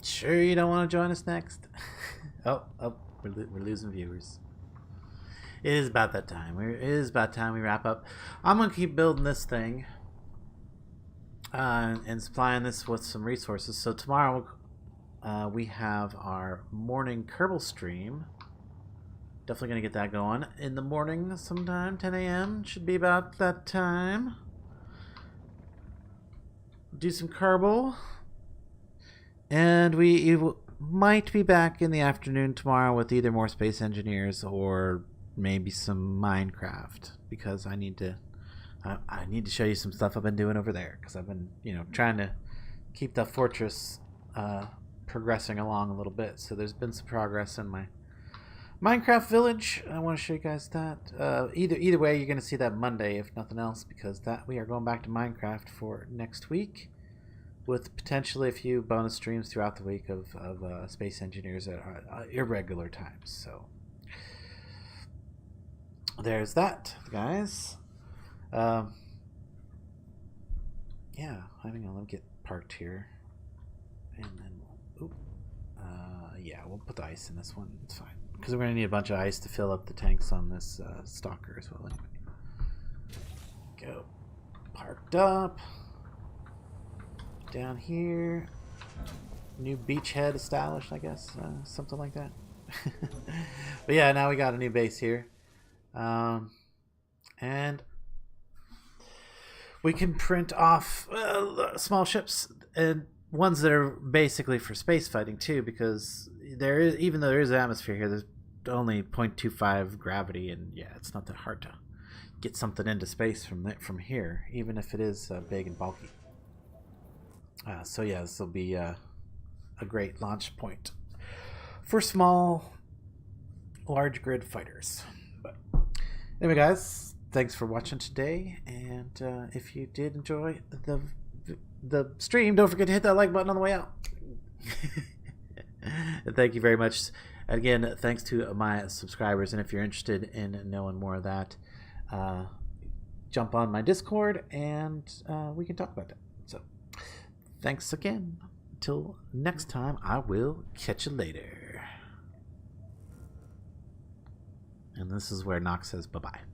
[SPEAKER 1] Sure you don't want to join us next? oh, we're losing viewers. It is about that time. It is about time we wrap up. I'm going to keep building this thing and supplying this with some resources. So tomorrow we have our morning Kerbal stream. Definitely going to get that going in the morning sometime. 10 a.m. should be about that time. Do some Kerbal. And we might be back in the afternoon tomorrow with either more Space Engineers or maybe some Minecraft. Because I need to show you some stuff I've been doing over there. Because I've been, trying to keep the fortress progressing along a little bit. So there's been some progress in my Minecraft village. I want to show you guys that. Either way, you're going to see that Monday, if nothing else, because we are going back to Minecraft for next week, with potentially a few bonus streams throughout the week of Space Engineers at irregular times. So there's that, guys. Yeah, hang on. Let me get parked here, and then yeah, we'll put the ice in this one. It's fine. Because we're going to need a bunch of ice to fill up the tanks on this stalker as well. Anyway. Go. Parked up. down here. New beachhead established, I guess. Something like that. But yeah, now we got a new base here. And we can print off small ships and ones that are basically for space fighting too, because there is, even though there is an atmosphere here, there's only 0.25 gravity, and yeah, it's not that hard to get something into space from here, even if it is big and bulky. So yeah, this will be a great launch point for small, large grid fighters. But anyway, guys, thanks for watching today, and if you did enjoy the stream, don't forget to hit that like button on the way out. And thank you very much. Again, thanks to my subscribers, and if you're interested in knowing more of that, jump on my Discord and we can talk about that. So thanks again. Until next time, I will catch you later. And this is where Nox says bye-bye.